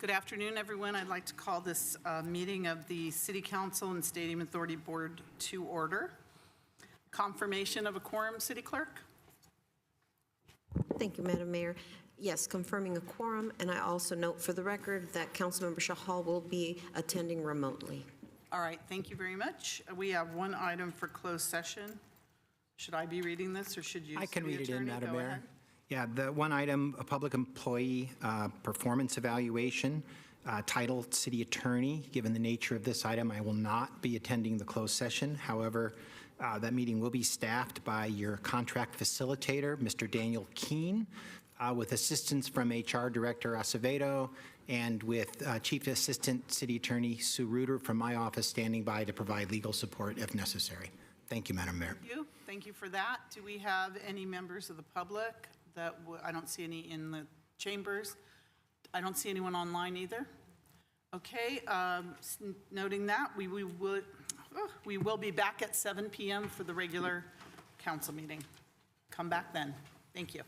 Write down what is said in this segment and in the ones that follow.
Good afternoon, everyone. I'd like to call this meeting of the City Council and Stadium Authority Board to order. Confirmation of a quorum, City Clerk? Thank you, Madam Mayor. Yes, confirming a quorum, and I also note for the record that Councilmember Shahal will be attending remotely. All right, thank you very much. We have one item for closed session. Should I be reading this, or should you? I can read it in, Madam Mayor. Ahead. Yeah, the one item, a public employee performance evaluation, titled City Attorney. Given the nature of this item, I will not be attending the closed session. However, that meeting will be staffed by your contract facilitator, Mr. Daniel Keene, with assistance from HR Director Acevedo and with Chief Assistant City Attorney Sue Reuter from my office standing by to provide legal support if necessary. Thank you, Madam Mayor. Thank you. Thank you for that. Do we have any members of the public that I don't see any in the chambers? I don't see anyone online either. Okay, noting that, we will be back at 7 p.m. for the regular council meeting. Come back then. Thank you.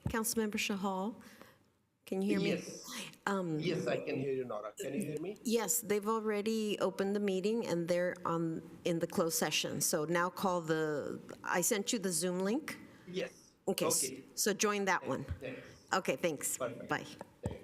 Councilmember Shahal, can you hear me? Yes. Yes, I can hear you, Nora. Can you hear me? Yes, they've already opened the meeting and they're in the closed session. So now I sent you the Zoom link. Yes. Okay, Okay. so join that one. Thanks. Okay, thanks. Perfect. Bye. Thanks.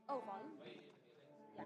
Oh, volume? Yeah.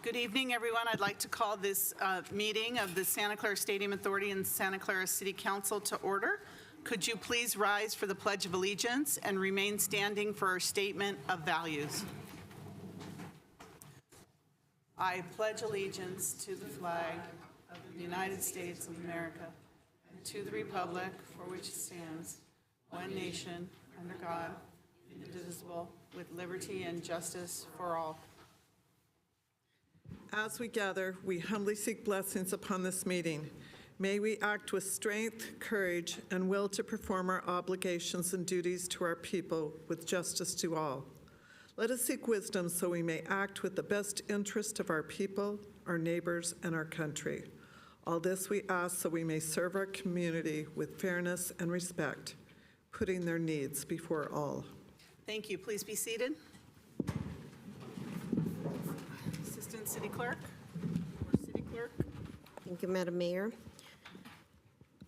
Good evening, everyone. I'd like to call this meeting of the Santa Clara Stadium Authority and Santa Clara City Council to order. Could you please rise for the Pledge of Allegiance and remain standing for our statement of values? I pledge allegiance to the flag of the United States of America and to the republic for which it stands, one nation, under God, indivisible, with liberty and justice for all. As we gather, we humbly seek blessings upon this meeting. May we act with strength, courage, and will to perform our obligations and duties to our people with justice to all. Let us seek wisdom so we may act with the best interest of our people, our neighbors, and our country. All this we ask so we may serve our community with fairness and respect, putting their needs before all. Thank you. Please be seated. Assistant City Clerk or City Clerk. Thank you, Madam Mayor.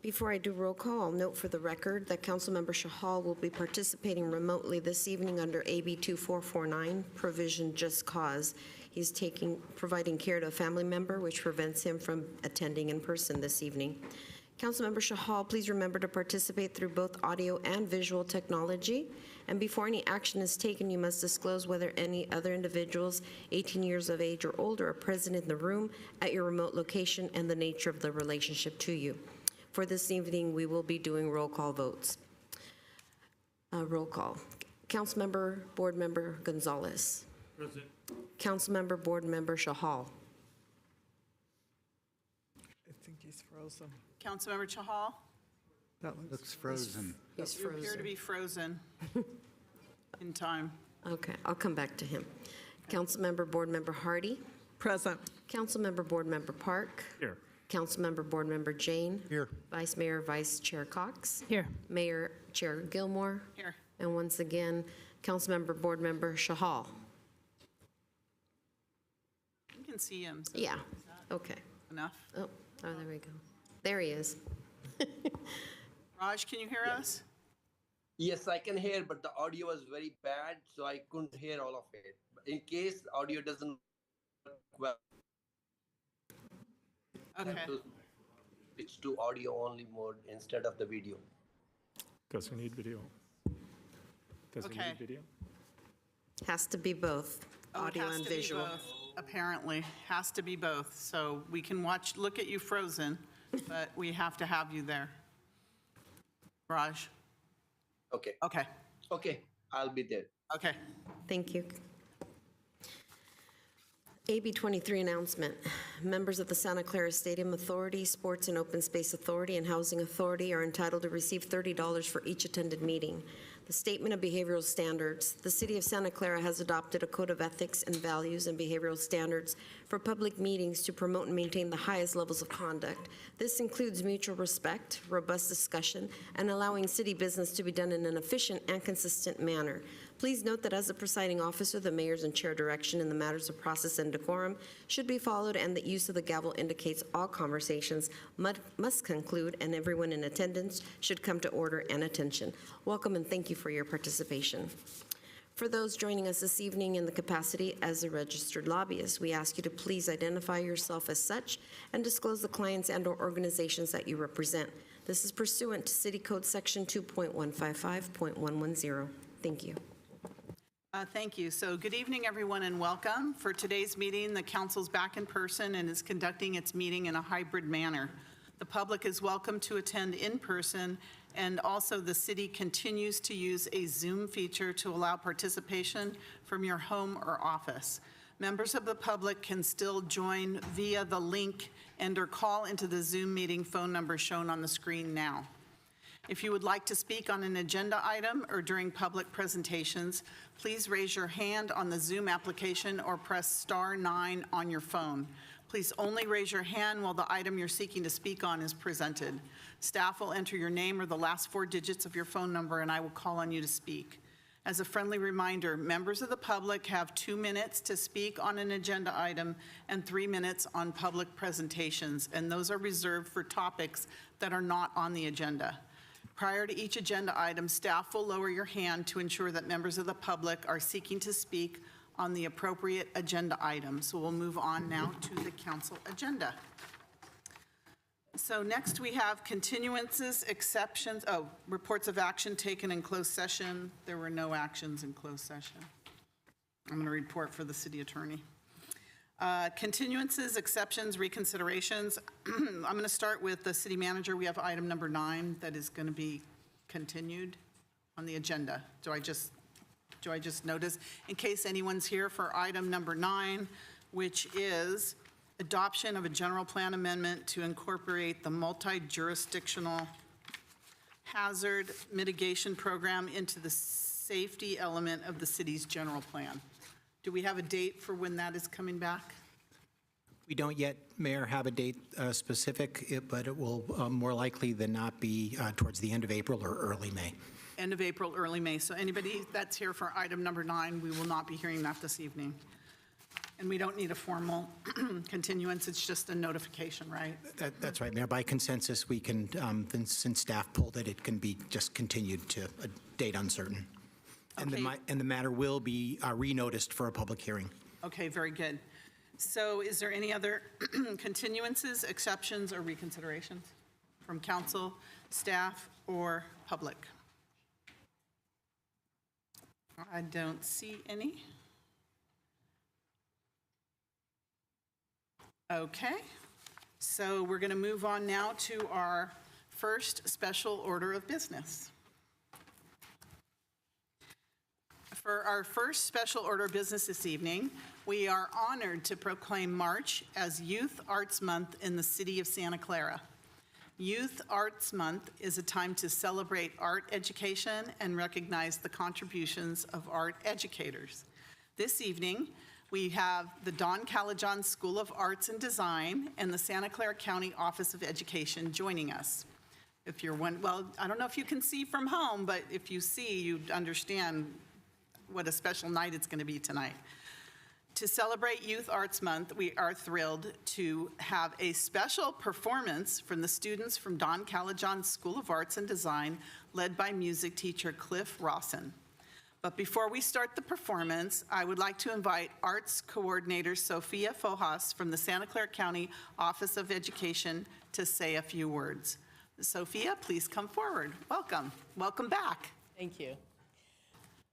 Before I do roll call, I'll note for the record that Councilmember Shahal will be participating remotely this evening under AB 2449, provision just cause. He's providing care to a family member, which prevents him from attending in person this evening. Councilmember Shahal, please remember to participate through both audio and visual technology. And before any action is taken, you must disclose whether any other individuals 18 years of age or older are present in the room at your remote location and the nature of the relationship to you. For this evening, we will be doing roll call votes. Roll call. Councilmember Board Member Gonzalez. Present. Councilmember Board Member Shahal. I think he's frozen. Councilmember Chahal. That Looks frozen. He's You appear to frozen. be frozen in time. Okay, I'll come back to him. Councilmember Board Member Hardy. Present. Councilmember Board Member Park. Here. Councilmember Board Member Jane. Here. Vice Mayor Vice Chair Cox. Here. Mayor Chair Gilmore. Here. And once again, Councilmember Board Member Shahal. You can see him. So Yeah, okay. enough. Oh, there we go. There he is. Raj, can you hear us? Yes, I can hear, but the audio was very bad, so I couldn't hear all of it. In case the audio doesn't work well, I Okay. have to switch to audio only mode instead of the video. Does he need video? Does he Okay. need video? Has to be both, Oh, it audio has and to be visual. both, apparently, has to be both. So we can look at you frozen, but we have to have you there. Raj? Okay, Okay, okay, I'll be there. okay. Thank you. AB 23 announcement. Members of the Santa Clara Stadium Authority, Sports and Open Space Authority, and Housing Authority are entitled to receive $30 for each attended meeting. The Statement of Behavioral Standards. The City of Santa Clara has adopted a code of ethics and values and behavioral standards for public meetings to promote and maintain the highest levels of conduct. This includes mutual respect, robust discussion, and allowing city business to be done in an efficient and consistent manner. Please note that as the presiding officer, the mayor's and chair direction in the matters of process and decorum should be followed, and that use of the gavel indicates all conversations must conclude, and everyone in attendance should come to order and attention. Welcome and thank you for your participation. For those joining us this evening in the capacity as a registered lobbyist, we ask you to please identify yourself as such and disclose the clients and/or organizations that you represent. This is pursuant to City Code Section 2.155.110. Thank you. Thank you. So good evening, everyone, and welcome. For today's meeting, the council's back in person and is conducting its meeting in a hybrid manner. The public is welcome to attend in person, and also the city continues to use a Zoom feature to allow participation from your home or office. Members of the public can still join via the link and/or call into the Zoom meeting phone number shown on the screen now. If you would like to speak on an agenda item or during public presentations, please raise your hand on the Zoom application or press *9 on your phone. Please only raise your hand while the item you're seeking to speak on is presented. Staff will enter your name or the last 4 digits of your phone number, and I will call on you to speak. As a friendly reminder, members of the public have 2 minutes to speak on an agenda item and 3 minutes on public presentations, and those are reserved for topics that are not on the agenda. Prior to each agenda item, staff will lower your hand to ensure that members of the public are seeking to speak on the appropriate agenda item. So we'll move on now to the council agenda. So next we have continuances, exceptions, reports of action taken in closed session. There were no actions in closed session. I'm going to report for the city attorney. Continuances, exceptions, reconsiderations. I'm going to start with the city manager. We have item number 9 that is going to be continued on the agenda. Do I just notice, in case anyone's here for item number 9, which is adoption of a general plan amendment to incorporate the multi-jurisdictional hazard mitigation program into the safety element of the city's general plan. Do we have a date for when that is coming back? We don't yet, Mayor, have a date specific, but it will more likely than not be towards the end of April or early May. End of April, early May. So anybody that's here for item number 9, we will not be hearing that this evening. And we don't need a formal continuance, it's just a notification, right? That's right, Mayor. By consensus, we can, since staff pulled it, it can be just continued to a date uncertain. And, Okay. and the matter will be re-noticed for a public hearing. Okay, very good. So is there any other continuances, exceptions, or reconsiderations from council, staff, or public? I don't see any. Okay, so we're going to move on now to our first special order of business. For our first special order of business this evening, we are honored to proclaim March as Youth Arts Month in the city of Santa Clara. Youth Arts Month is a time to celebrate art education and recognize the contributions of art educators. This evening, we have the Don Calajon School of Arts and Design and the Santa Clara County Office of Education joining us. If you're well, I don't know if you can see from home, but if you see, you'd understand what a special night it's going to be tonight. To celebrate Youth Arts Month, we are thrilled to have a special performance from the students from Don Calajon School of Arts and Design, led by music teacher Cliff Rawson. But before we start the performance, I would like to invite Arts Coordinator Sophia Fojas from the Santa Clara County Office of Education to say a few words. Sophia, please come forward. Welcome. Welcome back. Thank you.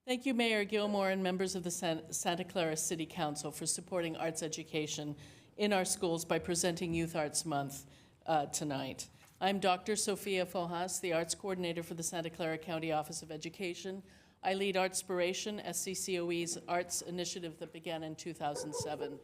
Thank you, Mayor Gilmore and members of the Santa Clara City Council for supporting arts education in our schools by presenting Youth Arts Month tonight. I'm Dr. Sophia Fojas, the Arts Coordinator for the Santa Clara County Office of Education. I lead Artspiration, SCCOE's arts initiative that began in 2007.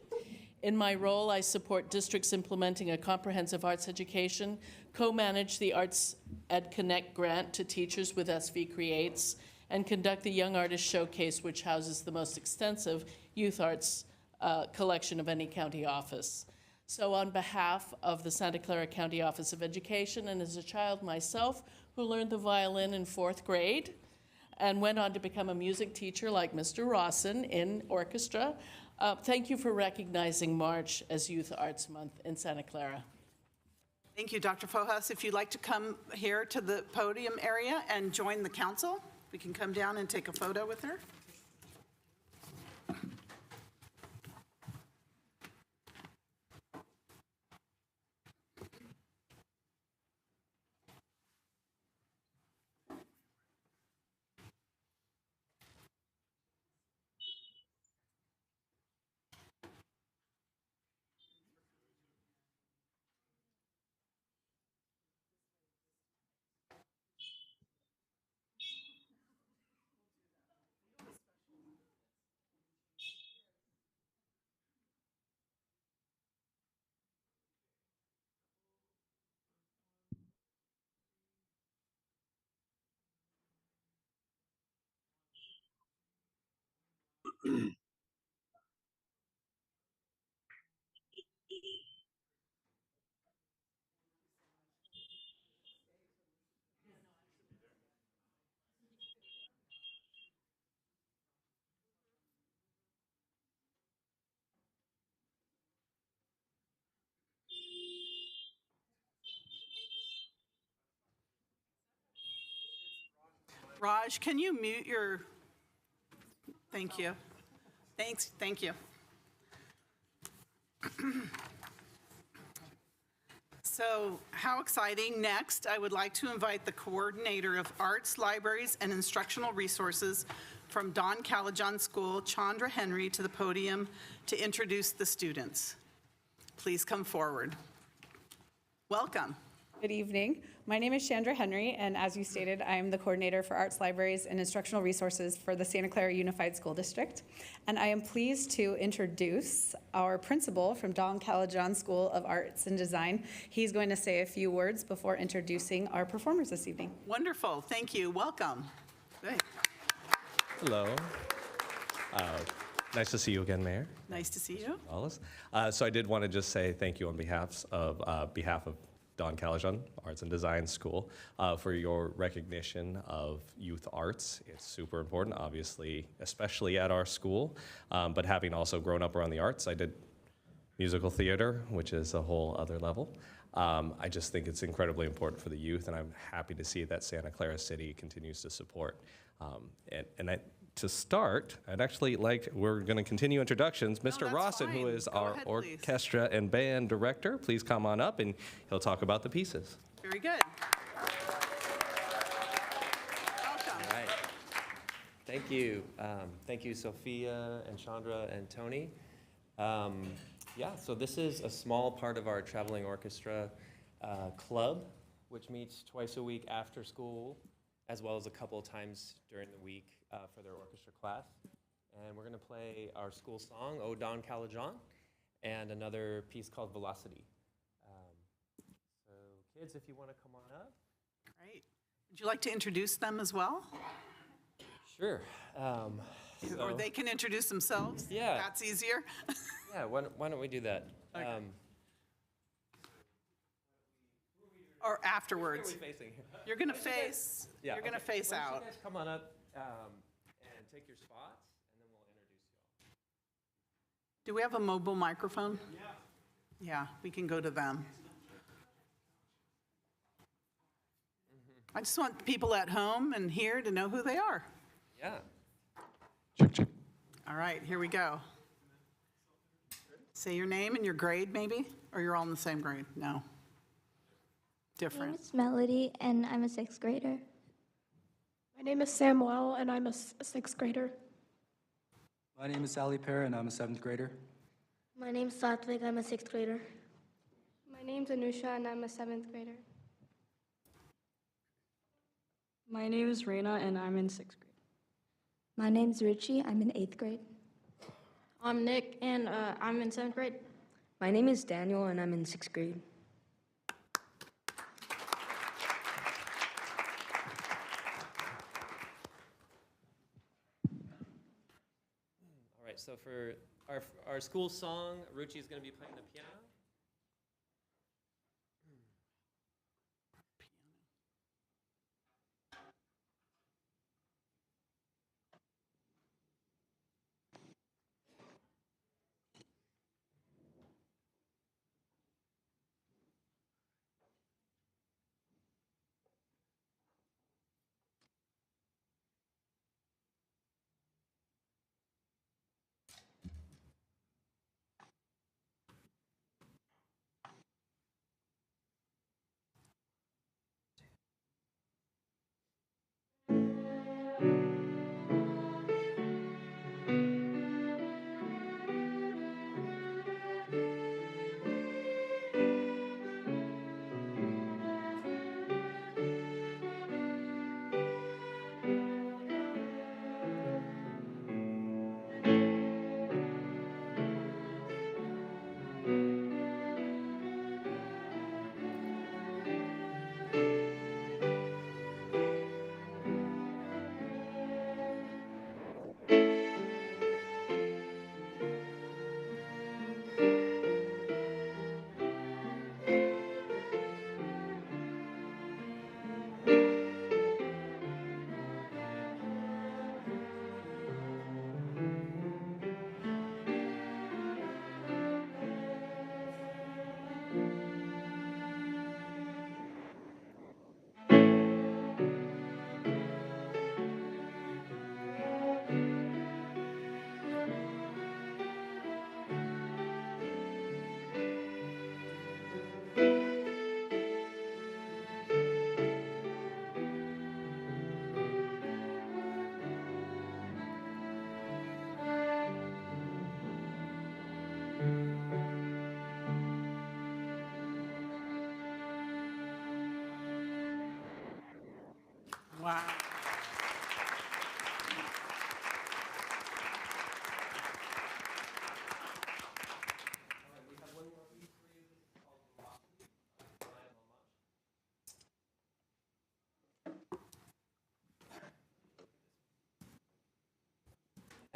In my role, I support districts implementing a comprehensive arts education, co-manage the Arts Ed Connect grant to teachers with SV Creates, and conduct the Young Artist Showcase, which houses the most extensive youth arts collection of any county office. So on behalf of the Santa Clara County Office of Education, and as a child myself who learned the violin in 4th grade, and went on to become a music teacher like Mr. Rawson in orchestra. Thank you for recognizing March as Youth Arts Month in Santa Clara. Thank you, Dr. Fojas. If you'd like to come here to the podium area and join the council, we can come down and take a photo with her. Raj, can you mute your, thank you. Thanks, thank you. So how exciting. Next, I would like to invite the Coordinator of Arts, Libraries, and Instructional Resources from Don Calajon School, Chandra Henry, to the podium to introduce the students. Please come forward. Welcome. Good evening. My name is Chandra Henry, and as you stated, I am the coordinator for Arts, Libraries, and Instructional Resources for the Santa Clara Unified School District. And I am pleased to introduce our principal from Don Calajon School of Arts and Design. He's going to say a few words before introducing our performers this evening. Wonderful, thank you, welcome. Great. Hello. Nice to see you again, Mayor Nice to see you. Wallace. So I did want to just say thank you on behalf of Don Calajon Arts and Design School for your recognition of youth arts. It's super important, obviously, especially at our school. But having also grown up around the arts, I did musical theater, which is a whole other level. I just think it's incredibly important for the youth, and I'm happy to see that Santa Clara City continues to support. To start, we're going to continue introductions. Mr. that's Rawson, who fine. is Go our ahead, please. orchestra and band director, please come on up and he'll talk about the pieces. Very good. Welcome. All right. Thank you. Thank you, Sophia and Chandra and Tony. So this is a small part of our traveling orchestra club, which meets twice a week after school, as well as a couple of times during the week for their orchestra class. And we're going to play our school song, O Don Calajon, and another piece called Velocity. So kids, if you want to come on up. Great. Would you like to introduce them as well? Sure. Or they can introduce themselves? Yeah. That's easier? Yeah, why don't we do that? Okay. Or afterwards? Where are we facing? You're going to face, Yeah, you're going to okay. face Why don't out. you guys come on up and take your spots, and then we'll introduce you all. Do we have a mobile microphone? Yeah, we can go to them. I just want people at home and here to know who they are. Yeah. All right, here we go. Say your name and your grade, maybe? Or you're all in the same grade? No. My name Different. is Melody, and I'm a sixth grader. My name is Samuel, and I'm a sixth grader. My name is Sally Pear, and I'm a seventh grader. My name's Satvik, I'm a sixth grader. My name's Anusha, and I'm a seventh grader. My name is Reina, and I'm in sixth grade. My name's Richie, I'm in eighth grade. I'm Nick, and I'm in seventh grade. My name is Daniel, and I'm in sixth grade. All right, so for our school song, Ruchi is going to be playing the piano.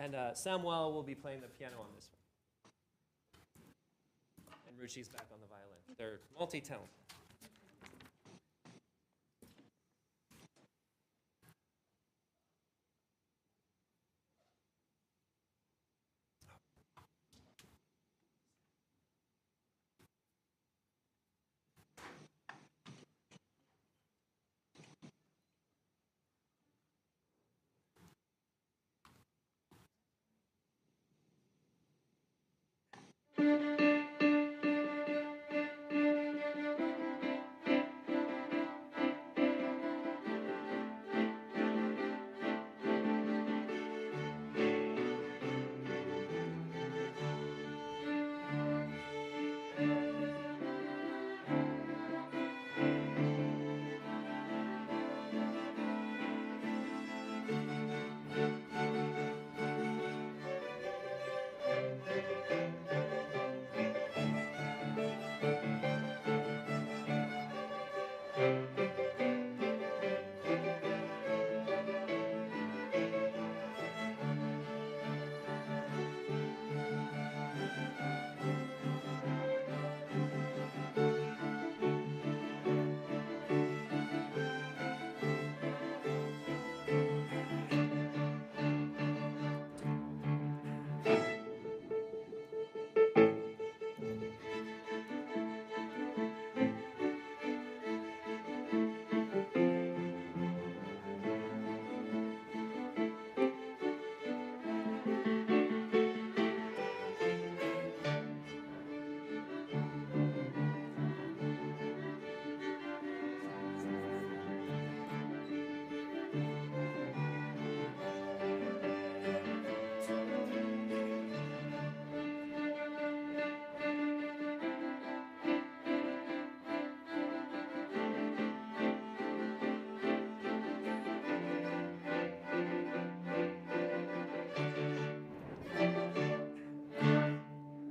And Samuel will be playing the piano on this one. And Ruchi's back on the violin. They're multi-talented.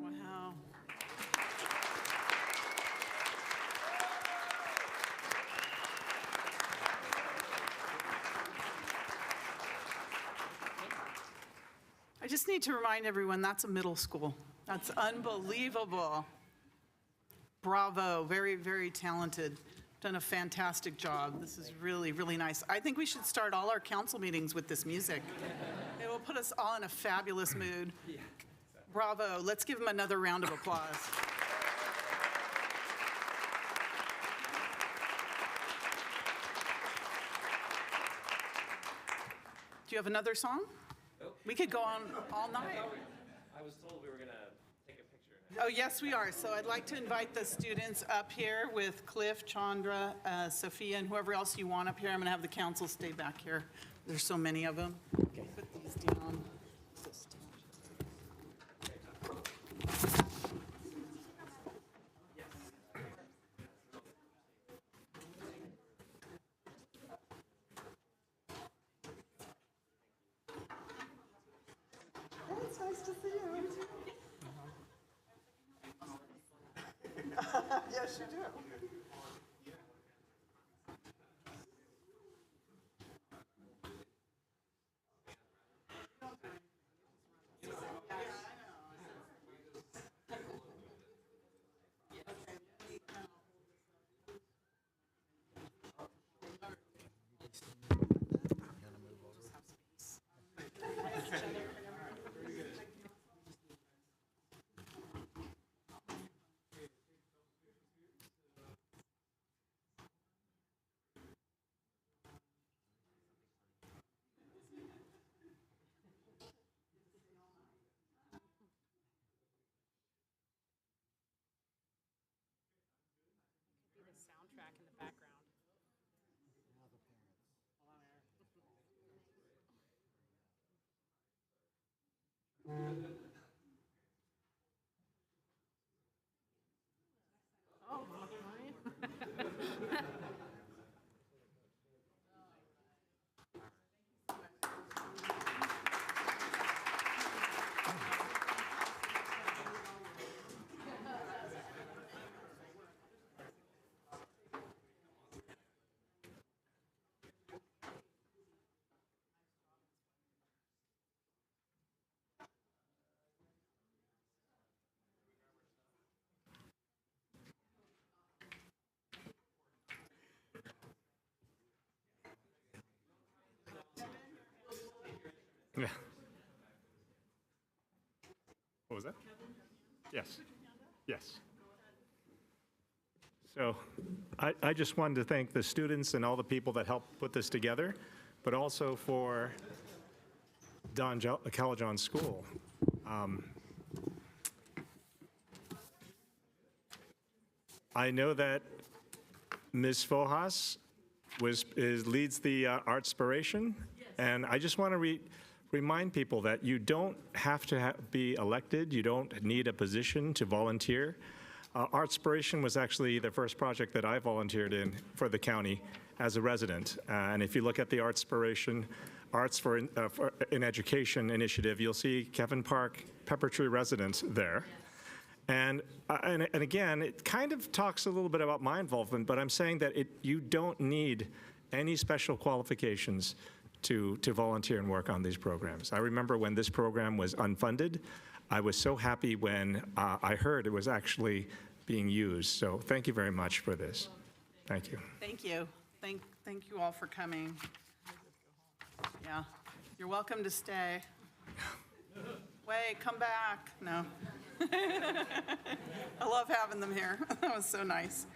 Wow. I just need to remind everyone, that's a middle school. That's unbelievable. Bravo, very, very talented. Done a fantastic job. This is really, really nice. I think we should start all our council meetings with this music. It will put us all in a fabulous mood. Bravo. Let's give them another round of applause. Do you have another song? Nope. We could go on all night. I was told we were going to take a picture. Oh, yes, we are. So I'd like to invite the students up here with Cliff, Chandra, Sophia, and whoever else you want up here. I'm going to have the council stay back here. There's so many of them. Okay. Put these down. It's nice to see you. Yes, you do. Soundtrack in the background. Yeah. What was that? Yes. Yes. So I just wanted to thank the students and all the people that helped put this together, but also for Don Calajon School. I know that Ms. Fojas leads the Artspiration, and I just want to remind people that you don't have to be elected, you don't need a position to volunteer. Artspiration was actually the first project that I volunteered in for the county as a resident. And if you look at the Artspiration Arts for in Education initiative, you'll see Kevin Park, Pepper Tree resident there. And again, it kind of talks a little bit about my involvement, but I'm saying that you don't need any special qualifications to volunteer and work on these programs. I remember when this program was unfunded, I was so happy when I heard it was actually being used. So thank you very much for this. Thank you. Thank you. Thank you all for coming. Yeah, you're welcome to stay. Wait, come back. No. I love having them here. That was so nice.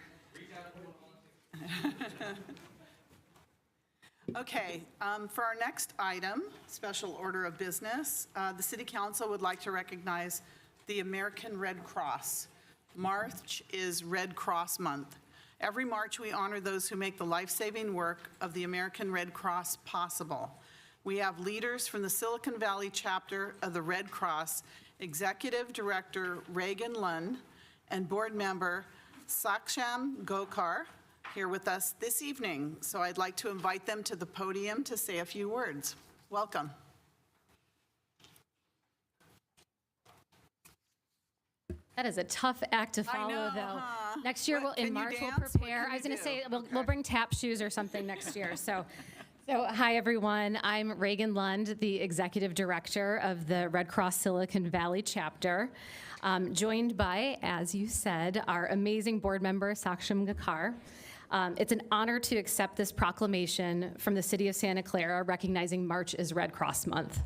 Okay, for our next item, special order of business, the City Council would like to recognize the American Red Cross. March is Red Cross Month. Every March, we honor those who make the life-saving work of the American Red Cross possible. We have leaders from the Silicon Valley chapter of the Red Cross, Executive Director Reagan Lund and Board Member Saksham Gokar here with us this evening. So I'd like to invite them to the podium to say a few words. Welcome. That is a tough act to follow, know, though. huh? Next year, What, in can you March, we'll dance? What prepare. can I was you going to do? say, we'll bring tap shoes or something next year. So hi, everyone. I'm Reagan Lund, the Executive Director of the Red Cross Silicon Valley chapter, joined by, as you said, our amazing board member, Saksham Gokar. It's an honor to accept this proclamation from the City of Santa Clara, recognizing March as Red Cross Month.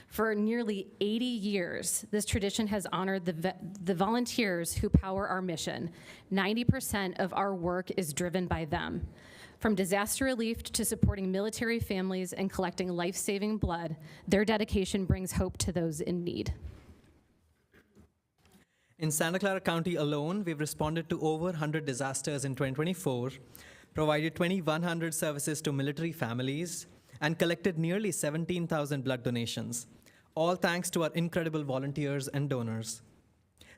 For nearly 80 years, this tradition has honored the volunteers who power our mission. 90% of our work is driven by them. From disaster relief to supporting military families and collecting life-saving blood, their dedication brings hope to those in need. In Santa Clara County alone, we've responded to over 100 disasters in 2024, provided 2,100 services to military families, and collected nearly 17,000 blood donations, all thanks to our incredible volunteers and donors.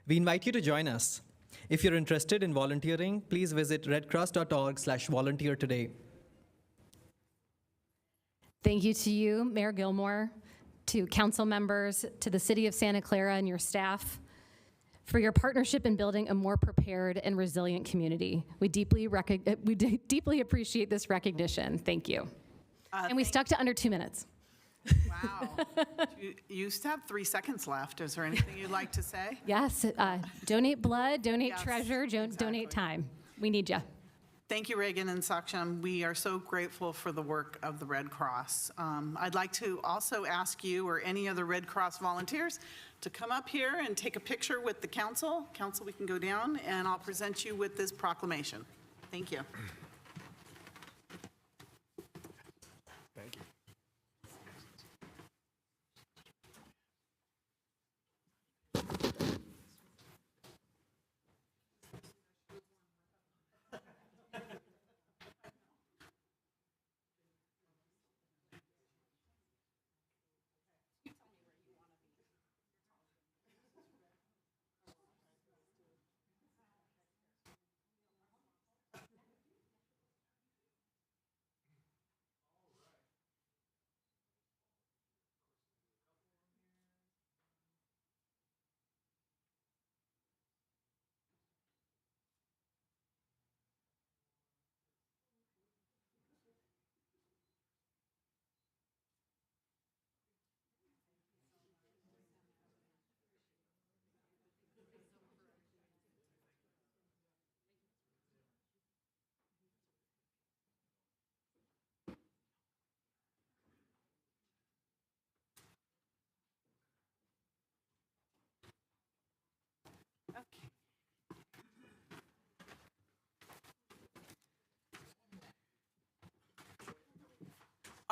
We invite you to join us. If you're interested in volunteering, please visit redcross.org/volunteer today. Thank you to you, Mayor Gilmore, to council members, to the City of Santa Clara and your staff, for your partnership in building a more prepared and resilient community. We deeply appreciate this recognition. Thank you. And we stuck to under 2 minutes. Wow. You still have 3 seconds left. Is there anything you'd like to say? Yes, donate blood, donate Yes, treasure, donate time. We need you. Thank you, Reagan and Saksham. We are so grateful for the work of the Red Cross. I'd like to also ask you or any other Red Cross volunteers to come up here and take a picture with the council. Council, we can go down, and I'll present you with this proclamation. Thank you. Thank you.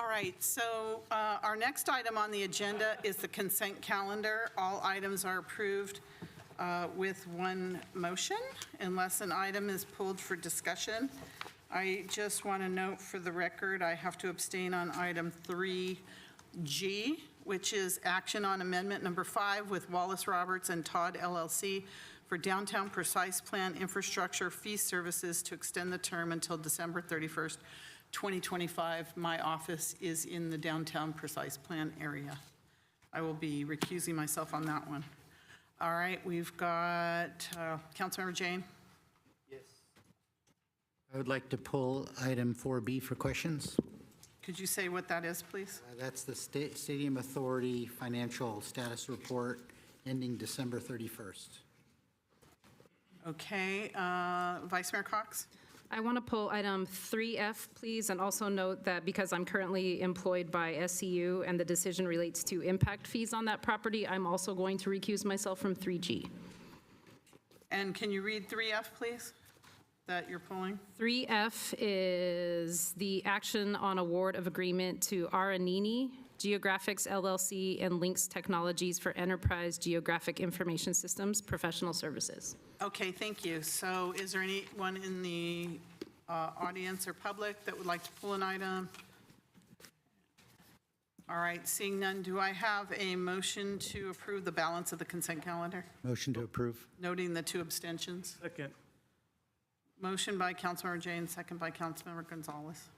All right, so our next item on the agenda is the consent calendar. All items are approved with one motion unless an item is pulled for discussion. I just want to note for the record, I have to abstain on item 3G, which is action on amendment number 5 with Wallace Roberts and Todd LLC for downtown precise plan infrastructure fee services to extend the term until December 31st, 2025. My office is in the downtown precise plan area. I will be recusing myself on that one. All right, we've got Councilmember Jane. I would like to pull item 4B for questions. Could you say what that is, please? That's the Stadium Authority Financial Status Report ending December 31st. Okay, Vice Mayor Cox? I want to pull item 3F, please, and also note that because I'm currently employed by SCU and the decision relates to impact fees on that property, I'm also going to recuse myself from 3G. And can you read 3F, please, that you're pulling? 3F is the action on award of agreement to Aranini Geographics LLC and Links Technologies for Enterprise Geographic Information Systems Professional Services. Okay, thank you. So is there anyone in the audience or public that would like to pull an item? All right, seeing none, do I have a motion to approve the balance of the consent calendar? Motion to approve. Noting the 2 abstentions. Second. Motion by Councilmember Jane, second by Councilmember Gonzalez.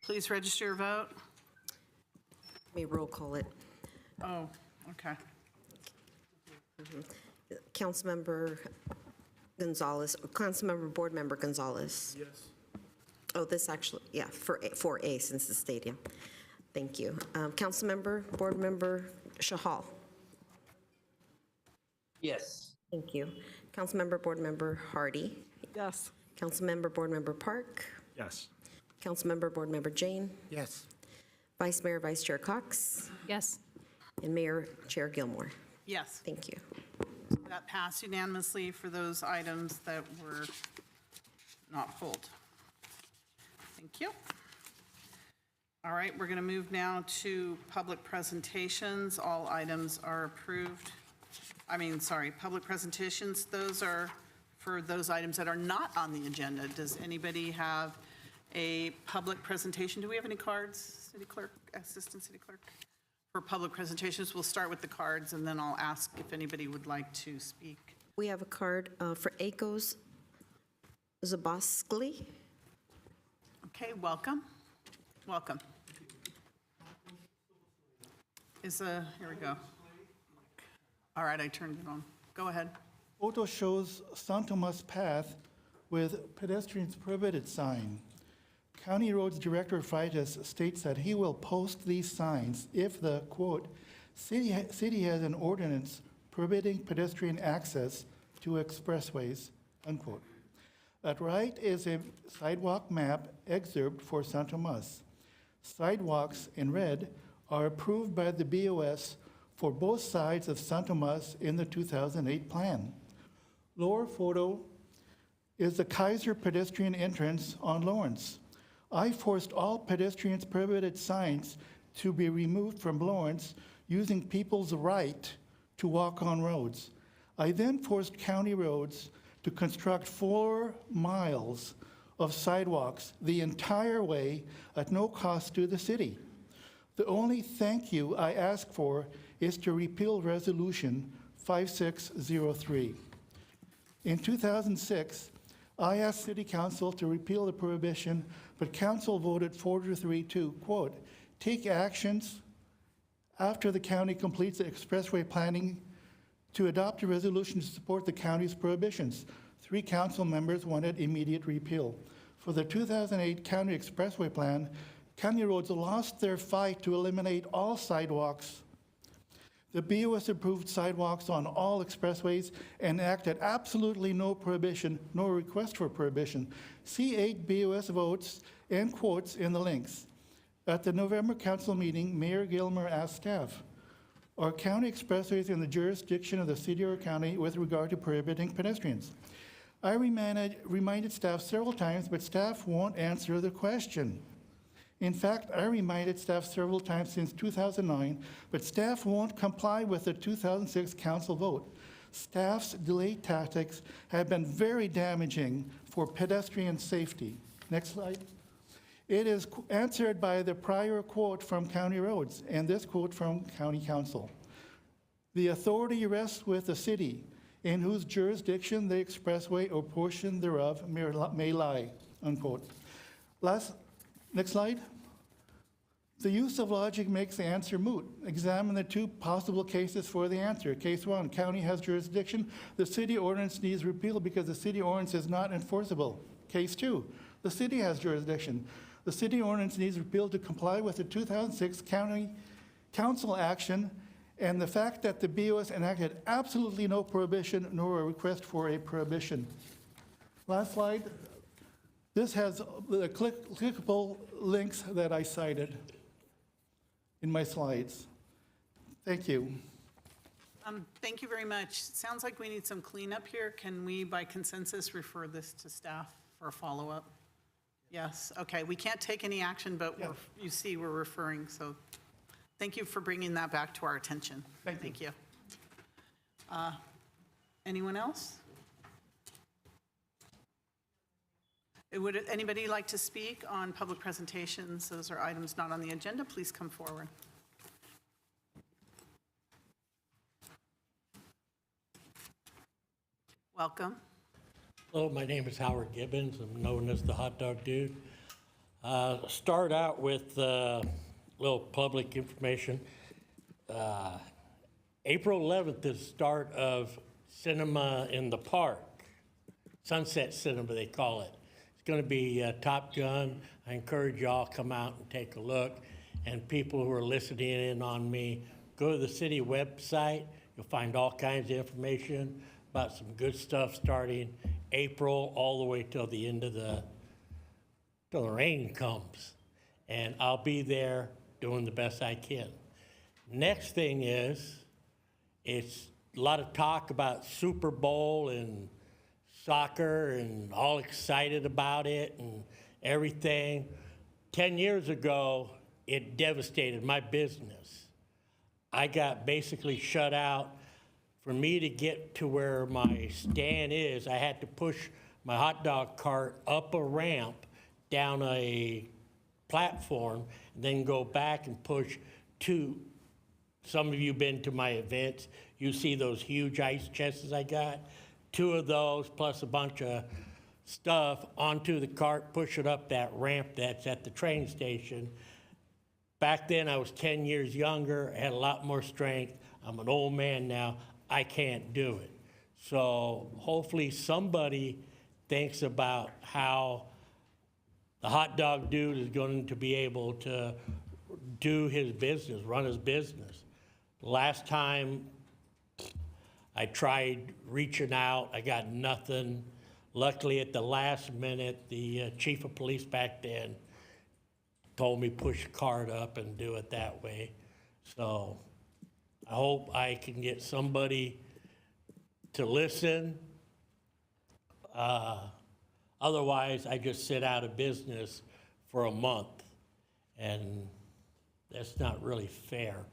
Please register your vote. Let me roll call it. Oh, okay. Councilmember Gonzalez, Councilmember Board Member Gonzalez. Yes. Oh, this actually, yeah, for 4A since the stadium. Thank you. Councilmember, Board Member Shahal. Yes. Thank you. Councilmember, Board Member Hardy. Yes. Councilmember, Board Member Park. Yes. Councilmember, Board Member Jane. Yes. Vice Mayor, Vice Chair Cox. Yes. And Mayor Chair Gilmore. Yes, Thank you. that passed unanimously for those items that were not pulled. Thank you. All right, we're going to move now to public presentations. All items are approved. Public presentations. Those are for those items that are not on the agenda. Does anybody have a public presentation? Do we have any cards, City Clerk, Assistant City Clerk? For public presentations, we'll start with the cards, and then I'll ask if anybody would like to speak. We have a card for Akos Zaboskli. Okay, welcome. Welcome. Here we go. All right, I turned it on. Go ahead. Photo shows San Tomas Path with pedestrians prohibited sign. County Roads Director Freitas states that he will post these signs if the, quote, city has an ordinance prohibiting pedestrian access to expressways, unquote. At right is a sidewalk map excerpt for San Tomas. Sidewalks in red are approved by the BOS for both sides of San Tomas in the 2008 plan. Lower photo is the Kaiser pedestrian entrance on Lawrence. I forced all pedestrians prohibited signs to be removed from Lawrence using people's right to walk on roads. I then forced county roads to construct 4 miles of sidewalks the entire way at no cost to the city. The only thank you I ask for is to repeal Resolution 5603. In 2006, I asked City Council to repeal the prohibition, but Council voted 4-3 to, quote, take actions after the county completes the expressway planning to adopt a resolution to support the county's prohibitions. 3 council members wanted immediate repeal. For the 2008 county expressway plan, County roads lost their fight to eliminate all sidewalks. The BOS approved sidewalks on all expressways and acted absolutely no prohibition, no request for prohibition. See 8 BOS votes and quotes in the links. At the November council meeting, Mayor Gilmer asked staff, are county expressways in the jurisdiction of the city or county with regard to prohibiting pedestrians? I reminded staff several times, but staff won't answer the question. In fact, I reminded staff several times since 2009, but staff won't comply with the 2006 council vote. Staff's delay tactics have been very damaging for pedestrian safety. Next slide. It is answered by the prior quote from County Roads and this quote from County Council. The authority rests with the city, in whose jurisdiction the expressway or portion thereof may lie, unquote. Next slide. The use of logic makes the answer moot. Examine the 2 possible cases for the answer. Case 1, county has jurisdiction. The city ordinance needs repeal because the city ordinance is not enforceable. Case 2, the city has jurisdiction. The city ordinance needs repeal to comply with the 2006 county council action and the fact that the BOS enacted absolutely no prohibition nor a request for a prohibition. Last slide. This has the clickable links that I cited in my slides. Thank you. Thank you very much. Sounds like we need some cleanup here. Can we, by consensus, refer this to staff for a follow-up? Yes, okay. We can't take any action, but you see we're referring, so thank you for bringing that back to our attention. Thank you. Anyone else? Would anybody like to speak on public presentations? Those are items not on the agenda. Please come forward. Welcome. Hello, my name is Howard Gibbons. I'm known as the Hot Dog Dude. Start out with a little public information. April 11th is the start of Cinema in the Park. Sunset Cinema, they call it. It's going to be Top Gun. I encourage y'all come out and take a look. And people who are listening in on me, go to the city website. You'll find all kinds of information about some good stuff starting April all the way till the end of till the rain comes. And I'll be there doing the best I can. Next thing is, it's a lot of talk about Super Bowl and soccer and all excited about it and everything. 10 years ago, it devastated my business. I got basically shut out. For me to get to where my stand is, I had to push my hot dog cart up a ramp, down a platform, and then go back and push 2. Some of you been to my events. You see those huge ice chests I got. 2 of those plus a bunch of stuff onto the cart, push it up that ramp that's at the train station. Back then, I was 10 years younger, had a lot more strength. I'm an old man now. I can't do it. So hopefully somebody thinks about how the hot dog dude is going to be able to do his business, run his business. Last time I tried reaching out, I got nothing. Luckily, at the last minute, the chief of police back then told me push the cart up and do it that way. So I hope I can get somebody to listen. Otherwise, I just sit out of business for a month, and that's not really fair.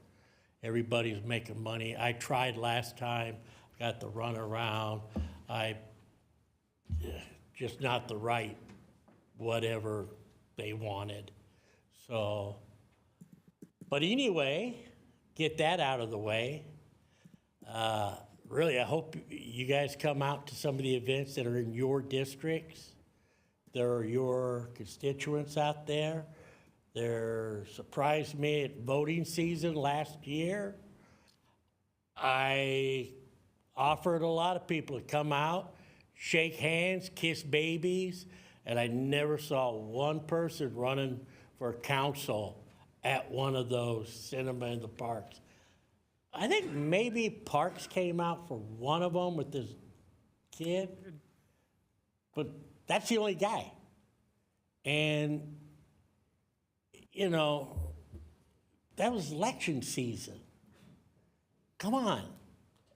Everybody's making money. I tried last time, got the runaround. Just not the right whatever they wanted. So, but anyway, get that out of the way. Really, I hope you guys come out to some of the events that are in your districts. There are your constituents out there. There surprised me at voting season last year. I offered a lot of people to come out, shake hands, kiss babies, and I never saw one person running for council at one of those cinema in the parks. I think maybe Parks came out for one of them with this kid, but that's the only guy. And, you know, that was election season. Come on.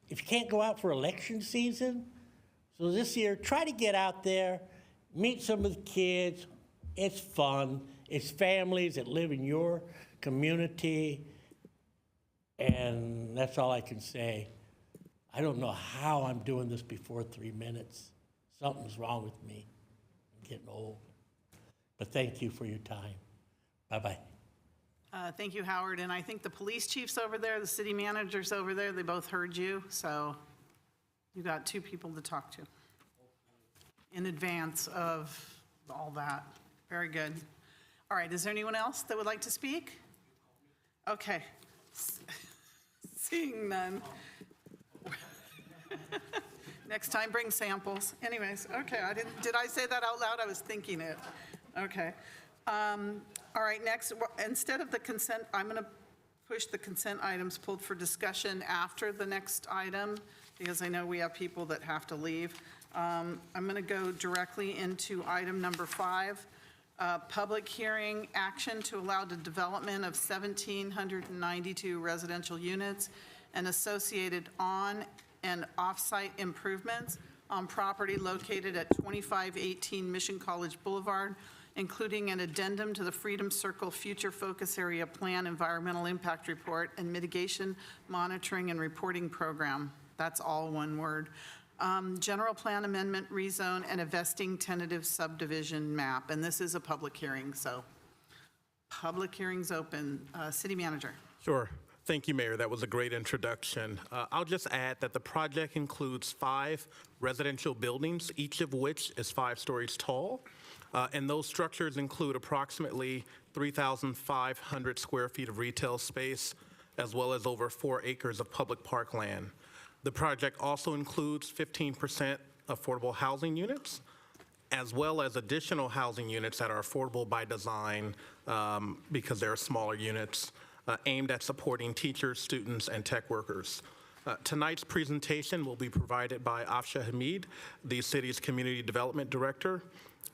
If you can't go out for election season, so this year, try to get out there, meet some of the kids. It's fun. It's families that live in your community. And that's all I can say. I don't know how I'm doing this before 3 minutes. Something's wrong with me. I'm getting old. But thank you for your time. Bye-bye. Thank you, Howard. And I think the police chief's over there, the city manager's over there. They both heard you, so you got 2 people to talk to in advance of all that. Very good. All right, is there anyone else that would like to speak? Okay. Seeing none. Next time, bring samples. Anyways, okay, did I say that out loud? I was thinking it. Okay. All right, next, instead of the consent, I'm going to push the consent items pulled for discussion after the next item, because I know we have people that have to leave. I'm going to go directly into item number 5, public hearing action to allow the development of 1,792 residential units and associated on and off-site improvements on property located at 2518 Mission College Boulevard, including an addendum to the Freedom Circle Future Focus Area Plan Environmental Impact Report and Mitigation Monitoring and Reporting Program. That's all one word. General plan amendment, rezone, and a vesting tentative subdivision map. And this is a public hearing, so public hearing's open. City manager. Sure. Thank you, Mayor. That was a great introduction. I'll just add that the project includes 5 residential buildings, each of which is 5 stories tall. And those structures include approximately 3,500 square feet of retail space, as well as over 4 acres of public park land. The project also includes 15% affordable housing units, as well as additional housing units that are affordable by design because they're smaller units aimed at supporting teachers, students, and tech workers. Tonight's presentation will be provided by Afsha Hamid, the city's Community Development Director.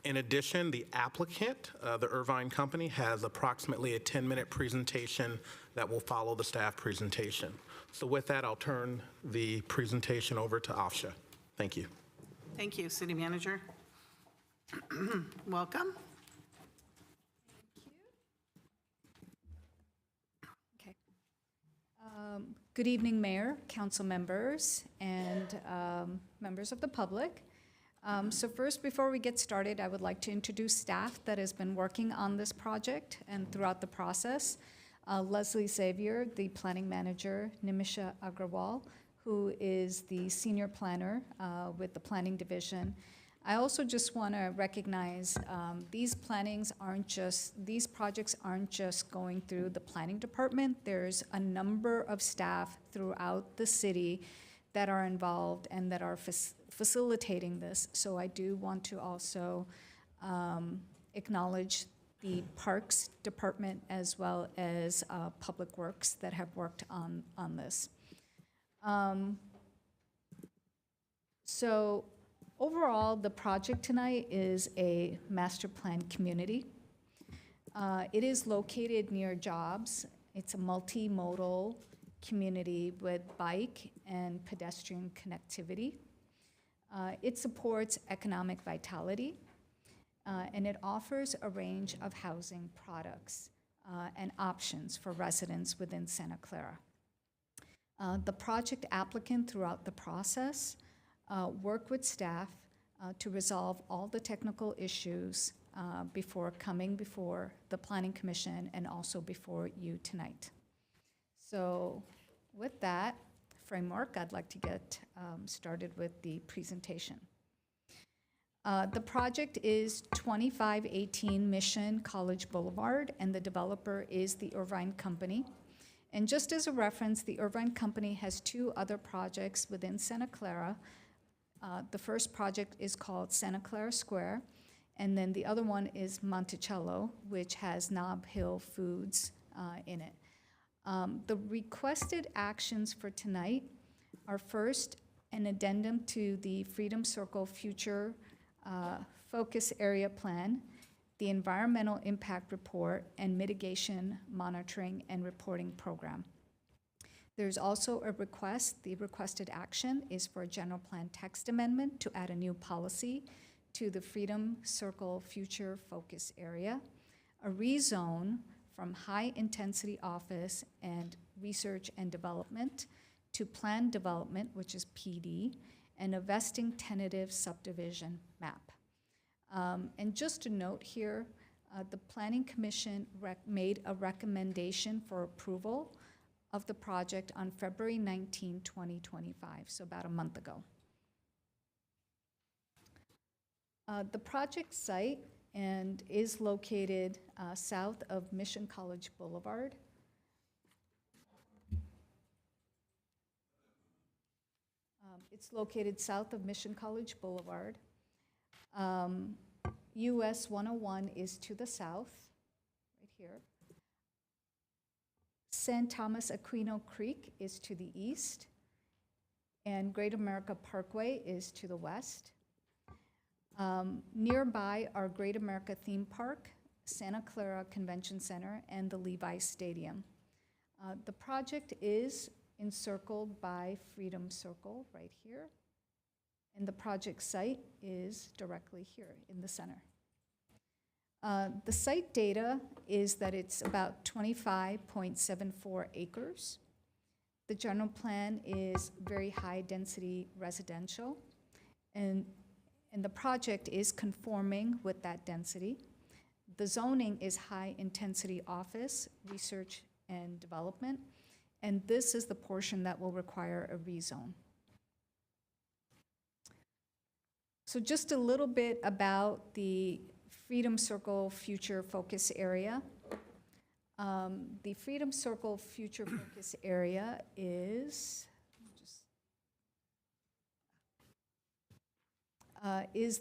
In addition, the applicant, the Irvine Company, has approximately a 10-minute presentation that will follow the staff presentation. So with that, I'll turn the presentation over to Afsha. Thank you. Thank you, City Manager. Welcome. Okay. Good evening, Mayor, council members, and members of the public. So first, before we get started, I would like to introduce staff that has been working on this project and throughout the process. Leslie Xavier, the planning manager, Nimisha Agrawal, who is the senior planner with the planning division. I also just want to recognize these projects aren't just going through the planning department. There's a number of staff throughout the city that are involved and that are facilitating this. So I do want to also acknowledge the Parks Department as well as Public Works that have worked on this. So overall, the project tonight is a master plan community. It is located near jobs. It's a multimodal community with bike and pedestrian connectivity. It supports economic vitality, and it offers a range of housing products and options for residents within Santa Clara. The project applicant throughout the process worked with staff to resolve all the technical issues before coming before the Planning Commission and also before you tonight. So with that framework, I'd like to get started with the presentation. The project is 2518 Mission College Boulevard, and the developer is the Irvine Company. And just as a reference, the Irvine Company has 2 other projects within Santa Clara. The first project is called Santa Clara Square, And then the other one is Monticello, which has Nob Hill Foods in it. The requested actions for tonight are first, an addendum to the Freedom Circle Future Focus Area Plan, the Environmental Impact Report, and Mitigation Monitoring and Reporting Program. There's also a request. The requested action is for a general plan text amendment to add a new policy to the Freedom Circle Future Focus Area, a rezone from High Intensity Office and Research and Development to Planned Development, which is PD, and a vesting tentative subdivision map. And just a note here, the Planning Commission made a recommendation for approval of the project on February 19, 2025, so about a month ago. The project site is located south of Mission College Boulevard. It's located south of Mission College Boulevard. US 101 is to the south, right here. San Thomas Aquino Creek is to the east, and Great America Parkway is to the west. Nearby are Great America Theme Park, Santa Clara Convention Center, and the Levi Stadium. The project is encircled by Freedom Circle right here, and the project site is directly here in the center. The site data is that it's about 25.74 acres. The general plan is very high density residential, and the project is conforming with that density. The zoning is high intensity office, research and development, and this is the portion that will require a rezone. So just a little bit about the Freedom Circle Future Focus Area. The Freedom Circle Future Focus Area is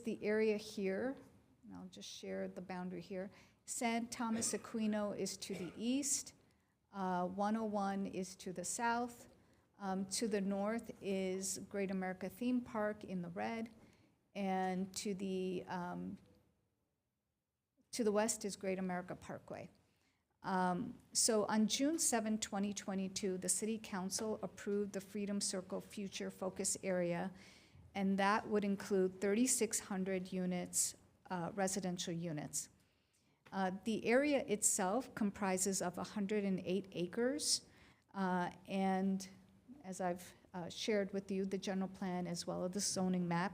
the area here, and I'll just share the boundary here. San Thomas Aquino is to the east, 101 is to the south, to the north is Great America Theme Park in the red, and to the west is Great America Parkway. So on June 7, 2022, the City Council approved the Freedom Circle Future Focus Area, and that would include 3,600 units, residential units. The area itself comprises of 108 acres, and as I've shared with you, the general plan as well as the zoning map.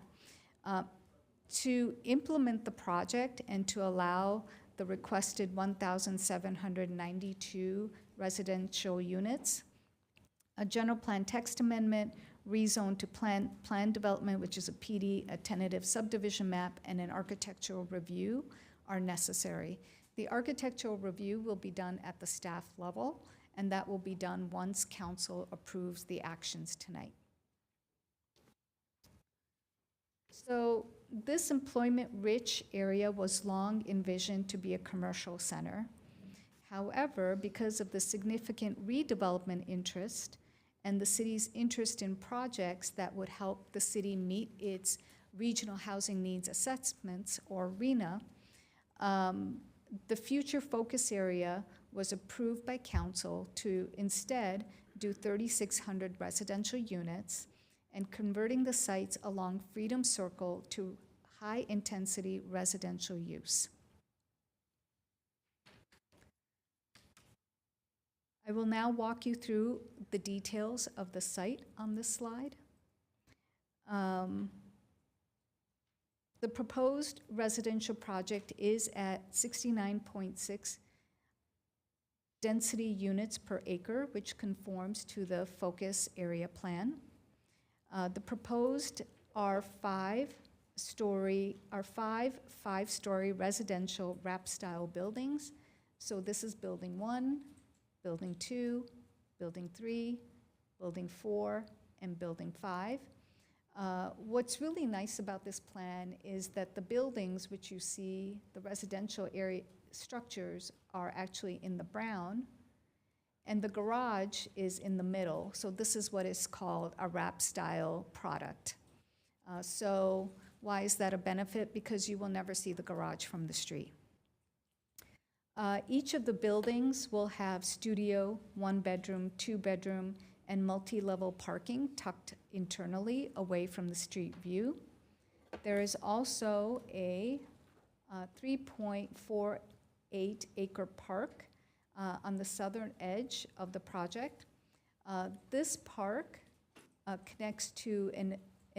To implement the project and to allow the requested 1,792 residential units, a general plan text amendment, rezone to plan development, which is a PD, a tentative subdivision map, and an architectural review are necessary. The architectural review will be done at the staff level, and that will be done once council approves the actions tonight. So this employment-rich area was long envisioned to be a commercial center. However, because of the significant redevelopment interest and the city's interest in projects that would help the city meet its regional housing needs assessments, or RHNA, the future focus area was approved by council to instead do 3,600 residential units and converting the sites along Freedom Circle to high-intensity residential use. I will now walk you through the details of the site on this slide. The proposed residential project is at 69.6 density units per acre, which conforms to the focus area plan. The proposed are five five-story residential wrap-style buildings. So this is building 1, building 2, building 3, building 4, and building 5. What's really nice about this plan is that the buildings which you see, the residential area structures, are actually in the brown, and the garage is in the middle. So this is what is called a wrap-style product. So why is that a benefit? Because you will never see the garage from the street. Each of the buildings will have studio, one-bedroom, two-bedroom, and multi-level parking tucked internally away from the street view. There is also a 3.48 acre park on the southern edge of the project. This park connects to an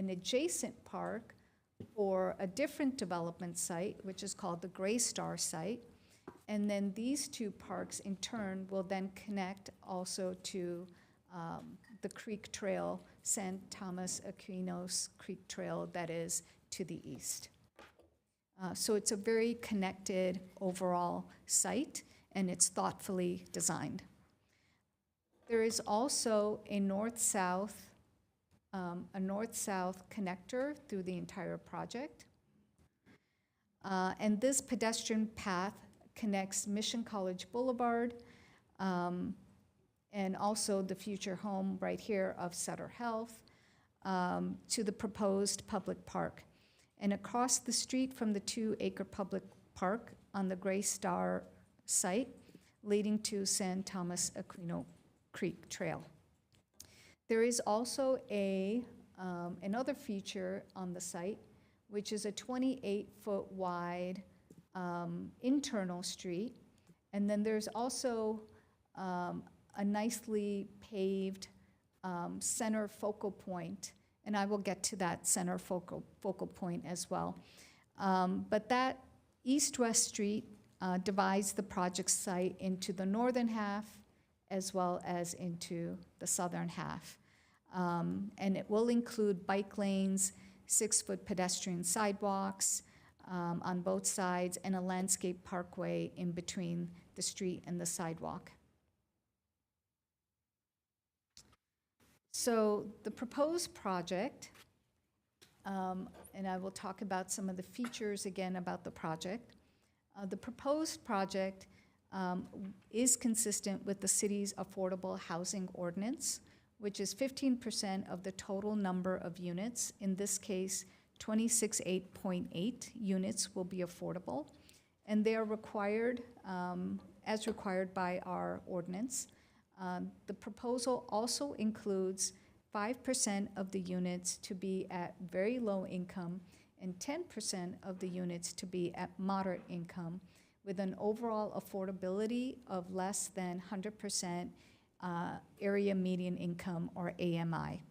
adjacent park or a different development site, which is called the Gray Star site. And then these two parks, in turn, will then connect also to the Creek Trail, San Thomas Aquinas Creek Trail that is to the east. So it's a very connected overall site, and it's thoughtfully designed. There is also a north-south connector through the entire project. And this pedestrian path connects Mission College Boulevard and also the future home right here of Sutter Health to the proposed public park. And across the street from the 2-acre public park on the Gray Star site leading to San Thomas Aquinas Creek Trail. There is also another feature on the site, which is a 28-foot wide internal street. And then there's also a nicely paved center focal point, and I will get to that center focal point as well. But that east-west street divides the project site into the northern half as well as into the southern half. And it will include bike lanes, 6-foot pedestrian sidewalks on both sides, and a landscape parkway in between the street and the sidewalk. So the proposed project, and I will talk about some of the features again about the project. The proposed project is consistent with the city's affordable housing ordinance, which is 15% of the total number of units. In this case, 268.8 units will be affordable, and they are required, as required by our ordinance. The proposal also includes 5% of the units to be at very low income and 10% of the units to be at moderate income, with an overall affordability of less than 100% area median income, or AMI.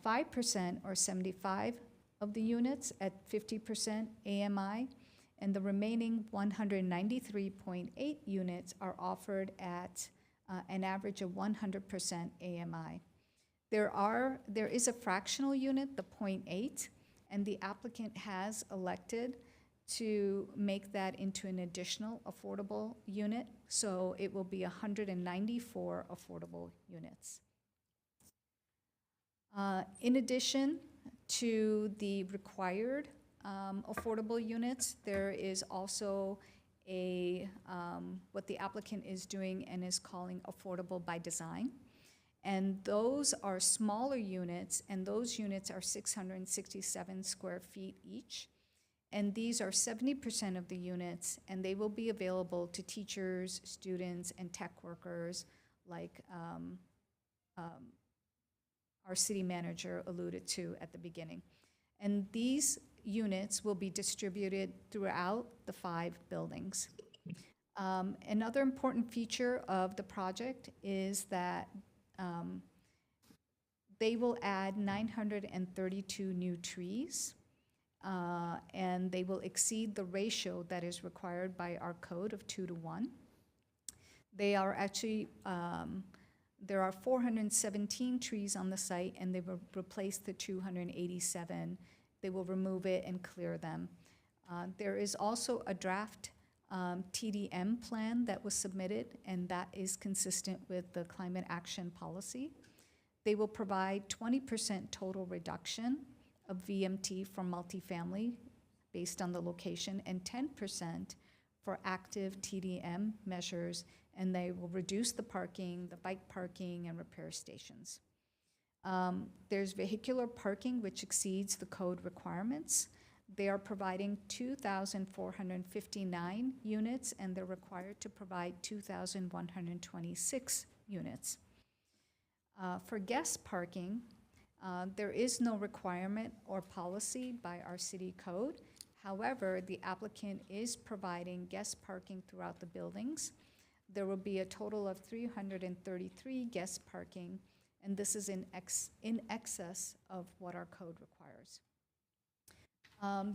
5% or 75 of the units at 50% AMI, and the remaining 193.8 units are offered at an average of 100% AMI. There is a fractional unit, the 0.8, and the applicant has elected to make that into an additional affordable unit, so it will be 194 affordable units. In addition to the required affordable units, there is also what the applicant is doing and is calling affordable by design. And those are smaller units, and those units are 667 square feet each. And these are 70% of the units, and they will be available to teachers, students, and tech workers, like our city manager alluded to at the beginning. And these units will be distributed throughout the 5 buildings. Another important feature of the project is that they will add 932 new trees, and they will exceed the ratio that is required by our code of 2:1. They are actually, there are 417 trees on the site, and they will replace the 287. They will remove it and clear them. There is also a draft TDM plan that was submitted, and that is consistent with the climate action policy. They will provide 20% total reduction of VMT for multifamily based on the location, and 10% for active TDM measures, and they will reduce the parking, the bike parking, and repair stations. There's vehicular parking, which exceeds the code requirements. They are providing 2,459 units, and they're required to provide 2,126 units. For guest parking, there is no requirement or policy by our city code. However, the applicant is providing guest parking throughout the buildings. There will be a total of 333 guest parking, and this is in excess of what our code requires.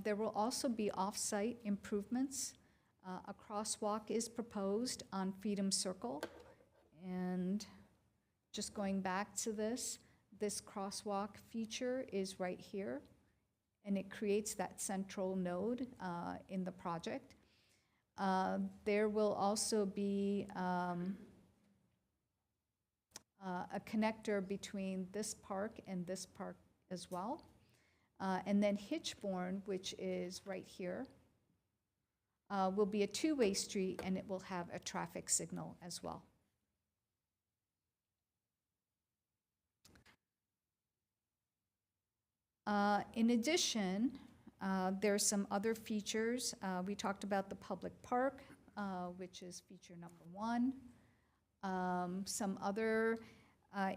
There will also be off-site improvements. A crosswalk is proposed on Freedom Circle, and just going back to this crosswalk feature is right here, and it creates that central node in the project. There will also be a connector between this park and this park as well. And then Hitchborn, which is right here, will be a two-way street, and it will have a traffic signal as well. In addition, there are some other features. We talked about the public park, which is feature number 1. Some other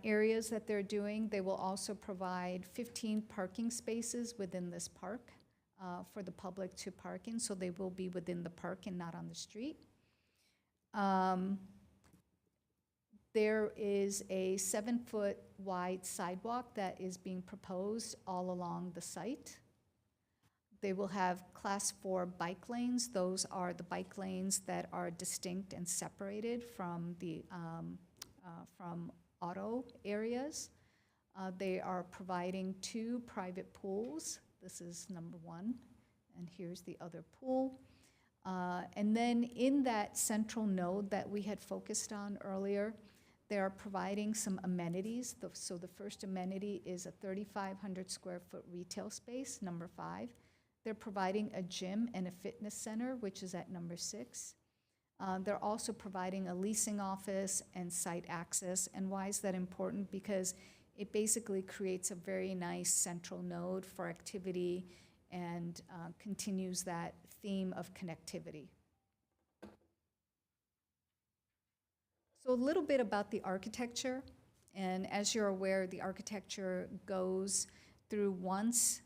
areas that they're doing, they will also provide 15 parking spaces within this park for the public to park in, so they will be within the park and not on the street. There is a 7-foot wide sidewalk that is being proposed all along the site. They will have class 4 bike lanes. Those are the bike lanes that are distinct and separated from the from auto areas. They are providing 2 private pools. This is number 1, and here's the other pool. And then in that central node that we had focused on earlier, they are providing some amenities. So the first amenity is a 3,500 square foot retail space, number 5. They're providing a gym and a fitness center, which is at number 6. They're also providing a leasing office and site access. And why is that important? Because it basically creates a very nice central node for activity and continues that theme of connectivity. So a little bit about the architecture. And as you're aware, the architecture goes through once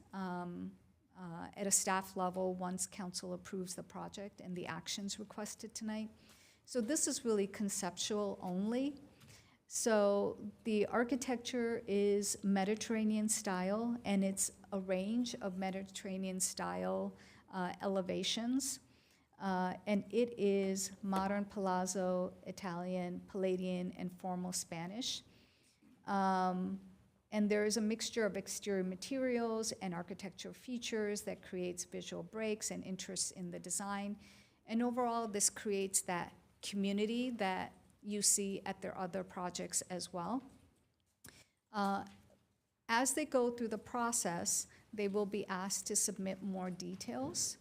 at a staff level, once council approves the project and the actions requested tonight. So this is really conceptual only. So the architecture is Mediterranean style, and it's a range of Mediterranean style elevations. And it is modern palazzo, Italian, Palladian, and formal Spanish. And there is a mixture of exterior materials and architectural features that creates visual breaks and interest in the design. And overall, this creates that community that you see at their other projects as well. As they go through the process, they will be asked to submit more details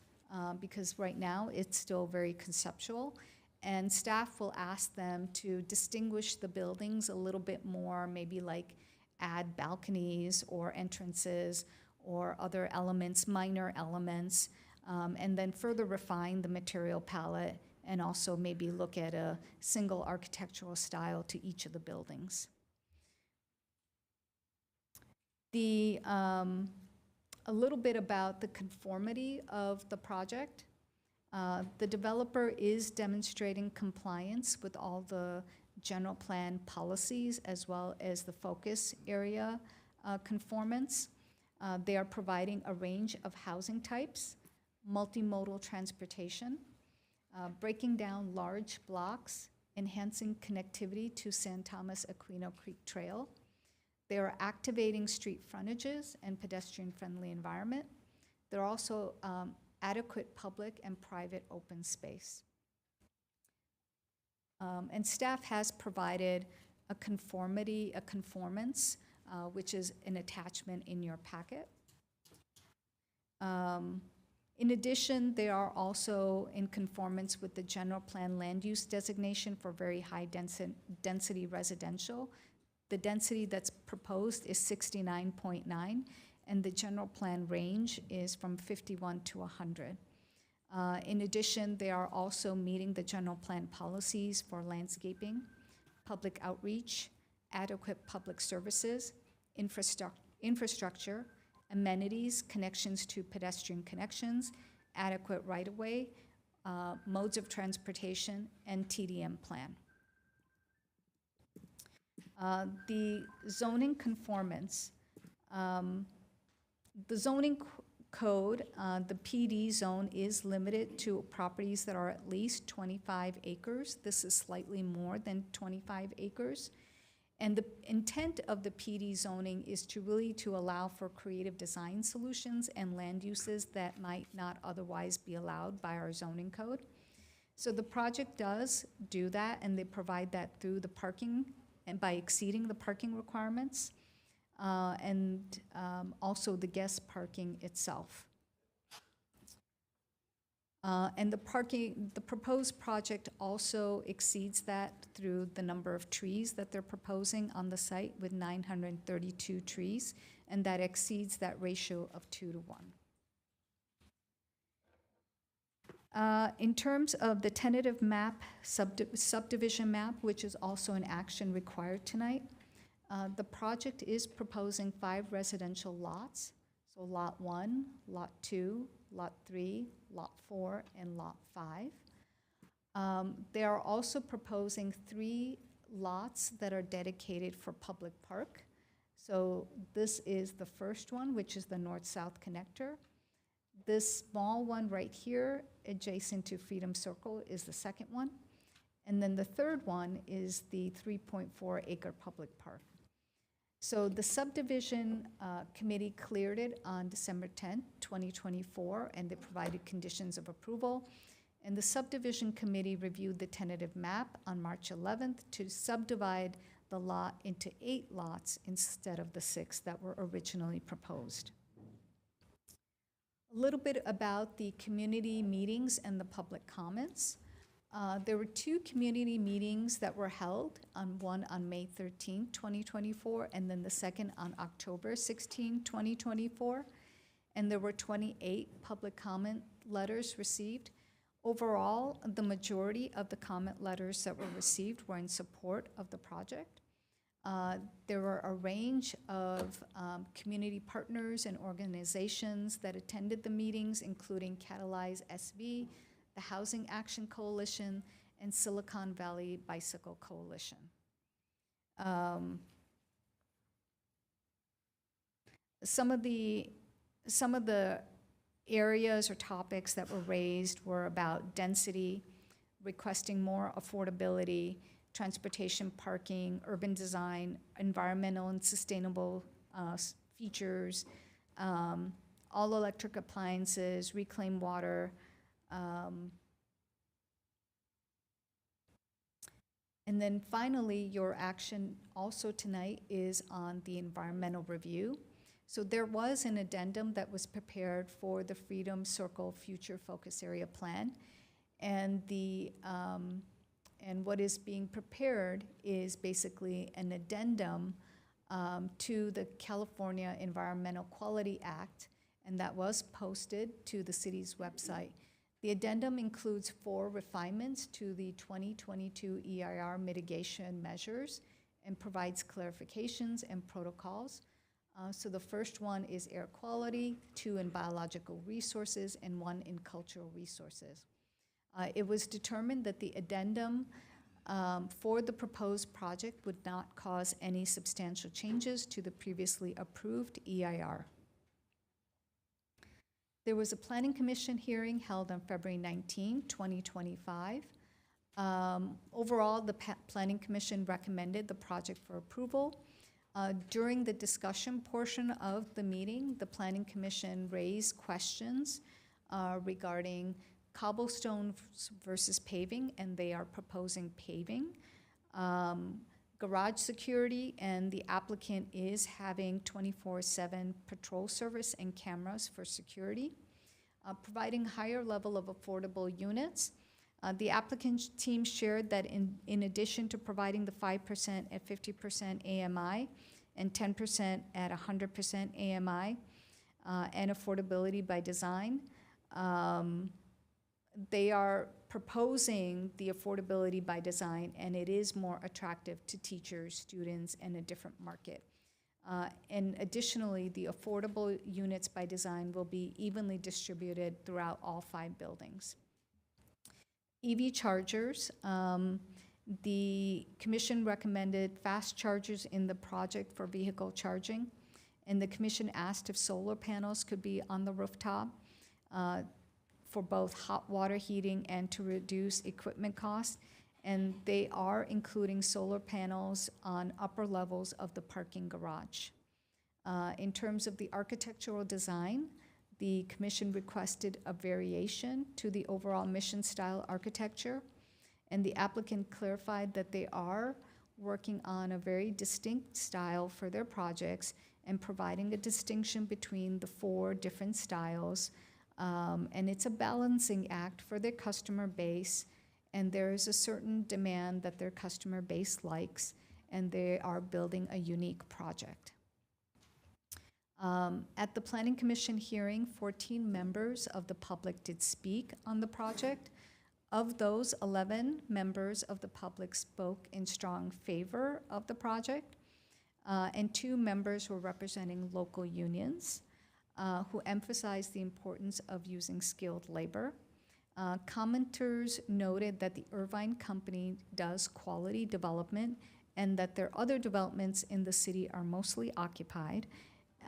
because right now it's still very conceptual. And staff will ask them to distinguish the buildings a little bit more, maybe like add balconies or entrances or other elements, minor elements, and then further refine the material palette and also maybe look at a single architectural style to each of the buildings. A little bit about the conformity of the project. The developer is demonstrating compliance with all the general plan policies as well as the focus area conformance. They are providing a range of housing types, multimodal transportation, breaking down large blocks, enhancing connectivity to San Thomas Aquino Creek Trail. They are activating street frontages and pedestrian-friendly environment. They're also adequate public and private open space. And staff has provided a conformance which is an attachment in your packet. In addition, they are also in conformance with the general plan land use designation for very high density residential. The density that's proposed is 69.9, and the general plan range is from 51 to 100. In addition, they are also meeting the general plan policies for landscaping, public outreach, adequate public services, infrastructure, amenities, connections to pedestrian connections, adequate right-of-way, modes of transportation, and TDM plan. The zoning conformance. The zoning code, the PD zone is limited to properties that are at least 25 acres. This is slightly more than 25 acres. And the intent of the PD zoning is to really allow for creative design solutions and land uses that might not otherwise be allowed by our zoning code. So the project does do that, and they provide that through the parking and by exceeding the parking requirements, and also the guest parking itself. And the proposed project also exceeds that through the number of trees that they're proposing on the site with 932 trees, and that exceeds that ratio of 2 to 1. In terms of the tentative map, subdivision map, which is also an action required tonight, the project is proposing 5 residential lots. So Lot 1, Lot 2, Lot 3, Lot 4, and Lot 5. They are also proposing 3 lots that are dedicated for public park. So this is the first one, which is the north-south connector. This small one right here, adjacent to Freedom Circle, is the second one. And then the third one is the 3.4 acre public park. So the subdivision committee cleared it on December 10th, 2024, and they provided conditions of approval. And the subdivision committee reviewed the tentative map on March 11th to subdivide the lot into 8 lots instead of the 6 that were originally proposed. A little bit about the community meetings and the public comments. There were 2 community meetings that were held, one on May 13, 2024, and then the second on October 16, 2024. And there were 28 public comment letters received. Overall, the majority of the comment letters that were received were in support of the project. There were a range of community partners and organizations that attended the meetings, including Catalyze SV, the Housing Action Coalition, and Silicon Valley Bicycle Coalition. Some of the areas or topics that were raised were about density, requesting more affordability, transportation, parking, urban design, environmental and sustainable features, all electric appliances, reclaimed water, and then finally, your action also tonight is on the environmental review. So there was an addendum that was prepared for the Freedom Circle Future Focus Area Plan, and and what is being prepared is basically an addendum to the California Environmental Quality Act, and that was posted to the city's website. The addendum includes 4 refinements to the 2022 EIR mitigation measures and provides clarifications and protocols. So the first one is air quality, 2 in biological resources, and 1 in cultural resources. It was determined that the addendum for the proposed project would not cause any substantial changes to the previously approved EIR. There was a Planning Commission hearing held on February 19, 2025. Overall, the Planning Commission recommended the project for approval. During the discussion portion of the meeting, the Planning Commission raised questions regarding cobblestone versus paving, and they are proposing paving. garage security, and the applicant is having 24/7 patrol service and cameras for security. Providing higher level of affordable units. The applicant team shared that in addition to providing the 5% at 50% AMI and 10% at 100% AMI and affordability by design, they are proposing the affordability by design, and it is more attractive to teachers, students, and a different market. And additionally, the affordable units by design will be evenly distributed throughout all 5 buildings. EV chargers, the commission recommended fast chargers in the project for vehicle charging, and the commission asked if solar panels could be on the rooftop for both hot water heating and to reduce equipment costs. And they are including solar panels on upper levels of the parking garage. In terms of the architectural design, the commission requested a variation to the overall mission style architecture, and the applicant clarified that they are working on a very distinct style for their projects and providing a distinction between the 4 different styles. And it's a balancing act for their customer base, and there is a certain demand that their customer base likes, and they are building a unique project. At the Planning Commission hearing, 14 members of the public did speak on the project. Of those, 11 members of the public spoke in strong favor of the project, and 2 members were representing local unions who emphasized the importance of using skilled labor. Commenters noted that the Irvine Company does quality development and that their other developments in the city are mostly occupied,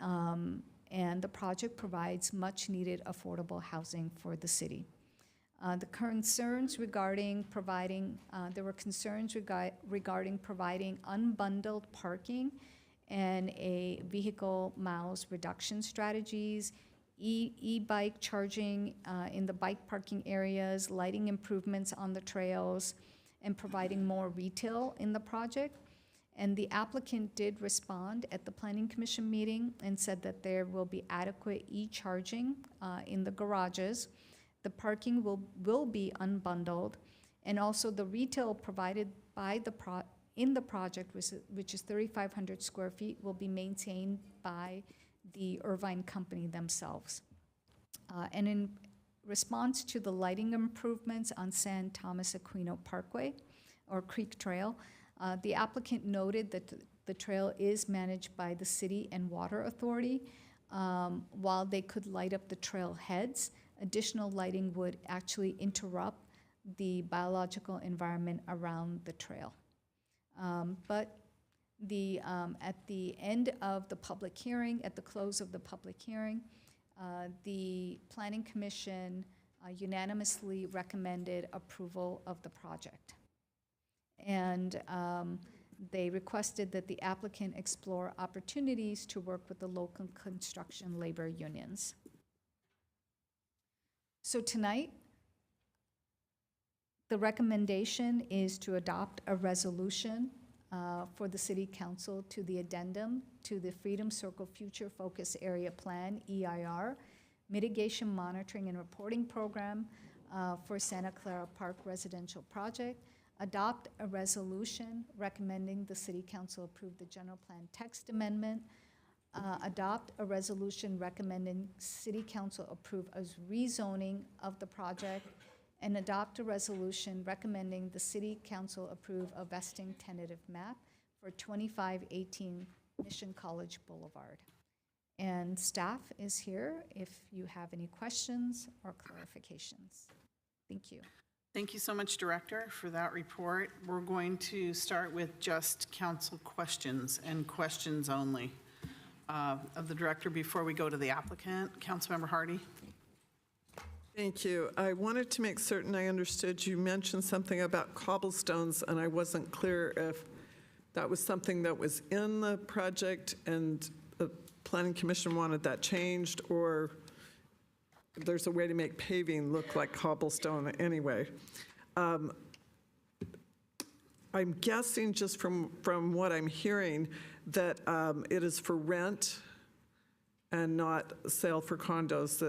and the project provides much-needed affordable housing for the city. There were concerns regarding providing unbundled parking and a vehicle miles reduction strategies, e-bike charging in the bike parking areas, lighting improvements on the trails, and providing more retail in the project. And the applicant did respond at the Planning Commission meeting and said that there will be adequate e-charging in the garages. The parking will be unbundled, and also the retail provided by in the project, which is 3,500 square feet, will be maintained by the Irvine Company themselves. And in response to the lighting improvements on San Thomas Aquino Parkway, or Creek Trail, the applicant noted that the trail is managed by the City and Water Authority. While they could light up the trail heads, additional lighting would actually interrupt the biological environment around the trail. But at the end of the public hearing, at the close of the public hearing, the Planning Commission unanimously recommended approval of the project. And they requested that the applicant explore opportunities to work with the local construction labor unions. So tonight, the recommendation is to adopt a resolution for the City Council to the addendum to the Freedom Circle Future Focus Area Plan, EIR, Mitigation Monitoring and Reporting Program for Santa Clara Park Residential Project, adopt a resolution recommending the City Council approve the general plan text amendment, adopt a resolution recommending City Council approve a rezoning of the project, and adopt a resolution recommending the City Council approve a vesting tentative map for 2518 Mission College Boulevard. And staff is here if you have any questions or clarifications. Thank you. Thank you so much, Director, for that report. We're going to start with just council questions and questions only of the Director before we go to the applicant. Councilmember Hardy. Thank you. I wanted to make certain I understood you mentioned something about cobblestones, and I wasn't clear if that was something that was in the project and the Planning Commission wanted that changed, or there's a way to make paving look like cobblestone anyway. I'm guessing just from what I'm hearing that it is for rent and not sale for condos,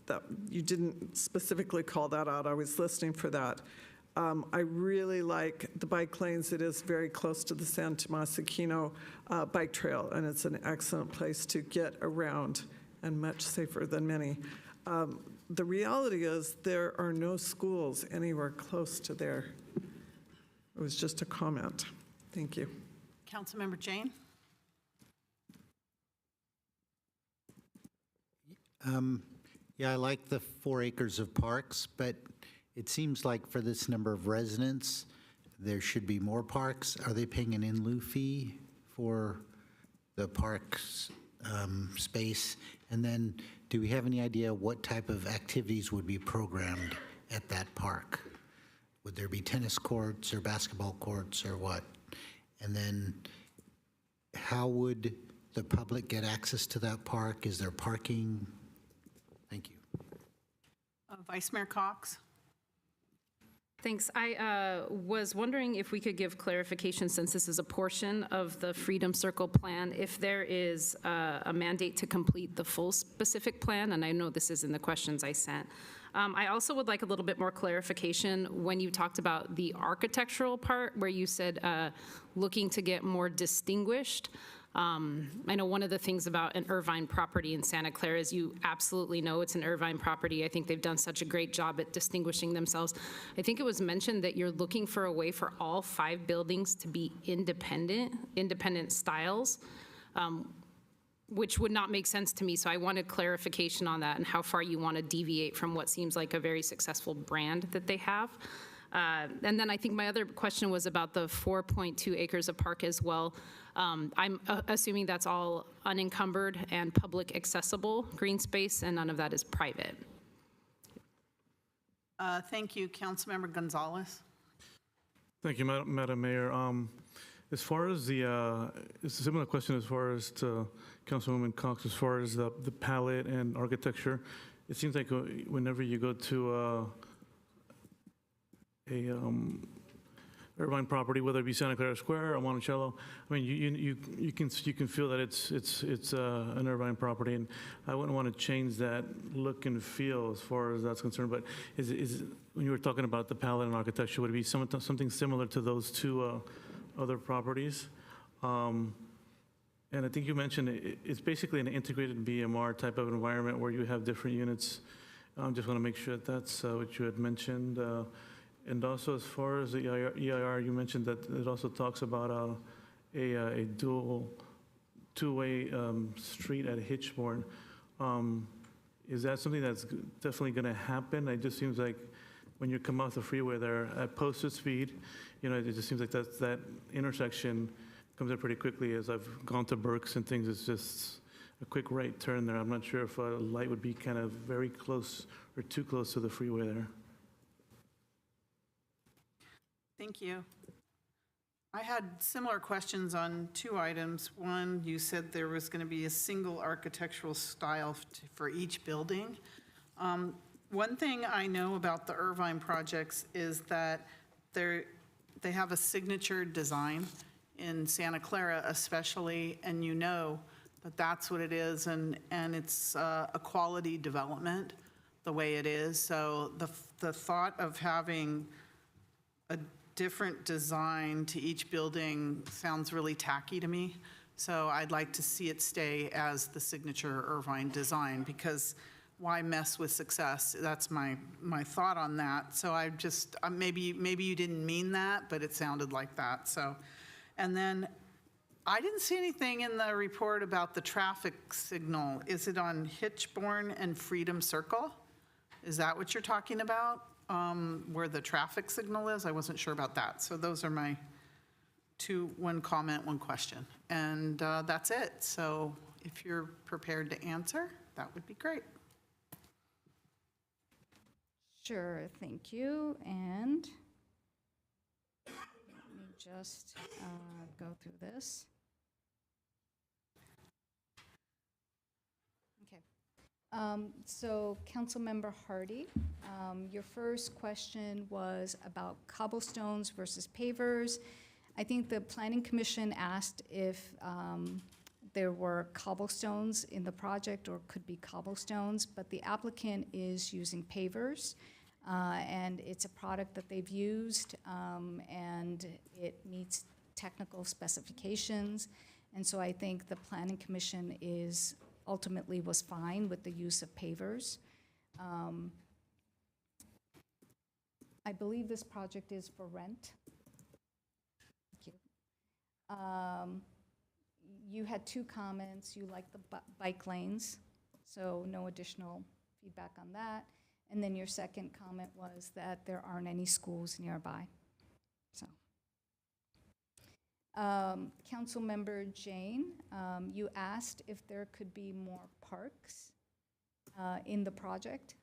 that you didn't specifically call that out. I was listening for that. I really like the bike lanes. It is very close to the San Tomas Aquino bike trail, and it's an excellent place to get around and much safer than many. The reality is there are no schools anywhere close to there. It was just a comment. Thank you. Councilmember Jane? Yeah, I like the 4 acres of parks, but it seems like for this number of residents, there should be more parks. Are they paying an in lieu fee for the parks space? And then do we have any idea what type of activities would be programmed at that park? Would there be tennis courts or basketball courts or what? And then how would the public get access to that park? Is there parking? Thank you. Vice Mayor Cox? Thanks. I was wondering if we could give clarification, since this is a portion of the Freedom Circle plan, if there is a mandate to complete the full specific plan, and I know this is in the questions I sent. I also would like a little bit more clarification when you talked about the architectural part, where you said looking to get more distinguished. I know one of the things about an Irvine property in Santa Clara is you absolutely know it's an Irvine property. I think they've done such a great job at distinguishing themselves. I think it was mentioned that you're looking for a way for all 5 buildings to be independent styles, which would not make sense to me. So I wanted clarification on that and how far you want to deviate from what seems like a very successful brand that they have. And then I think my other question was about the 4.2 acres of park as well. I'm assuming that's all unencumbered and public accessible green space, and none of that is private. Thank you. Councilmember Gonzalez? Thank you, Madam Mayor. As far as it's a similar question as far as to Councilwoman Cox, as far as the palette and architecture. It seems like whenever you go to Irvine property, whether it be Santa Clara Square or Monticello, I mean, you can feel that it's an Irvine property, and I wouldn't want to change that look and feel as far as that's concerned. But is when you were talking about the palette and architecture, would it be something similar to those 2 other properties? And I think you mentioned it's basically an integrated BMR type of environment where you have different units. Just want to make sure that's what you had mentioned. And also, as far as the EIR, you mentioned that it also talks about a dual 2-way street at Hitchborn. Is that something that's definitely going to happen? It just seems like when you come off the freeway there at posted speed, it just seems like that intersection comes in pretty quickly. As I've gone to Berks and things, it's just a quick right turn there. I'm not sure if a light would be kind of very close or too close to the freeway there. Thank you. I had similar questions on 2 items. One, you said there was going to be a single architectural style for each building. One thing I know about the Irvine projects is that they have a signature design in Santa Clara especially, and you know that that's what it is, and it's a quality development the way it is. So the thought of having a different design to each building sounds really tacky to me. So I'd like to see it stay as the signature Irvine design, because why mess with success? That's my thought on that. So I just, maybe you didn't mean that, but it sounded like that. So, and then I didn't see anything in the report about the traffic signal. Is it on Hitchborn and Freedom Circle? Is that what you're talking about? Where the traffic signal is? I wasn't sure about that. So those are my 2, 1 comment, 1 question. And that's it. So if you're prepared to answer, that would be great. Sure, thank you. And let me just go through this. Okay. So Councilmember Hardy, your first question was about cobblestones versus pavers. I think the Planning Commission asked if there were cobblestones in the project or could be cobblestones, but the applicant is using pavers, and it's a product that they've used, and it meets technical specifications. And so I think the Planning Commission ultimately was fine with the use of pavers. I believe this project is for rent. Thank you. You had 2 comments. You liked the bike lanes, so no additional feedback on that. And then your second comment was that there aren't any schools nearby. So, Councilmember Jane, you asked if there could be more parks in the project.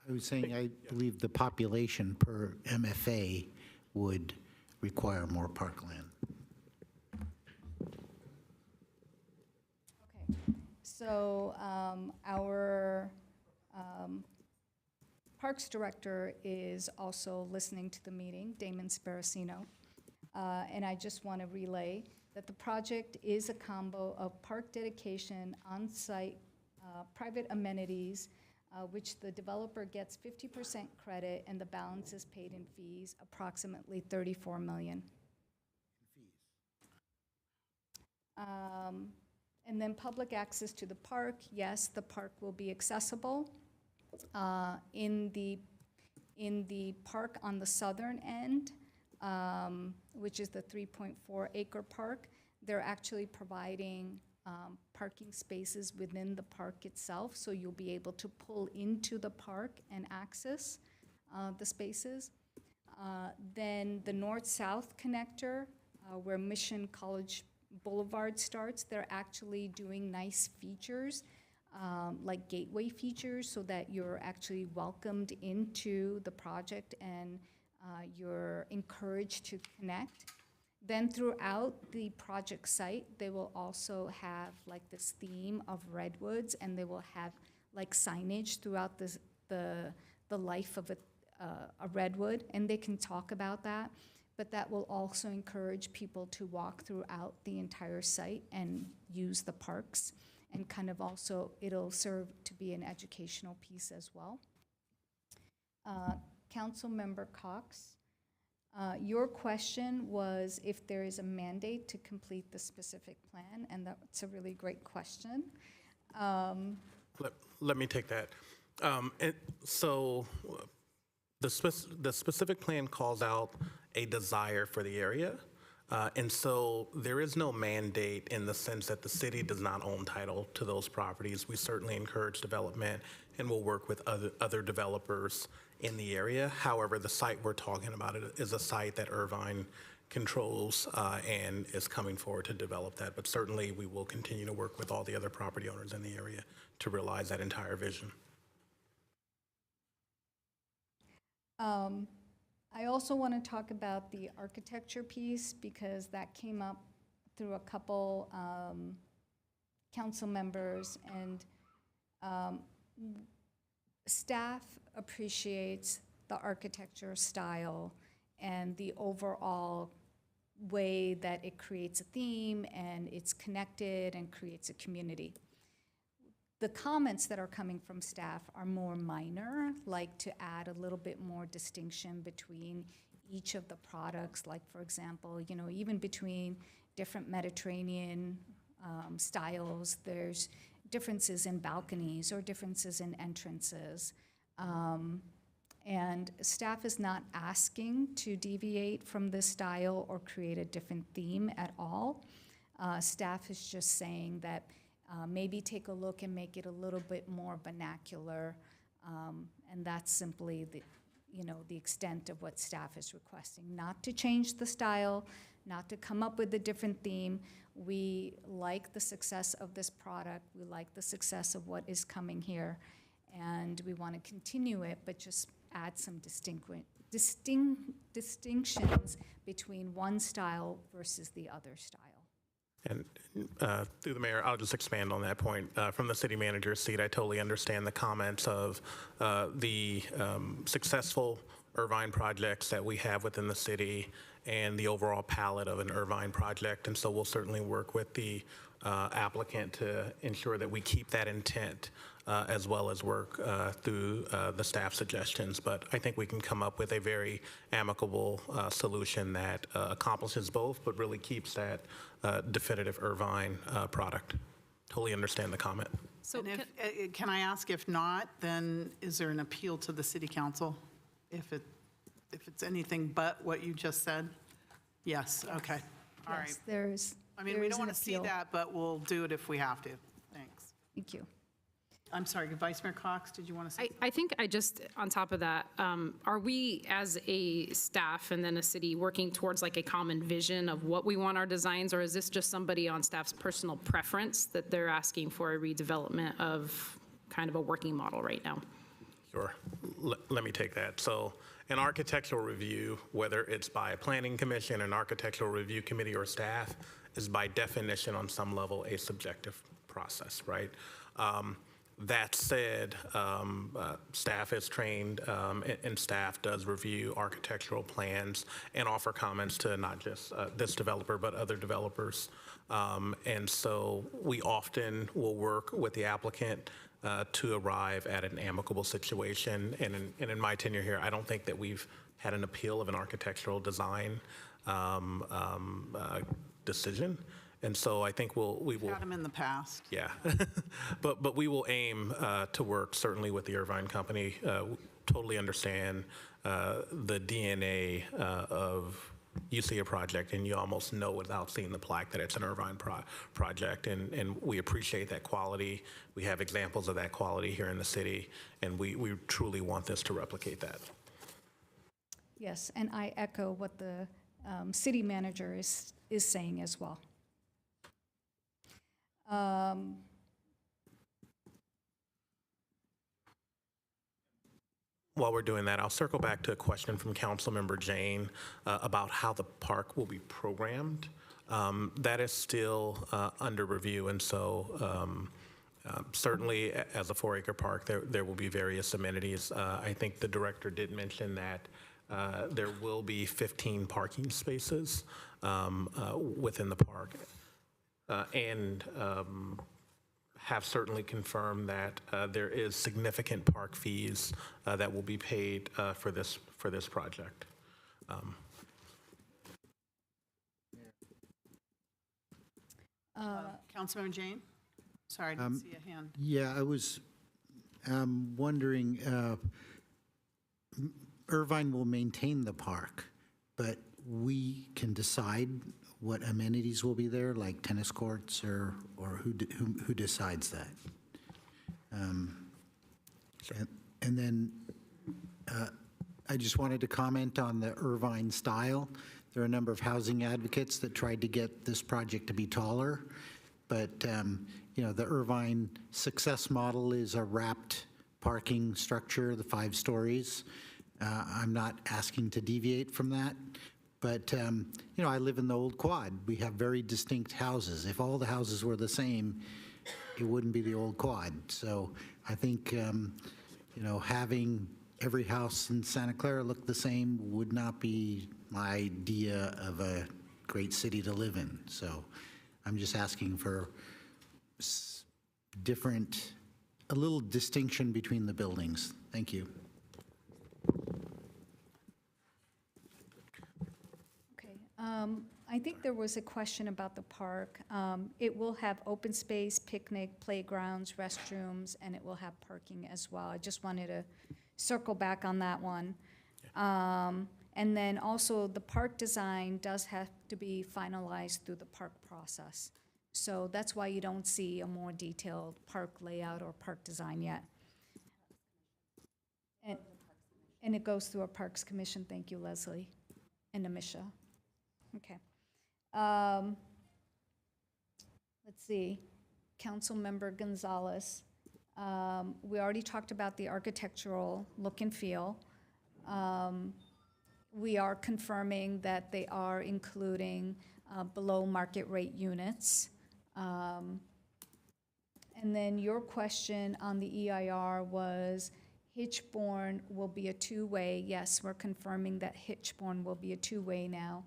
I was saying I believe the population per MFA would require more parkland. Okay, so our Parks Director is also listening to the meeting, Damon Sparacino, and I just want to relay that the project is a combo of park dedication, on-site private amenities, which the developer gets 50% credit and the balance is paid in fees, approximately $34 million. And then public access to the park, yes, the park will be accessible. In the park on the southern end, which is the 3.4 acre park, they're actually providing parking spaces within the park itself, so you'll be able to pull into the park and access the spaces. Then the north-south connector, where Mission College Boulevard starts, they're actually doing nice features, like gateway features, so that you're actually welcomed into the project and you're encouraged to connect. Then throughout the project site, they will also have like this theme of redwoods, and they will have like signage throughout the life of a redwood, and they can talk about that. But that will also encourage people to walk throughout the entire site and use the parks, and kind of also it'll serve to be an educational piece as well. Councilmember Cox, your question was if there is a mandate to complete the specific plan, and that's a really great question. Let me take that. So the specific plan calls out a desire for the area. And so there is no mandate in the sense that the city does not own title to those properties. We certainly encourage development and will work with other developers in the area. However, the site we're talking about is a site that Irvine controls and is coming forward to develop that. But certainly we will continue to work with all the other property owners in the area to realize that entire vision. I also want to talk about the architecture piece, because that came up through a couple council members, and staff appreciates the architecture style and the overall way that it creates a theme and it's connected and creates a community. The comments that are coming from staff are more minor, like to add a little bit more distinction between each of the products, like for example, you know, even between different Mediterranean styles, there's differences in balconies or differences in entrances. And staff is not asking to deviate from this style or create a different theme at all. Staff is just saying that maybe take a look and make it a little bit more vernacular, and that's simply the extent of what staff is requesting. Not to change the style, not to come up with a different theme. We like the success of this product. We like the success of what is coming here, and we want to continue it, but just add some distinctions between one style versus the other style. And through the mayor, I'll just expand on that point. From the city manager's seat, I totally understand the comments of the successful Irvine projects that we have within the city and the overall palette of an Irvine project. And so we'll certainly work with the applicant to ensure that we keep that intent as well as work through the staff suggestions. But I think we can come up with a very amicable solution that accomplishes both, but really keeps that definitive Irvine product. Totally understand the comment. So And if, can I ask, if not, then is there an appeal to the city council? If it's anything but what you just said? Yes, okay, all right. Yes, there's. I mean, there we is don't an want to see appeal. that, but we'll do it if we have to. Thanks. Thank you. I'm sorry, Vice Mayor Cox, did you want to say? I think I just, on top of that, are we as a staff and then a city working towards like a common vision of what we want our designs, or is this just somebody on staff's personal preference that they're asking for a redevelopment of kind of a working model right now? Sure. Let me take that. So an architectural review, whether it's by a planning commission, an architectural review committee, or staff, is by definition on some level a subjective process, right? That said, staff is trained and staff does review architectural plans and offer comments to not just this developer, but other developers. And so we often will work with the applicant to arrive at an amicable situation. And in my tenure here, I don't think that we've had an appeal of an architectural design decision. And so I think we will. Had them in the past. Yeah, but we will aim to work certainly with the Irvine Company. Totally understand the DNA of, you see a project and you almost know without seeing the plaque that it's an Irvine project, and we appreciate that quality. We have examples of that quality here in the city, and we truly want this to replicate that. Yes, and I echo what the city manager is saying as well. While we're doing that, I'll circle back to a question from Councilmember Jane about how the park will be programmed. That is still under review, and so certainly as a 4-acre park, there will be various amenities. I think the director did mention that there will be 15 parking spaces within the park. And have certainly confirmed that there is significant park fees that will be paid for this project. Councilmember Jane? Sorry, I didn't see a hand. Yeah, I was wondering, Irvine will maintain the park, but we can decide what amenities will be there, like tennis courts, or who decides that? And then I just wanted to comment on the Irvine style. There are a number of housing advocates that tried to get this project to be taller, but you know, the Irvine success model is a wrapped parking structure, the 5 stories. I'm not asking to deviate from that. But, you know, I live in the old quad. We have very distinct houses. If all the houses were the same, it wouldn't be the old quad. So I think, you know, having every house in Santa Clara look the same would not be my idea of a great city to live in. So I'm just asking for a little distinction between the buildings. Thank you. I think there was a question about the park. It will have open space, picnic, playgrounds, restrooms, and it will have parking as well. I just wanted to circle back on that one. And then also, the park design does have to be finalized through the park process. So that's why you don't see a more detailed park layout or park design yet. And it goes through a Parks Commission. Thank you, Leslie, and Amisha. Okay. Let's see. Councilmember Gonzalez. We already talked about the architectural look and feel. We are confirming that they are including below market rate units. And then your question on the EIR was Hitchborn will be a two-way. Yes, we're confirming that Hitchborn will be a two-way now.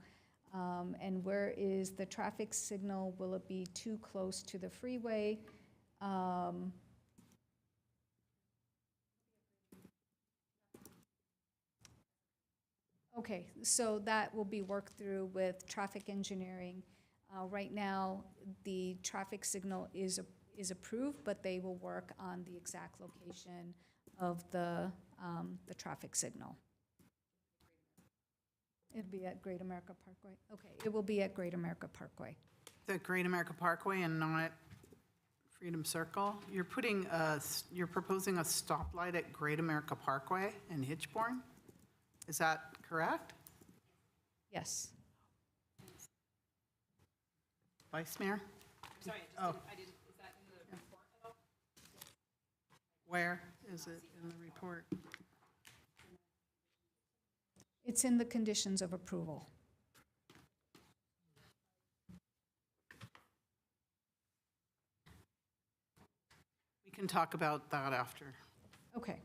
And where is the traffic signal? Will it be too close to the freeway? Okay, so that will be worked through with traffic engineering. Right now, the traffic signal is approved, but they will work on the exact location of the traffic signal. It'll be at Great America Parkway. Okay, it will be at Great America Parkway. The Great America Parkway and not Freedom Circle? You're proposing a stoplight at Great America Parkway in Hitchborn? Is that correct? Yes. Vice Mayor? Sorry, Oh. I didn't, is that in the report at all? Where is it in the report? It's in the conditions of approval. We can talk about that after, Okay,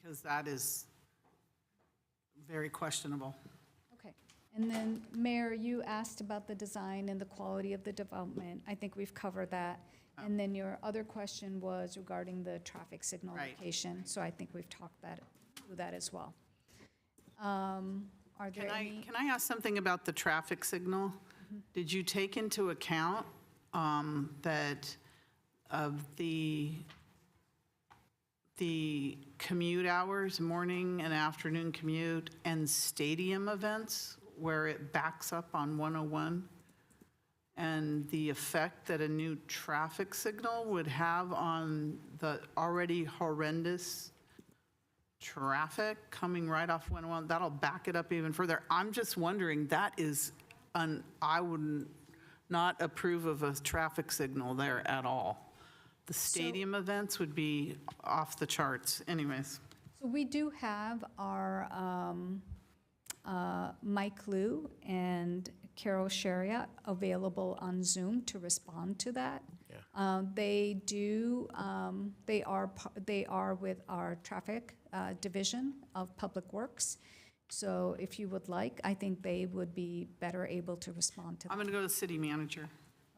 because that is very questionable. okay. And then, Mayor, you asked about the design and the quality of the development. I think we've covered that. And then your other question was regarding the traffic signal Right. location. So I think we've talked through that as well. Are there any? Can I ask something about the traffic signal? Did you take into account that of the commute hours, morning and afternoon commute, and stadium events where it backs up on 101? And the effect that a new traffic signal would have on the already horrendous traffic coming right off 101, that'll back it up even further. I'm just wondering, I would not approve of a traffic signal there at all. The stadium events would be off the charts anyways. So we do have our Mike Liu and Carol Shariat available on Zoom to respond to that. They are with our traffic division of Public Works. So if you would like, I think they would be better able to respond to that. I'm going to go to the city manager.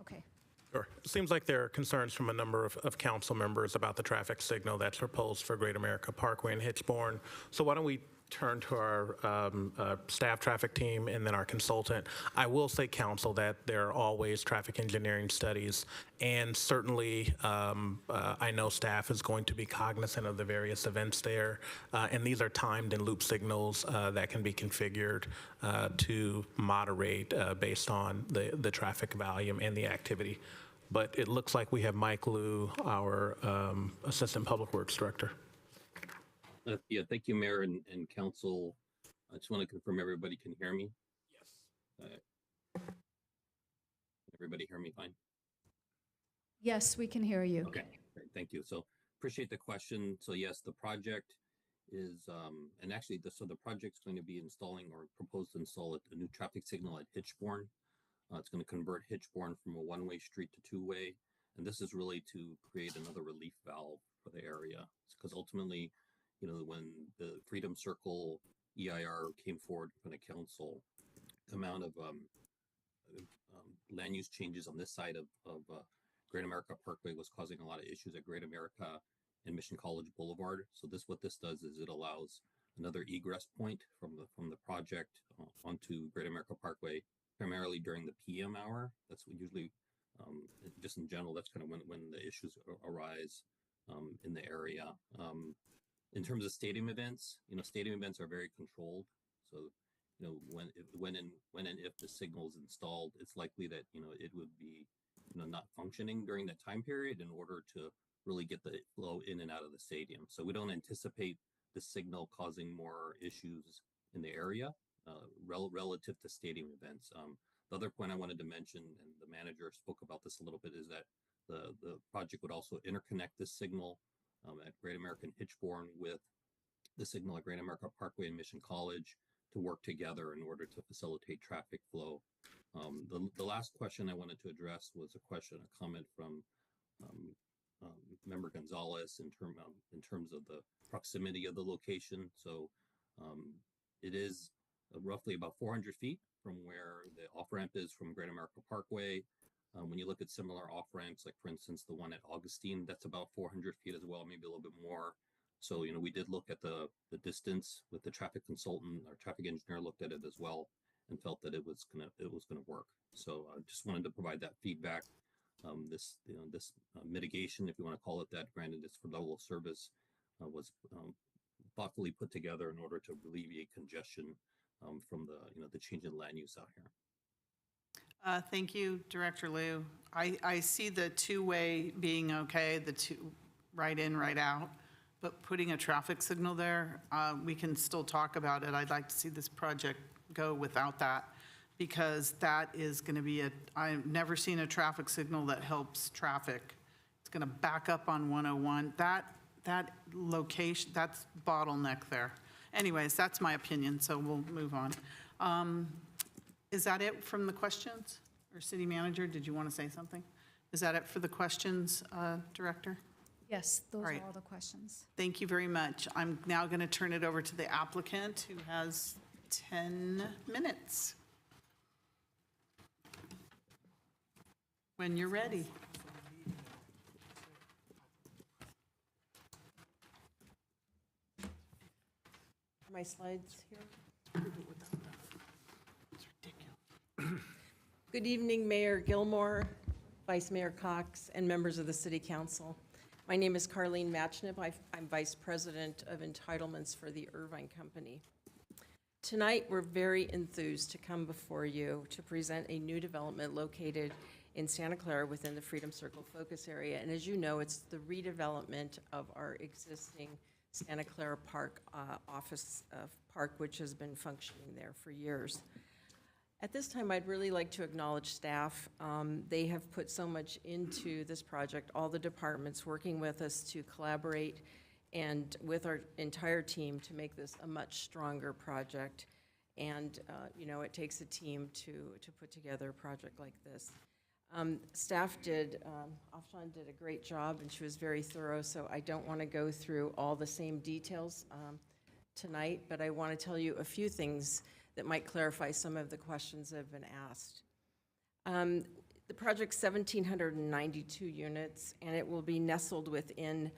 Okay. Sure. It seems like there are concerns from a number of council members about the traffic signal that's proposed for Great America Parkway and Hitchborn. So why don't we turn to our staff traffic team and then our consultant. I will say, council, that there are always traffic engineering studies, and certainly I know staff is going to be cognizant of the various events there, and these are timed and loop signals that can be configured to moderate based on the traffic volume and the activity. But it looks like we have Mike Liu, our Assistant Public Works Director. Yeah, thank you, Mayor and Council. I just want to confirm everybody can hear me. Yes. Everybody hear me fine? Yes, we can hear you. Okay, great, thank you. So appreciate the question. So yes, the project is, and actually, the project's going to be installing or proposed to install a new traffic signal at Hitchborn. It's going to convert Hitchborn from a one-way street to two-way, and this is really to create another relief valve for the area, because ultimately, you know, when the Freedom Circle EIR came forward from the council, the amount of land use changes on this side of Great America Parkway was causing a lot of issues at Great America and Mission College Boulevard. So what this does is it allows another egress point from the project onto Great America Parkway, primarily during the PM hour. That's what usually, just in general, that's kind of when the issues arise in the area. In terms of stadium events, you know, stadium events are very controlled. So, you know, when and if the signal is installed, it's likely that, you know, it would be, you know, not functioning during that time period in order to really get the flow in and out of the stadium. So we don't anticipate the signal causing more issues in the area relative to stadium events. The other point I wanted to mention, and the manager spoke about this a little bit, is that the project would also interconnect this signal at Great American Hitchborn with the signal at Great America Parkway and Mission College to work together in order to facilitate traffic flow. The last question I wanted to address was a comment from Member Gonzalez in terms of the proximity of the location. So it is roughly about 400 feet from where the off-ramp is from Great America Parkway. When you look at similar off-ramps, like for instance, the one at Augustine, that's about 400 feet as well, maybe a little bit more. So, we did look at the distance with the traffic consultant. Our traffic engineer looked at it as well and felt that it was gonna work. So I just wanted to provide that feedback. This mitigation, if you want to call it that, granted it's for level of service, was thoughtfully put together in order to alleviate congestion from the change in land use out here. Thank you, Director Liu. I see the two-way being okay, the two right in, right out, but putting a traffic signal there, we can still talk about it. I'd like to see this project go without that, because that is going to be I've never seen a traffic signal that helps traffic. It's going to back up on 101. That location, that's bottleneck there. Anyways, that's my opinion, so we'll move on. Is that it from the questions? Or City Manager, did you want to say something? Is that it for the questions, Director? Yes, those Right. are all the questions. Thank you very much. I'm now going to turn it over to the applicant, who has 10 minutes. When you're ready. My slides here. Good evening, Mayor Gilmore, Vice Mayor Cox, and members of the City Council. My name is Carlene Matchnip. I'm Vice President of Entitlements for the Irvine Company. Tonight, we're very enthused to come before you to present a new development located in Santa Clara within the Freedom Circle focus area. And as you know, it's the redevelopment of our existing Santa Clara Park office park, which has been functioning there for years. At this time, I'd really like to acknowledge staff. They have put so much into this project, all the departments working with us to collaborate and with our entire team to make this a much stronger project. And, it takes a team to put together a project like this. Staff Afshan did a great job, and she was very thorough, so I don't want to go through all the same details tonight, but I want to tell you a few things that might clarify some of the questions that have been asked. The project's 1,792 units, and it will be nestled within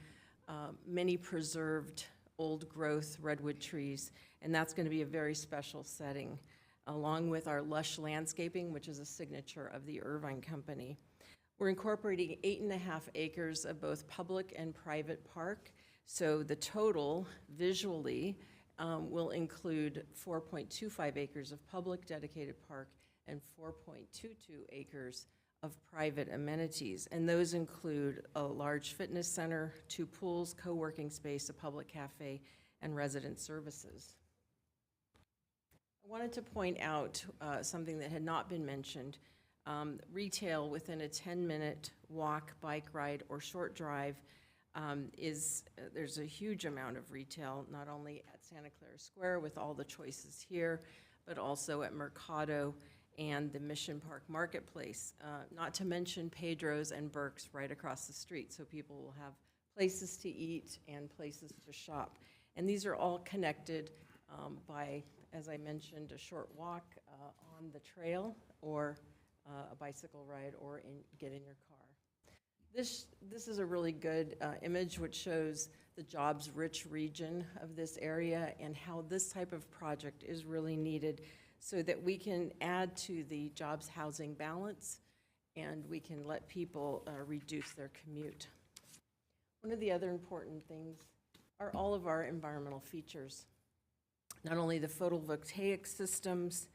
many preserved old-growth redwood trees, and that's going to be a very special setting, along with our lush landscaping, which is a signature of the Irvine Company. We're incorporating 8.5 acres of both public and private park, so the total visually will include 4.25 acres of public dedicated park and 4.22 acres of private amenities. And those include a large fitness center, 2 pools, co-working space, a public cafe, and resident services. I wanted to point out something that had not been mentioned. Retail within a 10-minute walk, bike ride, or short drive there's a huge amount of retail, not only at Santa Clara Square with all the choices here, but also at Mercado and the Mission Park Marketplace, not to mention Pedro's and Burke's right across the street, so people will have places to eat and places to shop. And these are all connected by, as I mentioned, a short walk on the trail, or a bicycle ride, or get in your car. This is a really good image which shows the jobs-rich region of this area and how this type of project is really needed so that we can add to the jobs housing balance and we can let people reduce their commute. One of the other important things are all of our environmental features. Not only the photovoltaic systems,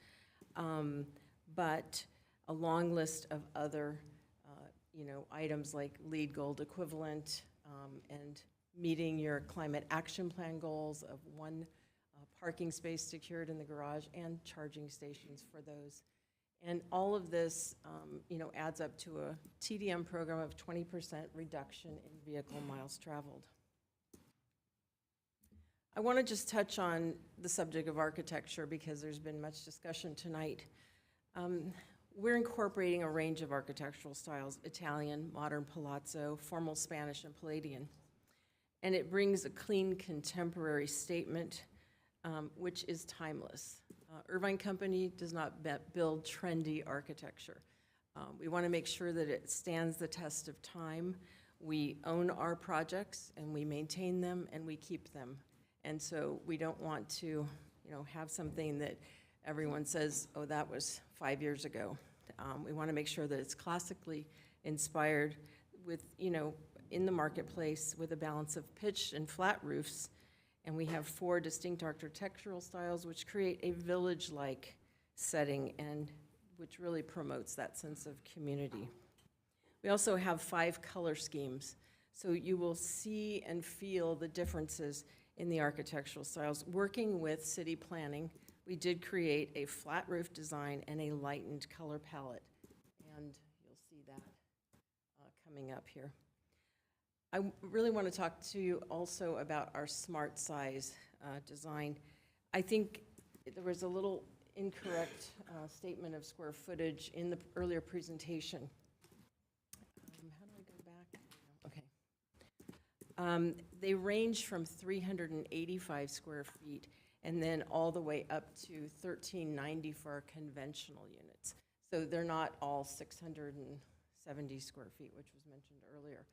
but a long list of other items like LEED Gold equivalent and meeting your climate action plan goals of 1 parking space secured in the garage and charging stations for those. And all of this, adds up to a TDM program of 20% reduction in vehicle miles traveled. I want to just touch on the subject of architecture because there's been much discussion tonight. We're incorporating a range of architectural styles: Italian, modern palazzo, formal Spanish, and Palladian. And it brings a clean contemporary statement, which is timeless. Irvine Company does not build trendy architecture. We want to make sure that it stands the test of time. We own our projects, and we maintain them, and we keep them. And so we don't want to, have something that everyone says, oh, that was 5 years ago. We want to make sure that it's classically inspired with, in the marketplace, with a balance of pitched and flat roofs. And we have 4 distinct architectural styles which create a village-like setting and which really promotes that sense of community. We also have 5 color schemes, so you will see and feel the differences in the architectural styles. Working with city planning, we did create a flat roof design and a lightened color palette, and you'll see that coming up here. I really want to talk to you also about our smart size design. I think there was a little incorrect statement of square footage in the earlier presentation. How do I go back? Okay. They range from 385 square feet and then all the way up to 1390 for our conventional units. So they're not all 670 square feet, which was mentioned earlier.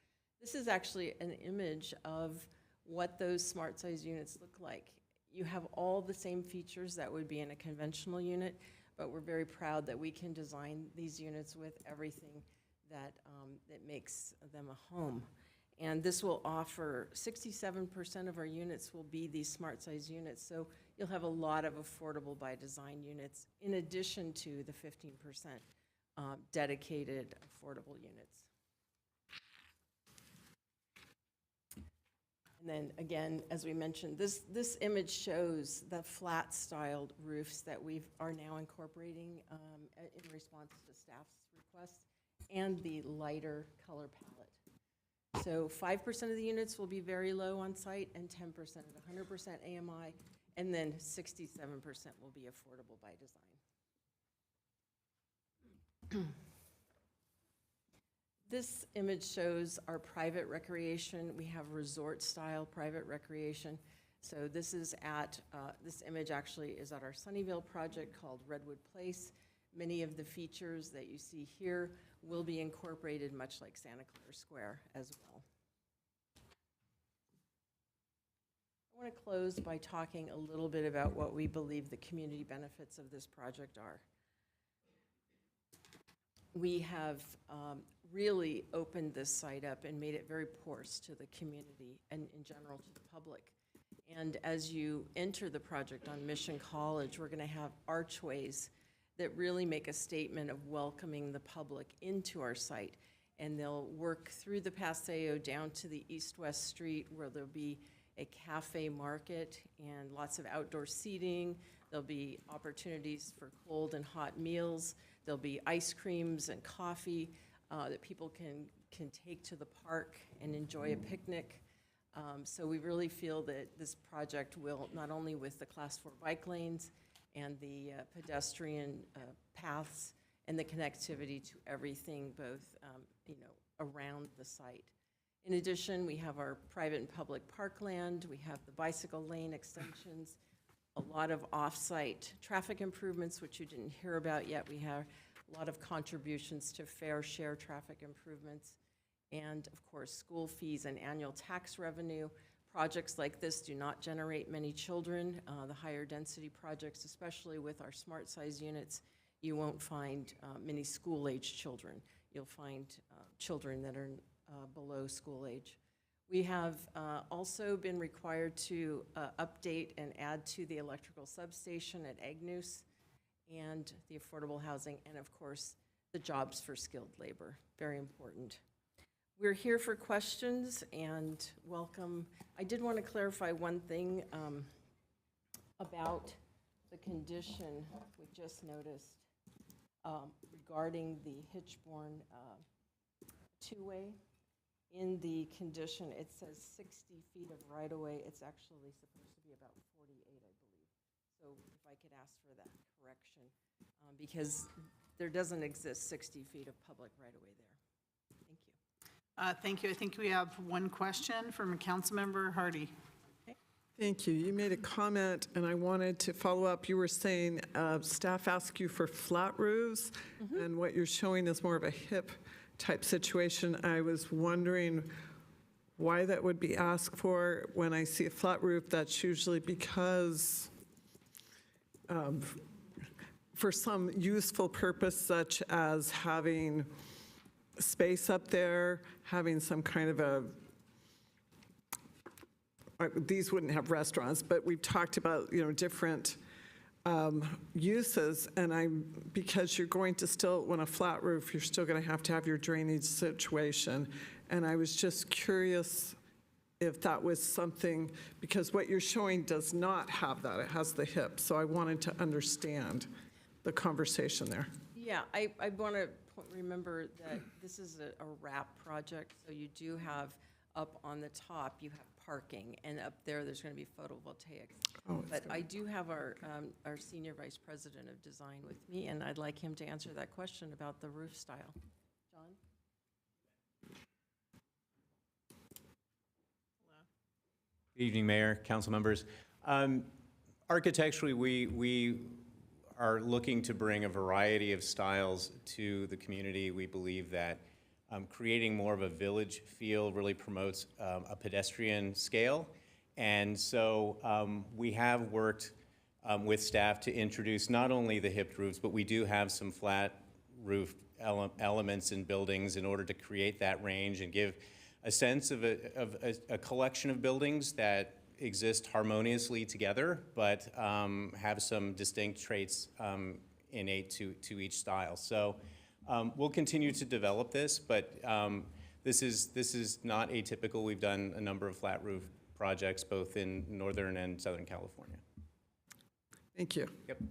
This is actually an image of what those smart size units look like. You have all the same features that would be in a conventional unit, but we're very proud that we can design these units with everything that makes them a home. And this will offer 67% of our units will be these smart size units. So you'll have a lot of affordable by design units in addition to the 15% dedicated affordable units. And then again, as we mentioned, this image shows the flat styled roofs that we are now incorporating in response to staff's requests, and the lighter color palette. So 5% of the units will be very low on site, and 10% at 100% AMI, and then 67% will be affordable by design. This image shows our private recreation. We have resort-style private recreation. So this is at, this image actually is at our Sunnyvale project called Redwood Place. Many of the features that you see here will be incorporated much like Santa Clara Square as well. I want to close by talking a little bit about what we believe the community benefits of this project are. We have really opened this site up and made it very porous to the community and in general to the public. And as you enter the project on Mission College, we're going to have archways that really make a statement of welcoming the public into our site. And they'll work through the Paseo down to the east-west street where there'll be a cafe market and lots of outdoor seating. There'll be opportunities for cold and hot meals. There'll be ice creams and coffee that people can take to the park and enjoy a picnic. So we really feel that this project will, not only with the Class 4 bike lanes and the pedestrian paths and the connectivity to everything, both around the site. In addition, we have our private and public parkland. We have the bicycle lane extensions, a lot of off-site traffic improvements, which you didn't hear about yet. We have a lot of contributions to fair share traffic improvements, and of course, school fees and annual tax revenue. Projects like this do not generate many children. The higher density projects, especially with our smart size units, you won't find many school-age children. You'll find children that are below school age. We have also been required to update and add to the electrical substation at Agnews, and the affordable housing, and of course, the jobs for skilled labor, very important. We're here for questions and welcome. I did want to clarify one thing about the condition we just noticed regarding the Hitchborn two-way. In the condition, it says 60 feet of right-of-way. It's actually supposed to be about 48, I believe. So if I could ask for that correction, because there doesn't exist 60 feet of public right-of-way there. Thank you. Thank you. I think we have one question from Councilmember Hardy. Thank you. You made a comment, and I wanted to follow up. You were saying staff ask you for flat roofs, and what you're showing is more of a hip type situation. I was wondering why that would be asked for. When I see a flat roof, that's usually because for some useful purpose, such as having space up there, having some kind of a, these wouldn't have restaurants, but we've talked about, different uses, and because you're going to still, when a flat roof, you're still going to have your drainage situation. And I was just curious if that was something, because what you're showing does not have that. It has the hip. So I wanted to understand the conversation there. Yeah, I want to remember that this is a wrap project, so you do have up on the top, you have parking, and up there's going to be photovoltaics. Oh, but I do have our Senior Vice President of Design with me, and I'd like him to answer that question about the roof style. John? Good evening, Mayor, council members. Architecturally, we are looking to bring a variety of styles to the community. We believe that creating more of a village feel really promotes a pedestrian scale. And so we have worked with staff to introduce not only the hipped roofs, but we do have some flat roof elements in buildings in order to create that range and give a sense of a collection of buildings that exist harmoniously together, but have some distinct traits innate to each style. So we'll continue to develop this, but this is not atypical. We've done a number of flat roof projects both in Northern and Southern California. Thank you. Yep.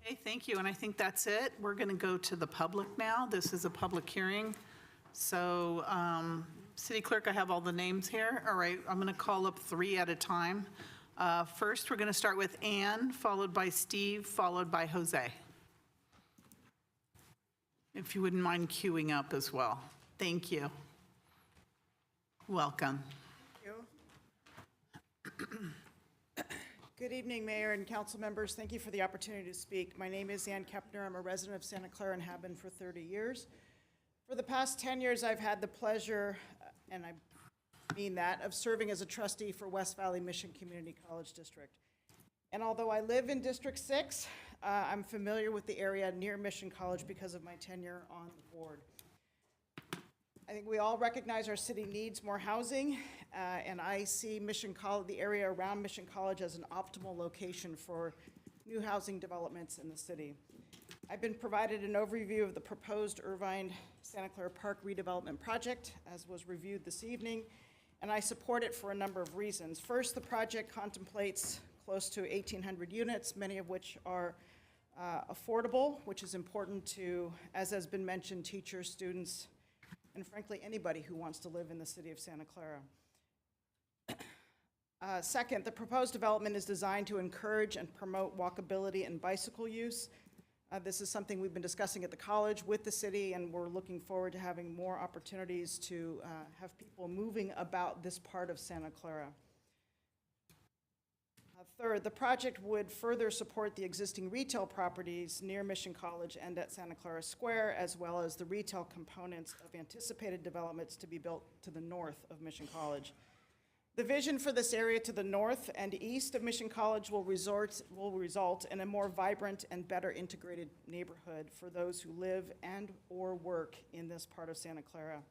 Okay, thank you. And I think that's it. We're going to go to the public now. This is a public hearing. So, City Clerk, I have all the names here. All right, I'm going to call up 3 at a time. First, we're going to start with Ann, followed by Steve, followed by Jose. If you wouldn't mind queuing up as well. Thank you. Welcome. Good evening, Mayor and council members. Thank you for the opportunity to speak. My name is Ann Kepner. I'm a resident of Santa Clara and have been for 30 years. For the past 10 years, I've had the pleasure, and I mean that, of serving as a trustee for West Valley Mission Community College District. And although I live in District 6, I'm familiar with the area near Mission College because of my tenure on the board. I think we all recognize our city needs more housing, and I see Mission College, the area around Mission College, as an optimal location for new housing developments in the city. I've been provided an overview of the proposed Irvine Santa Clara Park redevelopment project, as was reviewed this evening, and I support it for a number of reasons. First, the project contemplates close to 1,800 units, many of which are affordable, which is important to, as has been mentioned, teachers, students, and frankly, anybody who wants to live in the city of Santa Clara. Second, the proposed development is designed to encourage and promote walkability and bicycle use. This is something we've been discussing at the college with the city, and we're looking forward to having more opportunities to have people moving about this part of Santa Clara. Third, the project would further support the existing retail properties near Mission College and at Santa Clara Square, as well as the retail components of anticipated developments to be built to the north of Mission College. The vision for this area to the north and east of Mission College will result in a more vibrant and better integrated neighborhood for those who live and or work in this part of Santa Clara.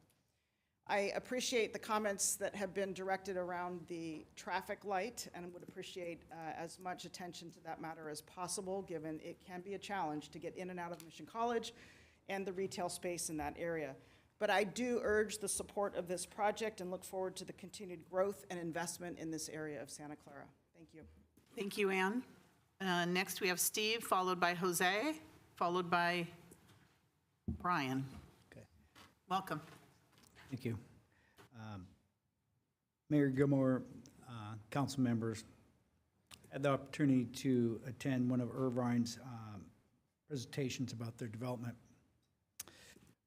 I appreciate the comments that have been directed around the traffic light and would appreciate as much attention to that matter as possible, given it can be a challenge to get in and out of Mission College and the retail space in that area. But I do urge the support of this project and look forward to the continued growth and investment in this area of Santa Clara. Thank you. Thank you, Ann. Next, we have Steve, followed by Jose, followed by Brian. Okay. Welcome. Thank you. Mayor Gilmore, council members, I had the opportunity to attend one of Irvine's presentations about their development.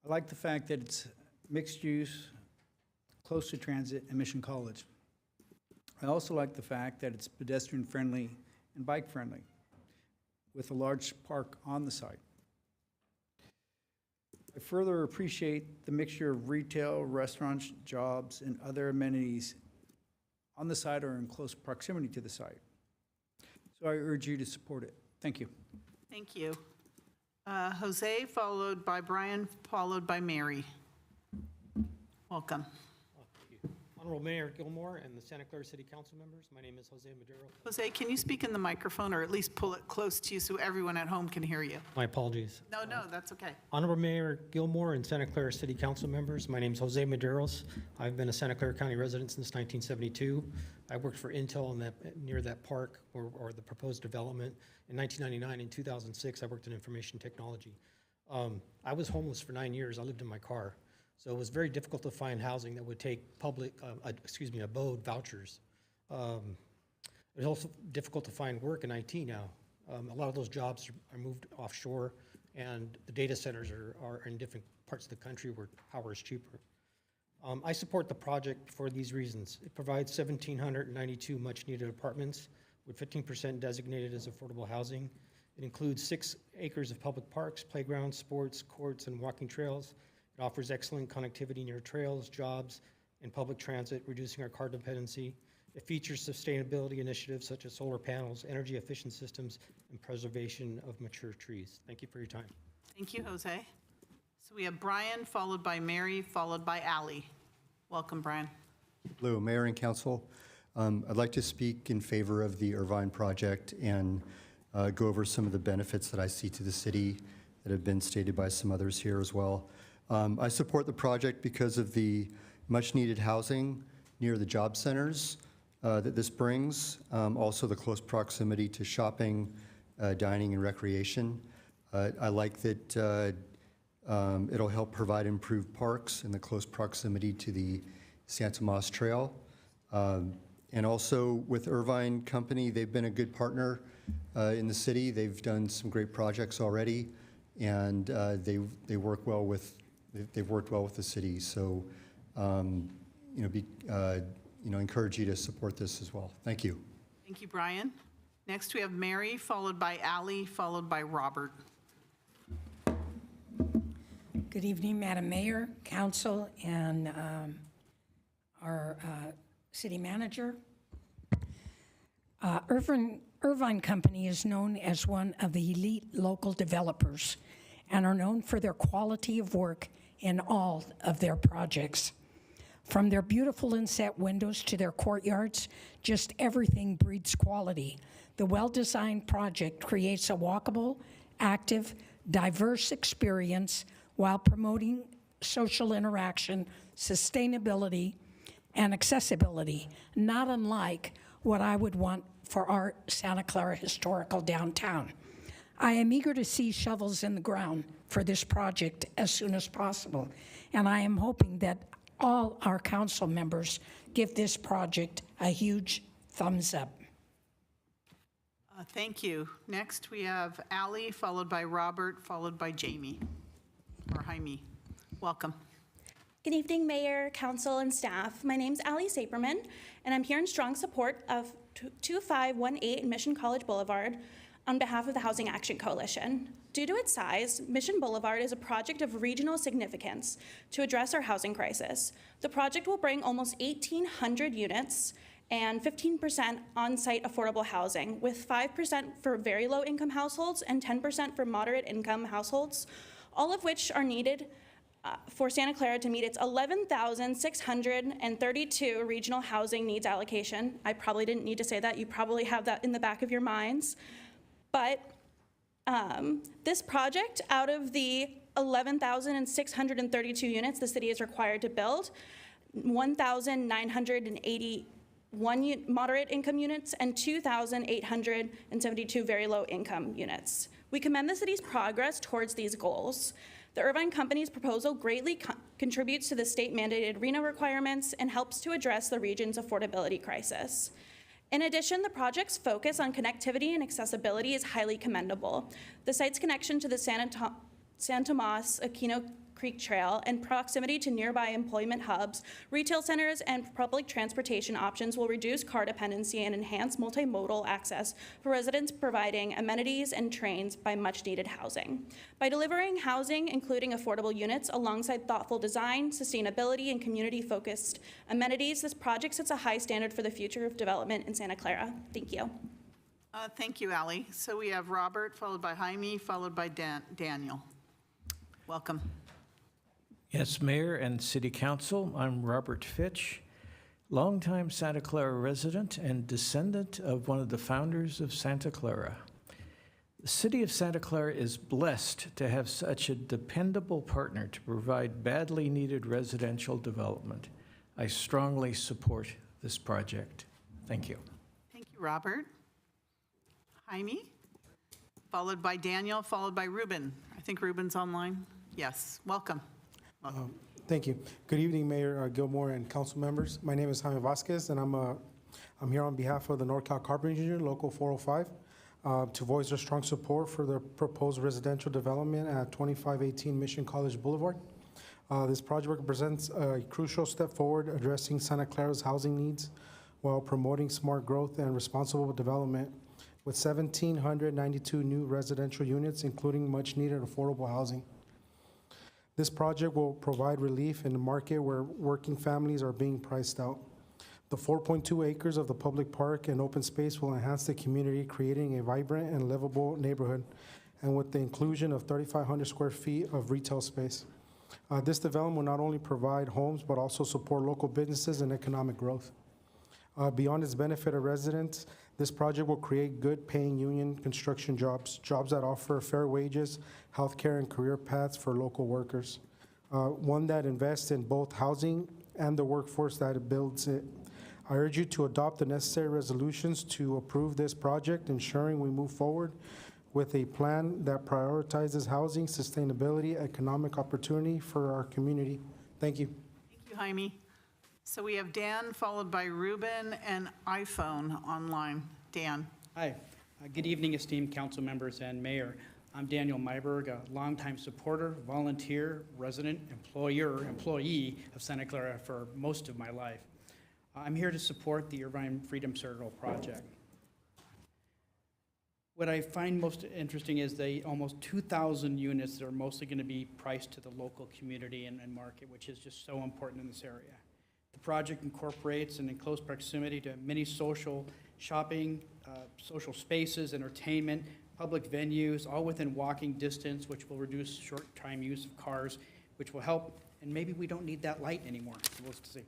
I like the fact that it's mixed use, close to transit and Mission College. I also like the fact that it's pedestrian friendly and bike friendly with a large park on the site. I further appreciate the mixture of retail, restaurants, jobs, and other amenities on the site or in close proximity to the site. So I urge you to support it. Thank you. Thank you. Jose, followed by Brian, followed by Mary. Welcome. Honorable Mayor Gilmore and the Santa Clara City Council members, my name is Jose Madero. Jose, can you speak in the microphone or at least pull it close to you so everyone at home can hear you? My apologies. No, that's okay. Honorable Mayor Gilmore and Santa Clara City Council members, my name is Jose Maderos. I've been a Santa Clara County resident since 1972. I worked for Intel near that park or the proposed development. In 1999 and 2006, I worked in information technology. I was homeless for 9 years. I lived in my car. So it was very difficult to find housing that would take abode vouchers. It was also difficult to find work in IT now. A lot of those jobs are moved offshore, and the data centers are in different parts of the country where power is cheaper. I support the project for these reasons. It provides 1,792 much-needed apartments with 15% designated as affordable housing. It includes 6 acres of public parks, playgrounds, sports, courts, and walking trails. It offers excellent connectivity near trails, jobs, and public transit, reducing our car dependency. It features sustainability initiatives such as solar panels, energy efficient systems, and preservation of mature trees. Thank you for your time. Thank you, Jose. So we have Brian, followed by Mary, followed by Ally. Welcome, Brian. Hello, Mayor and Council. I'd like to speak in favor of the Irvine project and go over some of the benefits that I see to the city that have been stated by some others here as well. I support the project because of the much-needed housing near the job centers that this brings, also the close proximity to shopping, dining, and recreation. I like that it'll help provide improved parks in the close proximity to the Santa Mas Trail. And also with Irvine Company, they've been a good partner in the city. They've done some great projects already, and they work well with. They've worked well with the city, so encourage you to support this as well. Thank you. Thank you, Brian. Next, we have Mary, followed by Ally, followed by Robert. Good evening, Madam Mayor, Council, and our city manager. Irvine Company is known as one of the elite local developers and are known for their quality of work in all of their projects. From their beautiful inset windows to their courtyards, just everything breeds quality. The well-designed project creates a walkable, active, diverse experience while promoting social interaction, sustainability, and accessibility, not unlike what I would want for our Santa Clara historical downtown. I am eager to see shovels in the ground for this project as soon as possible, and I am hoping that all our council members give this project a huge thumbs up. Thank you. Next, we have Ally, followed by Robert, followed by Jamie, or Jaime. Welcome. Good evening, Mayor, Council, and staff. My name's Ally Saperman, and I'm here in strong support of 2518 Mission College Boulevard on behalf of the Housing Action Coalition. Due to its size, Mission Boulevard is a project of regional significance to address our housing crisis. The project will bring almost 1,800 units and 15% on-site affordable housing, with 5% for very low-income households and 10% for moderate-income households, all of which are needed for Santa Clara to meet its 11,632 regional housing needs allocation. I probably didn't need to say that. You probably have that in the back of your minds. But this project, out of the 11,632 units the city is required to build, 1,981 moderate income units and 2,872 very low income units. We commend the city's progress towards these goals. The Irvine Company's proposal greatly contributes to the state mandated RHNA requirements and helps to address the region's affordability crisis. In addition, the project's focus on connectivity and accessibility is highly commendable. The site's connection to the San Tomas Aquino Creek Trail and proximity to nearby employment hubs, retail centers, and public transportation options will reduce car dependency and enhance multimodal access for residents, providing amenities and trains by much-needed housing. By delivering housing, including affordable units, alongside thoughtful design, sustainability, and community-focused amenities, this project sets a high standard for the future of development in Santa Clara. Thank you. Thank you, Ally. So we have Robert, followed by Jaime, followed by Daniel. Welcome. Yes, Mayor and City Council, I'm Robert Fitch, longtime Santa Clara resident and descendant of one of the founders of Santa Clara. The City of Santa Clara is blessed to have such a dependable partner to provide badly needed residential development. I strongly support this project. Thank you. Thank you, Robert. Jaime, followed by Daniel, followed by Ruben. I think Ruben's online. Yes, welcome. Thank you. Good evening, Mayor Gilmore and council members. My name is Jaime Vasquez, and I'm here on behalf of the NorCal Carpenters Union, Local 405, to voice their strong support for the proposed residential development at 2518 Mission College Boulevard. This project represents a crucial step forward addressing Santa Clara's housing needs while promoting smart growth and responsible development with 1,792 new residential units, including much-needed affordable housing. This project will provide relief in a market where working families are being priced out. The 4.2 acres of the public park and open space will enhance the community, creating a vibrant and livable neighborhood, and with the inclusion of 3,500 square feet of retail space. This development will not only provide homes, but also support local businesses and economic growth. Beyond its benefit of residents, this project will create good-paying union construction jobs that offer fair wages, healthcare, and career paths for local workers. One that invests in both housing and the workforce that builds it. I urge you to adopt the necessary resolutions to approve this project, ensuring we move forward with a plan that prioritizes housing, sustainability, economic opportunity for our community. Thank you. Thank you, Jaime. So we have Dan, followed by Ruben, and iPhone online. Dan. Hi. Good evening, esteemed council members and mayor. I'm Daniel Myberg, a longtime supporter, volunteer, resident, employee of Santa Clara for most of my life. I'm here to support the Irvine Freedom Circle project. What I find most interesting is the almost 2,000 units that are mostly going to be priced to the local community and market, which is just so important in this area. The project incorporates and in close proximity to many social shopping, social spaces, entertainment, public venues, all within walking distance, which will reduce short-time use of cars, which will help, and maybe we don't need that light anymore, so we'll see.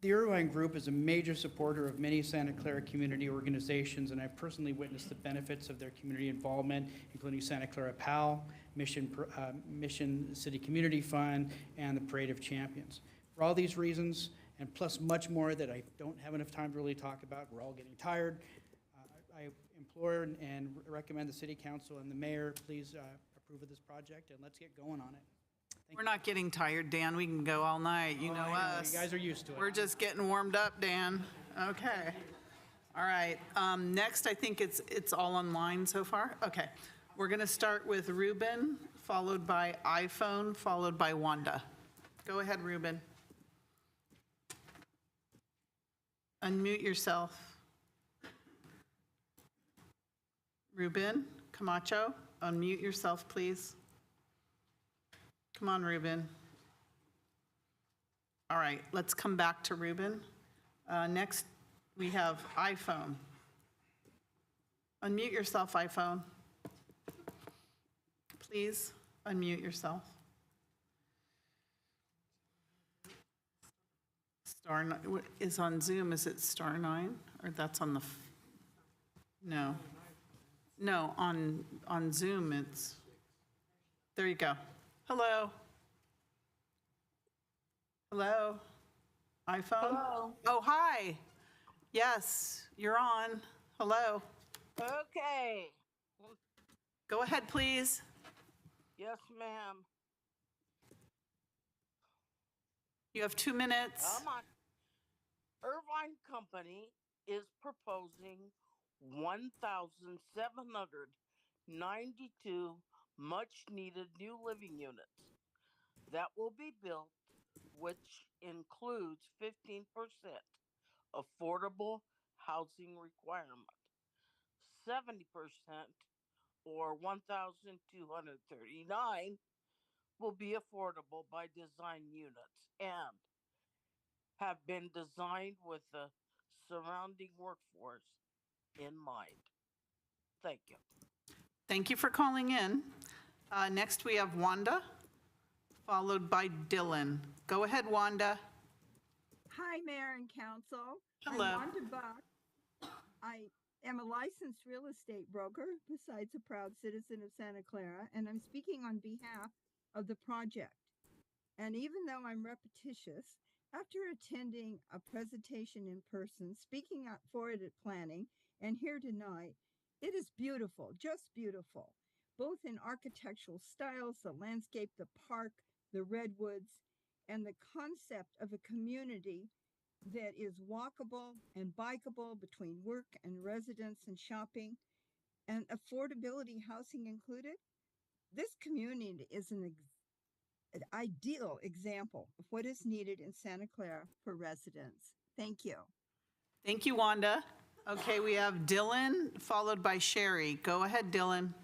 The Irvine Group is a major supporter of many Santa Clara community organizations, and I've personally witnessed the benefits of their community involvement, including Santa Clara PAL, Mission City Community Fund, and the Parade of Champions. For all these reasons, and plus much more that I don't have enough time to really talk about, we're all getting tired, I implore and recommend the City Council and the Mayor please approve of this project, and let's get going on it. We're not getting tired, Dan. We can go all night. You know us. You guys are used to it. We're just getting warmed up, Dan. Okay. All right. Next, I think it's all online so far. Okay. We're going to start with Ruben, followed by iPhone, followed by Wanda. Go ahead, Ruben. Unmute yourself. Ruben Camacho, unmute yourself, please. Come on, Ruben. All right, let's come back to Ruben. Next, we have iPhone. Unmute yourself, iPhone. Please unmute yourself. Star is on Zoom. Is it star 9? Or that's on the... No. No, on Zoom it's... There you go. Hello. Hello. iPhone? Hello. Oh, hi. Yes, you're on. Hello. Okay. Go ahead, please. Yes, ma'am. You have 2 minutes. Come on. Irvine Company is proposing 1,792 much needed new living units that will be built, which includes 15% affordable housing requirement. 70% or 1,239 will be affordable by design units and have been designed with the surrounding workforce in mind. Thank you. Thank you for calling in. Next, we have Wanda, followed by Dylan. Go ahead, Wanda. Hi, Mayor and Council. Hello. I'm Wanda Buck. I am a licensed real estate broker, besides a proud citizen of Santa Clara, and I'm speaking on behalf of the project. And even though I'm repetitious, after attending a presentation in person, speaking up for it at planning, and here tonight, it is beautiful, just beautiful, both in architectural styles, the landscape, the park, the redwoods, and the concept of a community that is walkable and bikeable between work and residence and shopping, and affordability housing included. This community is an ideal example of what is needed in Santa Clara for residents. Thank you. Thank you, Wanda. Okay, we have Dylan, followed by Sherry. Go ahead, Dylan.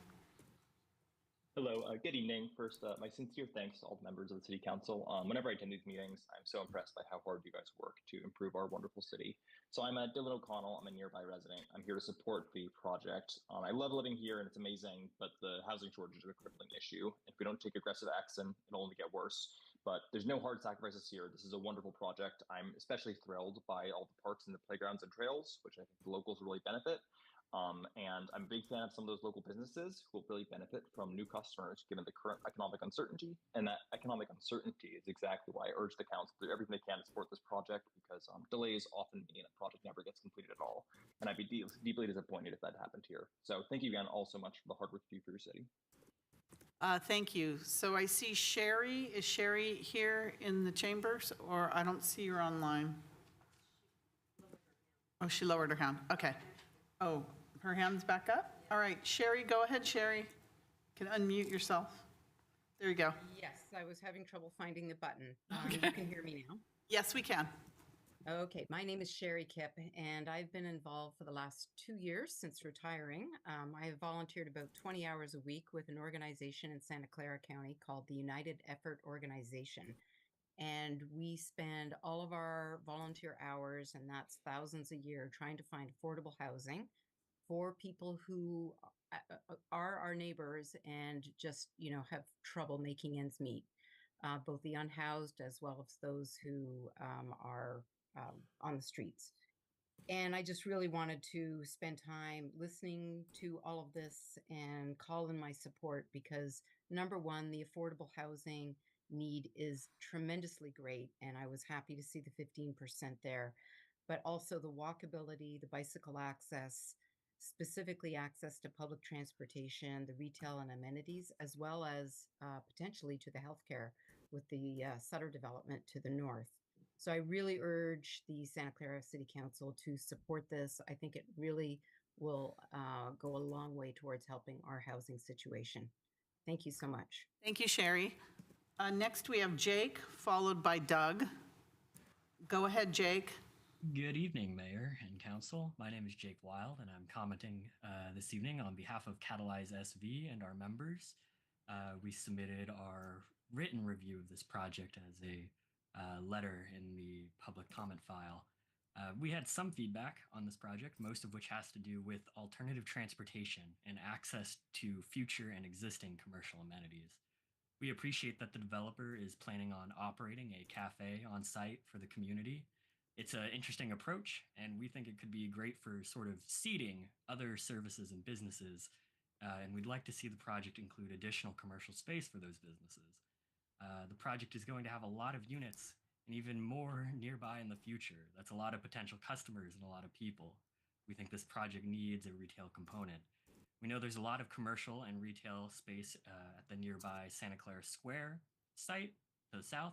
Hello, good evening. First, my sincere thanks to all the members of the City Council. Whenever I attend these meetings, I'm so impressed by how hard you guys work to improve our wonderful city. So I'm Dylan O'Connell. I'm a nearby resident. I'm here to support the project. I love living here and it's amazing, but the housing shortage is a crippling issue. If we don't take aggressive action, it'll only get worse. But there's no hard sacrifices here. This is a wonderful project. I'm especially thrilled by all the parks and the playgrounds and trails, which I think the locals really benefit. And I'm a big fan of some of those local businesses who will really benefit from new customers given the current economic uncertainty. And that economic uncertainty is exactly why I urge the council to do everything they can to support this project, because delays often mean a project never gets completed at all. And I'd be deeply disappointed if that happened here. So thank you again all so much for the hard work you do for your city. Thank you. So I see Sherry. Is Sherry here in the chambers, or I don't see her online? Oh, she lowered her hand. Okay. Oh, her hand's back up? All right, Sherry, go ahead, Sherry. You can unmute yourself. There you go. Yes, I was having trouble finding the button. Okay. You can hear me now? Yes, we can. Okay, my name is Sherry Kipp, and I've been involved for the last 2 years since retiring. I have volunteered about 20 hours a week with an organization in Santa Clara County called the United Effort Organization. And we spend all of our volunteer hours, and that's thousands a year, trying to find affordable housing for people who are our neighbors and just, have trouble making ends meet, both the unhoused as well as those who are on the streets. And I just really wanted to spend time listening to all of this and call in my support because, number one, the affordable housing need is tremendously great. And I was happy to see the 15% there, but also the walkability, the bicycle access, specifically access to public transportation, the retail and amenities, as well as potentially to the healthcare with the Sutter development to the north. So I really urge the Santa Clara City Council to support this. I think it really will go a long way towards helping our housing situation. Thank you so much. Thank you, Sherry. Next, we have Jake, followed by Doug. Go ahead, Jake. Good evening, Mayor and Council. My name is Jake Wild, and I'm commenting this evening on behalf of Catalyze SV and our members. We submitted our written review of this project as a letter in the public comment file. We had some feedback on this project, most of which has to do with alternative transportation and access to future and existing commercial amenities. We appreciate that the developer is planning on operating a cafe on site for the community. It's an interesting approach, and we think it could be great for sort of seeding other services and businesses. And we'd like to see the project include additional commercial space for those businesses. The project is going to have a lot of units and even more nearby in the future. That's a lot of potential customers and a lot of people. We think this project needs a retail component. We know there's a lot of commercial and retail space at the nearby Santa Clara Square site to the south,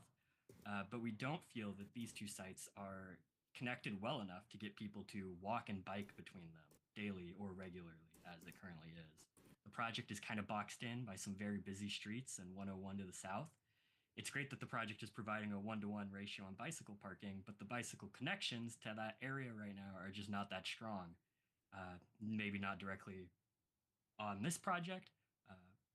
but we don't feel that these two sites are connected well enough to get people to walk and bike between them daily or regularly, as it currently is. The project is kind of boxed in by some very busy streets and 101 to the south. It's great that the project is providing a 1-to-1 ratio on bicycle parking, but the bicycle connections to that area right now are just not that strong. Maybe not directly on this project,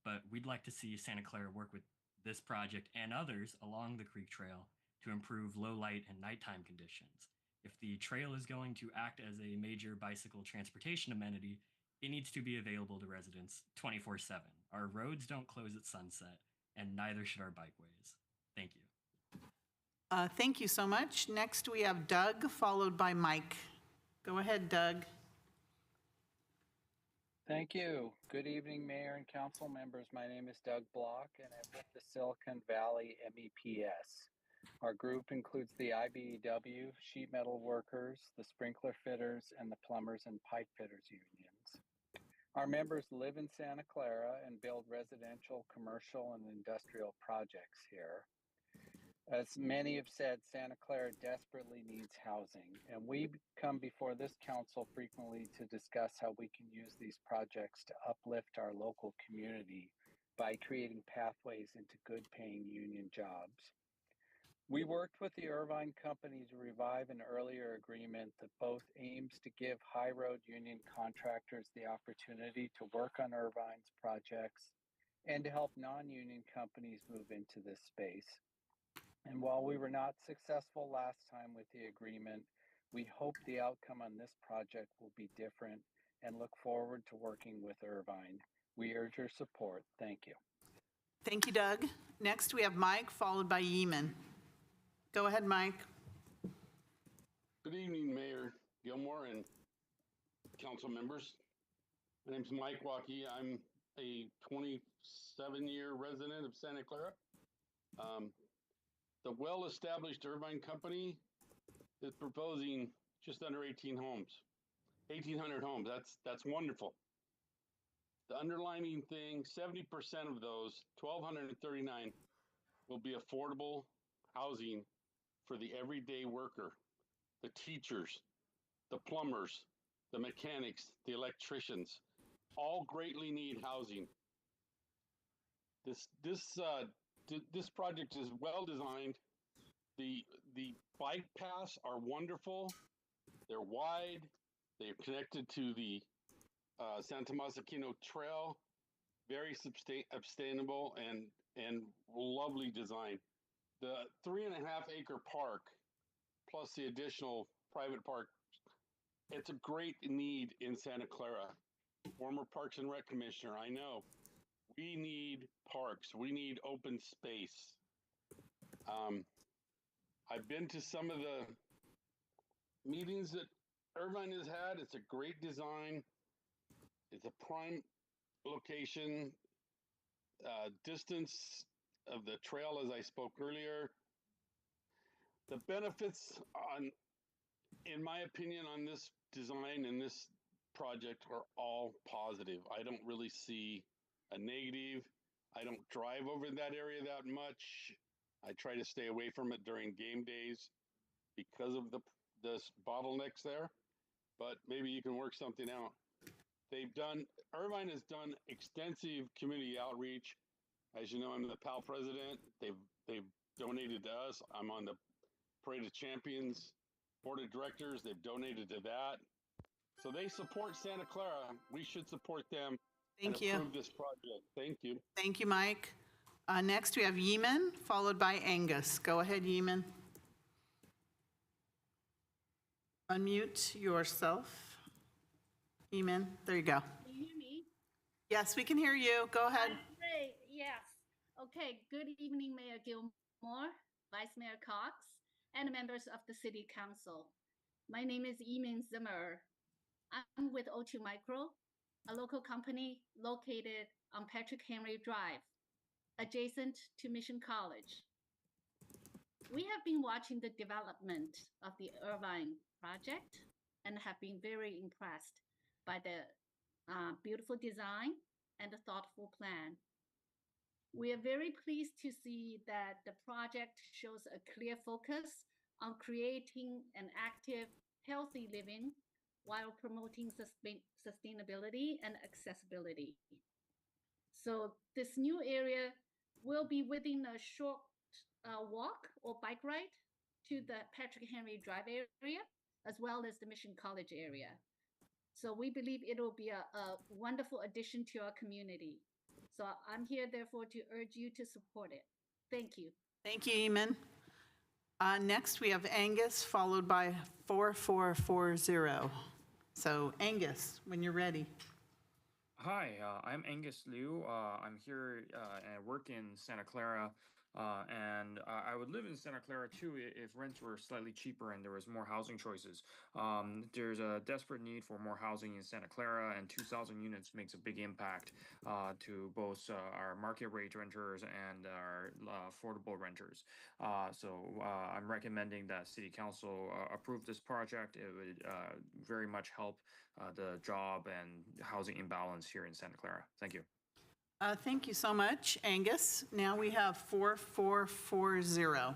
but we'd like to see Santa Clara work with this project and others along the Creek Trail to improve low light and nighttime conditions. If the trail is going to act as a major bicycle transportation amenity, it needs to be available to residents 24/7. Our roads don't close at sunset, and neither should our bikeways. Thank you. Thank you so much. Next, we have Doug, followed by Mike. Go ahead, Doug. Thank you. Good evening, Mayor and Council members. My name is Doug Block, and I'm with the Silicon Valley MEPS. Our group includes the IBEW, sheet metal workers, the sprinkler fitters, and the plumbers and pipe fitters unions. Our members live in Santa Clara and build residential, commercial, and industrial projects here. As many have said, Santa Clara desperately needs housing, and we come before this council frequently to discuss how we can use these projects to uplift our local community by creating pathways into good-paying union jobs. We worked with the Irvine Company to revive an earlier agreement that both aims to give high road union contractors the opportunity to work on Irvine's projects and to help non-union companies move into this space. And while we were not successful last time with the agreement, we hope the outcome on this project will be different and look forward to working with Irvine. We urge your support. Thank you. Thank you, Doug. Next, we have Mike, followed by Yeeman. Go ahead, Mike. Good evening, Mayor Gilmore and council members. My name's Mike Waukee. I'm a 27-year resident of Santa Clara. The well-established Irvine Company is proposing just under 1,800 homes. That's wonderful. The underlining thing, 70% of those, 1,239, will be affordable housing for the everyday worker, the teachers, the plumbers, the mechanics, the electricians, all greatly need housing. This project is well designed. The bike paths are wonderful. They're wide. They're connected to the San Tomas Aquino Trail. Very sustainable and lovely design. The 3.5-acre park, plus the additional private park, it's a great need in Santa Clara. Former Parks and Rec Commissioner, I know. We need parks. We need open space. I've been to some of the meetings that Irvine has had. It's a great design. It's a prime location. Distance of the trail, as I spoke earlier. The benefits, in my opinion, on this design and this project are all positive. I don't really see a negative. I don't drive over that area that much. I try to stay away from it during game days because of the bottlenecks there, but maybe you can work something out. Irvine has done extensive community outreach. As you know, I'm the PAL president. They've donated to us. I'm on the Parade of Champions board of directors. They've donated to that. So they support Santa Clara. We should support them. Thank you. Approve this project. Thank you. Thank you, Mike. Next, we have Yeeman, followed by Angus. Go ahead, Yeeman. Unmute yourself. Yeeman, there you go. Can you hear me? Yes, we can hear you. Go ahead. Great, yes. Okay, good evening, Mayor Gilmore, Vice Mayor Cox, and members of the City Council. My name is Yeeman Zimmer. I'm with O2 Micro, a local company located on Patrick Henry Drive, adjacent to Mission College. We have been watching the development of the Irvine project and have been very impressed by the beautiful design and the thoughtful plan. We are very pleased to see that the project shows a clear focus on creating an active, healthy living while promoting sustainability and accessibility. So this new area will be within a short walk or bike ride to the Patrick Henry Drive area, as well as the Mission College area. So we believe it will be a wonderful addition to our community. So I'm here, therefore, to urge you to support it. Thank you. Thank you, Eamon. Next, we have Angus, followed by 4440. So Angus, when you're ready. Hi, I'm Angus Liu. I'm here and I work in Santa Clara. And I would live in Santa Clara too if rents were slightly cheaper and there was more housing choices. There's a desperate need for more housing in Santa Clara, and 2,000 units makes a big impact to both our market rate renters and our affordable renters. So I'm recommending that City Council approve this project. It would very much help the job and housing imbalance here in Santa Clara. Thank you. Thank you so much, Angus. Now we have 4440.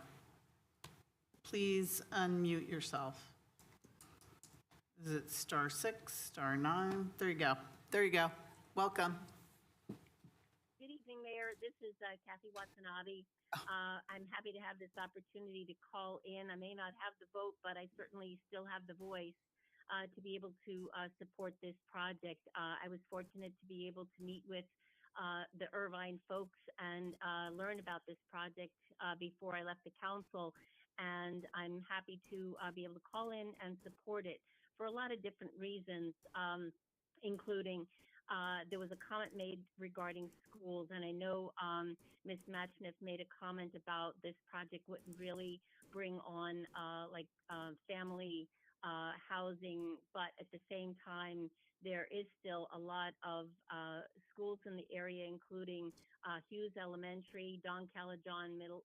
Please unmute yourself. Is it *6, *9? There you go. There you go. Welcome. Good evening, Mayor. This is Kathy Watanabe. I'm happy to have this opportunity to call in. I may not have the vote, but I certainly still have the voice to be able to support this project. I was fortunate to be able to meet with the Irvine folks and learn about this project before I left the council. And I'm happy to be able to call in and support it for a lot of different reasons, including there was a comment made regarding schools. And I know Ms. Matchniff made a comment about this project wouldn't really bring on family housing, but at the same time, there is still a lot of schools in the area, including Hughes Elementary, Don Calajon Middle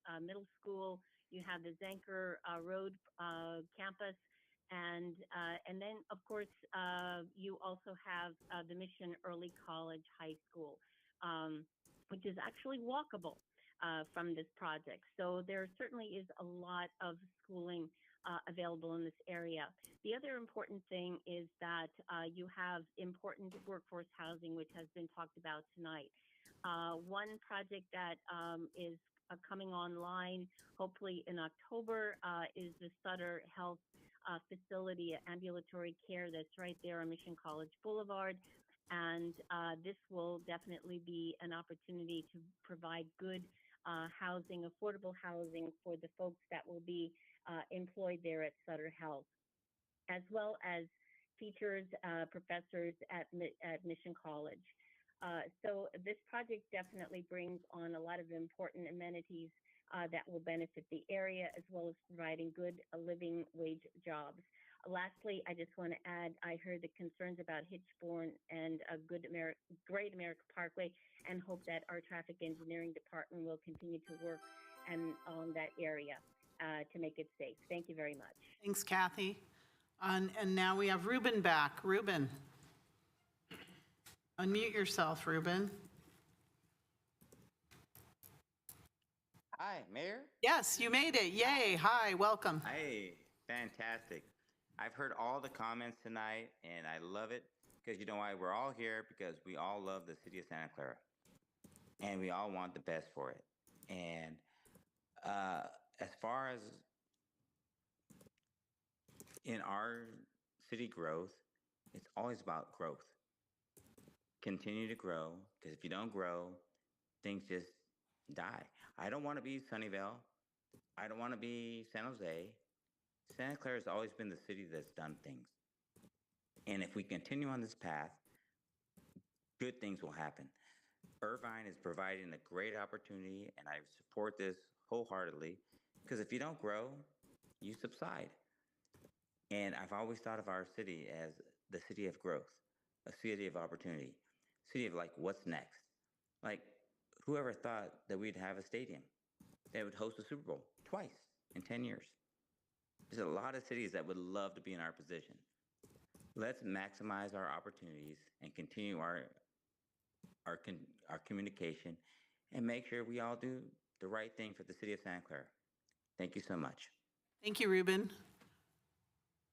School. You have the Zenker Road campus, and then of course you also have the Mission Early College High School, which is actually walkable from this project. So there certainly is a lot of schooling available in this area. The other important thing is that you have important workforce housing, which has been talked about tonight. One project that is coming online, hopefully in October, is the Sutter Health Facility, ambulatory care that's right there on Mission College Boulevard. And this will definitely be an opportunity to provide good housing, affordable housing for the folks that will be employed there at Sutter Health, as well as teachers, professors at Mission College. So this project definitely brings on a lot of important amenities that will benefit the area, as well as providing good living wage jobs. Lastly, I just want to add, I heard the concerns about Hitchborn and a Great America Parkway, and hope that our traffic engineering department will continue to work on that area to make it safe. Thank you very much. Thanks, Kathy. And now we have Ruben back. Ruben. Unmute yourself, Ruben. Hi, Mayor. Yes, you made it. Yay. Hi, welcome. Hi, fantastic. I've heard all the comments tonight, and I love it because you know why? We're all here because we all love the city of Santa Clara, and we all want the best for it. And as far as in our city growth, it's always about growth. Continue to grow, because if you don't grow, things just die. I don't want to be Sunnyvale. I don't want to be San Jose. Santa Clara has always been the city that's done things. And if we continue on this path, good things will happen. Irvine is providing a great opportunity, and I support this wholeheartedly, because if you don't grow, you subside. And I've always thought of our city as the city of growth, a city of opportunity, city of like, what's next? Like, whoever thought that we'd have a stadium that would host a Super Bowl twice in 10 years? There's a lot of cities that would love to be in our position. Let's maximize our opportunities and continue our communication and make sure we all do the right thing for the city of Santa Clara. Thank you so much. Thank you, Ruben.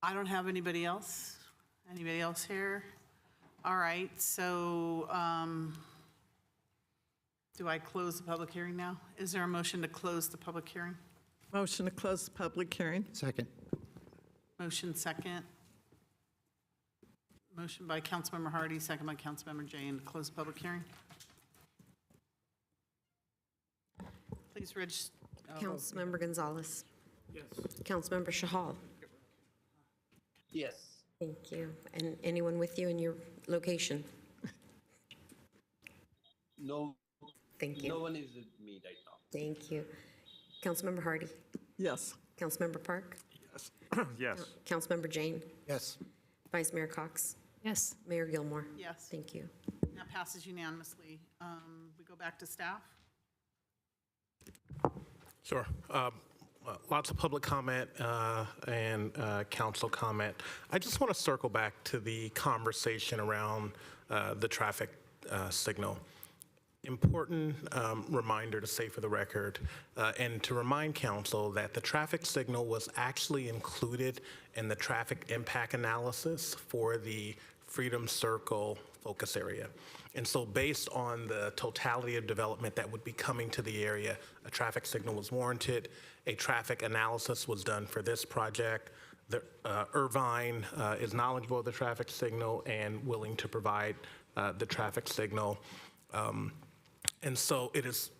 I don't have anybody else. Anybody else here? All right, so do I close the public hearing now? Is there a motion to close the public hearing? Motion to close the public hearing. Second. Motion second. Motion by Councilmember Hardy, second by Councilmember Jane to close the public hearing. Please register. Councilmember Gonzalez. Yes. Councilmember Shahal. Yes. Thank you. And anyone with you in your location? No. Thank you. No one is with me right now. Thank you. Councilmember Hardy. Yes. Councilmember Park. Yes. Yes. Councilmember Jane. Yes. Vice Mayor Cox. Yes. Mayor Gilmore. Yes. Thank you. That passes unanimously. We go back to staff. Sure. Lots of public comment and council comment. I just want to circle back to the conversation around the traffic signal. Important reminder to say for the record and to remind council that the traffic signal was actually included in the traffic impact analysis for the Freedom Circle focus area. And so based on the totality of development that would be coming to the area, a traffic signal was warranted. A traffic analysis was done for this project. The Irvine is knowledgeable of the traffic signal and willing to provide the traffic signal. And so it is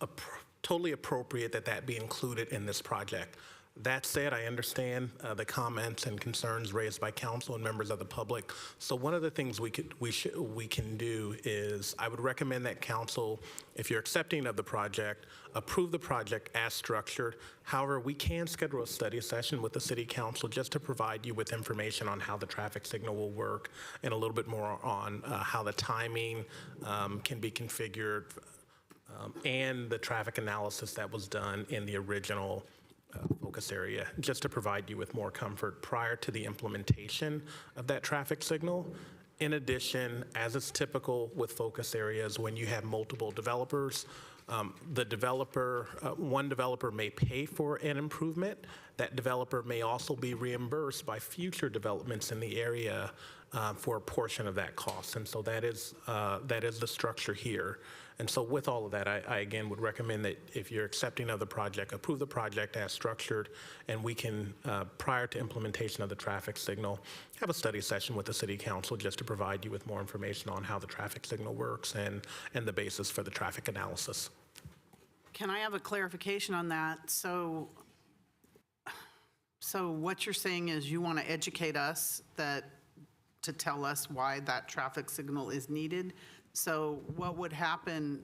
totally appropriate that that be included in this project. That said, I understand the comments and concerns raised by council and members of the public. So one of the things we can do is I would recommend that council, if you're accepting of the project, approve the project as structured. However, we can schedule a study session with the city council just to provide you with information on how the traffic signal will work and a little bit more on how the timing can be configured and the traffic analysis that was done in the original focus area, just to provide you with more comfort prior to the implementation of that traffic signal. In addition, as is typical with focus areas, when you have multiple developers, one developer may pay for an improvement. That developer may also be reimbursed by future developments in the area for a portion of that cost. And so that is the structure here. And so with all of that, I again would recommend that if you're accepting of the project, approve the project as structured, and we can, prior to implementation of the traffic signal, have a study session with the city council just to provide you with more information on how the traffic signal works and the basis for the traffic analysis. Can I have a clarification on that? So what you're saying is you want to educate us to tell us why that traffic signal is needed. So what would happen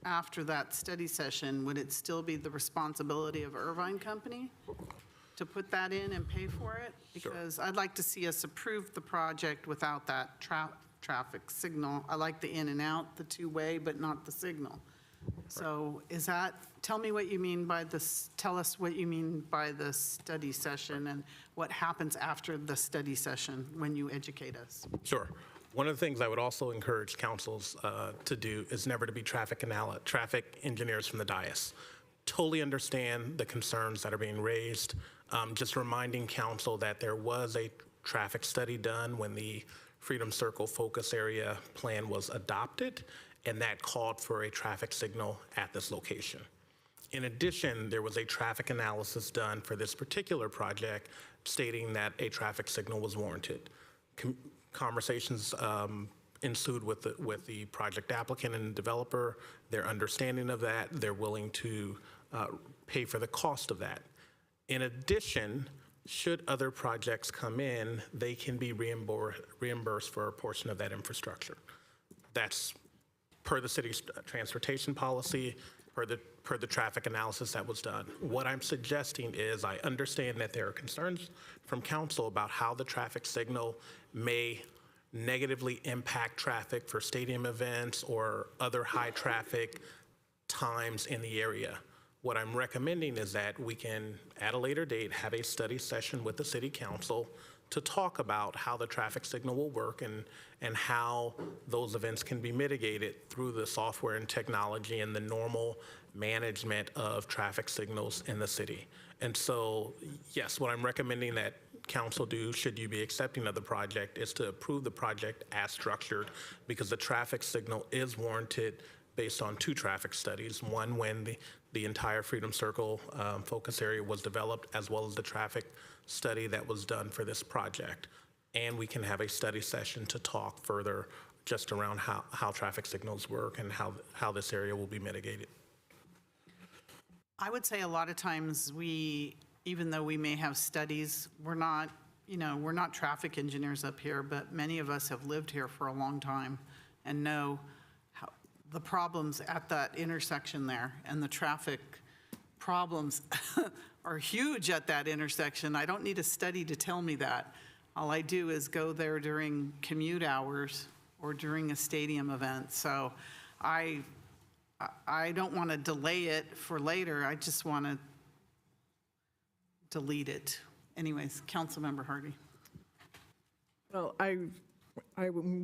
after that study session? Would it still be the responsibility of Irvine Company to put that in and pay for it? Because I'd like to see us approve the project without that traffic signal. I like the in and out, the two-way, but not the signal. So tell me what you mean by this, tell us what you mean by the study session and what happens after the study session when you educate us. Sure. One of the things I would also encourage councils to do is never to be traffic engineers from the dais. Totally understand the concerns that are being raised. Just reminding council that there was a traffic study done when the Freedom Circle focus area plan was adopted, and that called for a traffic signal at this location. In addition, there was a traffic analysis done for this particular project stating that a traffic signal was warranted. Conversations ensued with the project applicant and developer, their understanding of that, they're willing to pay for the cost of that. In addition, should other projects come in, they can be reimbursed for a portion of that infrastructure. That's per the city's transportation policy, per the traffic analysis that was done. What I'm suggesting is I understand that there are concerns from council about how the traffic signal may negatively impact traffic for stadium events or other high traffic times in the area. What I'm recommending is that we can, at a later date, have a study session with the city council to talk about how the traffic signal will work and how those events can be mitigated through the software and technology and the normal management of traffic signals in the city. And so, yes, what I'm recommending that council do, should you be accepting of the project, is to approve the project as structured, because the traffic signal is warranted based on 2 traffic studies. One, when the entire Freedom Circle focus area was developed, as well as the traffic study that was done for this project. And we can have a study session to talk further just around how traffic signals work and how this area will be mitigated. I would say a lot of times even though we may have studies, we're not traffic engineers up here, but many of us have lived here for a long time and know the problems at that intersection there, and the traffic problems are huge at that intersection. I don't need a study to tell me that. All I do is go there during commute hours or during a stadium event. So I don't want to delay it for later. I just want to delete it. Anyways, Councilmember Hardy. Well, I'm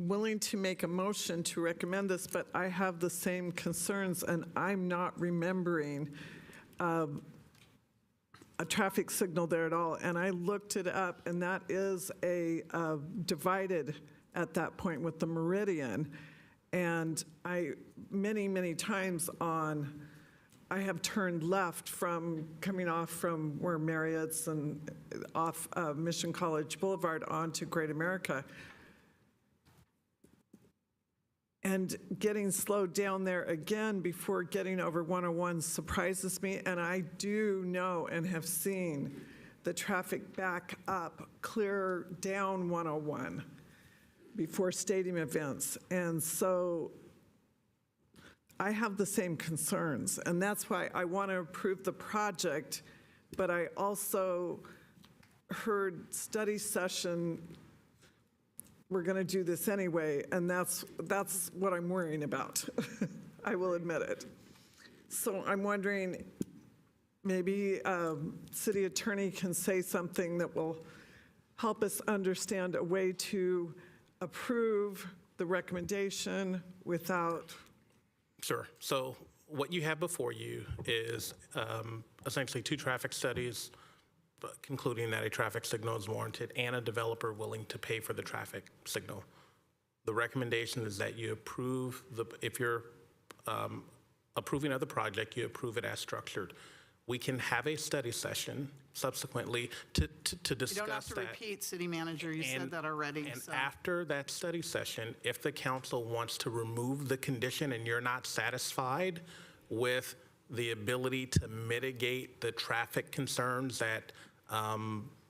willing to make a motion to recommend this, but I have the same concerns, and I'm not remembering a traffic signal there at all. And I looked it up, and that is divided at that point with the Meridian. And many times I have turned left from coming off from where Marriott's and off Mission College Boulevard onto Great America. And getting slowed down there again before getting over 101 surprises me. And I do know and have seen the traffic back up, clear down 101 before stadium events. And so I have the same concerns. And that's why I want to approve the project. But I also heard study session, we're going to do this anyway, and that's what I'm worrying about. I will admit it. So I'm wondering, maybe city attorney can say something that will help us understand a way to approve the recommendation without. Sure. So what you have before you is essentially 2 traffic studies, concluding that a traffic signal is warranted and a developer willing to pay for the traffic signal. The recommendation is that you approve if you're approving of the project, you approve it as structured. We can have a study session subsequently to discuss that. You don't have to repeat, City Manager, you said that already. And after that study session, if the council wants to remove the condition and you're not satisfied with the ability to mitigate the traffic concerns that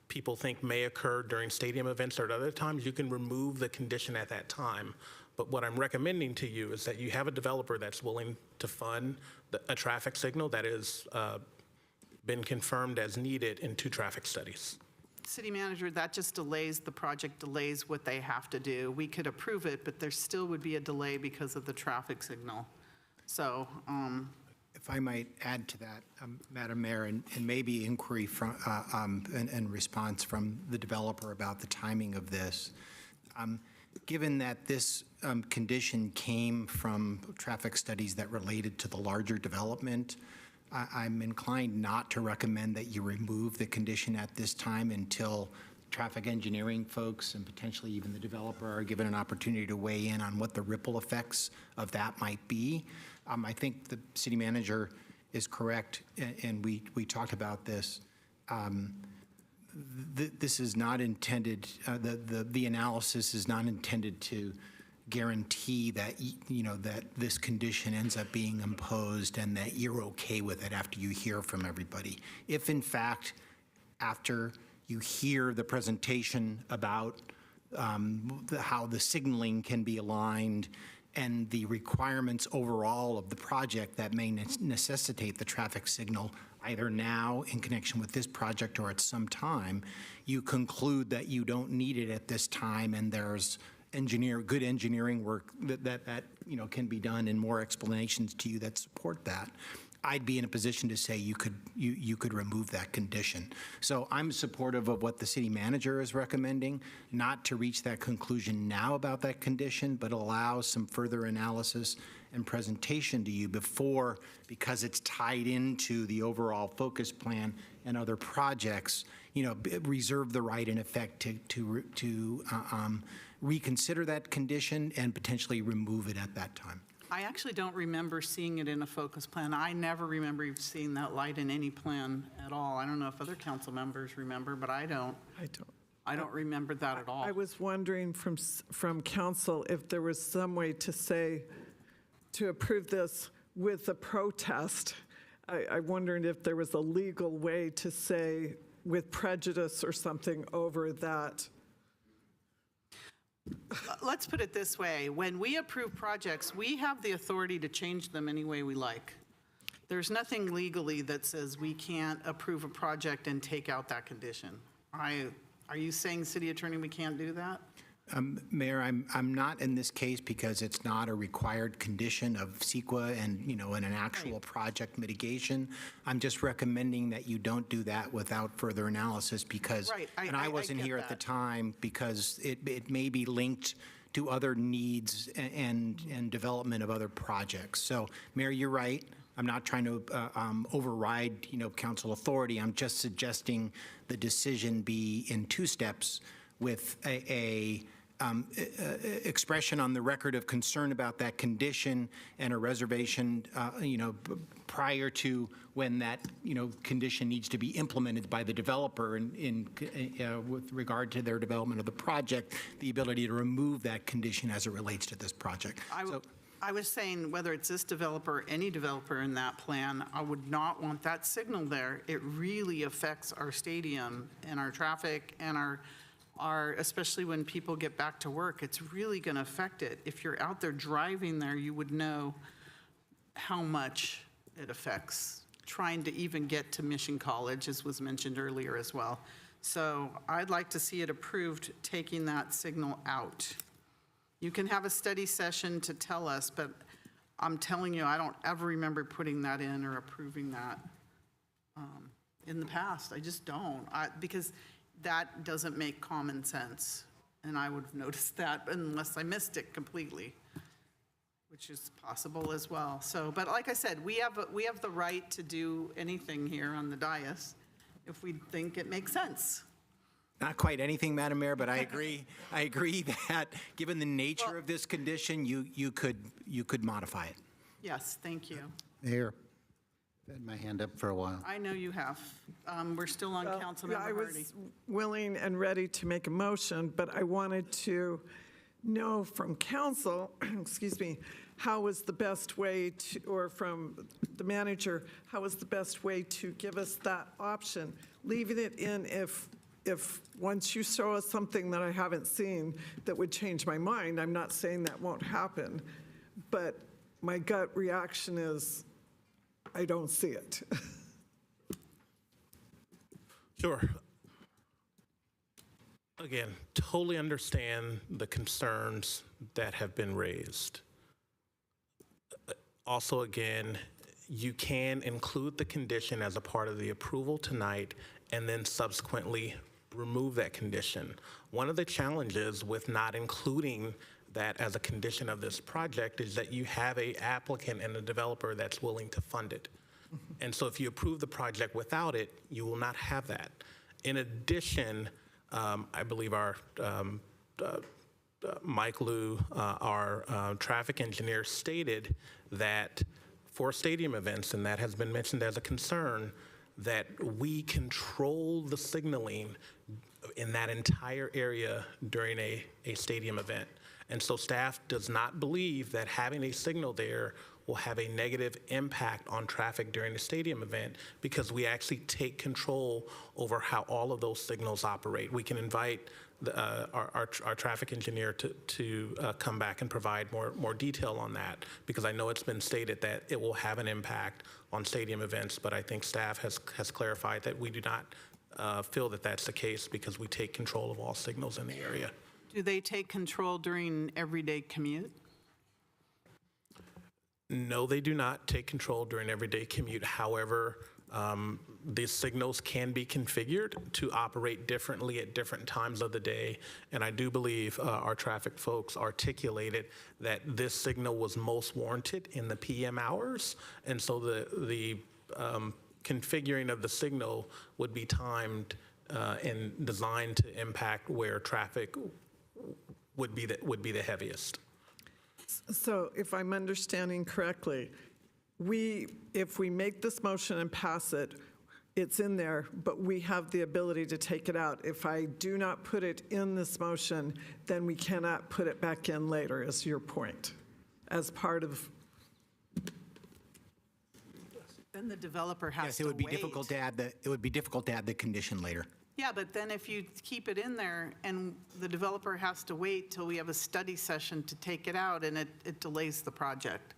people think may occur during stadium events or at other times, you can remove the condition at that time. But what I'm recommending to you is that you have a developer that's willing to fund a traffic signal that has been confirmed as needed in 2 traffic studies. City Manager, that just delays the project, delays what they have to do. We could approve it, but there still would be a delay because of the traffic signal. So, if I might add to that, Madam Mayor, and maybe inquiry from and response from the developer about the timing of this. Given that this condition came from traffic studies that related to the larger development, I'm inclined not to recommend that you remove the condition at this time until traffic engineering folks and potentially even the developer are given an opportunity to weigh in on what the ripple effects of that might be. I think the city manager is correct, and we talked about this. This is not intended, the analysis is not intended to guarantee that, that this condition ends up being imposed and that you're okay with it after you hear from everybody. If in fact, after you hear the presentation about how the signaling can be aligned and the requirements overall of the project that may necessitate the traffic signal, either now in connection with this project or at some time, you conclude that you don't need it at this time and there's good engineering work that can be done and more explanations to you that support that. I'd be in a position to say you could remove that condition. So I'm supportive of what the city manager is recommending, not to reach that conclusion now about that condition, but allow some further analysis and presentation to you before, because it's tied into the overall focus plan and other projects, reserve the right in effect to reconsider that condition and potentially remove it at that time. I actually don't remember seeing it in a focus plan. I never remember seeing that light in any plan at all. I don't know if other council members remember, but I don't. I don't remember that at all. I was wondering from council if there was some way to say, to approve this with a protest. I wondered if there was a legal way to say with prejudice or something over that. Let's put it this way. When we approve projects, we have the authority to change them any way we like. There's nothing legally that says we can't approve a project and take out that condition. Are you saying, City Attorney, we can't do that? Mayor, I'm not in this case because it's not a required condition of CEQA and, and an actual project mitigation. I'm just recommending that you don't do that without further analysis because, and I wasn't here at the time because it may be linked to other needs and development of other projects. So, Mayor, you're right. I'm not trying to override, council authority. I'm just suggesting the decision be in two steps with a expression on the record of concern about that condition and a reservation, prior to when that, condition needs to be implemented by the developer in with regard to their development of the project, the ability to remove that condition as it relates to this project. I was saying whether it's this developer or any developer in that plan, I would not want that signal there. It really affects our stadium and our traffic and our, especially when people get back to work, it's really going to affect it. If you're out there driving there, you would know how much it affects trying to even get to Mission College, as was mentioned earlier as well. So I'd like to see it approved, taking that signal out. You can have a study session to tell us, but I'm telling you, I don't ever remember putting that in or approving that in the past. I just don't, because that doesn't make common sense. And I would have noticed that unless I missed it completely, which is possible as well. So, but like I said, we have the right to do anything here on the dais if we think it makes sense. Not quite anything, Madam Mayor, but I agree. I agree that given the nature of this condition, you could modify it. Yes, thank you. Mayor, I've had my hand up for a while. I know you have. We're still on Councilmember I Hardy. was willing and ready to make a motion, but I wanted to know from council, excuse me, how was the best way to, or from the manager, how was the best way to give us that option? Leaving it in if once you show us something that I haven't seen that would change my mind, I'm not saying that won't happen, but my gut reaction is I don't see it. Sure. Again, totally understand the concerns that have been raised. Also, again, you can include the condition as a part of the approval tonight and then subsequently remove that condition. One of the challenges with not including that as a condition of this project is that you have an applicant and a developer that's willing to fund it. And so if you approve the project without it, you will not have that. In addition, I believe our Mike Liu, our traffic engineer, stated that for stadium events, and that has been mentioned as a concern, that we control the signaling in that entire area during a stadium event. And so staff does not believe that having a signal there will have a negative impact on traffic during the stadium event because we actually take control over how all of those signals operate. We can invite our traffic engineer to come back and provide more detail on that, because I know it's been stated that it will have an impact on stadium events, but I think staff has clarified that we do not feel that that's the case because we take control of all signals in the area. Do they take control during everyday commute? No, they do not take control during everyday commute. However, these signals can be configured to operate differently at different times of the day. And I do believe our traffic folks articulated that this signal was most warranted in the PM hours. And so the configuring of the signal would be timed and designed to impact where traffic would be the heaviest. So if I'm understanding correctly, if we make this motion and pass it, it's in there, but we have the ability to take it out. If I do not put it in this motion, then we cannot put it back in later, is your point, as part of. Then the developer has Yes, to it would be wait. difficult to add the condition later. Yeah, but then if you keep it in there and the developer has to wait till we have a study session to take it out, and it delays the project.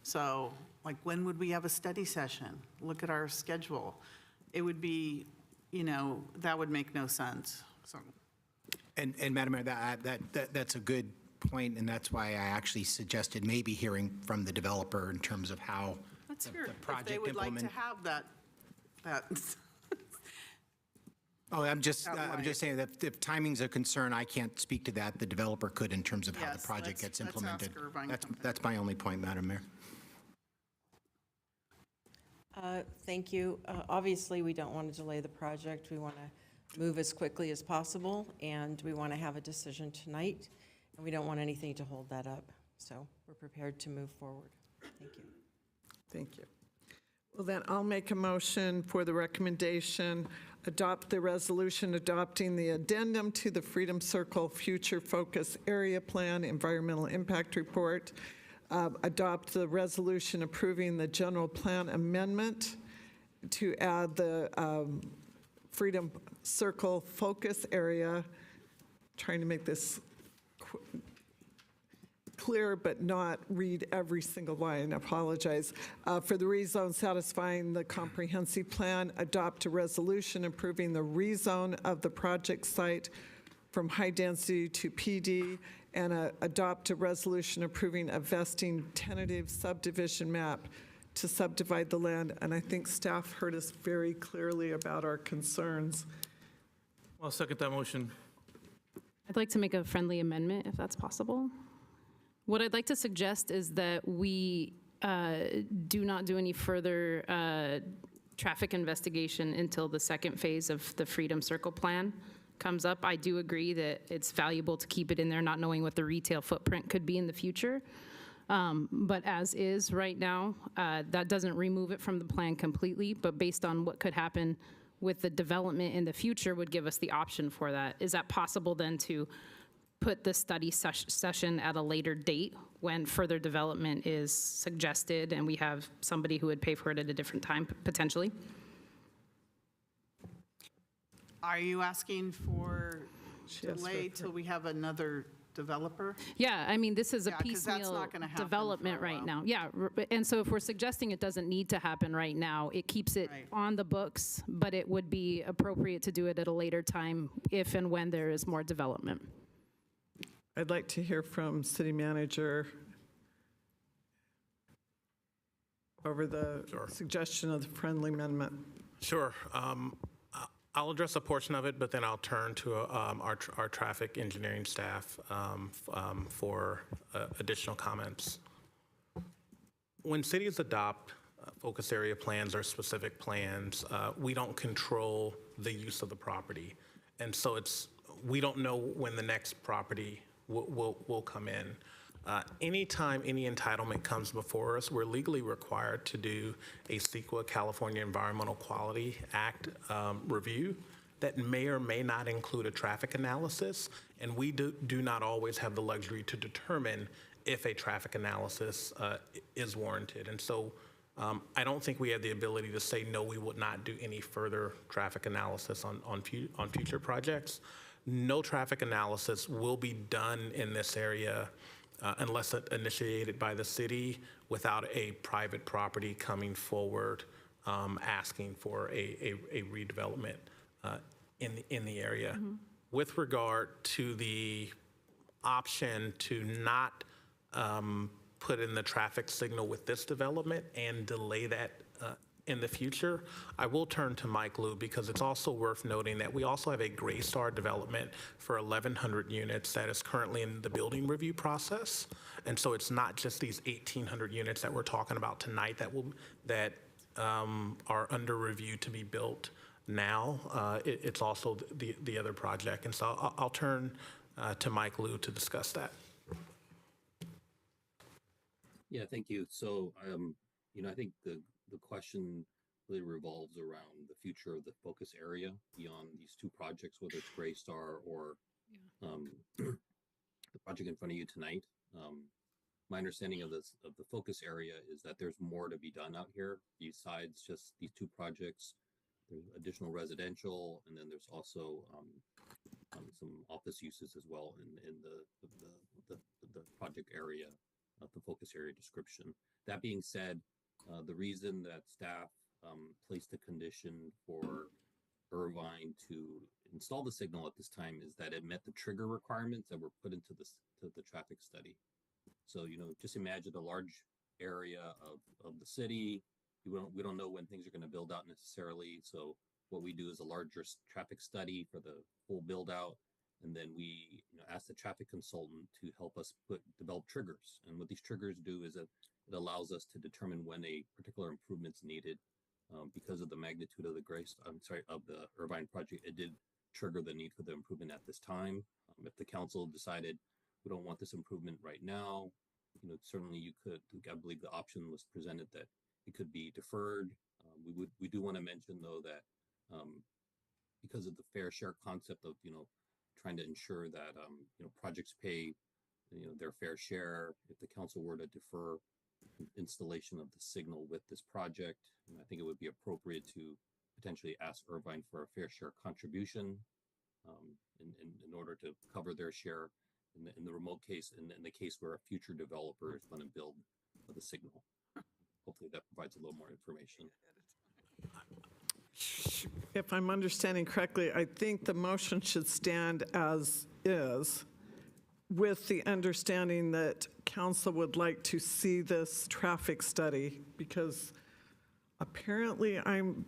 So, like, when would we have a study session? Look at our schedule. It would be, that would make no sense, so. And Madam Mayor, that's a good point, and that's why I actually suggested maybe hearing from the developer in terms of how Let's the hear it. If project they would like to implement. have that. Oh, I'm just Outline. saying that if timing's a concern, I can't speak to that. The developer could in terms of how the Yes, project gets let's ask implemented. Irvine That's my only point, Madam Mayor. Thank you. Obviously, we don't want to delay the project. We want to move as quickly as possible, and we want to have a decision tonight, and we don't want anything to hold that up. So we're prepared to move forward. Thank you. Thank you. Well, then I'll make a motion for the recommendation, adopt the resolution adopting the addendum to the Freedom Circle Future Focus Area Plan Environmental Impact Report, adopt the resolution approving the general plan amendment to add the Freedom Circle Focus Area, trying to make this clear but not read every single line, I apologize. For the rezone satisfying the comprehensive plan, adopt a resolution approving the rezone of the project site from high density to PD, and adopt a resolution approving a vesting tentative subdivision map to subdivide the land. And I think staff heard us very clearly about our concerns. I'll second that motion. I'd like to make a friendly amendment, if that's possible. What I'd like to suggest is that we do not do any further traffic investigation until the second phase of the Freedom Circle plan comes up. I do agree that it's valuable to keep it in there, not knowing what the retail footprint could be in the future. But as is right now, that doesn't remove it from the plan completely, but based on what could happen with the development in the future would give us the option for that. Is that possible then to put the study session at a later date when further development is suggested and we have somebody who would pay for it at a different time, potentially? Are you asking for She asked delay for- till we have another developer? Yeah, I mean, this is a Yeah, 'cause that's piecemeal not gonna happen development for a right while. now. Yeah, and so if we're suggesting it doesn't need to happen right now, it keeps it on the books, but it would be appropriate to do it at a later time if and when there is more development. I'd like to hear from City Manager over the suggestion of the friendly amendment. Sure. I'll address a portion of it, but then I'll turn to our traffic engineering staff for additional comments. When cities adopt focus area plans or specific plans, we don't control the use of the property. And so we don't know when the next property will come in. Anytime any entitlement comes before us, we're legally required to do a CEQA, California Environmental Quality Act review that may or may not include a traffic analysis, and we do not always have the luxury to determine if a traffic analysis is warranted. And so I don't think we have the ability to say, no, we would not do any further traffic analysis on future projects. No traffic analysis will be done in this area unless initiated by the city without a private property coming forward asking for a redevelopment in the area. Mm-hmm. With regard to the option to not put in the traffic signal with this development and delay that in the future. I will turn to Mike Liu because it's also worth noting that we also have a Gray Star development for 1,100 units that is currently in the building review process. And so it's not just these 1,800 units that we're talking about tonight that are under review to be built now. It's also the other project. And so I'll turn to Mike Liu to discuss that. Yeah, thank you. So, I think the question really revolves around the future of the focus area beyond these two projects, whether it's Gray Star or the project in front of you tonight. My understanding of the focus area is that there's more to be done out here besides just these two projects. There's additional residential, and then there's also some office uses as well in the project area of the focus area description. That being said, the reason that staff placed a condition for Irvine to install the signal at this time is that it met the trigger requirements that were put into the traffic study. So, just imagine a large area of the city. We don't know when things are going to build out necessarily. So what we do is a larger traffic study for the full build out. And then we ask the traffic consultant to help us develop triggers. And what these triggers do is it allows us to determine when a particular improvement's needed. Because of the magnitude of of the Irvine project, it did trigger the need for the improvement at this time. If the council decided we don't want this improvement right now, certainly you could. I believe the option was presented that it could be deferred. We do want to mention though that because of the fair share concept of trying to ensure that projects pay their fair share, if the council were to defer installation of the signal with this project, I think it would be appropriate to potentially ask Irvine for a fair share contribution in order to cover their share in the remote case, in the case where a future developer is going to build the signal. Hopefully that provides a little more information. If I'm understanding correctly, I think the motion should stand as is, with the understanding that council would like to see this traffic study, because apparently I'm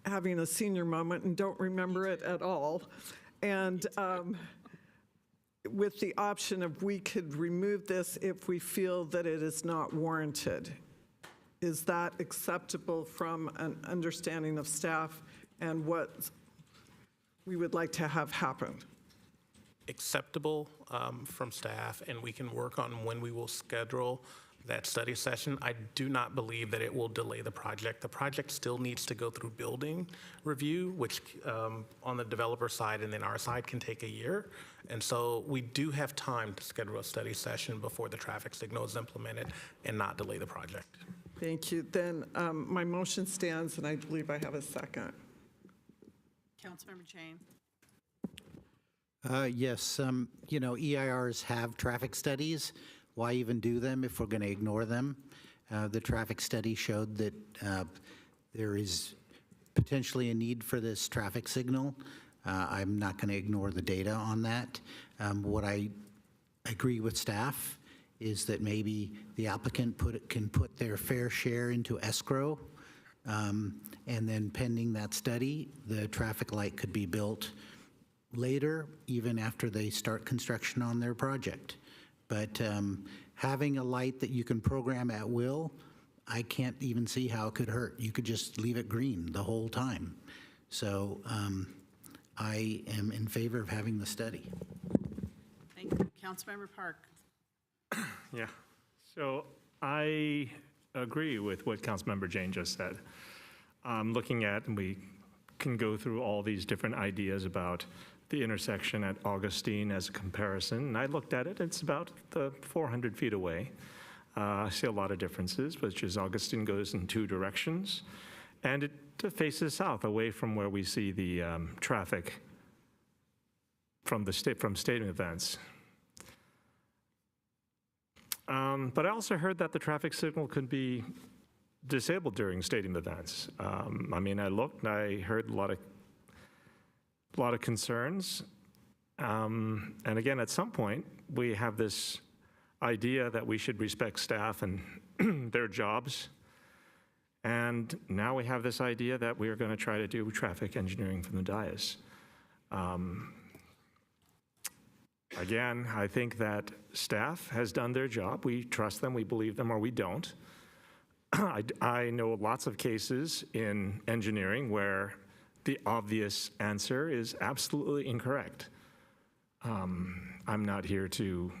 having a senior moment and don't remember it at all. And with the option of we could remove this if we feel that it is not warranted. Is that acceptable from an understanding of staff and what we would like to have happen? Acceptable from staff, and we can work on when we will schedule that study session. I do not believe that it will delay the project. The project still needs to go through building review, which on the developer side and then our side can take a year. And so we do have time to schedule a study session before the traffic signal is implemented and not delay the project. Thank you. Then my motion stands, and I believe I have a second. Councilmember Jane. Yes, EIRs have traffic studies. Why even do them if we're going to ignore them? The traffic study showed that there is potentially a need for this traffic signal. I'm not going to ignore the data on that. What I agree with staff is that maybe the applicant can put their fair share into escrow, and then pending that study, the traffic light could be built later, even after they start construction on their project. But having a light that you can program at will, I can't even see how it could hurt. You could just leave it green the whole time. So I am in favor of having the study. Thank you. Councilmember Park. Yeah, so I agree with what Councilmember Jane just said. Looking at, and we can go through all these different ideas about the intersection at Augustine as a comparison, and I looked at it, it's about 400 feet away. I see a lot of differences, which is Augustine goes in two directions, and it faces south, away from where we see the traffic from stadium events. But I also heard that the traffic signal could be disabled during stadium events. I mean, I looked and I heard a lot of concerns. And again, at some point, we have this idea that we should respect staff and their jobs. And now we have this idea that we are going to try to do traffic engineering from the dais. Again, I think that staff has done their job. We trust them, we believe them, or we don't. I know lots of cases in engineering where the obvious answer is absolutely incorrect. I'm not here to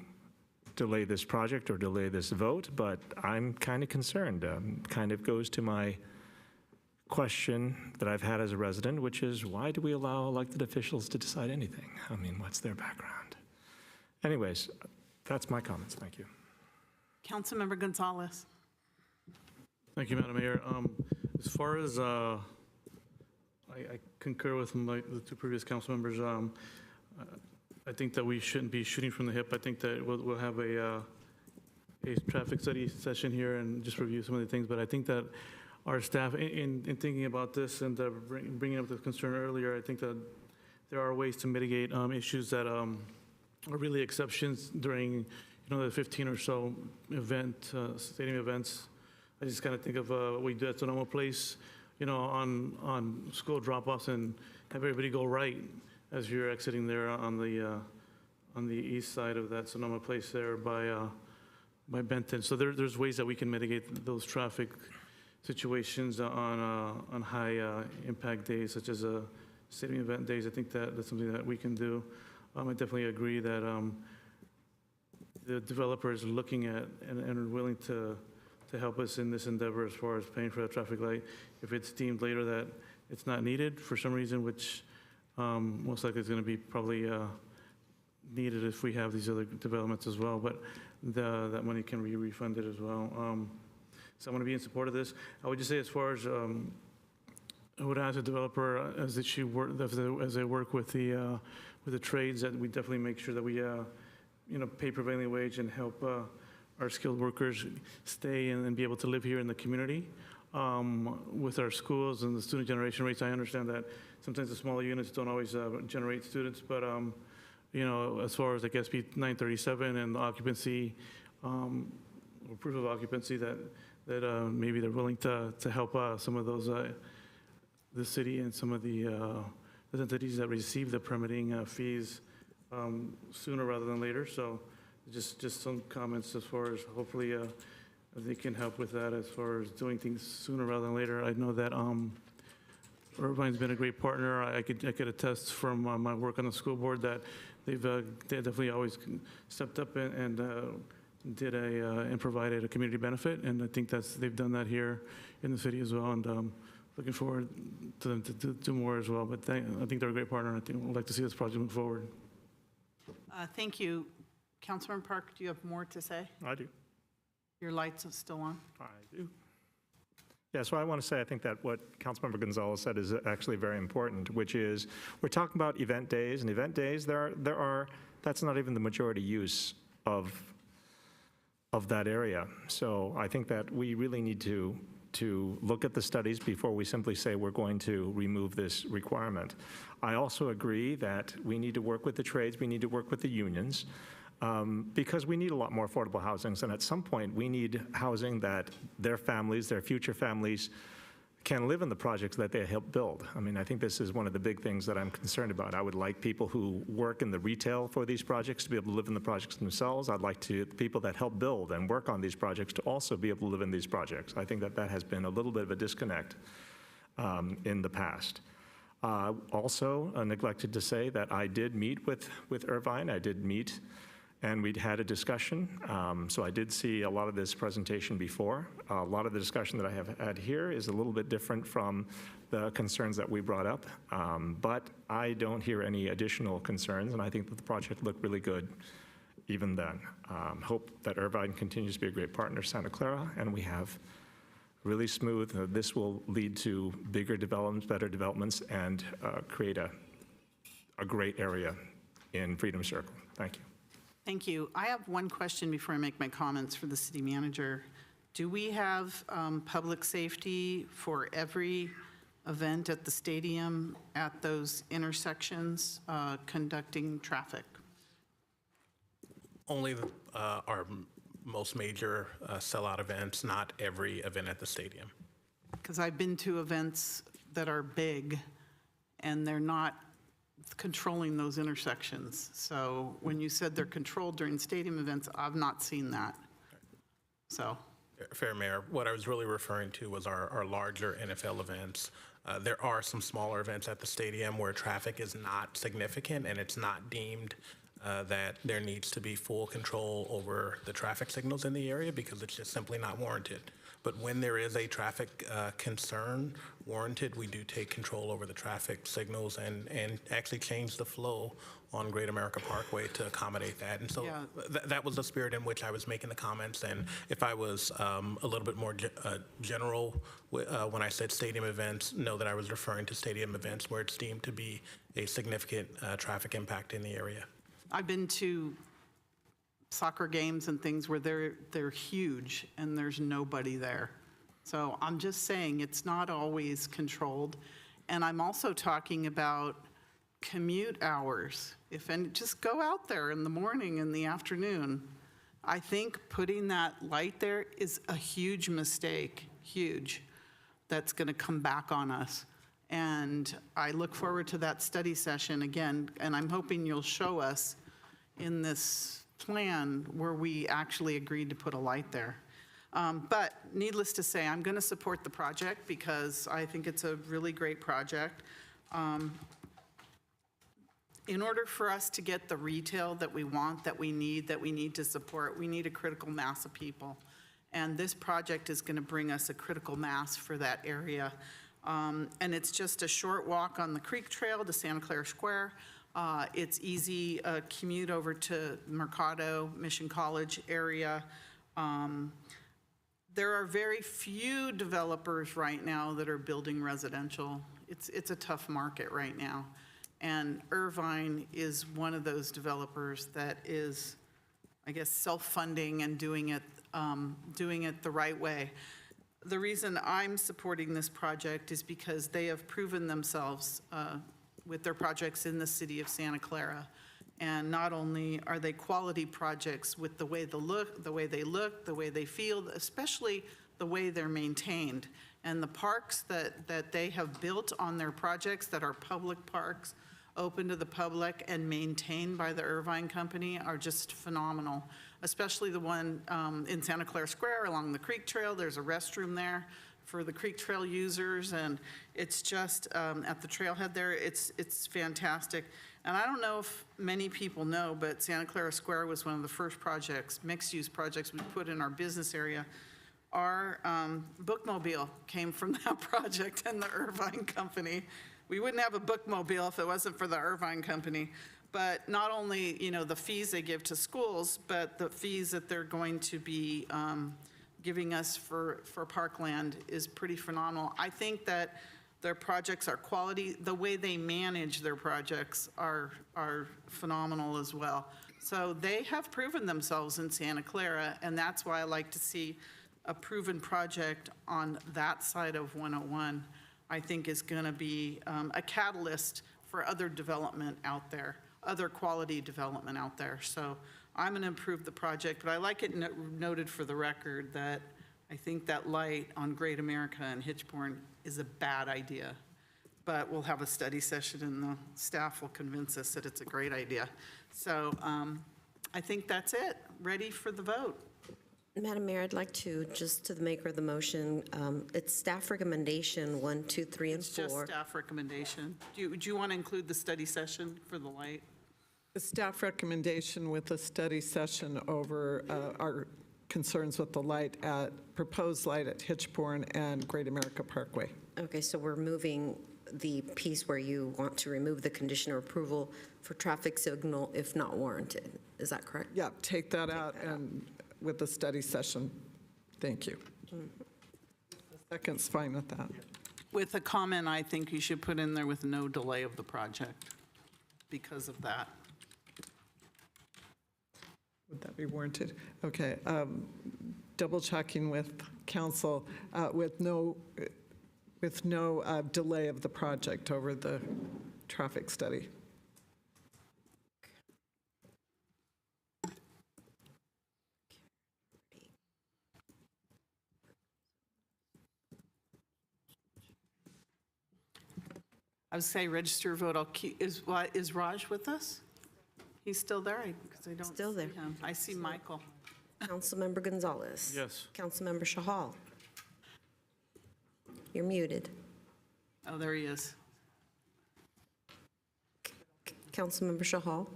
delay this project or delay this vote, but I'm kind of concerned. Kind of goes to my question that I've had as a resident, which is why do we allow elected officials to decide anything? I mean, what's their background? Anyways, that's my comments. Thank you. Councilmember Gonzalez. Thank you, Madam Mayor. As far as, I concur with the two previous council members. I think that we shouldn't be shooting from the hip. I think that we'll have a traffic study session here and just review some of the things. But I think that our staff, in thinking about this and bringing up the concern earlier, I think that there are ways to mitigate issues that are really exceptions during, the 15 or so stadium events. I just kind of think of what we do at Sonoma Place, on school drop-offs and have everybody go right as you're exiting there on the east side of that Sonoma Place there by Benton. So there's ways that we can mitigate those traffic situations on high impact days, such as stadium event days. I think that's something that we can do. I definitely agree that the developer is looking at and are willing to help us in this endeavor as far as paying for that traffic light. If it's deemed later that it's not needed for some reason, which most likely is going to be probably needed if we have these other developments as well, but that money can be refunded as well. So I'm going to be in support of this. I would just say, as far as I would ask the developer as they work with the trades, that we definitely make sure that we pay prevailing wage and help our skilled workers stay and be able to live here in the community. With our schools and the student generation rates, I understand that sometimes the smaller units don't always generate students, but as far as SB 937 and the occupancy, or proof of occupancy, that maybe they're willing to help some of those, the city and some of the entities that receive the permitting fees sooner rather than later. So just some comments as far as hopefully they can help with that as far as doing things sooner rather than later. I know that Irvine's been a great partner. I could attest from my work on the school board that they definitely always stepped up and did and provided a community benefit, and I think they've done that here in the city as well, and looking forward to them to do more as well. But I think they're a great partner, and I think we'd like to see this project move forward. Thank you. Councilman Park, do you have more to say? I do. Your lights are still on? I do. Yeah, so I want to say I think that what Councilmember Gonzalez said is actually very important, which is we're talking about event days, and event days, that's not even the majority use of that area. So I think that we really need to look at the studies before we simply say we're going to remove this requirement. I also agree that we need to work with the trades, we need to work with the unions, because we need a lot more affordable housing, and at some point we need housing that their families, their future families, can live in the projects that they help build. I mean, I think this is one of the big things that I'm concerned about. I would like people who work in the retail for these projects to be able to live in the projects themselves. I'd like people that help build and work on these projects to also be able to live in these projects. I think that has been a little bit of a disconnect in the past. Also, neglected to say that I did meet with Irvine. I did meet and we'd had a discussion. So I did see a lot of this presentation before. A lot of the discussion that I have had here is a little bit different from the concerns that we brought up. But I don't hear any additional concerns, and I think that the project looked really good even then. Hope that Irvine continues to be a great partner to Santa Clara, and we have really smooth. This will lead to bigger developments, better developments, and create a great area in Freedom Circle. Thank you. Thank you. I have one question before I make my comments for the city manager. Do we have public safety for every event at the stadium at those intersections conducting traffic? Only our most major sellout events, not every event at the stadium. Because I've been to events that are big, and they're not controlling those intersections. So when you said they're controlled during stadium events, I've not seen that. So. Fair Mayor, what I was really referring to was our larger NFL events. There are some smaller events at the stadium where traffic is not significant and it's not deemed that there needs to be full control over the traffic signals in the area because it's just simply not warranted. But when there is a traffic concern warranted, we do take control over the traffic signals and actually change the flow on Great America Parkway to accommodate that. And so Yeah. that was the spirit in which I was making the comments. And if I was a little bit more general when I said stadium events, know that I was referring to stadium events where it's deemed to be a significant traffic impact in the area. I've been to soccer games and things where they're huge and there's nobody there. So I'm just saying it's not always controlled. And I'm also talking about commute hours. Just go out there in the morning and the afternoon. I think putting that light there is a huge mistake, huge, that's going to come back on us. And I look forward to that study session again, and I'm hoping you'll show us in this plan where we actually agreed to put a light there. But needless to say, I'm going to support the project because I think it's a really great project. In order for us to get the retail that we want, that we need to support, we need a critical mass of people. And this project is going to bring us a critical mass for that area. And it's just a short walk on the Creek Trail to Santa Clara Square. It's easy commute over to Mercado, Mission College area. There are very few developers right now that are building residential. It's a tough market right now. And Irvine is one of those developers that is, I guess, self-funding and doing it the right way. The reason I'm supporting this project is because they have proven themselves with their projects in the city of Santa Clara. And not only are they quality projects with the way they look, the way they feel, especially the way they're maintained. And the parks that they have built on their projects that are public parks, open to the public and maintained by the Irvine Company are just phenomenal, especially the one in Santa Clara Square along the Creek Trail. There's a restroom there for the Creek Trail users, and it's just at the trailhead there, it's fantastic. And I don't know if many people know, but Santa Clara Square was one of the first projects, mixed-use projects we put in our business area. Our bookmobile came from that project and the Irvine Company. We wouldn't have a bookmobile if it wasn't for the Irvine Company. But not only, the fees they give to schools, but the fees that they're going to be giving us for parkland is pretty phenomenal. I think that their projects are quality. The way they manage their projects are phenomenal as well. So they have proven themselves in Santa Clara, and that's why I like to see a proven project on that side of 101. I think is going to be a catalyst for other development out there, other quality development out there. So I'm going to improve the project, but I like it noted for the record that I think that light on Great America and Hitchborn is a bad idea. But we'll have a study session and the staff will convince us that it's a great idea. So I think that's it. Ready for the vote. Madam Mayor, I'd like to, just to the maker of the motion, it's staff recommendation 1, 2, 3, and 4. It's just staff recommendation. Do you want to include the study session for the light? The staff recommendation with a study session over our concerns with the proposed light at Hitchborn and Great America Parkway. Okay, so we're moving the piece where you want to remove the condition of approval for traffic signal if not warranted. Is that correct? Yeah, take that out and with the study session. Thank you. The second's fine with that. With a comment I think you should put in there with no delay of the project because of that. Would that be warranted? Okay. Double checking with council with no delay of the project over the traffic study. I would say register your vote. I'll keep, is Raj with us? He's still there? Because I don't Still there. see him. I see Michael. Councilmember Gonzalez. Yes. Councilmember Shahal. You're muted. Oh, there he is. Councilmember Shahal,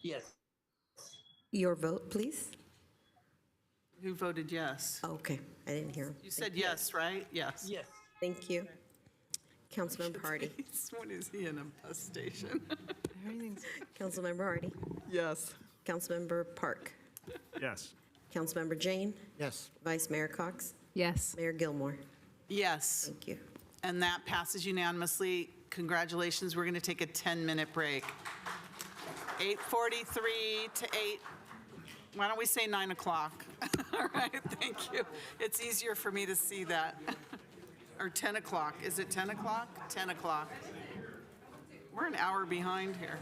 Yes. your vote, please. Who voted yes? Oh, okay, I didn't hear him. You said yes, right? Yes. Yes. Thank you. Councilmember Hardy. What is he in a bus station? Councilmember Hardy. Yes. Councilmember Park. Yes. Councilmember Jane. Yes. Vice Mayor Cox. Yes. Mayor Gilmore. Yes. Thank you. And that passes unanimously. Congratulations. We're going to take a 10-minute break. 8:43 to 8. Why don't we say 9 o'clock? All right, thank you. It's easier for me to see that. Or 10 o'clock. Is it 10 o'clock? 10 o'clock. We're an hour behind here.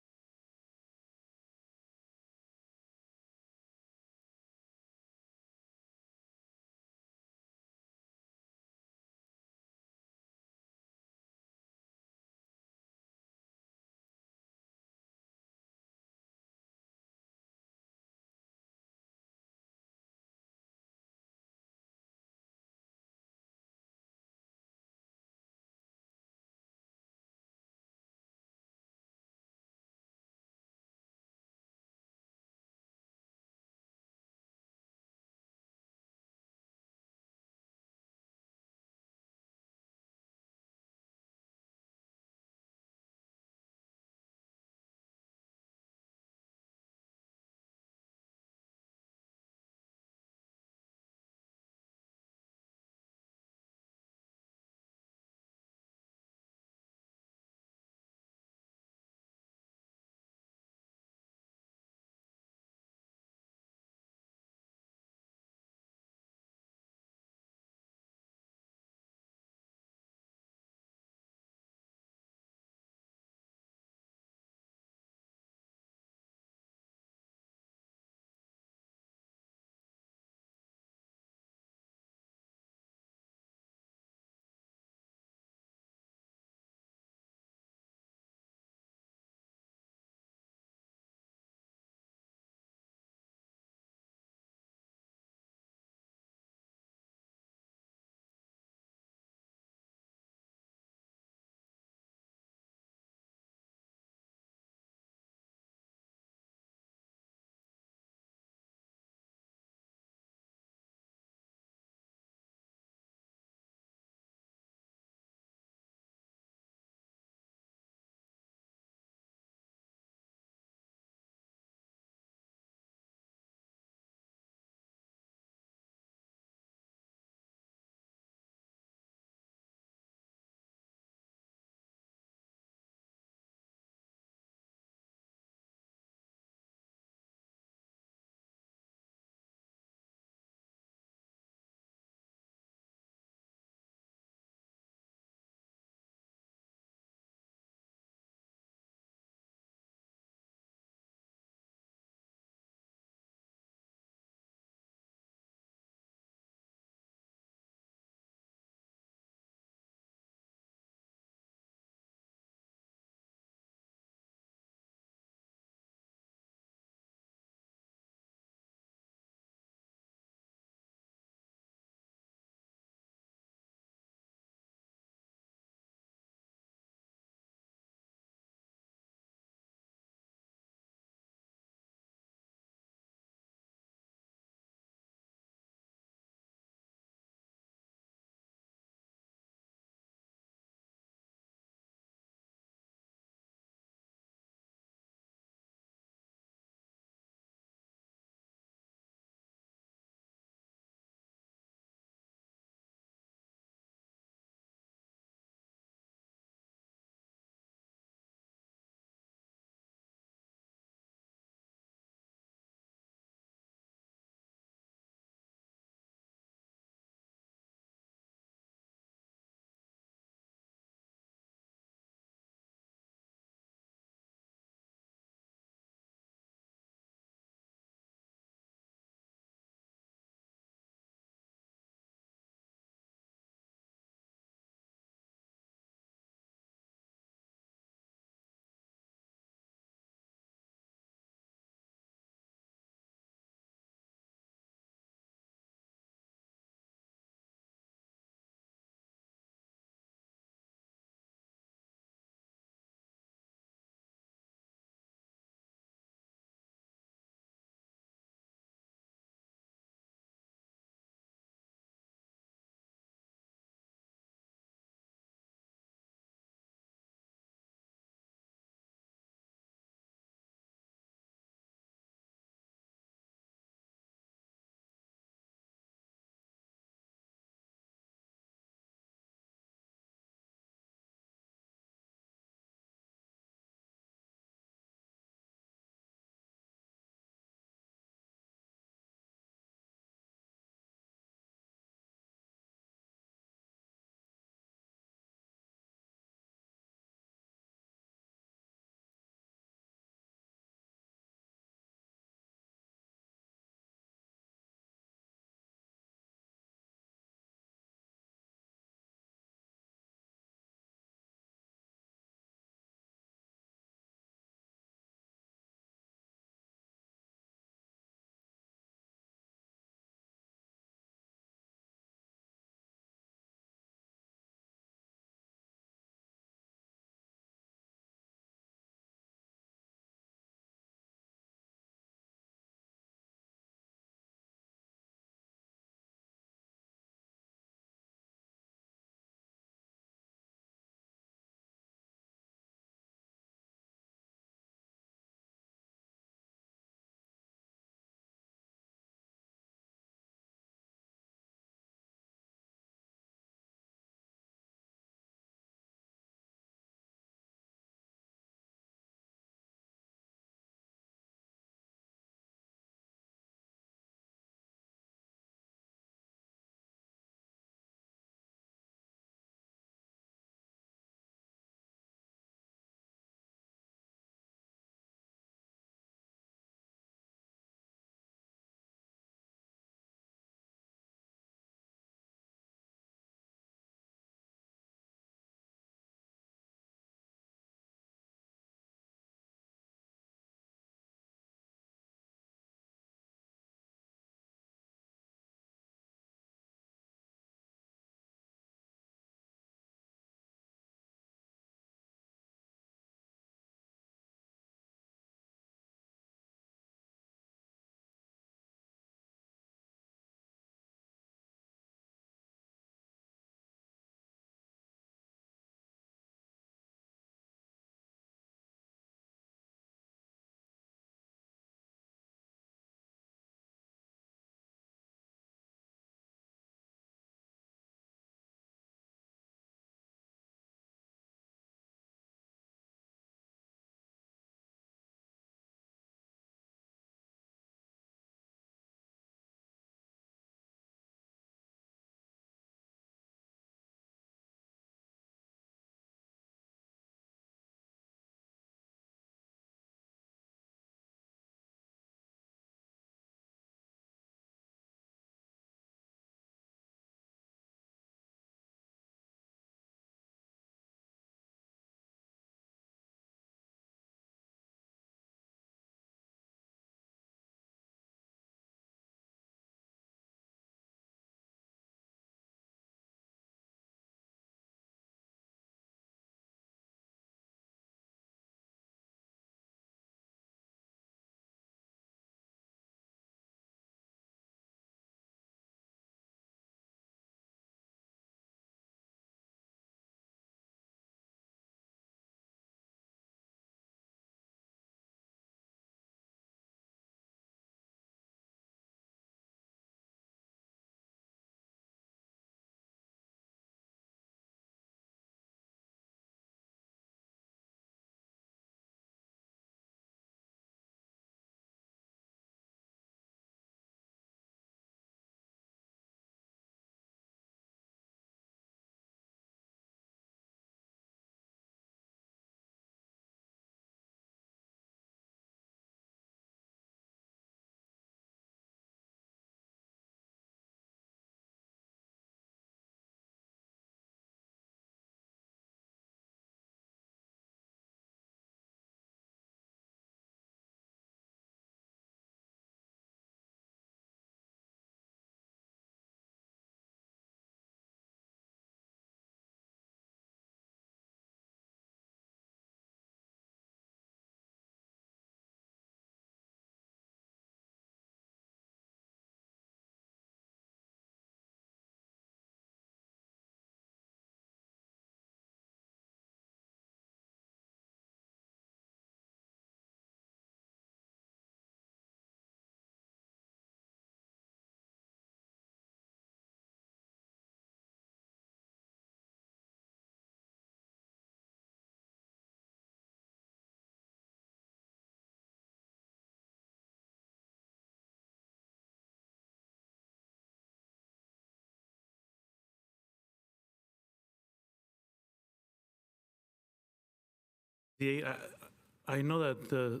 I know that the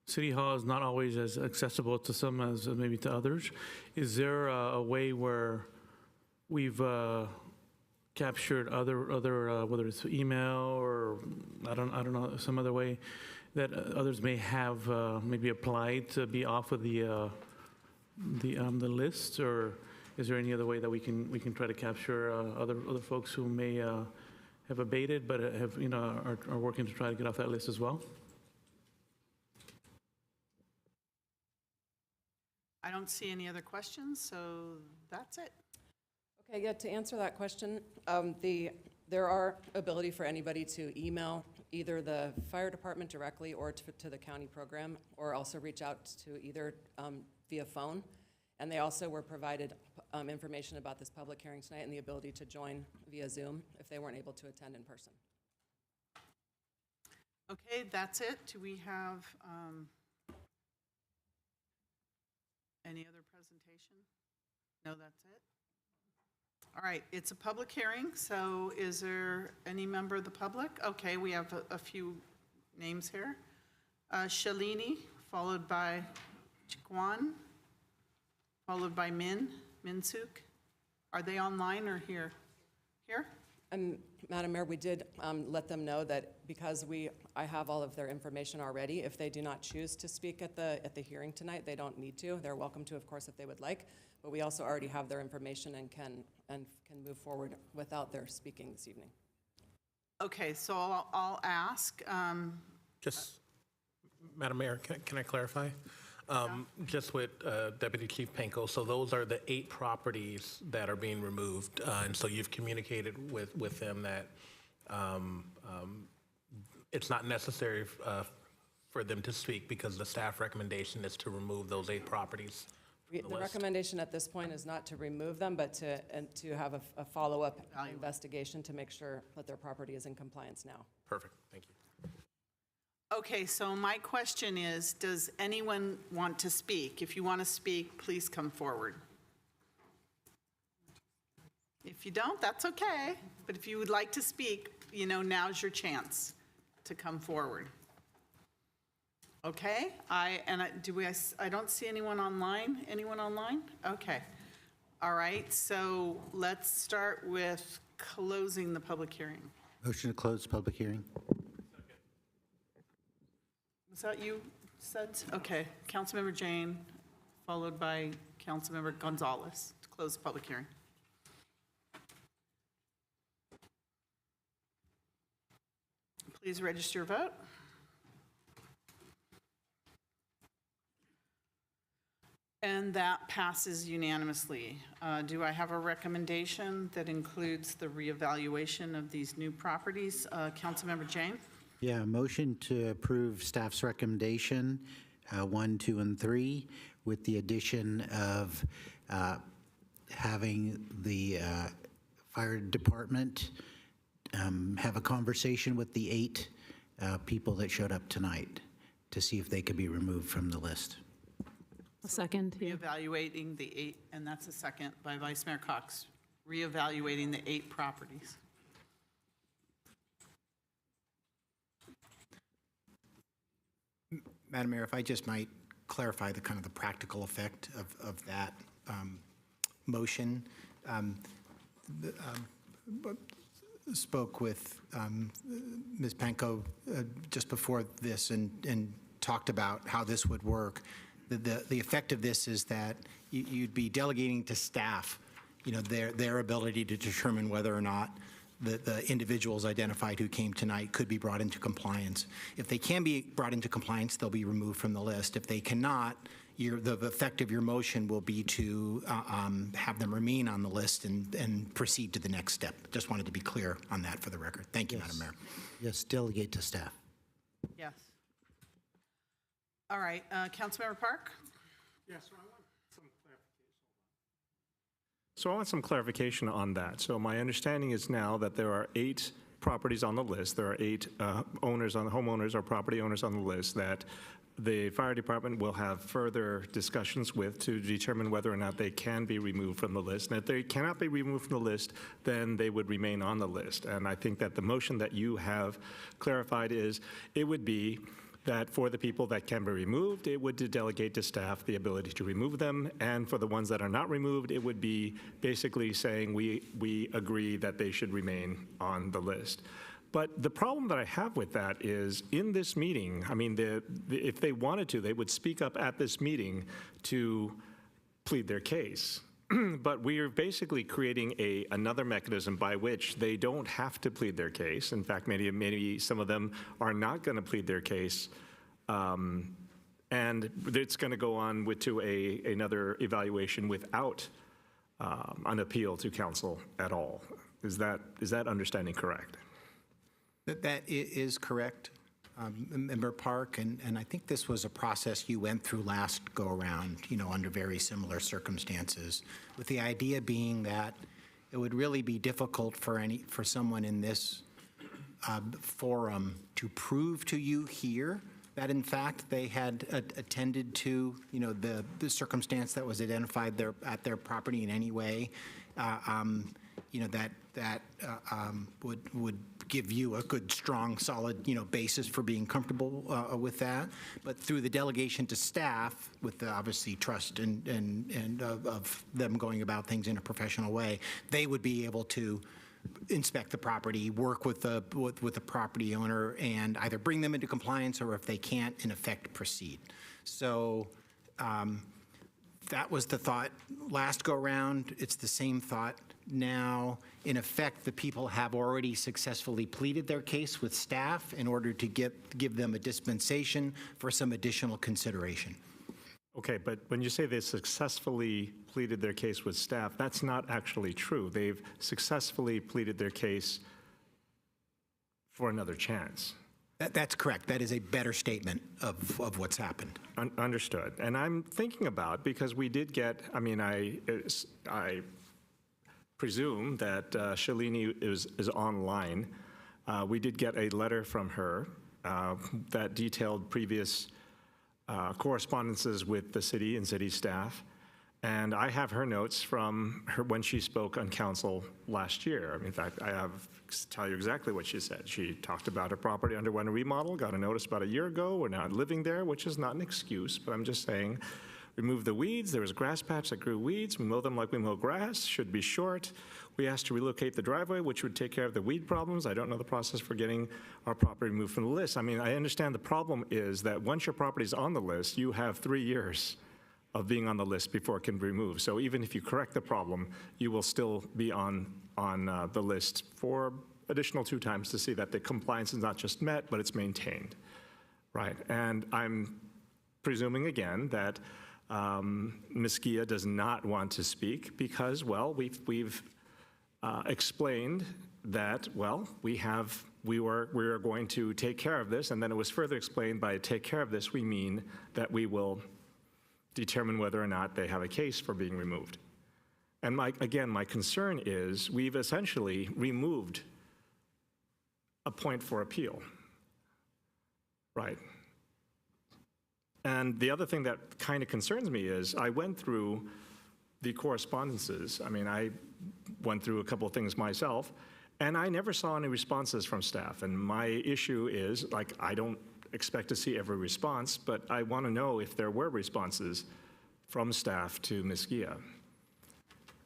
City Hall is not always as accessible to some as maybe to others. Is there a way where we've captured other whether it's email or I don't know, some other way that others may have maybe applied to be off of the list, or is there any other way that we can try to capture other folks who may have abated but have are working to try to get off that list as well? I don't see any other questions, so that's it. Okay, yeah, to answer that question, there are ability for anybody to email either the fire department directly or to the county program, or also reach out to either via phone. And they also were provided information about this public hearing tonight and the ability to join via Zoom if they weren't able to attend in person. Okay, that's it. Do we have any other presentation? No, that's it. All right, it's a public hearing, so is there any member of the public? Okay, we have a few names here. Shalini, followed by Chikwan, followed by Minsuk. Are they online or here? Here? Madam Mayor, we did let them know that because I have all of their information already, if they do not choose to speak at the hearing tonight, they don't need to. They're welcome to, of course, if they would like. But we also already have their information and can move forward without their speaking this evening. Okay, so I'll ask. Just, Madam Mayor, can I clarify? Just with Deputy Chief Panko, so those are the 8 properties that are being removed, and so you've communicated with them that it's not necessary for them to speak because the staff recommendation is to remove those 8 properties. The recommendation at this point is not to remove them, but to have a follow-up investigation to make sure that their property is in compliance now. Perfect, thank you. Okay, so my question is, does anyone want to speak? If you want to speak, please come forward. If you don't, that's okay. But if you would like to speak, now's your chance to come forward. Okay, I don't see anyone online. Anyone online? Okay. All right, so let's start with closing the public hearing. Motion to close public hearing. Was that you said? Okay, Councilmember Jane, followed by Councilmember Gonzalez to close the public hearing. Please register your vote. And that passes unanimously. Do I have a recommendation that includes the reevaluation of these new properties? Councilmember Jane? Yeah, motion to approve staff's recommendation, 1, 2, and 3, with the addition of having the fire department have a conversation with the 8 people that showed up tonight to see if they could be removed from the list. A second. Reevaluating the 8, and that's a second by Vice Mayor Cox. Reevaluating the 8 properties. Madam Mayor, if I just might clarify the kind of the practical effect of that motion. Spoke with Ms. Panko just before this and talked about how this would work. The effect of this is that you'd be delegating to staff, their ability to determine whether or not the individuals identified who came tonight could be brought into compliance. If they can be brought into compliance, they'll be removed from the list. If they cannot, the effect of your motion will be to have them remain on the list and proceed to the next step. Just wanted to be clear on that for the record. Thank you, Madam Mayor. Yes, delegate to staff. Yes. All right, Councilmember Park? Yes, so I want some clarification on that. So my understanding is now that there are 8 properties on the list. There are 8 homeowners or property owners on the list that the fire department will have further discussions with to determine whether or not they can be removed from the list. And if they cannot be removed from the list, then they would remain on the list. And I think that the motion that you have clarified is, it would be that for the people that can be removed, it would delegate to staff the ability to remove them. And for the ones that are not removed, it would be basically saying we agree that they should remain on the list. But the problem that I have with that is, in this meeting, I mean, if they wanted to, they would speak up at this meeting to plead their case. But we are basically creating another mechanism by which they don't have to plead their case. In fact, maybe some of them are not going to plead their case, and it's going to go on to another evaluation without an appeal to council at all. Is that understanding correct? That is correct, Member Park, and I think this was a process you went through last go-around, under very similar circumstances, with the idea being that it would really be difficult for someone in this forum to prove to you here that in fact they had attended to the circumstance that was identified at their property in any way. That would give you a good, strong, solid, basis for being comfortable with that. But through the delegation to staff, with the obviously trust and of them going about things in a professional way, they would be able to inspect the property, work with the property owner, and either bring them into compliance, or if they can't, in effect, proceed. So. That was the thought last go round. It's the same thought now. In effect, the people have already successfully pleaded their case with staff in order to give them a dispensation for some additional consideration. Okay, but when you say they successfully pleaded their case with staff, that's not actually true. They've successfully pleaded their case for another chance. That's correct. That is a better statement of what's happened. Understood. And I'm thinking about, because we did get, I mean, I presume that Shalini is online. We did get a letter from her that detailed previous correspondences with the city and city staff. And I have her notes from her when she spoke on council last year. I mean, in fact, tell you exactly what she said. She talked about her property underwent a remodel, got a notice about a year ago. We're not living there, which is not an excuse, but I'm just saying, remove the weeds. There was a grass patch that grew weeds. We mow them like we mow grass, should be short. We asked to relocate the driveway, which would take care of the weed problems. I don't know the process for getting our property removed from the list. I mean, I understand the problem is that once your property is on the list, you have 3 years of being on the list before it can be removed. So even if you correct the problem, you will still be on the list for additional 2 times to see that the compliance is not just met, but it's maintained, right? And I'm presuming again that Ms. Gia does not want to speak because, well, we've explained that, well, we are going to take care of this, and then it was further explained by take care of this, we mean that we will determine whether or not they have a case for being removed. And my concern is we've essentially removed a point for appeal, right? And the other thing that kind of concerns me is I went through the correspondences. I mean, I went through a couple of things myself, and I never saw any responses from staff. And my issue is, like, I don't expect to see every response, but I want to know if there were responses from staff to Ms. Gia.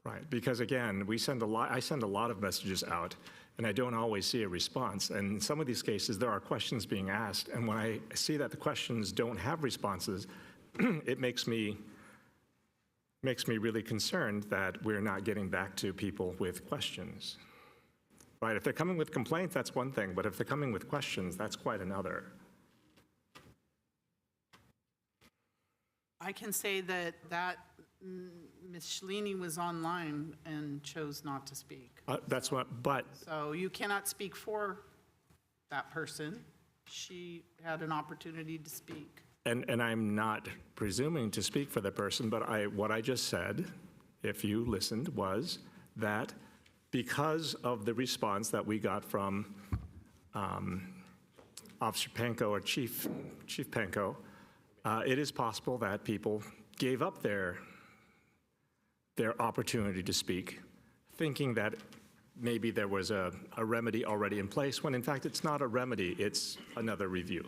Right, because again, I send a lot of messages out, and I don't always see a response. And in some of these cases, there are questions being asked, and when I see that the questions don't have responses, it makes me really concerned that we're not getting back to people with questions. Right, if they're coming with complaints, that's one thing, but if they're coming with questions, that's quite another. I can say that Ms. Shalini was online and chose not to speak. That's what, but. So you cannot speak for that person. She had an opportunity to speak. And I'm not presuming to speak for the person, but what I just said, if you listened, was that because of the response that we got from Officer Panko or Chief Panko, It is possible that people gave up their opportunity to speak, thinking that maybe there was a remedy already in place, when in fact it's not a remedy, it's another review.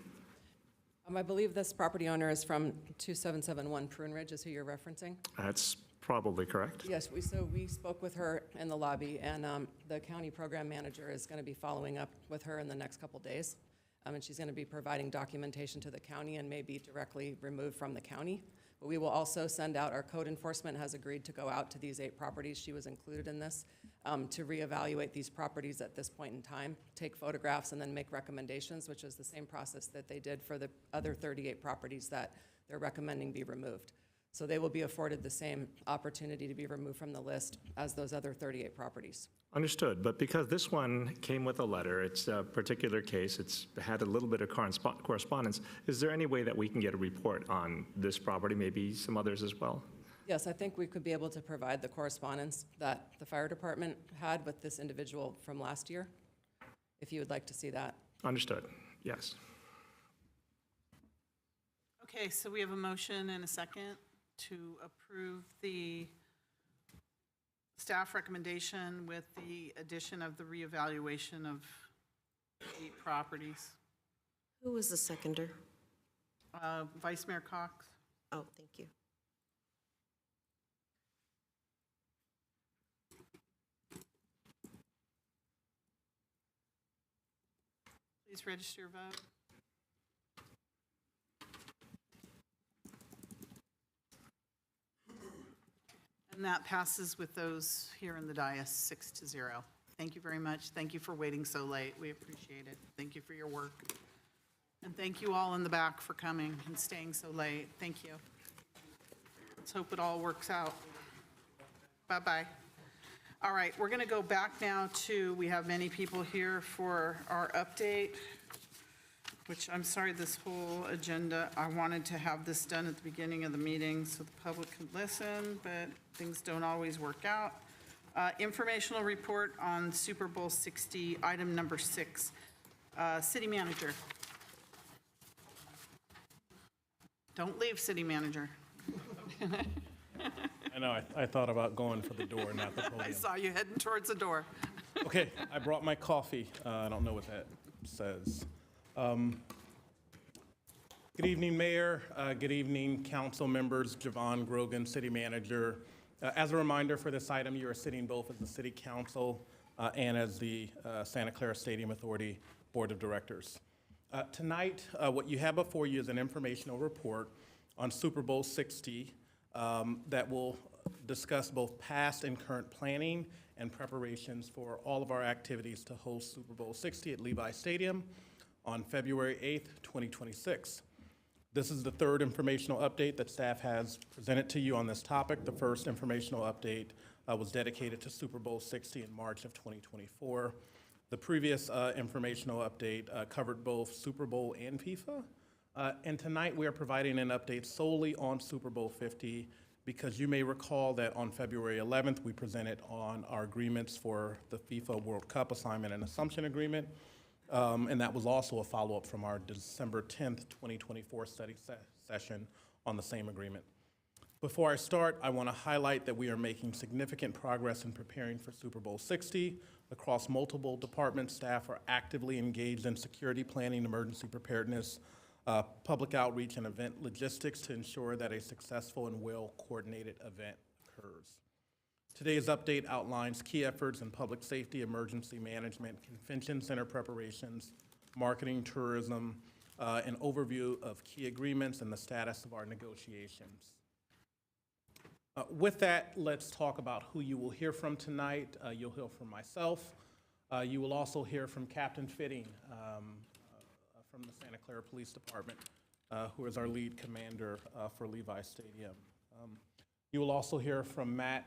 I believe this property owner is from 2771 Prune Ridge, is who you're referencing? That's probably correct. Yes, we spoke with her in the lobby, and the county program manager is going to be following up with her in the next couple days. And she's going to be providing documentation to the county and may be directly removed from the county. But we will also send out, our code enforcement has agreed to go out to these 8 properties. She was included in this, to reevaluate these properties at this point in time, take photographs, and then make recommendations, which is the same process that they did for the other 38 properties that they're recommending be removed. So they will be afforded the same opportunity to be removed from the list as those other 38 properties. Understood, but because this one came with a letter, it's a particular case, it's had a little bit of correspondence, is there any way that we can get a report on this property, maybe some others as well? Yes, I think we could be able to provide the correspondence that the fire department had with this individual from last year, if you would like to see that. Understood, yes. Okay, so we have a motion and a second to approve the staff recommendation with the addition of the reevaluation of 8 properties. Who was the seconder? Vice Mayor Cox? Oh, thank you. Please register your vote. And that passes with those here in the dais 6-0. Thank you very much. Thank you for waiting so late. We appreciate it. Thank you for your work. And thank you all in the back for coming and staying so late. Thank you. Let's hope it all works out. Bye-bye. All right, we're going to go back now to, we have many people here for our update, which I'm sorry, this whole agenda, I wanted to have this done at the beginning of the meeting so the public could listen, but things don't always work out. Informational report on Super Bowl 60, item number 6. City manager. Don't leave, city manager. I know, I thought about going for the door, not the podium. I saw you heading towards the door. Okay, I brought my coffee. I don't know what that says. Good evening, Mayor. Good evening, council members. Javon Grogan, City Manager. As a reminder for this item, you are sitting both as the City Council and as the Santa Clara Stadium Authority Board of Directors. Tonight, what you have before you is an informational report on Super Bowl 60 that will discuss both past and current planning and preparations for all of our activities to host Super Bowl 60 at Levi Stadium on February 8th, 2026. This is the third informational update that staff has presented to you on this topic. The first informational update was dedicated to Super Bowl 60 in March of 2024. The previous informational update covered both Super Bowl and FIFA. And tonight we are providing an update solely on Super Bowl 50 because you may recall that on February 11th, we presented on our agreements for the FIFA World Cup assignment and assumption agreement. And that was also a follow-up from our December 10th, 2024 study session on the same agreement. Before I start, I want to highlight that we are making significant progress in preparing for Super Bowl 60. Across multiple departments, staff are actively engaged in security planning, emergency preparedness, public outreach, and event logistics to ensure that a successful and well-coordinated event occurs. Today's update outlines key efforts in public safety, emergency management, convention center preparations, marketing, tourism, an overview of key agreements and the status of our negotiations. With that, let's talk about who you will hear from tonight. You'll hear from myself. You will also hear from Captain Fitting from the Santa Clara Police Department, who is our lead commander for Levi Stadium. You will also hear from Matt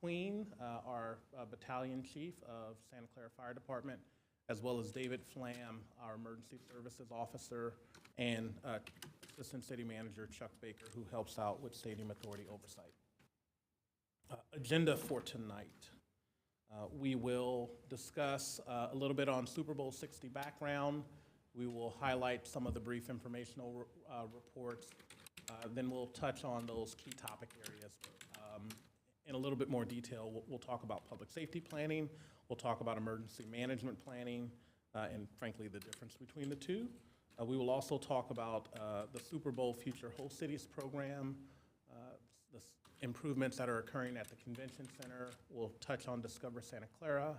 Queen, our battalion chief of Santa Clara Fire Department, as well as David Flam, our emergency services officer, and Assistant City Manager Chuck Baker, who helps out with Stadium Authority oversight. Agenda for tonight. We will discuss a little bit on Super Bowl 60 background. We will highlight some of the brief informational reports Then we'll touch on those key topic areas in a little bit more detail. We'll talk about public safety planning. We'll talk about emergency management planning, and frankly, the difference between the two. We will also talk about the Super Bowl Future Host Cities program, the improvements that are occurring at the convention center. We'll touch on Discover Santa Clara,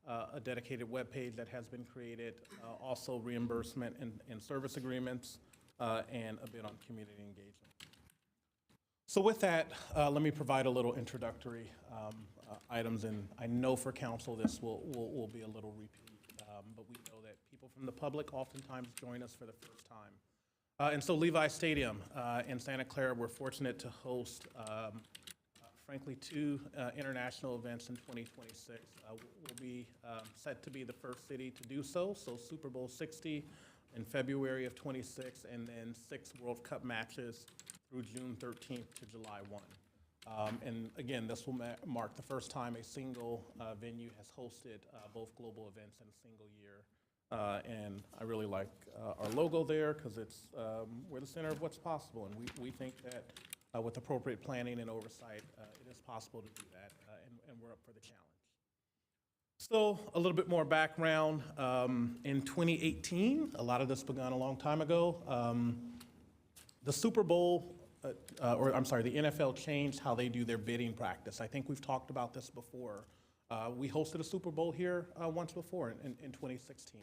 a dedicated webpage that has been created, also reimbursement and service agreements, and a bit on community engagement. So with that, let me provide a little introductory items, and I know for council this will be a little repeat, but we know that people from the public oftentimes join us for the first time. And so Levi Stadium in Santa Clara, we're fortunate to host, frankly, 2 international events in 2026. We'll be set to be the first city to do so, Super Bowl 60 in February of 26, and then 6 World Cup matches through June 13th to July 1. And again, this will mark the first time a single venue has hosted both global events in a single year. And I really like our logo there because we're the center of what's possible. And we think that with appropriate planning and oversight, it is possible to do that, and we're up for the challenge. So a little bit more background. In 2018, a lot of this began a long time ago, the Super Bowl, the NFL changed how they do their bidding practice. I think we've talked about this before. We hosted a Super Bowl here once before in 2016.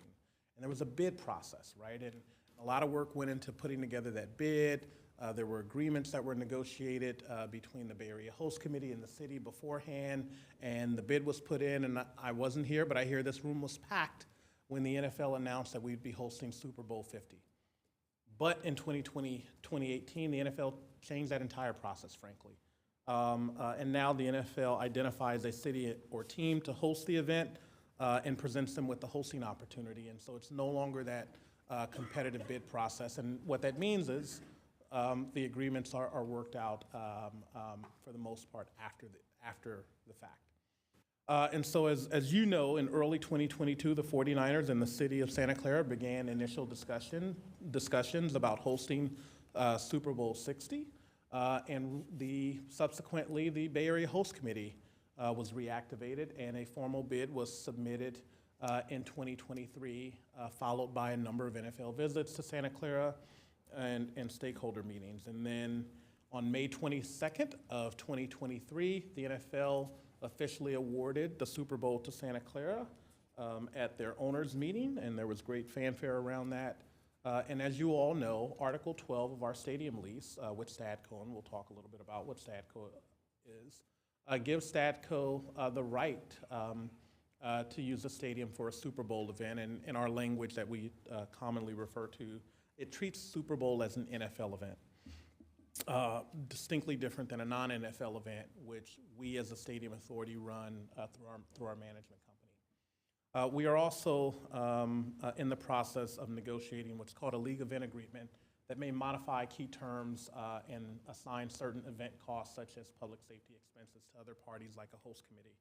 And there was a bid process, right? And a lot of work went into putting together that bid. There were agreements that were negotiated between the Bay Area Host Committee and the city beforehand, and the bid was put in, and I wasn't here, but I hear this room was packed when the NFL announced that we'd be hosting Super Bowl 50. But in 2018, the NFL changed that entire process, frankly. And now the NFL identifies a city or team to host the event and presents them with the hosting opportunity. And so it's no longer that competitive bid process. And what that means is the agreements are worked out for the most part after the fact. And so as you know, in early 2022, the 49ers and the city of Santa Clara began initial discussions about hosting Super Bowl 60. And subsequently, the Bay Area Host Committee was reactivated, and a formal bid was submitted in 2023, followed by a number of NFL visits to Santa Clara and stakeholder meetings. And then on May 22nd of 2023, the NFL officially awarded the Super Bowl to Santa Clara at their owners' meeting, and there was great fanfare around that. And as you all know, Article 12 of our stadium lease with Stadco, and we'll talk a little bit about what Stadco is, gives Stadco the right to use the stadium for a Super Bowl event. And in our language that we commonly refer to, it treats Super Bowl as an NFL event. Distinctly different than a non-NFL event, which we as a stadium authority run through our management company. We are also in the process of negotiating what's called a league event agreement that may modify key terms and assign certain event costs such as public safety expenses to other parties like a host committee.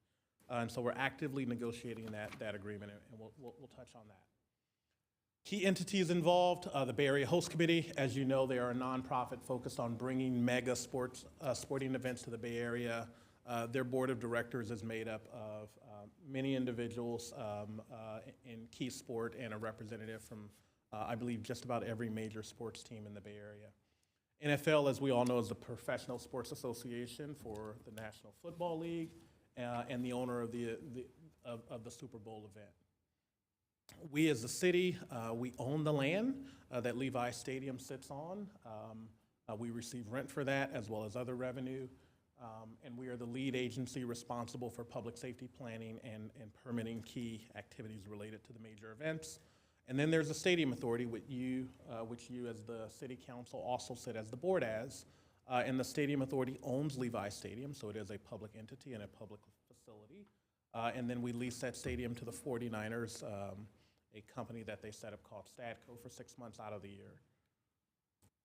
And so we're actively negotiating that agreement, and we'll touch on that. Key entities involved, the Bay Area Host Committee. As you know, they are a nonprofit focused on bringing mega sporting events to the Bay Area. Their board of directors is made up of many individuals in key sport and a representative from, I believe, just about every major sports team in the Bay Area. NFL, as we all know, is the professional sports association for the National Football League and the owner of the Super Bowl event. We as a city, we own the land that Levi Stadium sits on. We receive rent for that as well as other revenue. And we are the lead agency responsible for public safety planning and permitting key activities related to the major events. And then there's the Stadium Authority, which you as the City Council also sit as the board as. And the Stadium Authority owns Levi Stadium, so it is a public entity and a public facility. And then we lease that stadium to the 49ers, a company that they set up called Stadco for 6 months out of the year.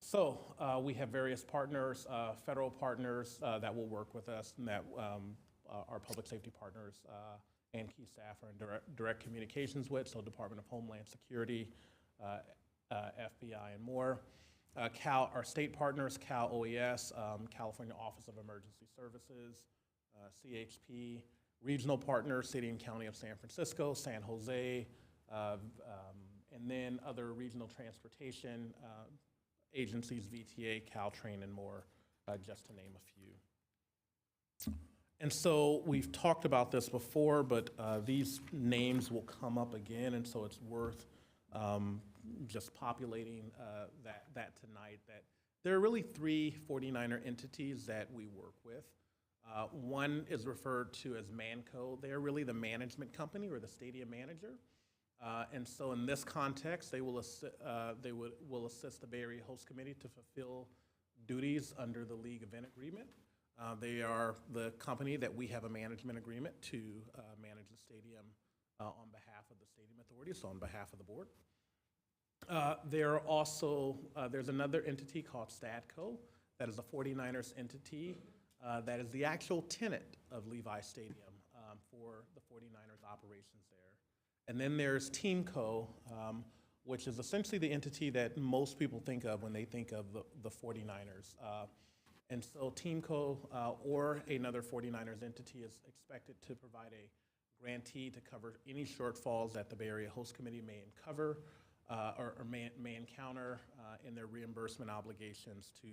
So we have various partners, federal partners that will work with us, and that our public safety partners and key staff are in direct communications with, so Department of Homeland Security, FBI, and more. Our state partners, Cal OES, California Office of Emergency Services, CHP, regional partners, City and County of San Francisco, San Jose, and then other regional transportation agencies, VTA, Caltrain, and more, just to name a few. And so we've talked about this before, but these names will come up again, and so it's worth just populating that tonight. That there are really 3 49er entities that we work with. One is referred to as Manco. They're really the management company or the stadium manager. And so in this context, they will assist the Bay Area Host Committee to fulfill duties under the league event agreement. They are the company that we have a management agreement to manage the stadium on behalf of the Stadium Authority, so on behalf of the board. There's another entity called Stadco that is a 49ers entity that is the actual tenant of Levi Stadium for the 49ers operations there. And then there's Teamco, which is essentially the entity that most people think of when they think of the 49ers. And so Teamco or another 49ers entity is expected to provide a grantee to cover any shortfalls that the Bay Area Host Committee may uncover or may encounter in their reimbursement obligations to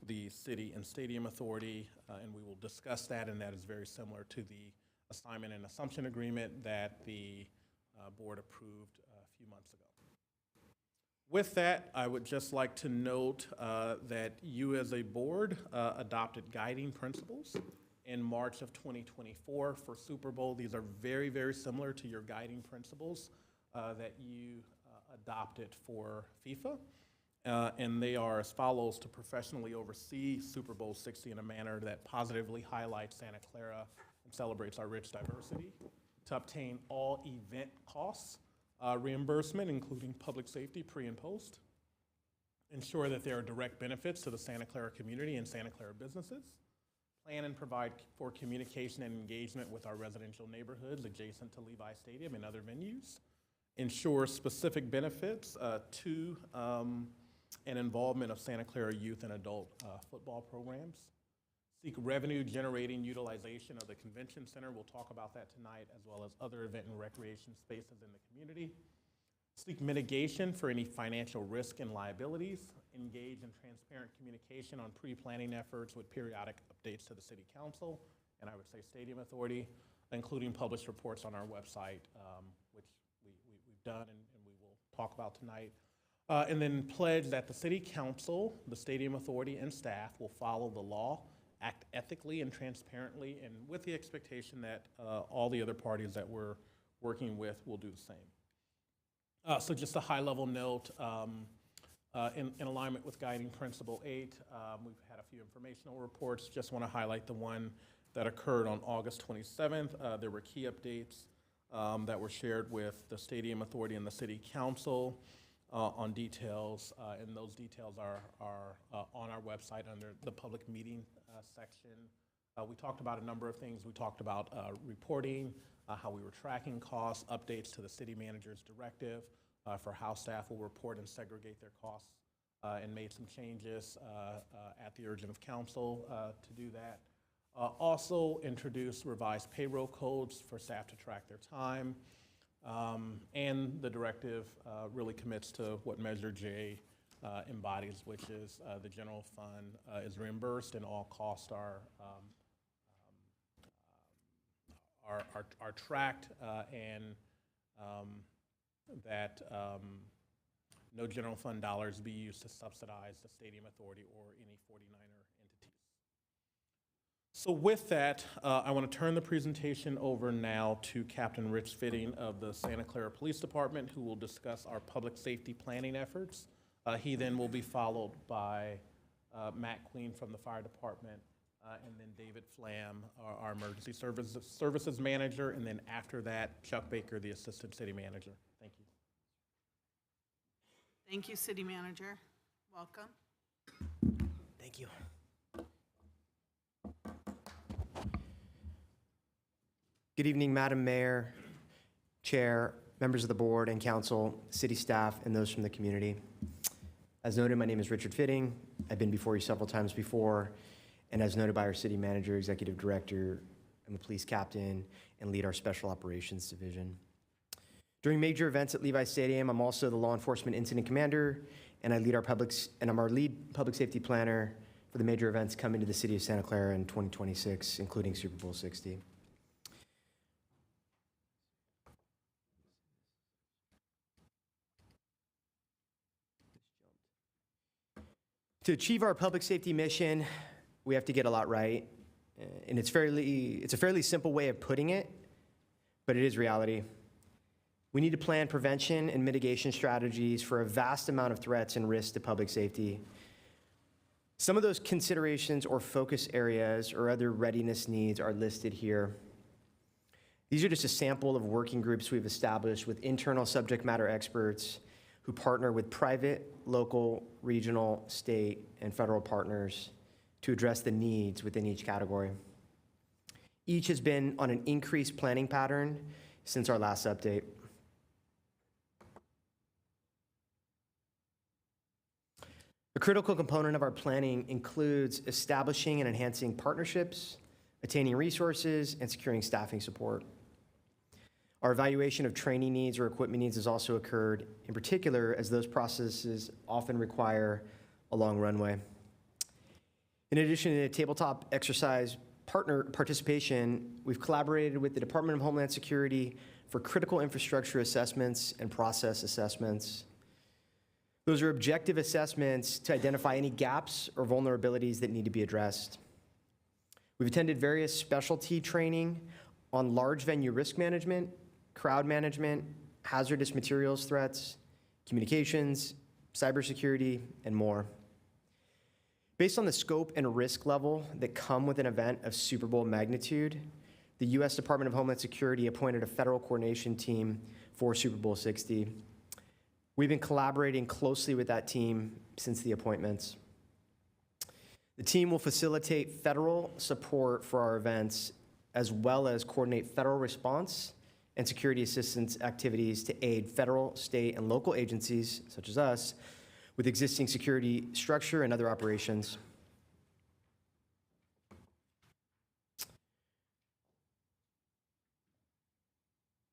the City and Stadium Authority, and we will discuss that, and that is very similar to the assignment and assumption agreement that the board approved a few months ago. With that, I would just like to note that you as a board adopted guiding principles in March of 2024 for Super Bowl. These are very, very similar to your guiding principles that you adopted for FIFA. And they are as follows: to professionally oversee Super Bowl 60 in a manner that positively highlights Santa Clara and celebrates our rich diversity, to obtain all event costs reimbursement, including public safety pre and post, ensure that there are direct benefits to the Santa Clara community and Santa Clara businesses, plan and provide for communication and engagement with our residential neighborhoods adjacent to Levi Stadium and other venues, ensure specific benefits to and involvement of Santa Clara youth and adult football programs, seek revenue-generating utilization of the convention center. We'll talk about that tonight, as well as other event and recreation spaces in the community. Seek mitigation for any financial risk and liabilities. Engage in transparent communication on pre-planning efforts with periodic updates to the City Council, and I would say Stadium Authority, including published reports on our website, which we've done and we will talk about tonight. And then pledge that the City Council, the Stadium Authority, and staff will follow the law, act ethically and transparently, and with the expectation that all the other parties that we're working with will do the same. So just a high-level note, in alignment with Guiding Principle 8, we've had a few informational reports. Just want to highlight the one that occurred on August 27th. There were key updates that were shared with the Stadium Authority and the City Council on details, and those details are on our website under the public meeting section. We talked about a number of things. We talked about reporting, how we were tracking costs, updates to the city manager's directive for how staff will report and segregate their costs, and made some changes at the urging of council to do that. Also introduced revised payroll codes for staff to track their time. And the directive really commits to what Measure J embodies, which is the general fund is reimbursed and all costs are tracked, and that no general fund dollars be used to subsidize the Stadium Authority or any 49er entities. So with that, I want to turn the presentation over now to Captain Rich Fitting of the Santa Clara Police Department, who will discuss our public safety planning efforts. He then will be followed by Matt Queen from the Fire Department, and then David Flam, our Emergency Services Manager, and then after that, Chuck Baker, the Assistant City Manager. Thank you. Thank you, City Manager. Welcome. Thank you. Good evening, Madam Mayor, Chair, members of the board and council, city staff, and those from the community. As noted, my name is Richard Fitting. I've been before you several times before, and as noted by our city manager, executive director, I'm a police captain and lead our special operations division. During major events at Levi Stadium, I'm also the law enforcement incident commander, and I'm our lead public safety planner for the major events coming to the city of Santa Clara in 2026, including Super Bowl 60. To achieve our public safety mission, we have to get a lot right. And it's a fairly simple way of putting it, but it is reality. We need to plan prevention and mitigation strategies for a vast amount of threats and risks to public safety. Some of those considerations or focus areas or other readiness needs are listed here. These are just a sample of working groups we've established with internal subject matter experts who partner with private, local, regional, state, and federal partners to address the needs within each category. Each has been on an increased planning pattern since our last update. A critical component of our planning includes establishing and enhancing partnerships, attaining resources, and securing staffing support. Our evaluation of training needs or equipment needs has also occurred, in particular, as those processes often require a long runway. In addition to tabletop exercise partner participation, we've collaborated with the Department of Homeland Security for critical infrastructure assessments and process assessments. Those are objective assessments to identify any gaps or vulnerabilities that need to be addressed. We've attended various specialty training on large venue risk management, crowd management, hazardous materials threats, communications, cybersecurity, and more. Based on the scope and risk level that come with an event of Super Bowl magnitude, the U.S. Department of Homeland Security appointed a federal coordination team for Super Bowl 60. We've been collaborating closely with that team since the appointments. The team will facilitate federal support for our events, as well as coordinate federal response and security assistance activities to aid federal, state, and local agencies, such as us, with existing security structure and other operations.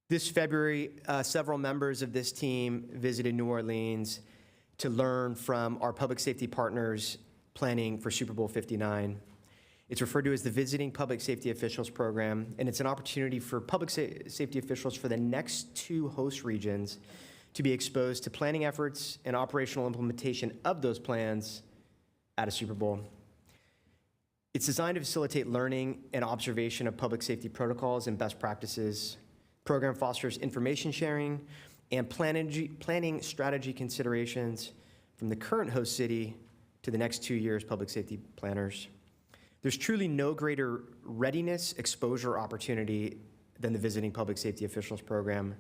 This February, several members of this team visited New Orleans to learn from our public safety partners planning for Super Bowl 59. It's referred to as the Visiting Public Safety Officials Program, and it's an opportunity for public safety officials for the next two host regions to be exposed to planning efforts and operational implementation of those plans at a Super Bowl. It's designed to facilitate learning and observation of public safety protocols and best practices. The program fosters information sharing and planning strategy considerations from the current host city to the next 2 years' public safety planners. There's truly no greater readiness exposure opportunity than the Visiting Public Safety Officials Program.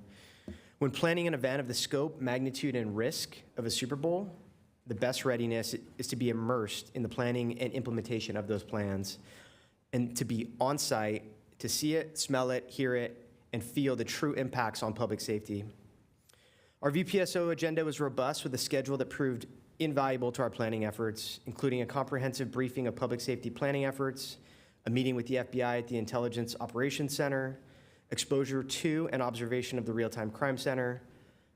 When planning an event of the scope, magnitude, and risk of a Super Bowl, the best readiness is to be immersed in the planning and implementation of those plans and to be on site to see it, smell it, hear it, and feel the true impacts on public safety. Our VPSO agenda was robust with a schedule that proved invaluable to our planning efforts, including a comprehensive briefing of public safety planning efforts, a meeting with the FBI at the Intelligence Operations Center, exposure to and observation of the Real-Time Crime Center,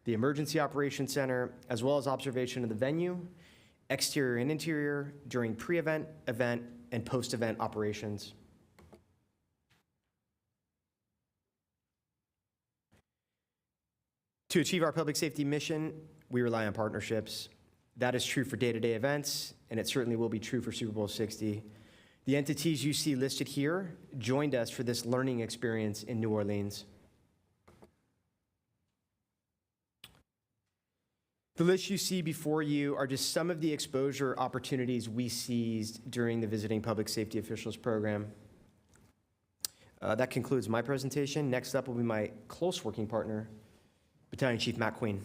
the Emergency Operations Center, as well as observation of the venue, exterior and interior, during pre-event, event, and post-event operations. To achieve our public safety mission, we rely on partnerships. That is true for day-to-day events, and it certainly will be true for Super Bowl 60. The entities you see listed here joined us for this learning experience in New Orleans. The list you see before you are just some of the exposure opportunities we seized during the Visiting Public Safety Officials Program. That concludes my presentation. Next up will be my close working partner, Battalion Chief Matt Queen.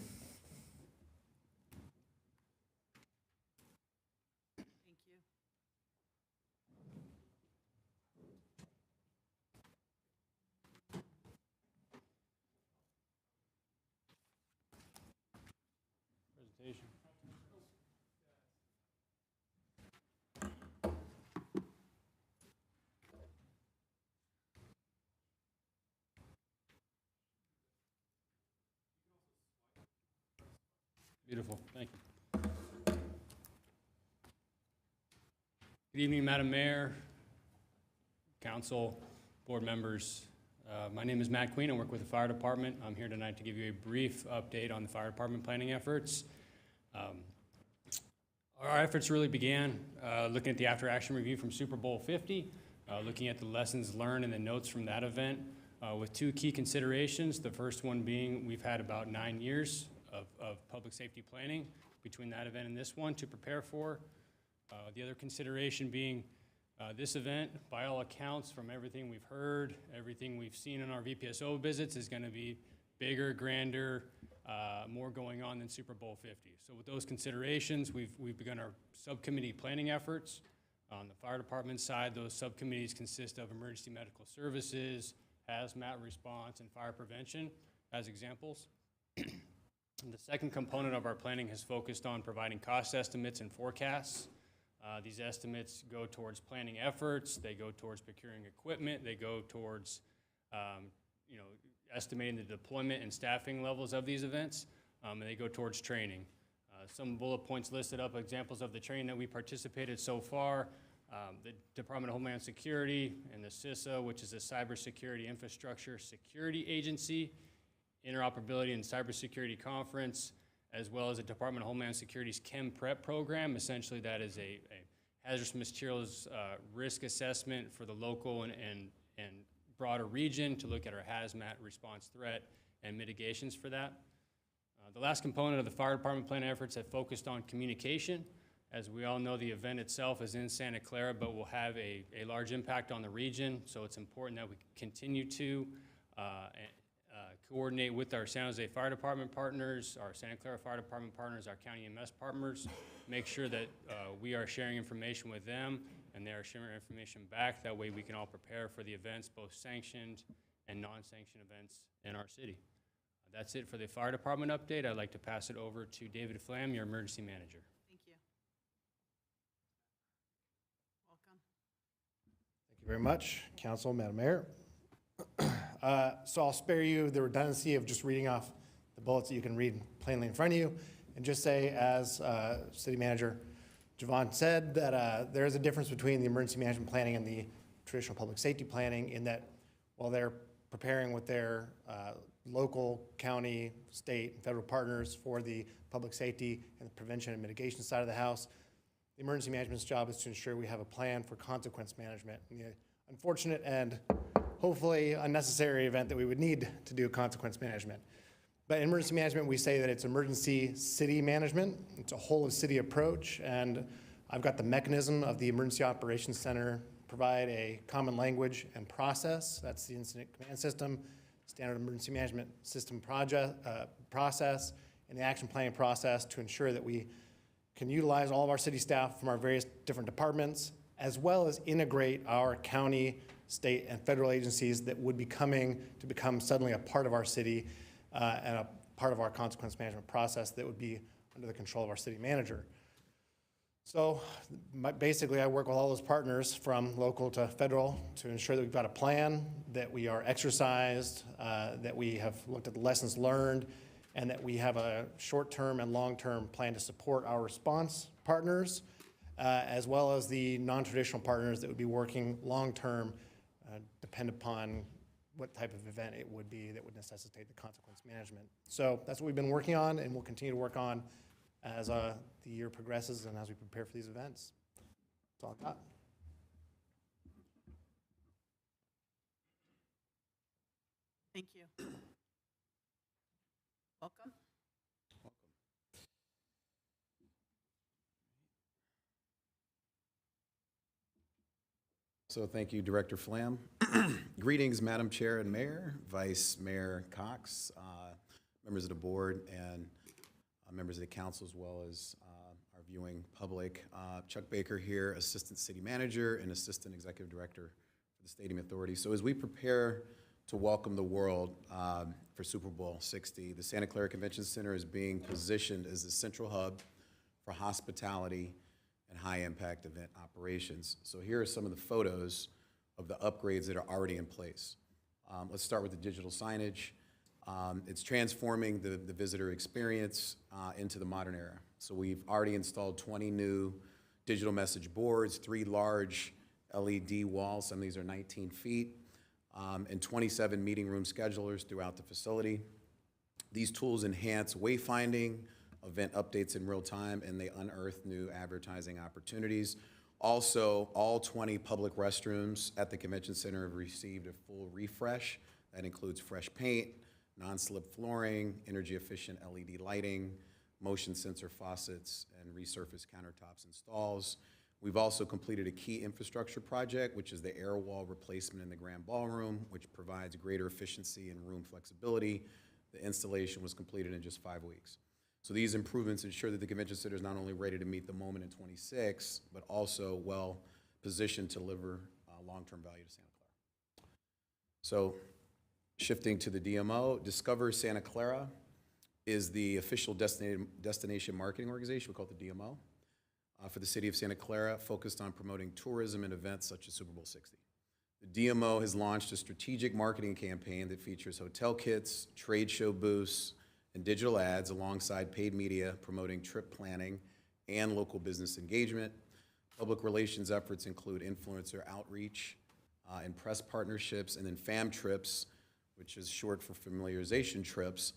Beautiful, thank you. Good evening, Madam Mayor, council, board members. My name is Matt Queen. I work with the fire department. I'm here tonight to give you a brief update on the fire department planning efforts. Our efforts really began looking at the after-action review from Super Bowl 50, looking at the lessons learned and the notes from that event with two key considerations. The first one being we've had about 9 years of public safety planning between that event and this one to prepare for. The other consideration being this event, by all accounts, from everything we've heard, everything we've seen in our VPSO visits, is going to be bigger, grander, more going on than Super Bowl 50. So with those considerations, we've begun our subcommittee planning efforts. On the fire department side, those subcommittees consist of emergency medical services, hazmat response, and fire prevention as examples. And the second component of our planning has focused on providing cost estimates and forecasts. These estimates go towards planning efforts, they go towards procuring equipment, they go towards estimating the deployment and staffing levels of these events, and they go towards training. Some bullet points listed up examples of the training that we participated so far. The Department of Homeland Security and the CISA, which is a Cybersecurity Infrastructure Security Agency, Interoperability and Cybersecurity Conference, as well as the Department of Homeland Security's Chem Prep program. Essentially, that is a hazardous materials risk assessment for the local and broader region to look at our hazmat response threat and mitigations for that. The last component of the fire department planning efforts have focused on communication. As we all know, the event itself is in Santa Clara, but will have a large impact on the region, so it's important that we continue to coordinate with our San Jose Fire Department partners, our Santa Clara Fire Department partners, our county EMS partners, make sure that we are sharing information with them and they are sharing information back. That way we can all prepare for the events, both sanctioned and non-sanctioned events in our city. That's it for the fire department update. I'd like to pass it over to David Flam, your emergency manager. Thank you. Welcome. Thank you very much, Council, Madam Mayor. So I'll spare you the redundancy of just reading off the bullets that you can read plainly in front of you, and just say, as City Manager Javon said, that there is a difference between the emergency management planning and the traditional public safety planning, in that while they're preparing with their local, county, state, and federal partners for the public safety and the prevention and mitigation side of the house, the emergency management's job is to ensure we have a plan for consequence management. And the unfortunate and hopefully unnecessary event that we would need to do consequence management. But in emergency management, we say that it's emergency city management. It's a whole of city approach, and I've got the mechanism of the Emergency Operations Center provide a common language and process. That's the incident command system, standard emergency management system process, and the action planning process to ensure that we can utilize all of our city staff from our various different departments, as well as integrate our county, state, and federal agencies that would be coming to become suddenly a part of our city and a part of our consequence management process that would be under the control of our city manager. So basically, I work with all those partners from local to federal to ensure that we've got a plan, that we are exercised, that we have looked at the lessons learned, and that we have a short-term and long-term plan to support our response partners, as well as the non-traditional partners that would be working long-term, depend upon what type of event it would be that would necessitate the consequence management. So that's what we've been working on, and we'll continue to work on as the year progresses and as we prepare for these events. That's all I got. Thank you. Welcome. So thank you, Director Flam. Greetings, Madam Chair and Mayor, Vice Mayor Cox, members of the board, and members of the council, as well as our viewing public. Chuck Baker here, Assistant City Manager and Assistant Executive Director for the Stadium Authority. So as we prepare to welcome the world for Super Bowl 60, the Santa Clara Convention Center is being positioned as the central hub for hospitality and high-impact event operations. So here are some of the photos of the upgrades that are already in place. Let's start with the digital signage. It's transforming the visitor experience into the modern era. So we've already installed 20 new digital message boards, 3 large LED walls, some of these are 19 feet, and 27 meeting room schedulers throughout the facility. These tools enhance wayfinding, event updates in real time, and they unearth new advertising opportunities. Also, all 20 public restrooms at the convention center have received a full refresh. That includes fresh paint, non-slip flooring, energy-efficient LED lighting, motion sensor faucets, and resurfaced countertops and stalls. We've also completed a key infrastructure project, which is the air wall replacement in the grand ballroom, which provides greater efficiency and room flexibility. The installation was completed in just 5 weeks. So these improvements ensure that the convention center is not only ready to meet the moment in '26, but also well positioned to deliver long-term value to Santa Clara. So shifting to the DMO, Discover Santa Clara is the official destination marketing organization. We call it the DMO. For the city of Santa Clara, focused on promoting tourism and events such as Super Bowl 60. The DMO has launched a strategic marketing campaign that features hotel kits, trade show booths, and digital ads alongside paid media promoting trip planning and local business engagement. Public relations efforts include influencer outreach and press partnerships, and then FAM trips, which is short for familiarization trips,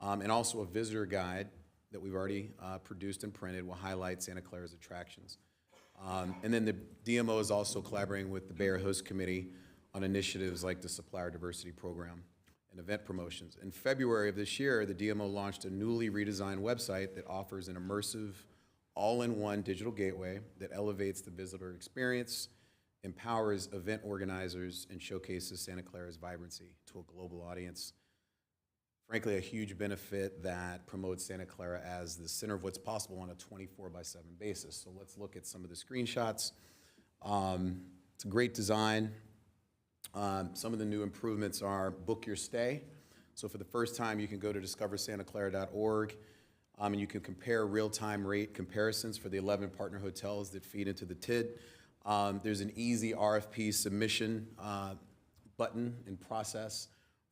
and also a visitor guide that we've already produced and printed will highlight Santa Clara's attractions. And then the DMO is also collaborating with the Bayer Host Committee on initiatives like the Supplier Diversity Program and event promotions. In February of this year, the DMO launched a newly redesigned website that offers an immersive, all-in-one digital gateway that elevates the visitor experience, empowers event organizers, and showcases Santa Clara's vibrancy to a global audience. Frankly, a huge benefit that promotes Santa Clara as the center of what's possible on a 24/7 basis. So let's look at some of the screenshots. It's a great design. Some of the new improvements are book your stay. So for the first time, you can go to discoversantaclara.org and you can compare real-time rate comparisons for the 11 partner hotels that feed into the TID. There's an easy RFP submission button and process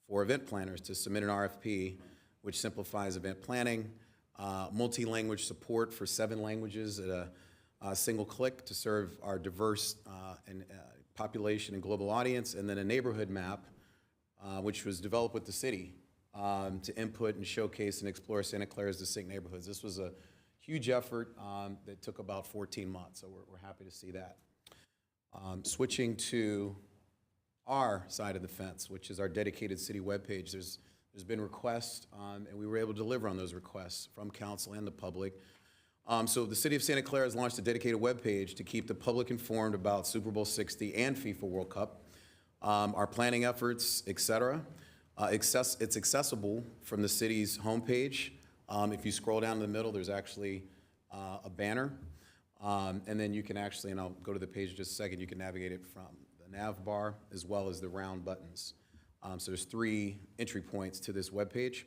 for event planners to submit an RFP, which simplifies event planning, multi-language support for 7 languages at a single click to serve our diverse and population and global audience, and then a neighborhood map, which was developed with the city to input and showcase and explore Santa Clara's distinct neighborhoods. This was a huge effort that took about 14 months, so we're happy to see that. Switching to our side of the fence, which is our dedicated city webpage. There's been requests, and we were able to deliver on those requests from council and the public. So the city of Santa Clara has launched a dedicated webpage to keep the public informed about Super Bowl 60 and FIFA World Cup, our planning efforts, et cetera. It's accessible from the city's homepage. If you scroll down in the middle, there's actually a banner. And then you can actually, and I'll go to the page in just a second, you can navigate it from the nav bar as well as the round buttons. So there's 3 entry points to this webpage.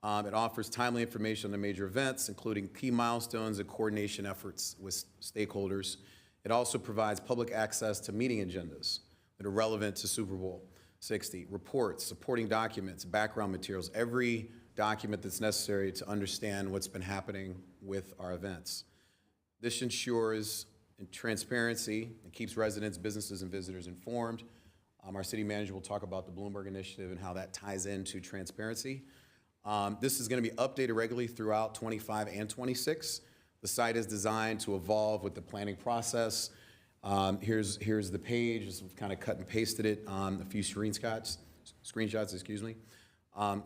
It offers timely information on the major events, including key milestones and coordination efforts with stakeholders. It also provides public access to meeting agendas that are relevant to Super Bowl 60, reports, supporting documents, background materials, every document that's necessary to understand what's been happening with our events. This ensures transparency and keeps residents, businesses, and visitors informed. Our city manager will talk about the Bloomberg Initiative and how that ties into transparency. This is going to be updated regularly throughout 25 and 26. The site is designed to evolve with the planning process. Here's the page. Just kind of cut and pasted it on a few screenshots.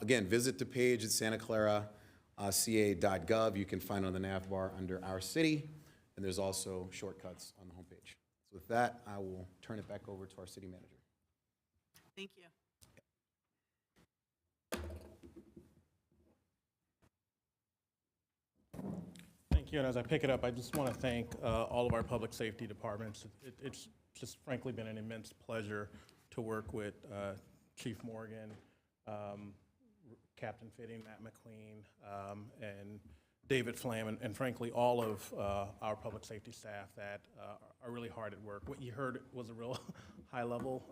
Again, visit the page at santaclara.ca.gov. You can find it on the nav bar under Our City, and there's also shortcuts on the homepage. So with that, I will turn it back over to our city manager. Thank you. Thank you, and as I pick it up, I just want to thank all of our public safety departments. It's just frankly been an immense pleasure to work with Chief Morgan, Captain Fitting, Matt McQueen, and David Flam, and frankly all of our public safety staff that are really hard at work. What you heard was a real high level.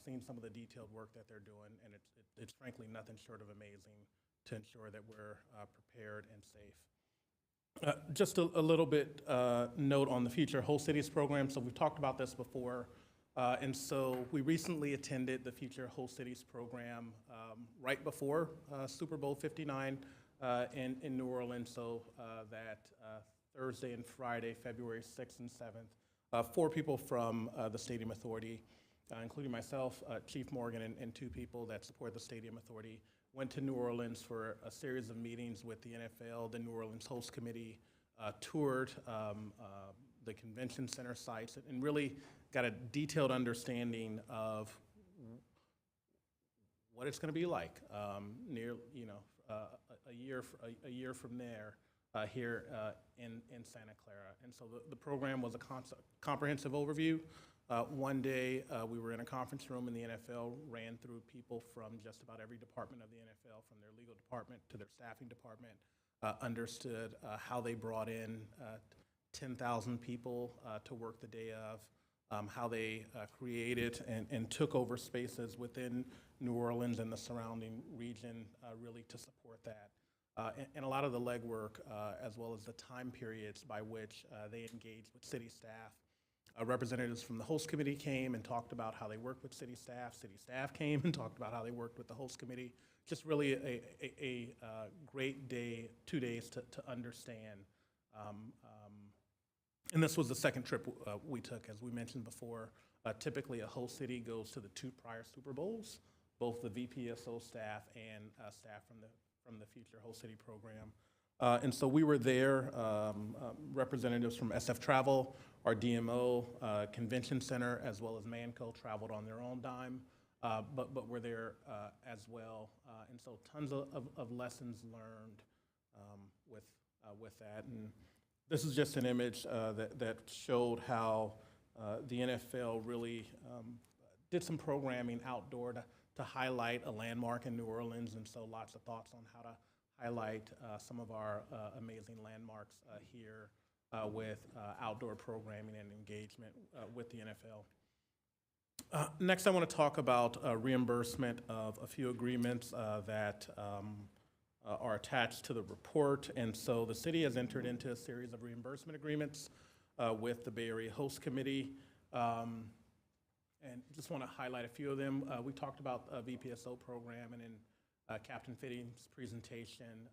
seen some of the detailed work that they're doing, and it's frankly nothing short of amazing to ensure that we're prepared and safe. Just a little bit note on the Future Host Cities program. So we've talked about this before. And so we recently attended the Future Host Cities program right before Super Bowl 59 in New Orleans. So that Thursday and Friday, February 6th and 7th, 4 people from the Stadium Authority, including myself, Chief Morgan, and 2 people that support the Stadium Authority, went to New Orleans for a series of meetings with the NFL, the New Orleans Host Committee, toured the convention center sites, and really got a detailed understanding of what it's going to be like a year from there here in Santa Clara. And so the program was a comprehensive overview. One day we were in a conference room and the NFL ran through people from just about every department of the NFL, from their legal department to their staffing department, understood how they brought in 10,000 people to work the day of, how they created and took over spaces within New Orleans and the surrounding region really to support that. And a lot of the legwork, as well as the time periods by which they engaged with city staff. Representatives from the host committee came and talked about how they worked with city staff. City staff came and talked about how they worked with the host committee. Just really a great day, 2 days to understand. And this was the second trip we took, as we mentioned before. Typically, a host city goes to the 2 prior Super Bowls, both the VPSO staff and staff from the Future Host City program. And so we were there, representatives from SF Travel, our DMO, Convention Center, as well as Manco traveled on their own dime, but we're there as well. And so tons of lessons learned with that. And this is just an image that showed how the NFL really did some programming outdoor to highlight a landmark in New Orleans, and so lots of thoughts on how to highlight some of our amazing landmarks here with outdoor programming and engagement with the NFL. Next, I want to talk about reimbursement of a few agreements that are attached to the report. And so the city has entered into a series of reimbursement agreements with the Bay Area Host Committee. And just want to highlight a few of them. We talked about a VPSO program, and in Captain Fitting's presentation,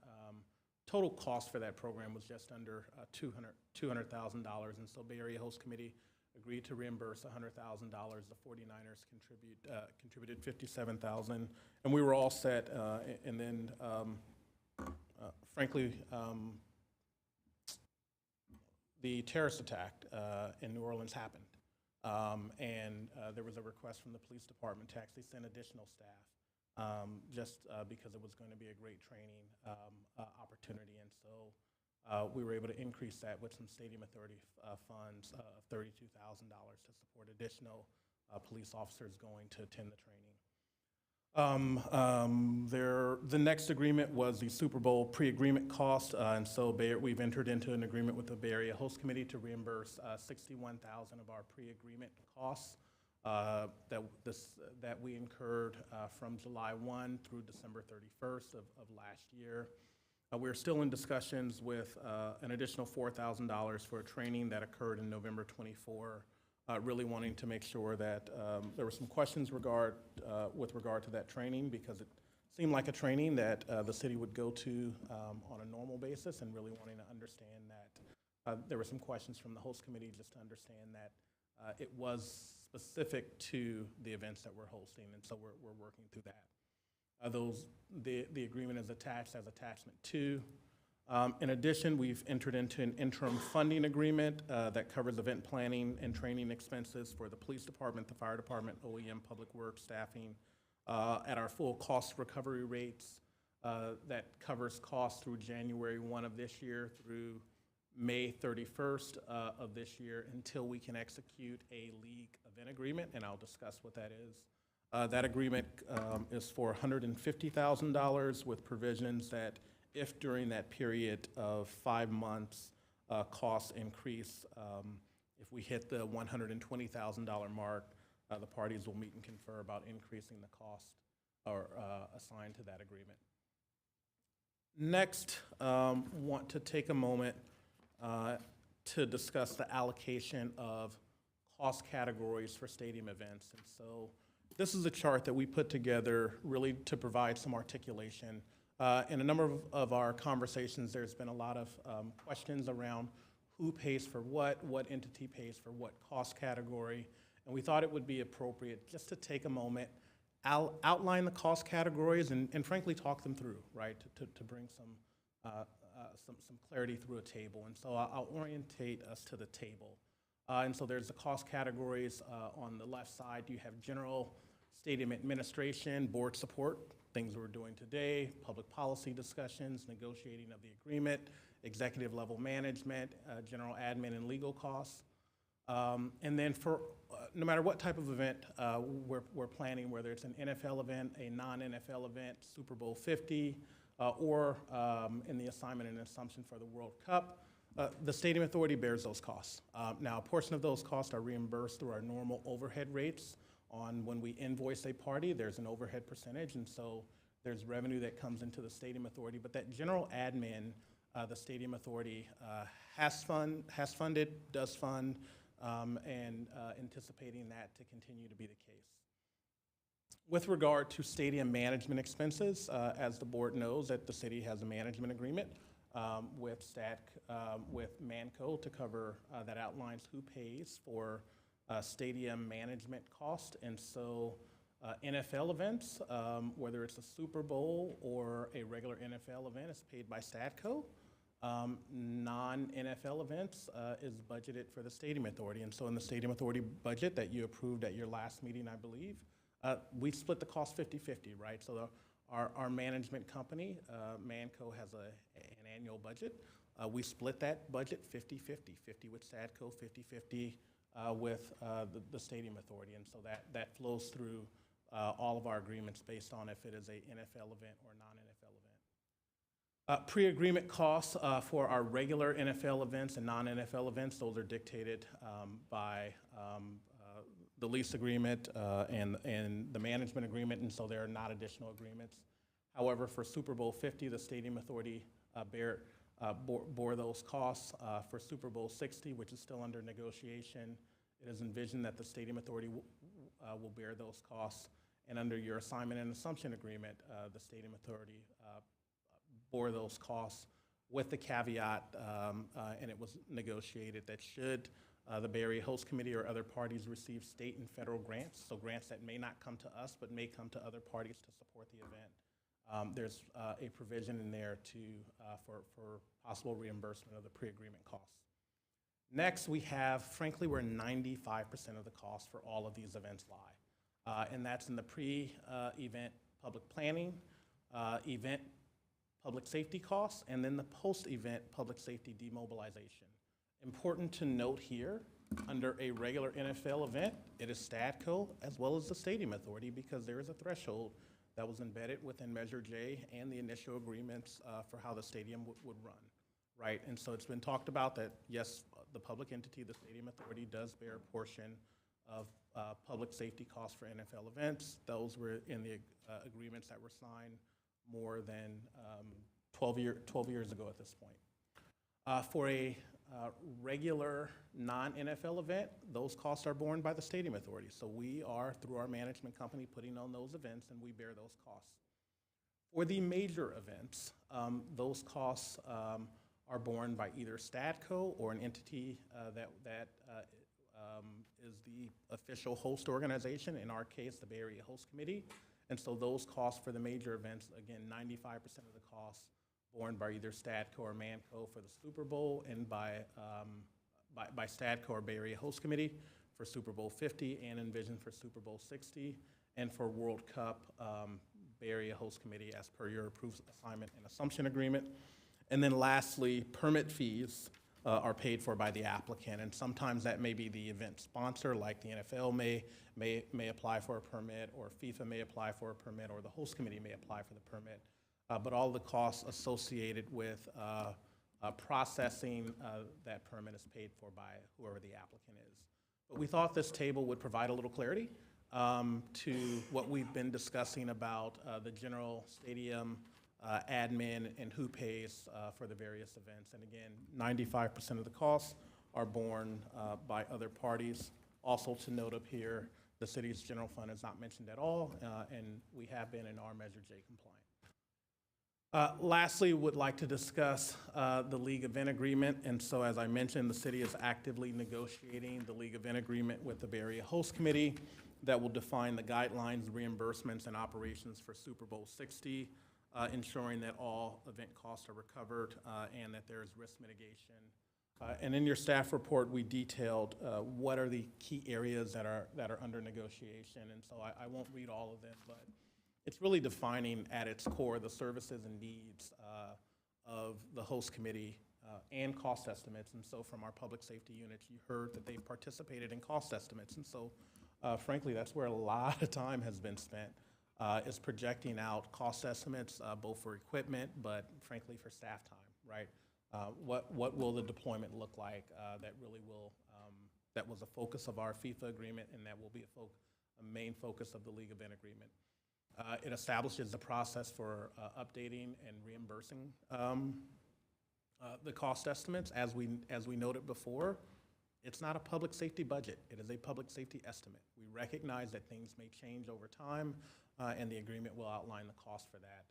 total cost for that program was just under $200,000. And so Bay Area Host Committee agreed to reimburse $100,000. The 49ers contributed $57,000, and we were all set. And then, frankly, the terrorist attack in New Orleans happened. And there was a request from the police department to actually send additional staff, just because it was going to be a great training opportunity. And so we were able to increase that with some Stadium Authority funds of $32,000 to support additional police officers going to attend the training. The next agreement was the Super Bowl pre-agreement cost, and so we've entered into an agreement with the Bay Area Host Committee to reimburse $61,000 of our pre-agreement costs that we incurred from July 1 through December 31st of last year. We're still in discussions with an additional $4,000 for a training that occurred in November 24. Really wanting to make sure that there were some questions with regard to that training, because it seemed like a training that the city would go to on a normal basis, and really wanting to understand that there were some questions from the host committee just to understand that it was specific to the events that we're hosting, and so we're working through that. The agreement is attached as attachment 2. In addition, we've entered into an interim funding agreement that covers event planning and training expenses for the police department, the fire department, OEM, public works, staffing, at our full cost recovery rates. That covers costs through January 1 of this year through May 31st of this year, until we can execute a league event agreement, and I'll discuss what that is. That agreement is for $150,000 with provisions that if during that period of 5 months costs increase, if we hit the $120,000 mark, the parties will meet and confer about increasing the cost or assigned to that agreement. Next, want to take a moment to discuss the allocation of cost categories for stadium events. And so this is a chart that we put together really to provide some articulation. In a number of our conversations, there's been a lot of questions around who pays for what entity pays for what cost category, and we thought it would be appropriate just to take a moment, outline the cost categories, and frankly talk them through, right, to bring some clarity through a table. And so I'll orientate us to the table. And so there's the cost categories. On the left side, you have general stadium administration, board support, things we're doing today, public policy discussions, negotiating of the agreement, executive level management, general admin and legal costs. And then for no matter what type of event we're planning, whether it's an NFL event, a non-NFL event, Super Bowl 50, or in the assignment and assumption for the World Cup, the Stadium Authority bears those costs. Now, a portion of those costs are reimbursed through our normal overhead rates. On when we invoice a party, there's an overhead percentage, and so there's revenue that comes into the Stadium Authority. But that general admin, the Stadium Authority has funded, does fund, and anticipating that to continue to be the case. With regard to stadium management expenses, as the board knows, that the city has a management agreement with Manco to cover that outlines who pays for stadium management cost. And so NFL events, whether it's a Super Bowl or a regular NFL event, is paid by Stadco. Non-NFL events is budgeted for the Stadium Authority. And so in the Stadium Authority budget that you approved at your last meeting, I believe, we split the cost 50-50, right? So our management company, Manco, has an annual budget. We split that budget 50-50, 50 with Stadco, 50-50 with the Stadium Authority. And so that flows through all of our agreements based on if it is a NFL event or non-NFL event. Pre-agreement costs for our regular NFL events and non-NFL events, those are dictated by the lease agreement and the management agreement, and so there are not additional agreements. However, for Super Bowl 50, the Stadium Authority bore those costs. For Super Bowl 60, which is still under negotiation, it is envisioned that the Stadium Authority will bear those costs. And under your assignment and assumption agreement, the Stadium Authority bore those costs with the caveat, and it was negotiated that should the Bay Area Host Committee or other parties receive state and federal grants, so grants that may not come to us but may come to other parties to support the event, there's a provision in there for possible reimbursement of the pre-agreement costs. Next, we have, frankly, where 95% of the costs for all of these events lie, and that's in the pre-event public planning, event public safety costs, and then the post-event public safety demobilization. Important to note here, under a regular NFL event, it is Stadco as well as the Stadium Authority, because there is a threshold that was embedded within Measure J and the initial agreements for how the stadium would run, right? And so it's been talked about that, yes, the public entity, the Stadium Authority, does bear a portion of public safety costs for NFL events. Those were in the agreements that were signed more than 12 years ago at this point. For a regular non-NFL event, those costs are borne by the Stadium Authority. So we are, through our management company, putting on those events, and we bear those costs. For the major events, those costs are borne by either Stadco or an entity that is the official host organization, in our case, the Bay Area Host Committee. And so those costs for the major events, again, 95% of the costs borne by either Stadco or Manco for the Super Bowl, and by Stadco or Bay Area Host Committee for Super Bowl 50, and envisioned for Super Bowl 60, and for World Cup, Bay Area Host Committee as per your approved assignment and assumption agreement. And then lastly, permit fees are paid for by the applicant, and sometimes that may be the event sponsor, like the NFL may apply for a permit, or FIFA may apply for a permit, or the host committee may apply for the permit. But all the costs associated with processing that permit is paid for by whoever the applicant is. But we thought this table would provide a little clarity to what we've been discussing about the general stadium admin and who pays for the various events. And again, 95% of the costs are borne by other parties. Also to note up here, the city's general fund is not mentioned at all, and we have been in our Measure J compliant. Lastly, would like to discuss the league event agreement. And so as I mentioned, the city is actively negotiating the league event agreement with the Bay Area Host Committee that will define the guidelines, reimbursements, and operations for Super Bowl 60, ensuring that all event costs are recovered and that there is risk mitigation. And in your staff report, we detailed what are the key areas that are under negotiation. And so I won't read all of them, but it's really defining at its core the services and needs of the host committee and cost estimates. And so from our public safety units, you heard that they've participated in cost estimates. And so frankly, that's where a lot of time has been spent, is projecting out cost estimates, both for equipment, but frankly for staff time, right? What will the deployment look like that really will, that was a focus of our FIFA agreement, and that will be a main focus of the league event agreement. It establishes the process for updating and reimbursing the cost estimates. As we noted before, it's not a public safety budget. It is a public safety estimate. We recognize that things may change over time, and the agreement will outline the cost for that.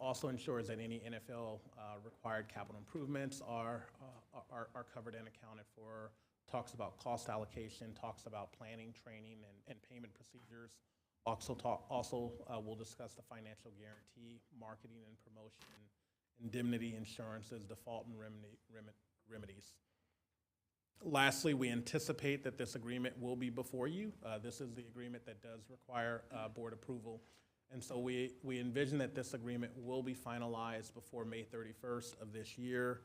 Also ensures that any NFL required capital improvements are covered and accounted for. Talks about cost allocation, talks about planning, training, and payment procedures. Also, we'll discuss the financial guarantee, marketing and promotion, indemnity insurances, default and remedies. Lastly, we anticipate that this agreement will be before you. This is the agreement that does require board approval. And so we envision that this agreement will be finalized before May 31st of this year.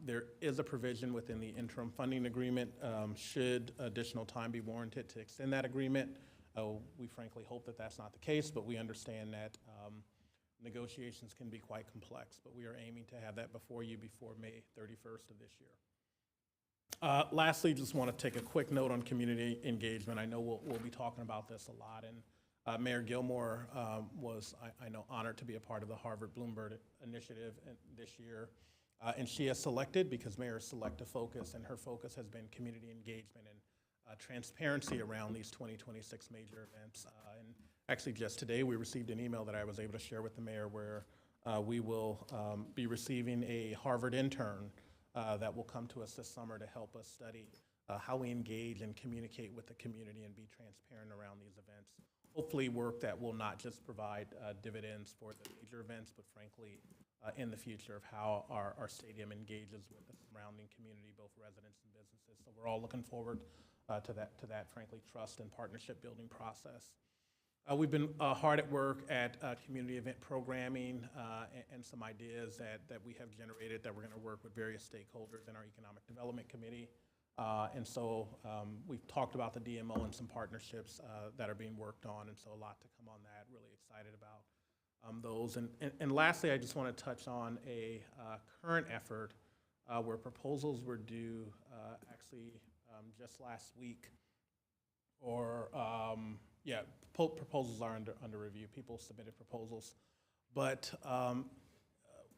There is a provision within the interim funding agreement should additional time be warranted to extend that agreement. We frankly hope that that's not the case, but we understand that negotiations can be quite complex. But we are aiming to have that before you before May 31st of this year. Lastly, just want to take a quick note on community engagement. I know we'll be talking about this a lot, and Mayor Gilmore was, I know, honored to be a part of the Harvard Bloomberg Initiative this year. And she has selected, because mayors select a focus, and her focus has been community engagement and transparency around these 2026 major events. And actually just today, we received an email that I was able to share with the mayor where we will be receiving a Harvard intern that will come to us this summer to help us study how we engage and communicate with the community and be transparent around these events. Hopefully work that will not just provide dividends for the major events, but frankly, in the future of how our stadium engages with the surrounding community, both residents and businesses. So we're all looking forward to that, frankly, trust and partnership building process. We've been hard at work at community event programming and some ideas that we have generated that we're going to work with various stakeholders in our Economic Development Committee. And so we've talked about the DMO and some partnerships that are being worked on, and so a lot to come on that. Really excited about those. And lastly, I just want to touch on a current effort where proposals were due actually just last week, or proposals are under review. People submitted proposals, but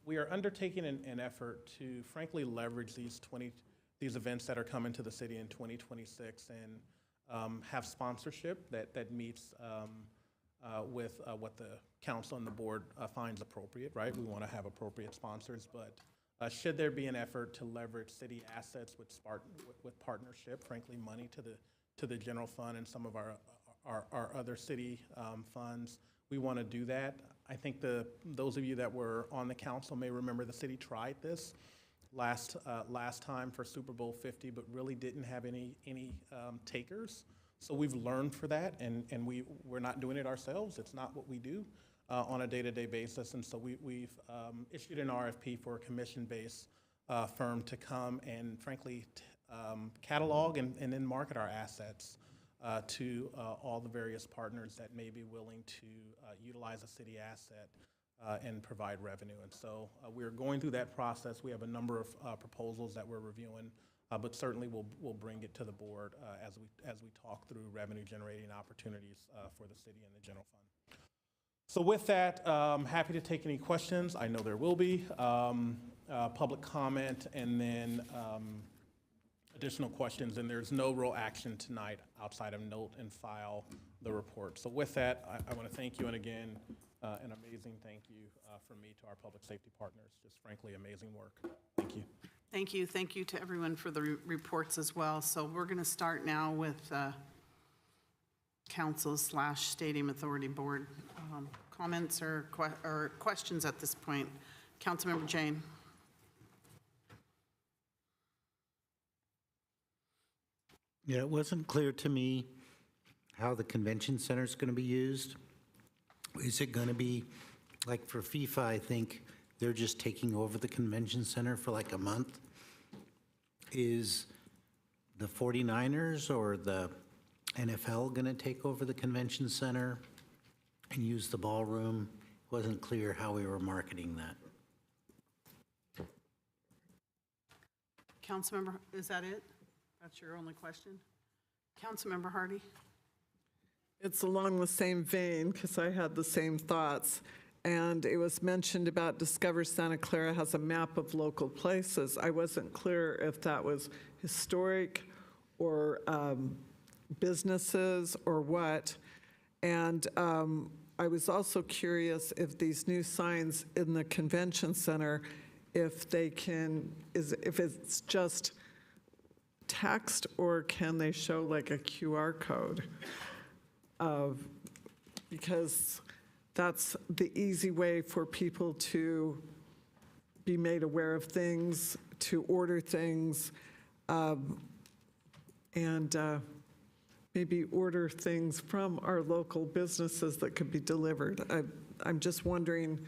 we are undertaking an effort to frankly leverage these events that are coming to the city in 2026 and have sponsorship that meets with what the council and the board finds appropriate, right? We want to have appropriate sponsors, but should there be an effort to leverage city assets with partnership, frankly, money to the general fund and some of our other city funds, we want to do that. I think those of you that were on the council may remember the city tried this last time for Super Bowl 50, but really didn't have any takers. So we've learned for that, and we're not doing it ourselves. It's not what we do on a day-to-day basis. And so we've issued an RFP for a commission-based firm to come and frankly catalog and then market our assets to all the various partners that may be willing to utilize a city asset and provide revenue. And so we're going through that process. We have a number of proposals that we're reviewing but certainly we'll bring it to the board as we talk through revenue generating opportunities for the city and the general fund. So with that, happy to take any questions. I know there will be public comment and then additional questions, and there's no real action tonight outside of note and file the report. So with that, I want to thank you, and again, an amazing thank you from me to our public safety partners. Just frankly, amazing work. Thank you. Thank you. Thank you to everyone for the reports as well. So we're going to start now with Council/Stadium Authority Board comments or questions at this point. Councilmember Jane. Yeah, it wasn't clear to me how the convention center is going to be used. Is it going to be, like for FIFA, I think they're just taking over the convention center for like a month? Is the 49ers or the NFL going to take over the convention center and use the ballroom? It wasn't clear how we were marketing that. Councilmember, is that it? That's your only question? Councilmember Hardy? It's along the same vein, because I had the same thoughts. And it was mentioned about Discover Santa Clara has a map of local places. I wasn't clear if that was historic or businesses or what. And I was also curious if these new signs in the convention center, if they can, if it's just text or can they show like a QR code? Because that's the easy way for people to be made aware of things, to order things, and maybe order things from our local businesses that could be delivered. I'm just wondering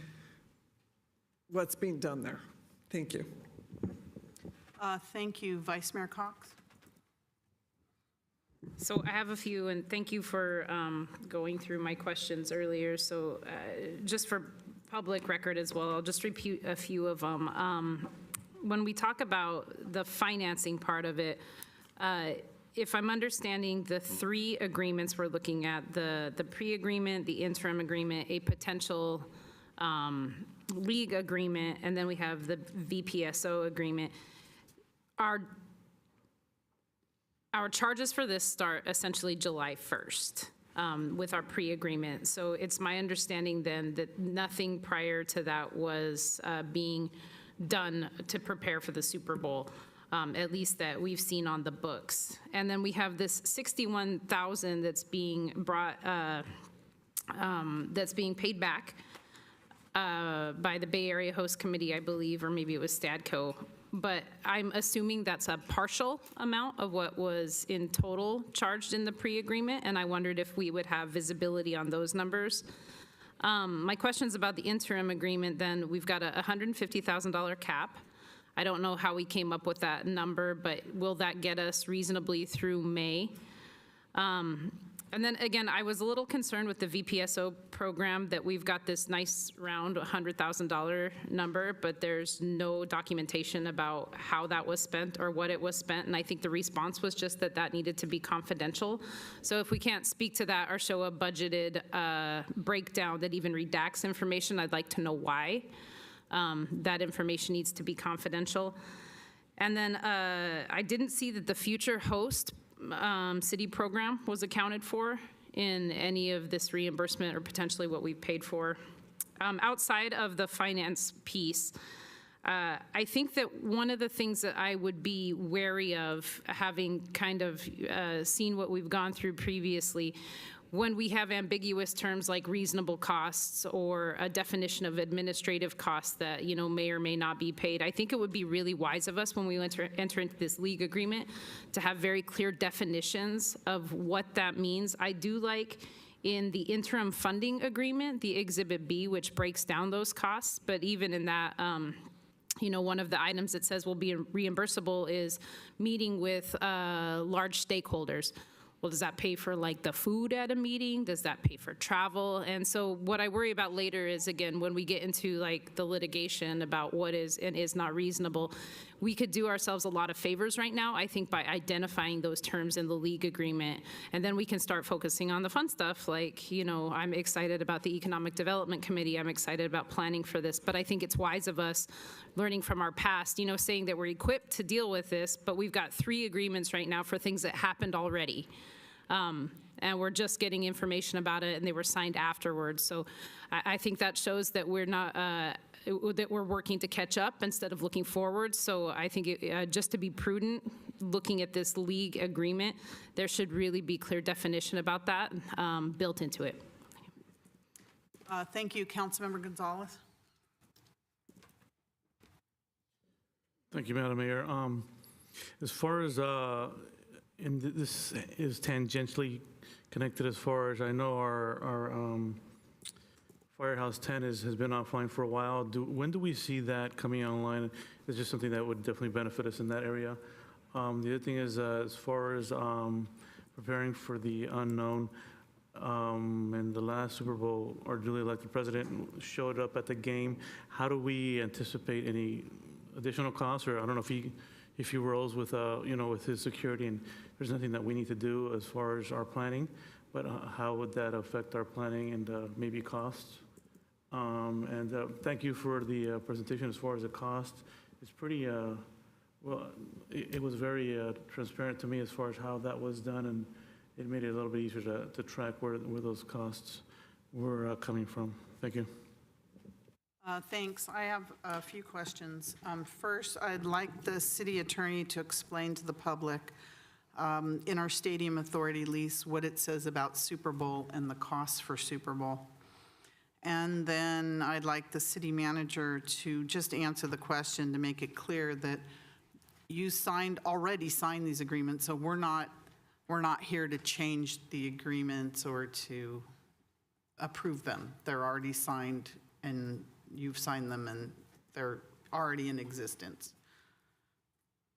what's being done there. Thank you. Thank you. Vice Mayor Cox? So I have a few, and thank you for going through my questions earlier. So just for public record as well, I'll just repeat a few of them. When we talk about the financing part of it, if I'm understanding the three agreements we're looking at, the pre-agreement, the interim agreement, a potential league agreement, and then we have the VPSO agreement, our charges for this start essentially July 1st with our pre-agreement. So it's my understanding then that nothing prior to that was being done to prepare for the Super Bowl, at least that we've seen on the books. And then we have this $61,000 that's being brought, that's being paid back by the Bay Area Host Committee, I believe, or maybe it was Stadco. But I'm assuming that's a partial amount of what was in total charged in the pre-agreement, and I wondered if we would have visibility on those numbers. My question's about the interim agreement then. We've got a $150,000 cap. I don't know how we came up with that number, but will that get us reasonably through May? And then again, I was a little concerned with the VPSO program that we've got this nice round $100,000 number, but there's no documentation about how that was spent or what it was spent. And I think the response was just that that needed to be confidential. So if we can't speak to that or show a budgeted breakdown that even redacts information, I'd like to know why that information needs to be confidential. And then I didn't see that the future host city program was accounted for in any of this reimbursement or potentially what we've paid for. Outside of the finance piece, I think that one of the things that I would be wary of, having kind of seen what we've gone through previously, when we have ambiguous terms like reasonable costs or a definition of administrative costs that, you know, may or may not be paid, I think it would be really wise of us when we enter into this league agreement to have very clear definitions of what that means. I do like in the interim funding agreement, the Exhibit B, which breaks down those costs, but even in that, you know, one of the items that says will be reimbursable is meeting with large stakeholders. Well, does that pay for like the food at a meeting? Does that pay for travel? And so what I worry about later is, again, when we get into like the litigation about what is and is not reasonable, we could do ourselves a lot of favors right now, I think, by identifying those terms in the league agreement. And then we can start focusing on the fun stuff, like, you know, I'm excited about the Economic Development Committee. I'm excited about planning for this. But I think it's wise of us, learning from our past, you know, saying that we're equipped to deal with this, but we've got 3 agreements right now for things that happened already. And we're just getting information about it, and they were signed afterwards. So I think that shows that we're not, that we're working to catch up instead of looking forward. So I think just to be prudent, looking at this league agreement, there should really be clear definition about that built into it. Thank you, Councilmember Gonzalez. Thank you, Madam Mayor. As far as, this is tangentially connected, as far as I know, our Firehouse 10 has been offline for a while. When do we see that coming online? It's just something that would definitely benefit us in that area. The other thing is, as far as preparing for the unknown, in the last Super Bowl, our duly elected president showed up at the game. How do we anticipate any additional costs? Or I don't know if he rolls with, you know, with his security, and there's nothing that we need to do as far as our planning, but how would that affect our planning and maybe costs? And thank you for the presentation as far as the cost. It's pretty, well, it was very transparent to me as far as how that was done, and it made it a little bit easier to track where those costs were coming from. Thank you. Thanks. I have a few questions. First, I'd like the city attorney to explain to the public in our stadium authority lease what it says about Super Bowl and the costs for Super Bowl. And then I'd like the city manager to just answer the question to make it clear that you already signed these agreements, so we're not here to change the agreements or to approve them. They're already signed, and you've signed them, and they're already in existence.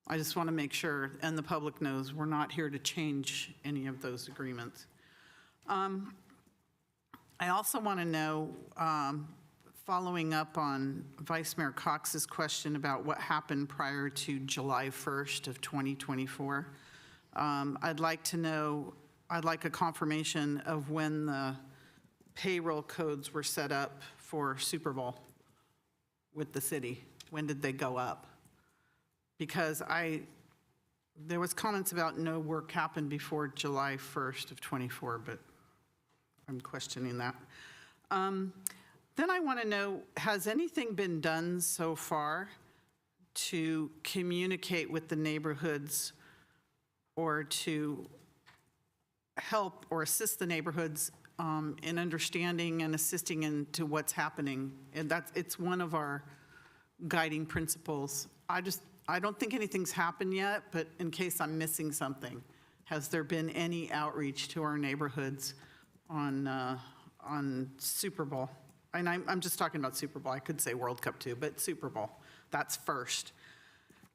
I just want to make sure, and the public knows, we're not here to change any of those agreements. I also want to know, following up on Vice Mayor Cox's question about what happened prior to July 1st of 2024, I'd like to know, I'd like a confirmation of when the payroll codes were set up for Super Bowl with the city. When did they go up? Because there was comments about no work happened before July 1st of 24, but I'm questioning that. Then I want to know, has anything been done so far to communicate with the neighborhoods or to help or assist the neighborhoods in understanding and assisting into what's happening? And it's one of our guiding principles. I don't think anything's happened yet, but in case I'm missing something, has there been any outreach to our neighborhoods on Super Bowl? And I'm just talking about Super Bowl. I could say World Cup too, but Super Bowl, that's first.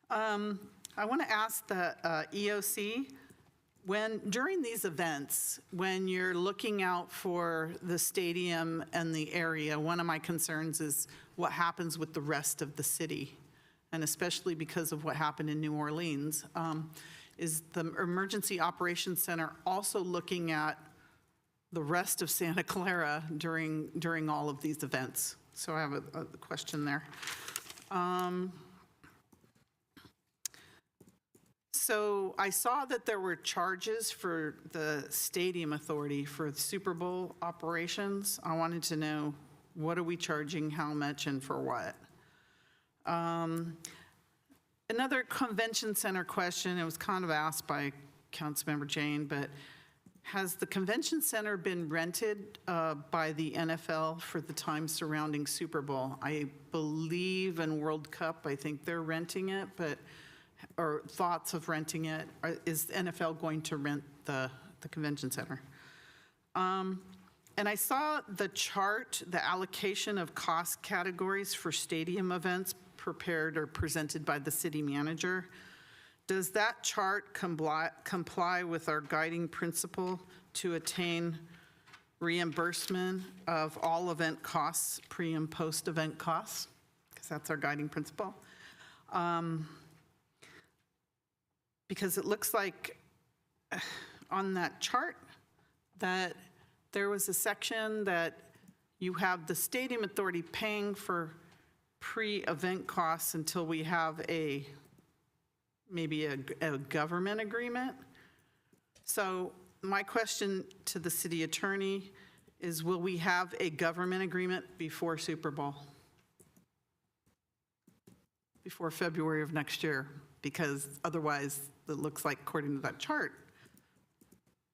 I want to ask the EOC, during these events, when you're looking out for the stadium and the area, one of my concerns is what happens with the rest of the city, and especially because of what happened in New Orleans. Is the Emergency Operations Center also looking at the rest of Santa Clara during all of these events? So I have a question there. So I saw that there were charges for the Stadium Authority for the Super Bowl operations. I wanted to know, what are we charging, how much, and for what? Another convention center question, it was kind of asked by Councilmember Jane, but has the convention center been rented by the NFL for the time surrounding Super Bowl? I believe in World Cup, I think they're renting it, or thoughts of renting it. Is the NFL going to rent the convention center? And I saw the chart, the allocation of cost categories for stadium events prepared or presented by the city manager. Does that chart comply with our guiding principle to attain reimbursement of all event costs, pre and post event costs? Because that's our guiding principle. because it looks like on that chart that there was a section that you have the stadium authority paying for pre-event costs until we have maybe a government agreement. So my question to the city attorney is, will we have a government agreement before Super Bowl? Before February of next year? Because otherwise, it looks like, according to that chart,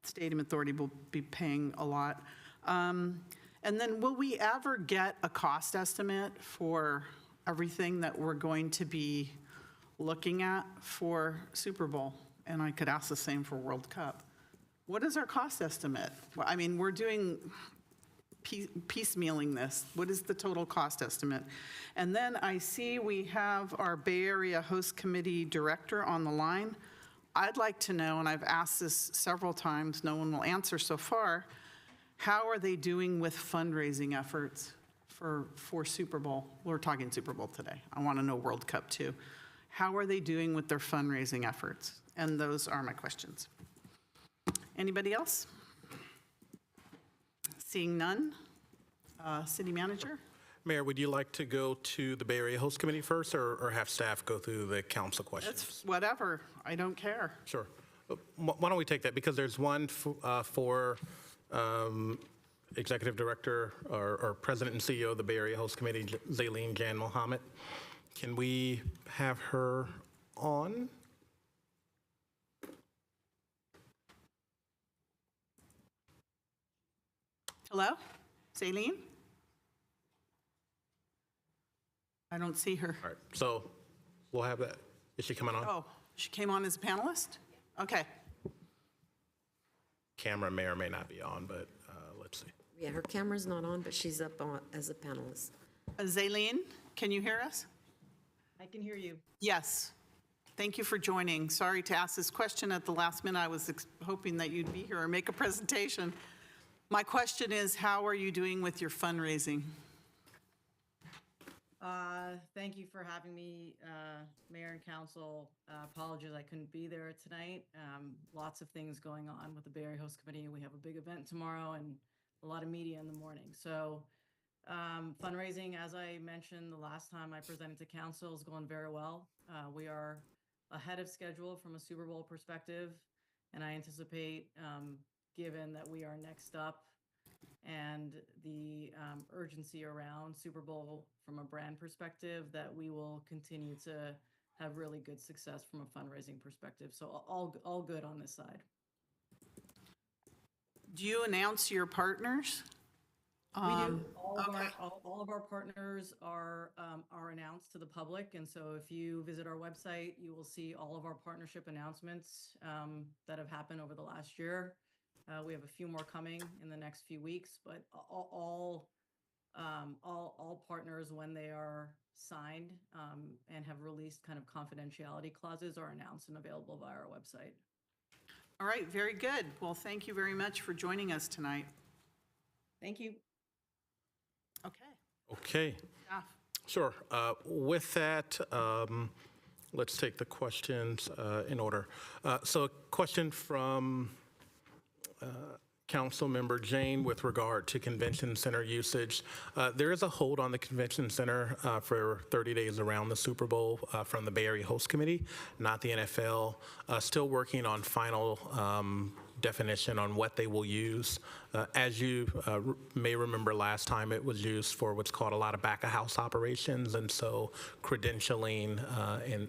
Stadium Authority will be paying a lot. And then will we ever get a cost estimate for everything that we're going to be looking at for Super Bowl? And I could ask the same for World Cup. What is our cost estimate? Well, I mean, we're doing piecemealing this. What is the total cost estimate? And then I see we have our Bay Area Host Committee Director on the line. I'd like to know, and I've asked this several times, no one will answer so far, how are they doing with fundraising efforts for Super Bowl? We're talking Super Bowl today. I want to know World Cup too. How are they doing with their fundraising efforts? And those are my questions. Anybody else? Seeing none. City Manager? Mayor, would you like to go to the Bay Area Host Committee first, or have staff go through the council questions? It's whatever. I don't care. Sure. Why don't we take that? Because there's one for Executive Director or President and CEO of the Bay Area Host Committee, Zaleen Jan Mohammed. Can we have her on? Hello? Zaleen? I don't see her. All right, so we'll have that. Is she coming on? Oh, she came on as a panelist? Okay. Camera may or may not be on, but let's see. Yeah, her camera's not on, but she's up on, as a panelist. Zaleen, can you hear us? I can hear you. Yes. Thank you for joining. Sorry to ask this question at the last minute. I was hoping that you'd be here or make a presentation. My question is, how are you doing with your fundraising? Thank you for having me, Mayor and Council. Apologies I couldn't be there tonight. Lots of things going on with the Bay Area Host Committee. We have a big event tomorrow and a lot of media in the morning. So fundraising, as I mentioned the last time I presented to Council, is going very well. We are ahead of schedule from a Super Bowl perspective, and I anticipate, given that we are next up, and the urgency around Super Bowl from a brand perspective, that we will continue to have really good success from a fundraising perspective. So all good on this side. Do you announce your partners? We do. All of our partners are announced to the public, and so if you visit our website, you will see all of our partnership announcements that have happened over the last year. We have a few more coming in the next few weeks, but all partners, when they are signed and have released kind of confidentiality clauses, are announced and available via our website. All right, very good. Well, thank you very much for joining us tonight. Thank you. Okay. Yeah. Sure. With that, let's take the questions in order. So a question from Council Member Jane with regard to convention center usage. There is a hold on the convention center for 30 days around the Super Bowl from the Bay Area Host Committee, not the NFL. Still working on final definition on what they will use. As you may remember last time, it was used for what's called a lot of back-of-house operations, and so credentialing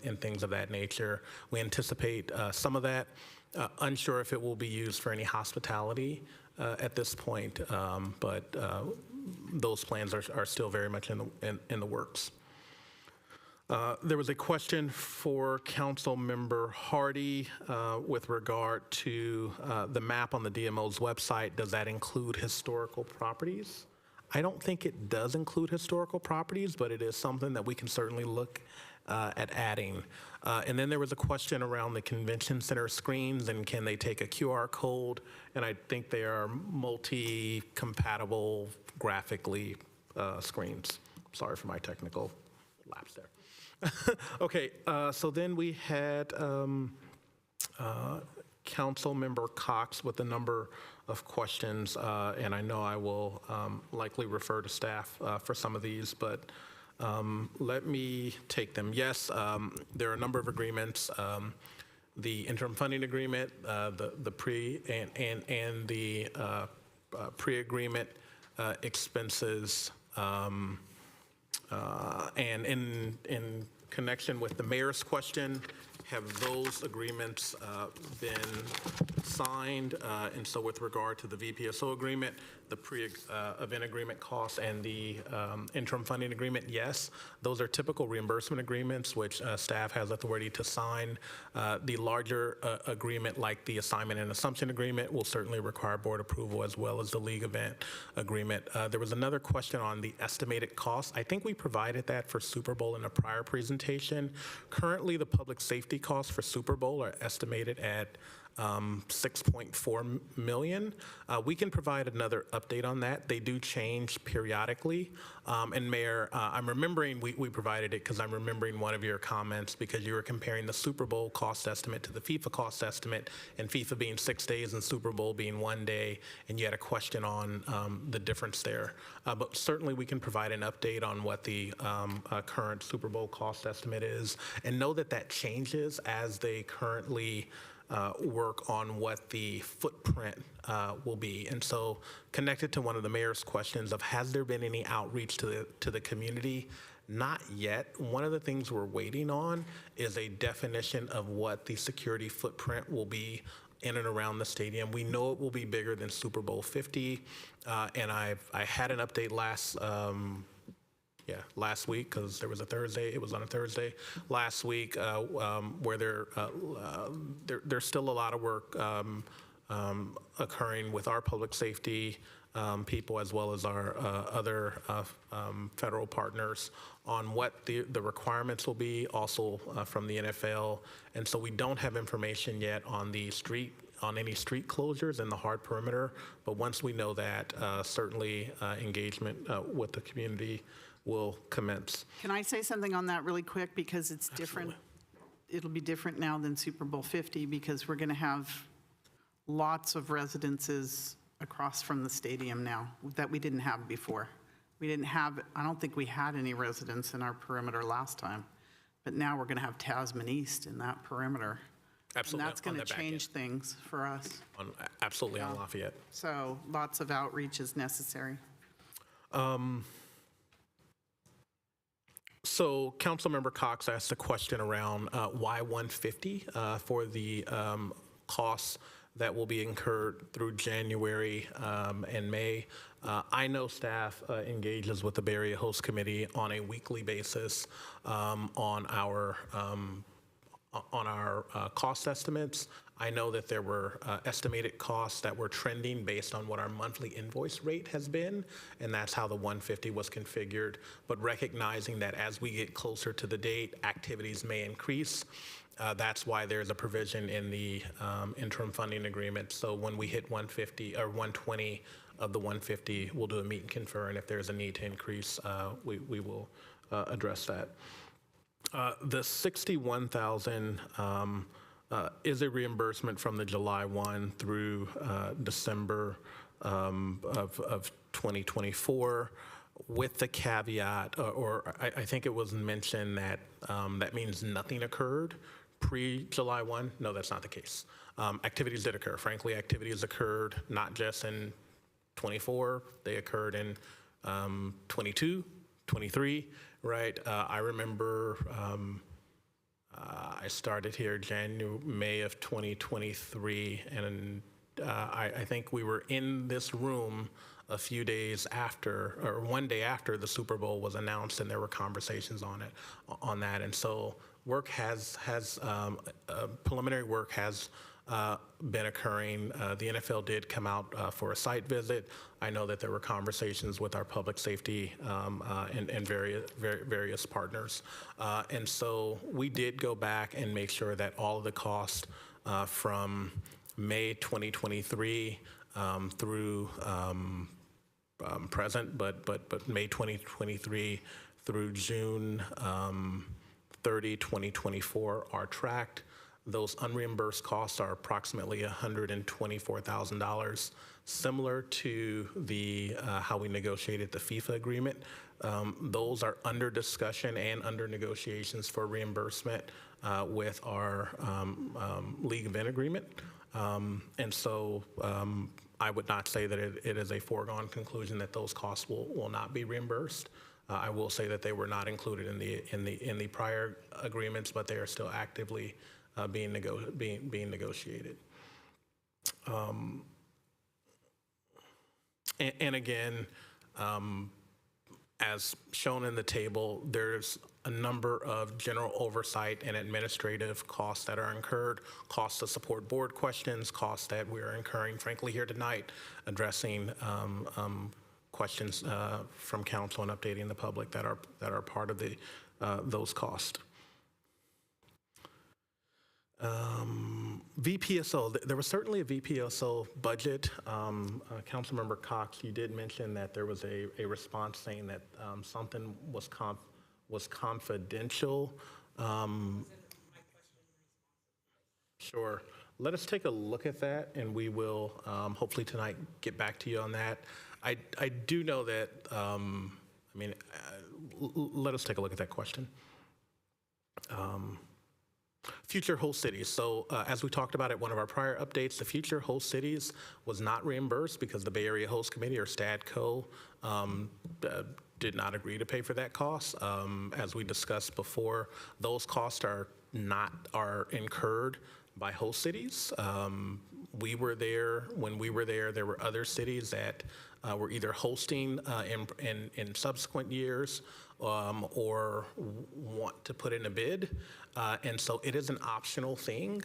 and things of that nature. We anticipate some of that. Unsure if it will be used for any hospitality at this point, but those plans are still very much in the works. There was a question for Council Member Hardy with regard to the map on the DMO's website. Does that include historical properties? I don't think it does include historical properties, but it is something that we can certainly look at adding. And then there was a question around the convention center screens and can they take a QR code? And I think they are multi-compatible graphically screens. Sorry for my technical lapse there. Okay, so then we had Councilmember Cox with a number of questions, and I know I will likely refer to staff for some of these, but let me take them. Yes, there are a number of agreements. The interim funding agreement, the pre and the pre-agreement expenses, and in connection with the mayor's question, have those agreements been signed? And so with regard to the VPSO agreement, the pre-event agreement costs, and the interim funding agreement, yes. Those are typical reimbursement agreements, which staff has authority to sign. The larger agreement, like the assignment and assumption agreement, will certainly require board approval, as well as the league event agreement. There was another question on the estimated cost. I think we provided that for Super Bowl in a prior presentation. Currently, the public safety costs for Super Bowl are estimated at $6.4 million. We can provide another update on that. They do change periodically. And Mayor, I'm remembering we provided it because I'm remembering one of your comments, because you were comparing the Super Bowl cost estimate to the FIFA cost estimate, and FIFA being 6 days and Super Bowl being 1 day, and you had a question on the difference there. But certainly we can provide an update on what the current Super Bowl cost estimate is, and know that that changes as they currently work on what the footprint will be. And so, connected to one of the mayor's questions of has there been any outreach to the community? Not yet. One of the things we're waiting on is a definition of what the security footprint will be in and around the stadium. We know it will be bigger than Super Bowl 50, and I had an update last week, because there was a Thursday. It was on a Thursday last week, where there's still a lot of work occurring with our public safety people, as well as our other federal partners, on what the requirements will be, also from the NFL. And so we don't have information yet on any street closures in the hard perimeter. But once we know that, certainly engagement with the community will commence. Can I say something on that really quick? Because it's different. It'll be different now than Super Bowl 50, because we're going to have lots of residences across from the stadium now that we didn't have before. I don't think we had any residents in our perimeter last time, but now we're going to have Tasman East in that perimeter. Absolutely. And that's going to change things for us. Absolutely, on Lafayette. So lots of outreach is necessary. So Councilmember Cox asked a question around why 150 for the costs that will be incurred through January and May. I know staff engages with the Bay Area Host Committee on a weekly basis on our cost estimates. I know that there were estimated costs that were trending based on what our monthly invoice rate has been, and that's how the 150 was configured. But recognizing that as we get closer to the date, activities may increase. That's why there's a provision in the interim funding agreement. So when we hit 150 or 120 of the 150, we'll do a meet and confer, and if there's a need to increase, we will address that. The 61,000 is a reimbursement from the July 1 through December of 2024, with the caveat, or I think it was mentioned that that means nothing occurred pre-July 1. No, that's not the case. Activities did occur. Frankly, activities occurred not just in 24, they occurred in 22, 23, right? I remember I started here May of 2023, and I think we were in this room a few days after, or 1 day after the Super Bowl was announced, and there were conversations on that. And so work preliminary work has been occurring. The NFL did come out for a site visit. I know that there were conversations with our public safety and various partners. And so we did go back and make sure that all of the costs from May 2023 through present, but May 2023 through June 30, 2024 are tracked. Those unreimbursed costs are approximately $124,000, similar to the how we negotiated the FIFA agreement. Those are under discussion and under negotiations for reimbursement with our League event agreement. And so I would not say that it is a foregone conclusion that those costs will not be reimbursed. I will say that they were not included in the prior agreements, but they are still actively being negotiated. And again, as shown in the table, there's a number of general oversight and administrative costs that are incurred, costs to support board questions, costs that we are incurring, frankly, here tonight, addressing questions from council and updating the public that are part of those costs. VPSO, there was certainly a VPSO budget. Councilmember Cox, you did mention that there was a response saying that something was confidential. Sure. Let us take a look at that, and we will hopefully tonight get back to you on that. I do know that, let us take a look at that question. Future host cities. So as we talked about at one of our prior updates, the future host cities was not reimbursed because the Bay Area Host Committee, or STADCO, did not agree to pay for that cost. As we discussed before, those costs are incurred by host cities. We were there, when we were there were other cities that were either hosting in subsequent years or want to put in a bid. And so it is an optional thing,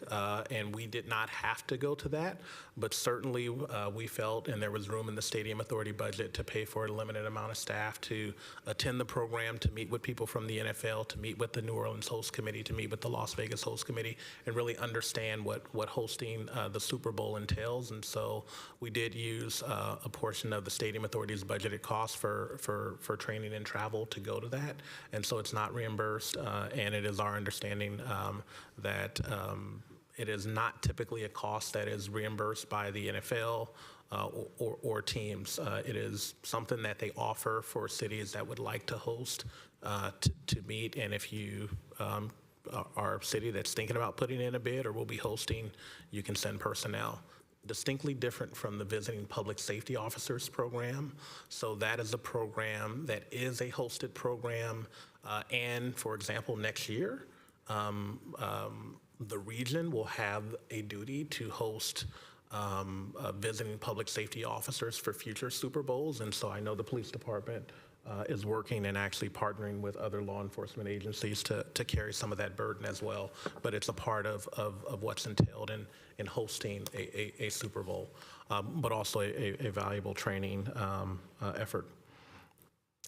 and we did not have to go to that, but certainly we felt, and there was room in the Stadium Authority budget to pay for a limited amount of staff to attend the program, to meet with people from the NFL, to meet with the New Orleans Host Committee, to meet with the Las Vegas Host Committee, and really understand what hosting the Super Bowl entails. And so we did use a portion of the Stadium Authority's budgeted costs for training and travel to go to that. And so it's not reimbursed, and it is our understanding that it is not typically a cost that is reimbursed by the NFL or teams. It is something that they offer for cities that would like to host to meet. And if you are a city that's thinking about putting in a bid or will be hosting, you can send personnel. Distinctly different from the Visiting Public Safety Officers program. So that is a program that is a hosted program. And for example, next year, the region will have a duty to host visiting public safety officers for future Super Bowls. And so I know the police department is working and actually partnering with other law enforcement agencies to carry some of that burden as well. But it's a part of what's entailed in hosting a Super Bowl, but also a valuable training effort.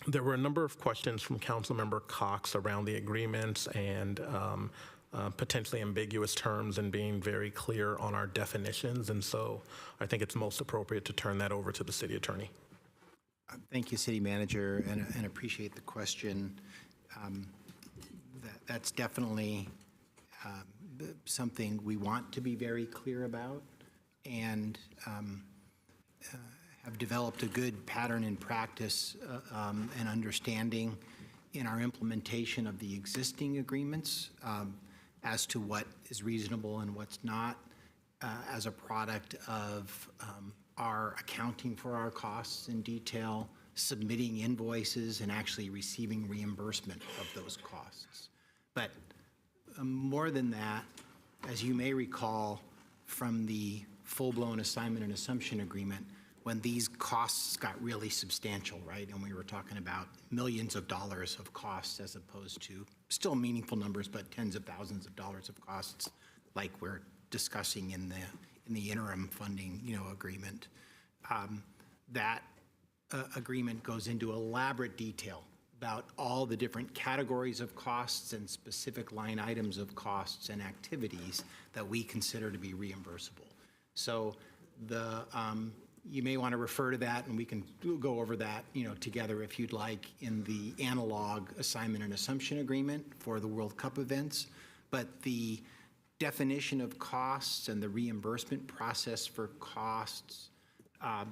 There were a number of questions from Councilmember Cox around the agreements and potentially ambiguous terms and being very clear on our definitions. And so I think it's most appropriate to turn that over to the city attorney. Thank you, City Manager, and appreciate the question. That's definitely something we want to be very clear about, and have developed a good pattern in practice and understanding in our implementation of the existing agreements as to what is reasonable and what's not, as a product of our accounting for our costs in detail, submitting invoices, and actually receiving reimbursement of those costs. But more than that, as you may recall from the full-blown assignment and assumption agreement, when these costs got really substantial, right? And we were talking about millions of dollars of costs as opposed to still meaningful numbers, but tens of thousands of dollars of costs, like we're discussing in the interim funding, agreement. That agreement goes into elaborate detail about all the different categories of costs and specific line items of costs and activities that we consider to be reimbursable. So you may want to refer to that, and we can go over that, together if you'd like, in the analog assignment and assumption agreement for the World Cup events. But the definition of costs and the reimbursement process for costs,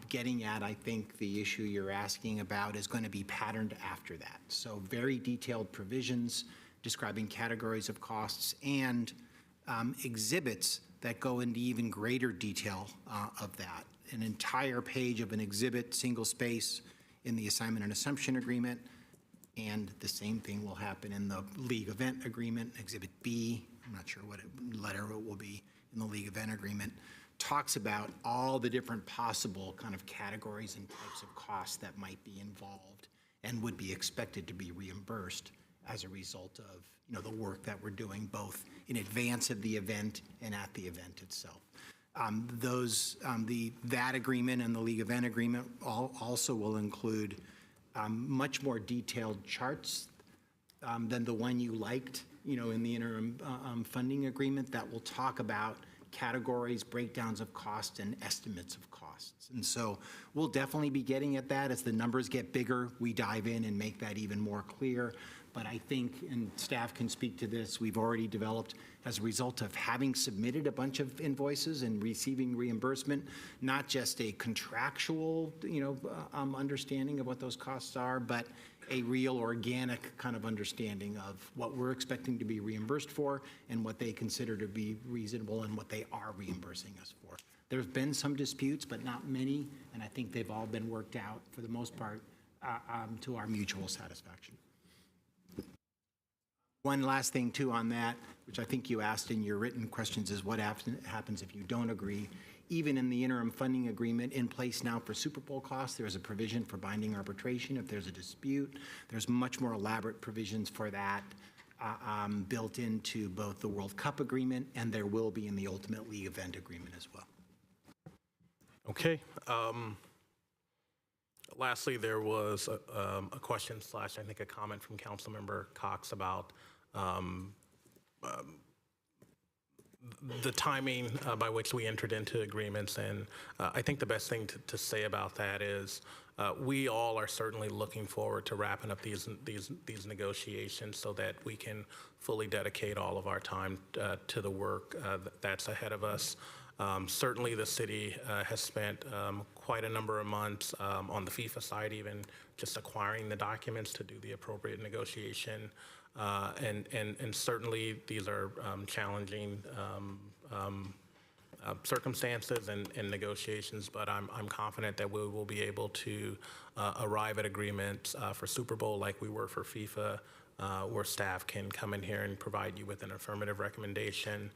getting at, I think, the issue you're asking about is going to be patterned after that. So very detailed provisions describing categories of costs and exhibits that go into even greater detail of that. An entire page of an exhibit, single space, in the assignment and assumption agreement, and the same thing will happen in the league event agreement, Exhibit B. I'm not sure what letter it will be in the league event agreement. Talks about all the different possible kind of categories and types of costs that might be involved and would be expected to be reimbursed as a result of the work that we're doing both in advance of the event and at the event itself. That agreement and the league event agreement also will include much more detailed charts than the one you liked, in the interim funding agreement that will talk about categories, breakdowns of costs, and estimates of costs. And so we'll definitely be getting at that. As the numbers get bigger, we dive in and make that even more clear. But I think, and staff can speak to this, we've already developed, as a result of having submitted a bunch of invoices and receiving reimbursement, not just a contractual, understanding of what those costs are, but a real organic kind of understanding of what we're expecting to be reimbursed for and what they consider to be reasonable and what they are reimbursing us for. There's been some disputes, but not many, and I think they've all been worked out for the most part to our mutual satisfaction. One last thing too on that, which I think you asked in your written questions, is what happens if you don't agree. Even in the interim funding agreement in place now for Super Bowl costs, there is a provision for binding arbitration if there's a dispute. There's much more elaborate provisions for that built into both the World Cup agreement and there will be in the ultimate league event agreement as well. Okay. Lastly, there was a question / I think a comment from Councilmember Cox about the timing by which we entered into agreements. And I think the best thing to say about that is we all are certainly looking forward to wrapping up these negotiations so that we can fully dedicate all of our time to the work that's ahead of us. Certainly the city has spent quite a number of months on the FIFA side, even just acquiring the documents to do the appropriate negotiation. And certainly these are challenging circumstances and negotiations, but I'm confident that we will be able to arrive at agreements for Super Bowl like we were for FIFA, where staff can come in here and provide you with an affirmative recommendation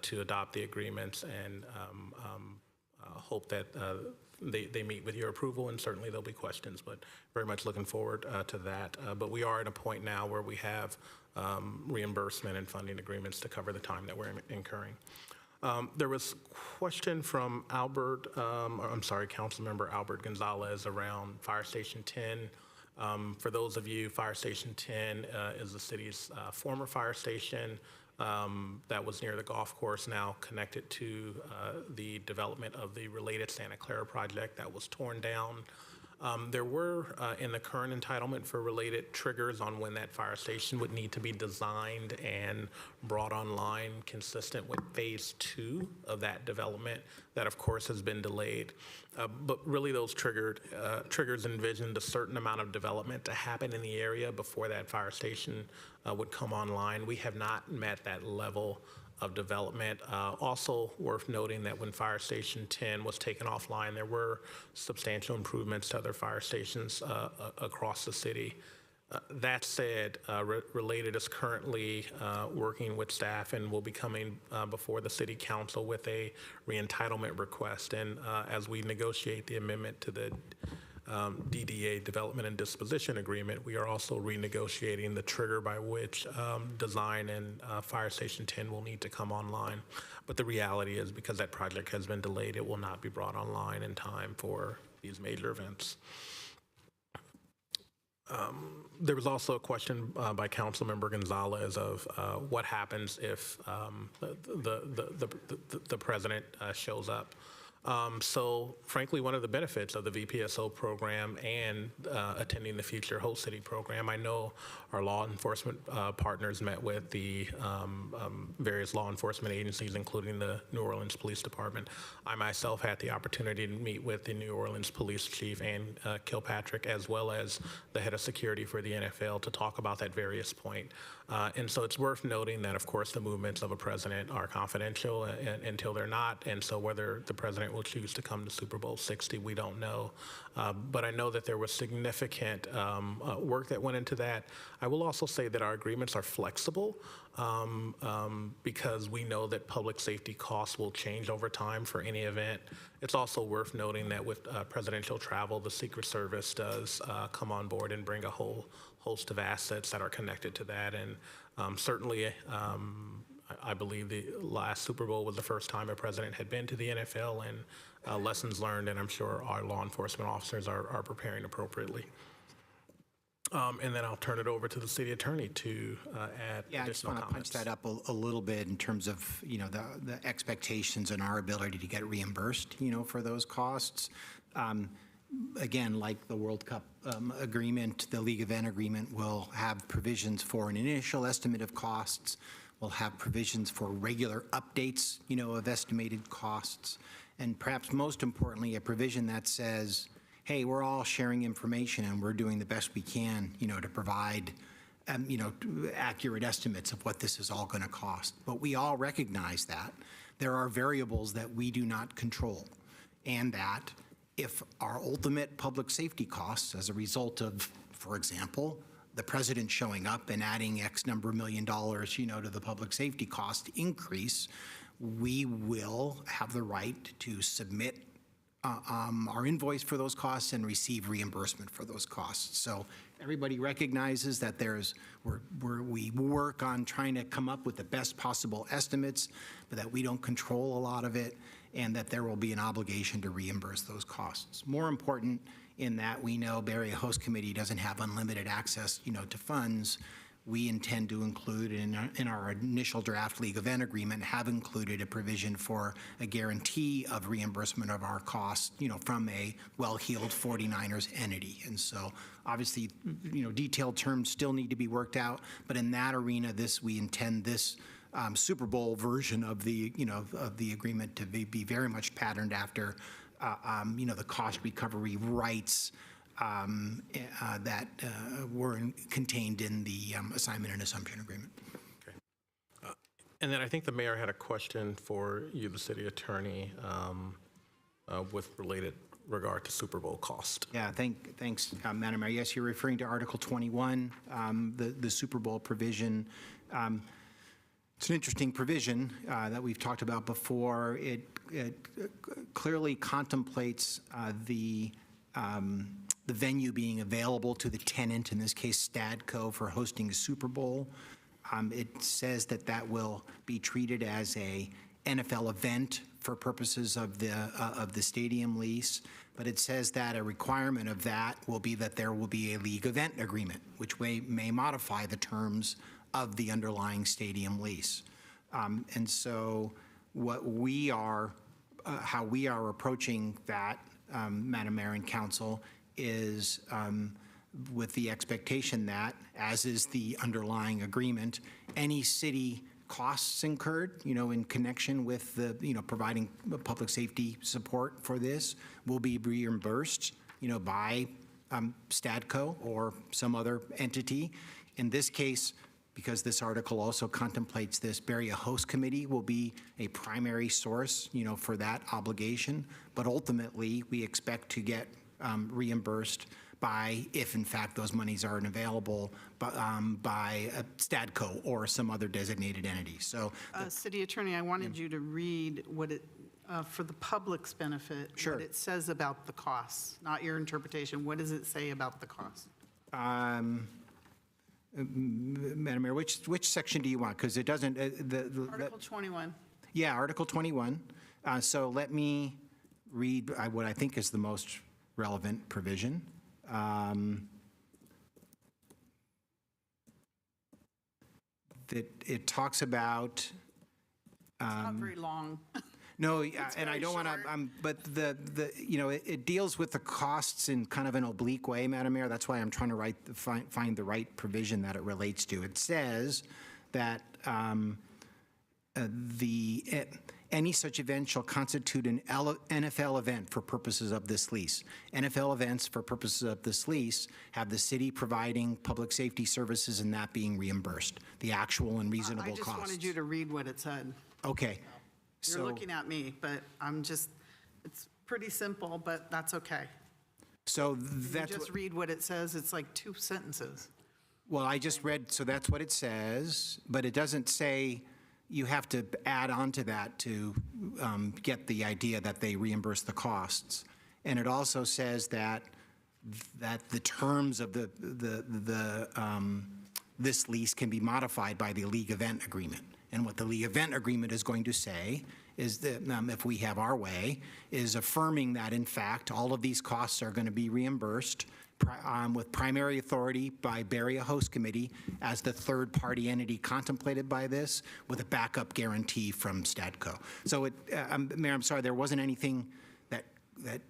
to adopt the agreements and hope that they meet with your approval, and certainly there'll be questions, but very much looking forward to that. But we are at a point now where we have reimbursement and funding agreements to cover the time that we're incurring. There was a question from Councilmember Albert Gonzalez around Fire Station 10. For those of you, Fire Station 10 is the city's former fire station that was near the golf course, now connected to the development of the related Santa Clara project that was torn down. There were, in the current entitlement for related, triggers on when that fire station would need to be designed and brought online consistent with phase 2 of that development that of course has been delayed. But really those triggers envisioned a certain amount of development to happen in the area before that fire station would come online. We have not met that level of development. Also worth noting that when Fire Station 10 was taken offline, there were substantial improvements to other fire stations across the city. That said, Related is currently working with staff and will be coming before the City Council with a re-entitlement request. And as we negotiate the amendment to the DDA Development and Disposition Agreement, we are also renegotiating the trigger by which design and Fire Station 10 will need to come online. But the reality is, because that project has been delayed, it will not be brought online in time for these major events. There was also a question by Councilmember Gonzalez of what happens if the president shows up. So frankly, one of the benefits of the VPSO program and attending the Future Host City program, I know our law enforcement partners met with the various law enforcement agencies, including the New Orleans Police Department. I myself had the opportunity to meet with the New Orleans Police Chief and Kilpatrick, as well as the head of security for the NFL, to talk about that various point. And so it's worth noting that, of course, the movements of a president are confidential until they're not. And so whether the president will choose to come to Super Bowl 60, we don't know. But I know that there was significant work that went into that. I will also say that our agreements are flexible because we know that public safety costs will change over time for any event. It's also worth noting that with presidential travel, the Secret Service does come on board and bring a whole host of assets that are connected to that. And certainly, I believe the last Super Bowl was the first time a president had been to the NFL, and lessons learned, and I'm sure our law enforcement officers are preparing appropriately. And then I'll turn it over to the city attorney to add Yeah, I just additional want to punch comments. that up a little bit in terms of, the expectations and our ability to get reimbursed, for those costs. Again, like the World Cup agreement, the league event agreement will have provisions for an initial estimate of costs. We'll have provisions for regular updates, of estimated costs. And perhaps most importantly, a provision that says, hey, we're all sharing information and we're doing the best we can, to provide, accurate estimates of what this is all going to cost. But we all recognize that there are variables that we do not control, and that if our ultimate public safety costs as a result of, for example, the president showing up and adding X number of $1 million, to the public safety cost increase, we will have the right to submit our invoice for those costs and receive reimbursement for those costs. So everybody recognizes that we work on trying to come up with the best possible estimates, but that we don't control a lot of it, and that there will be an obligation to reimburse those costs. More important, in that we know Area Host Committee doesn't have unlimited access, to funds. We intend to include in our initial draft league event agreement, have included a provision for a guarantee of reimbursement of our costs, from a well-heeled 49ers entity. And so obviously, detailed terms still need to be worked out, but in that arena, we intend this Super Bowl version of the, of the agreement to be very much patterned after, the cost recovery rights that were contained in the assignment and assumption agreement. Okay. And then I think the mayor had a question for you, the city attorney, with related regard to Super Bowl cost. Yeah, thanks, Madam Mayor. Yes, you're referring to Article 21, the Super Bowl provision. It's an interesting provision that we've talked about before. It clearly contemplates the venue being available to the tenant, in this case Stadco, for hosting a Super Bowl. It says that will be treated as a NFL event for purposes of the stadium lease, but it says that a requirement of that will be that there will be a league event agreement, which may modify the terms of the underlying stadium lease. And so how we are approaching that, Madam Mayor and Council, is with the expectation that, as is the underlying agreement, any city costs incurred, in connection with the, providing public safety support for this will be reimbursed, by Stadco or some other entity. In this case, because this article also contemplates this, Area Host Committee will be a primary source, for that obligation. But ultimately, we expect to get reimbursed by, if in fact those monies aren't available, by Stadco or some other designated entity. So, City Attorney, I wanted you to read what it, for the public's benefit, Sure. what it says about the costs, not your interpretation. What does it say about the costs? Madam Mayor, which section do you want? Because it doesn't. Article 21. Yeah, Article 21. So let me read what I think is the most relevant provision. That it talks about. It's not very long. No, and I don't want to, but it deals with the costs in kind of an oblique way, Madam Mayor. That's why I'm trying to find the right provision that it relates to. It says that any such event shall constitute an NFL event for purposes of this lease. NFL events for purposes of this lease have the city providing public safety services and that being reimbursed, the actual and reasonable costs. I just wanted you to read what it said. Okay. You're looking at me, but it's pretty simple, but that's okay. So You just read what it says. It's like 2 sentences. Well, I just read, so that's what it says, but it doesn't say you have to add on to that to get the idea that they reimburse the costs. And it also says that the terms of this lease can be modified by the league event agreement. And what the league event agreement is going to say is that, if we have our way, is affirming that, in fact, all of these costs are going to be reimbursed with primary authority by Berea Host Committee as the third-party entity contemplated by this, with a backup guarantee from Stadco. So, Mayor, I'm sorry, there wasn't anything that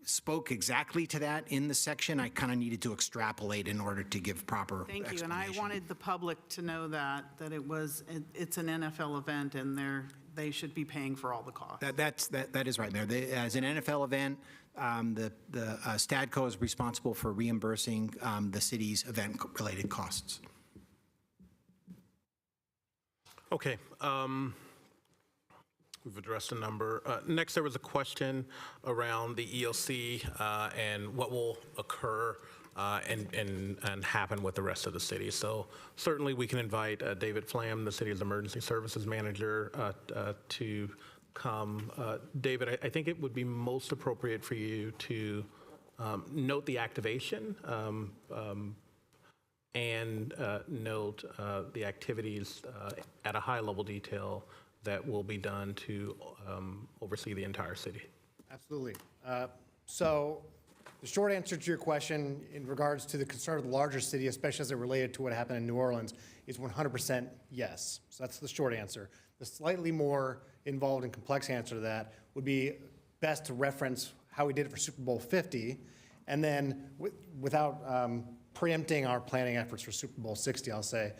spoke exactly to that in the section. I kind of needed to extrapolate in order to give proper Thank you, explanation. and I wanted the public to know that it's an NFL event, and they should be paying for all the costs. That is right, Mayor. As an NFL event, the Stadco is responsible for reimbursing the city's event-related costs. Okay. We've addressed a number. Next, there was a question around the EOC and what will occur and happen with the rest of the city. So certainly we can invite David Flam, the city's emergency services manager, to come. David, I think it would be most appropriate for you to note the activation and note the activities at a high level detail that will be done to oversee the entire city. Absolutely. So the short answer to your question in regards to the concern of the larger city, especially as it related to what happened in New Orleans, is 100% yes. So that's the short answer. The slightly more involved and complex answer to that would be best to reference how we did it for Super Bowl 50, and then without preempting our planning efforts for Super Bowl 60, I'll say,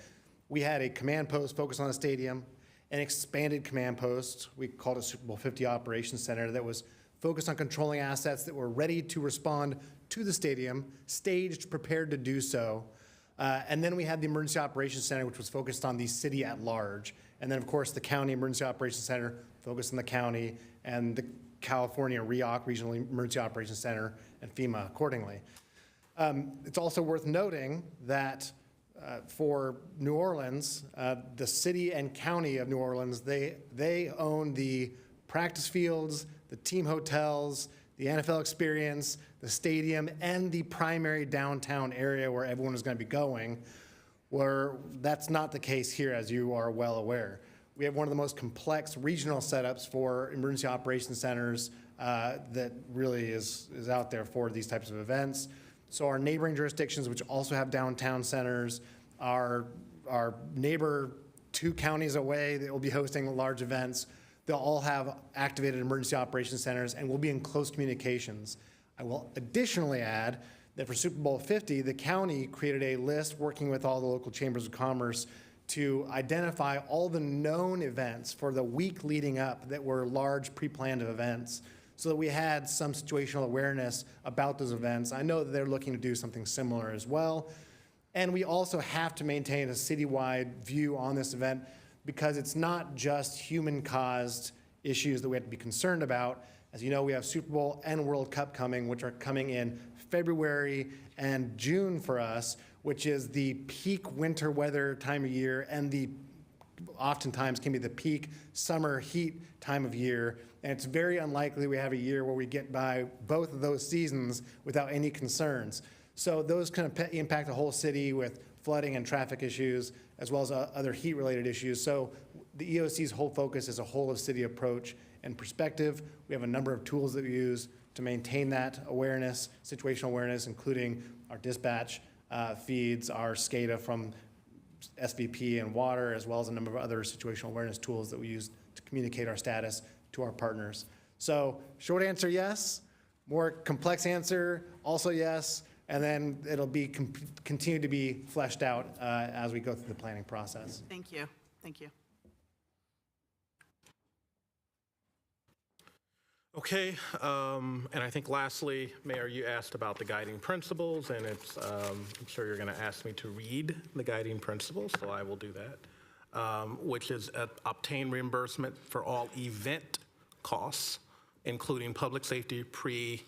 we had a command post focused on the stadium, an expanded command post, we called it Super Bowl 50 Operations Center, that was focused on controlling assets that were ready to respond to the stadium, staged, prepared to do so. And then we had the Emergency Operations Center, which was focused on the city at large. And then, of course, the County Emergency Operations Center focused on the county, and the California REOC, Regional Emergency Operations Center, and FEMA accordingly. It's also worth noting that for New Orleans, the city and county of New Orleans, they own the practice fields, the team hotels, the NFL experience, the stadium, and the primary downtown area where everyone is going to be going, where that's not the case here, as you are well aware. We have one of the most complex regional setups for emergency operations centers that really is out there for these types of events. So our neighboring jurisdictions, which also have downtown centers, our neighbor 2 counties away that will be hosting large events, they'll all have activated emergency operations centers, and we'll be in close communications. I will additionally add that for Super Bowl 50, the county created a list working with all the local chambers of commerce to identify all the known events for the week leading up that were large pre-planned events, so that we had some situational awareness about those events. I know that they're looking to do something similar as well. And we also have to maintain a citywide view on this event, because it's not just human-caused issues that we have to be concerned about. As you know, we have Super Bowl and World Cup coming, which are coming in February and June for us, which is the peak winter weather time of year, and oftentimes can be the peak summer heat time of year. And it's very unlikely we have a year where we get by both of those seasons without any concerns. So those kind of impact the whole city with flooding and traffic issues, as well as other heat-related issues. So the EOC's whole focus is a whole-of-city approach and perspective. We have a number of tools that we use to maintain that awareness, situational awareness, including our dispatch feeds, our SCADA from SVP and water, as well as a number of other situational awareness tools that we use to communicate our status to our partners. So short answer, yes. More complex answer, also yes. And then it'll be continue to be fleshed out as we go through the planning process. Thank you. Thank you. Okay, and I think lastly, Mayor, you asked about the guiding principles, and it's, I'm sure you're going to ask me to read the guiding principles, so I will do that, which is obtain reimbursement for all event costs, including public safety pre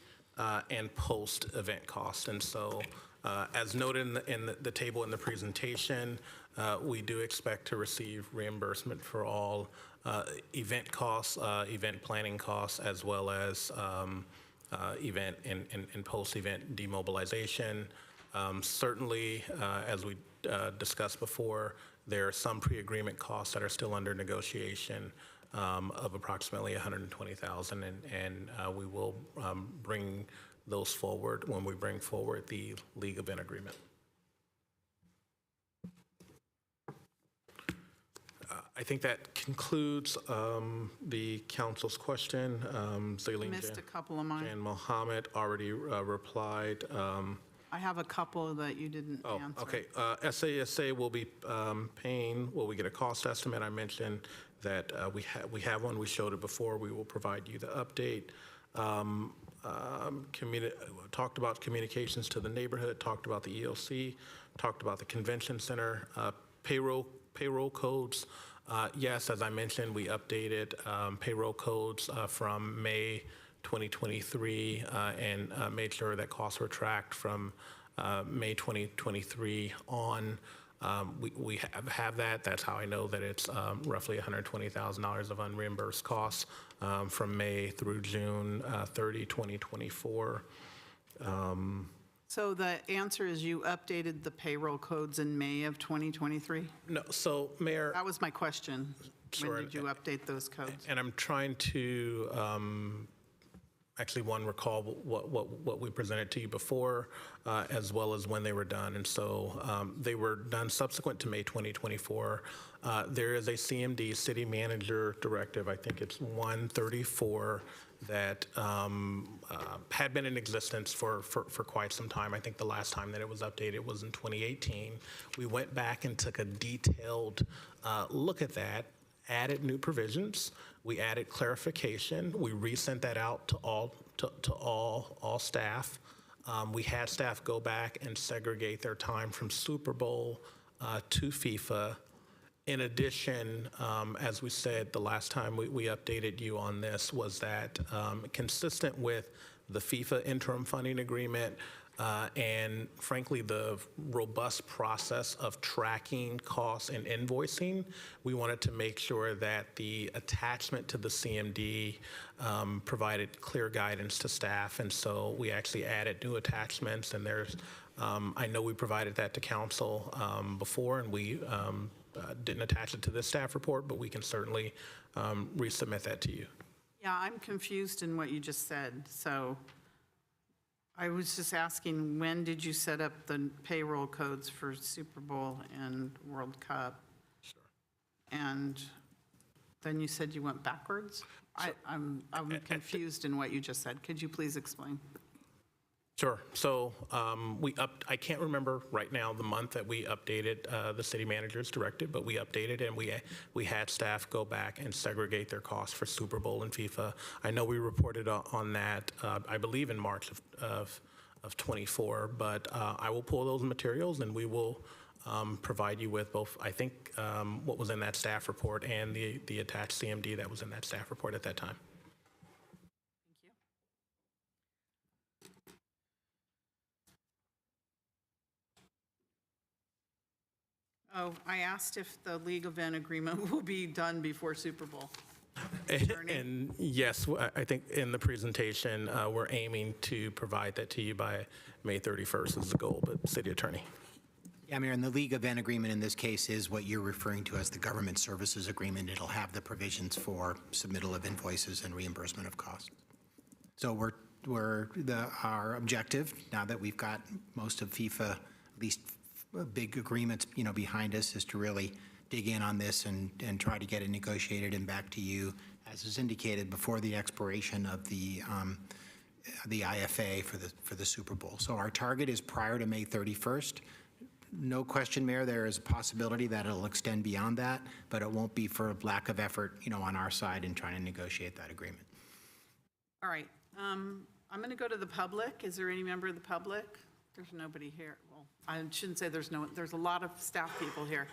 and post-event costs. And so, as noted in the table in the presentation, we do expect to receive reimbursement for all event costs, event planning costs, as well as event and post-event demobilization. Certainly, as we discussed before, there are some pre-agreement costs that are still under negotiation of approximately $120,000, and we will bring those forward when we bring forward the League event agreement. I think that concludes the council's question. Zaleen Missed a couple of mine. Jan Mohammed already replied. I have a couple that you didn't answer. Okay. SASA will be paying, will we get a cost estimate? I mentioned that we have one. We showed it before. We will provide you the update. Talked about communications to the neighborhood, talked about the EOC, talked about the convention center, payroll codes. Yes, as I mentioned, we updated payroll codes from May 2023 and made sure that costs were tracked from May 2023 on. We have that. That's how I know that it's roughly $120,000 of unreimbursed costs from May through June 30, 2024. So the answer is you updated the payroll codes in May of 2023? No, so Mayor. That was my question. Sure. When did you update those codes? And I'm trying to actually, recall what we presented to you before, as well as when they were done. And so they were done subsequent to May 2024. There is a CMD, City Manager Directive, I think it's 134, that had been in existence for quite some time. I think the last time that it was updated was in 2018. We went back and took a detailed look at that, added new provisions. We added clarification. We resent that out to all staff. We had staff go back and segregate their time from Super Bowl to FIFA. In addition, as we said the last time we updated you on this, was that consistent with the FIFA interim funding agreement and frankly the robust process of tracking costs and invoicing, we wanted to make sure that the attachment to the CMD provided clear guidance to staff. And so we actually added new attachments, and there's, I know we provided that to council before, and we didn't attach it to this staff report, but we can certainly resubmit that to you. Yeah, I'm confused in what you just said. So I was just asking, when did you set up the payroll codes for Super Bowl and World Cup? Sure. And then you said you went backwards? I'm confused in what you just said. Could you please explain? Sure. So I can't remember right now the month that we updated the city manager's directive, but we updated and we had staff go back and segregate their costs for Super Bowl and FIFA. I know we reported on that, I believe in March of 24, but I will pull those materials and we will provide you with both, I think, what was in that staff report and the attached CMD that was in that staff report at that time. Oh, I asked if the league event agreement will be done before Super Bowl. And yes, I think in the presentation, we're aiming to provide that to you by May 31st is the goal, but City Attorney. Yeah, Mayor, and the league event agreement in this case is what you're referring to as the government services agreement. It'll have the provisions for submittal of invoices and reimbursement of costs. So our objective, now that we've got most of FIFA, at least big agreements, behind us, is to really dig in on this and try to get it negotiated and back to you, as is indicated, before the expiration of the IFA for the Super Bowl. So our target is prior to May 31st. No question, Mayor, there is a possibility that it'll extend beyond that, but it won't be for lack of effort, on our side in trying to negotiate that agreement. All right. I'm going to go to the public. Is there any member of the public? There's nobody here. Well, I shouldn't say there's a lot of staff people here.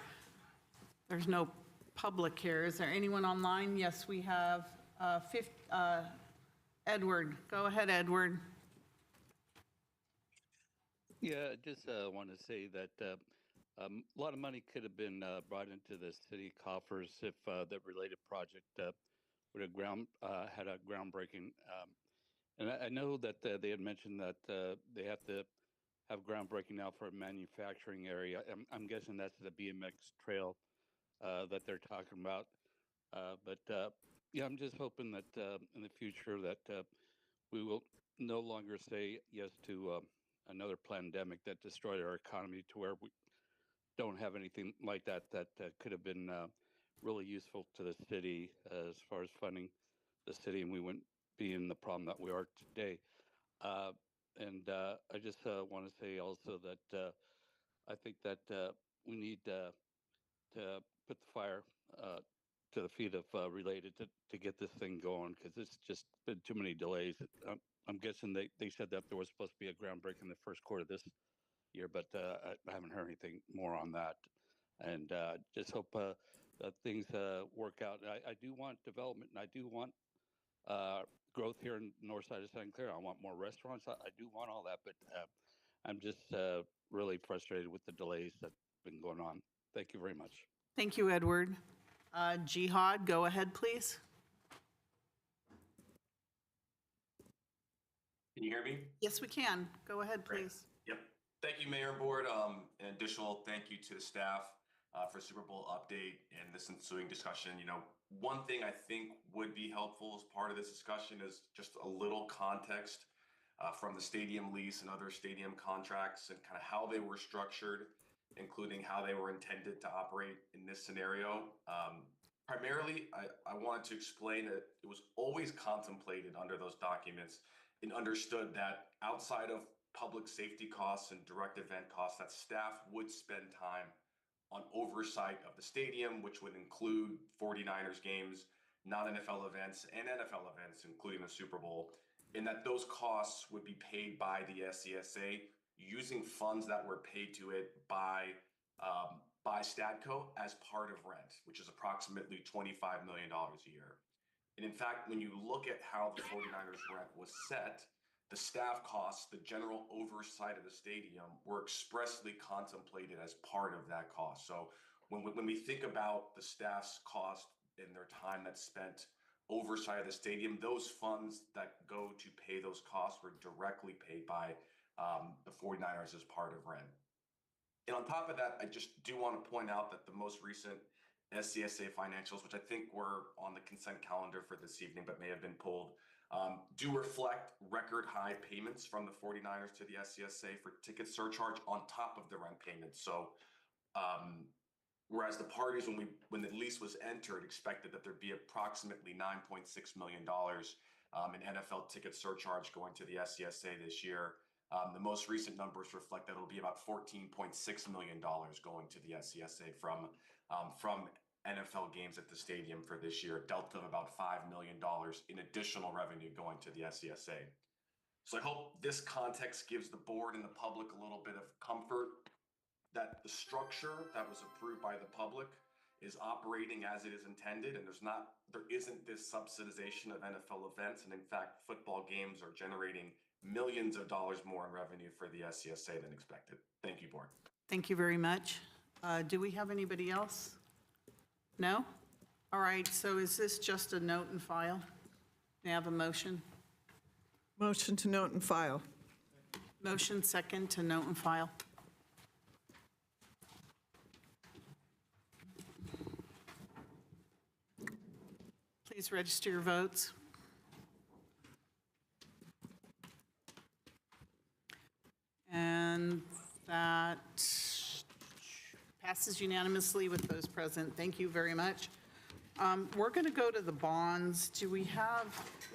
There's no public here. Is there anyone online? Yes, we have Edward. Go ahead, Edward. Yeah, I just want to say that a lot of money could have been brought into the city coffers if the related project would have had a groundbreaking. And I know that they had mentioned that they have to have groundbreaking now for a manufacturing area. I'm guessing that's the BMX trail that they're talking about. Yeah, I'm just hoping that in the future that we will no longer say yes to another pandemic that destroyed our economy to where we don't have anything like that could have been really useful to the city as far as funding the city, and we wouldn't be in the problem that we are today. I just want to say also that I think that we need to put the fire to the feet of related to get this thing going, because it's just been too many delays. I'm guessing they said that there was supposed to be a groundbreaking in the first quarter of this year, but I haven't heard anything more on that. And just hope that things work out. I do want development, and I do want growth here in the north side of Santa Clara. I want more restaurants. I do want all that, but I'm just really frustrated with the delays that have been going on. Thank you very much. Thank you, Edward. Jihad, go ahead, please. Can you hear me? Yes, we can. Go ahead, please. Yep. Thank you, Mayor and Board. An additional thank you to the staff for Super Bowl update and this ensuing discussion. One thing I think would be helpful as part of this discussion is just a little context from the stadium lease and other stadium contracts and kind of how they were structured, including how they were intended to operate in this scenario. Primarily, I wanted to explain that it was always contemplated under those documents and understood that outside of public safety costs and direct event costs, that staff would spend time on oversight of the stadium, which would include 49ers games, non-NFL events, and NFL events, including the Super Bowl, and that those costs would be paid by the SCSA using funds that were paid to it by Stadco as part of rent, which is approximately $25 million a year. And in fact, when you look at how the 49ers rent was set, the staff costs, the general oversight of the stadium were expressly contemplated as part of that cost. So when we think about the staff's cost and their time that's spent oversight of the stadium, those funds that go to pay those costs were directly paid by the 49ers as part of rent. And on top of that, I just do want to point out that the most recent SCSA financials, which I think were on the consent calendar for this evening but may have been pulled, do reflect record high payments from the 49ers to the SCSA for ticket surcharge on top of the rent payments. So whereas the parties, when the lease was entered, expected that there'd be approximately $9.6 million in NFL ticket surcharge going to the SCSA this year, the most recent numbers reflect that it'll be about $14.6 million going to the SCSA from NFL games at the stadium for this year, a delta of about $5 million in additional revenue going to the SCSA. So I hope this context gives the board and the public a little bit of comfort that the structure that was approved by the public is operating as it is intended, and there isn't this subsidization of NFL events, and in fact, football games are generating millions of dollars more in revenue for the SCSA than expected. Thank you, board. Thank you very much. Do we have anybody else? No? All right, so is this just a note and file? May I have a motion? Motion to note and file. Motion second to note and file. Please register your votes. And that Passes unanimously with those present. Thank you very much. We're going to go to the bonds. Do we have,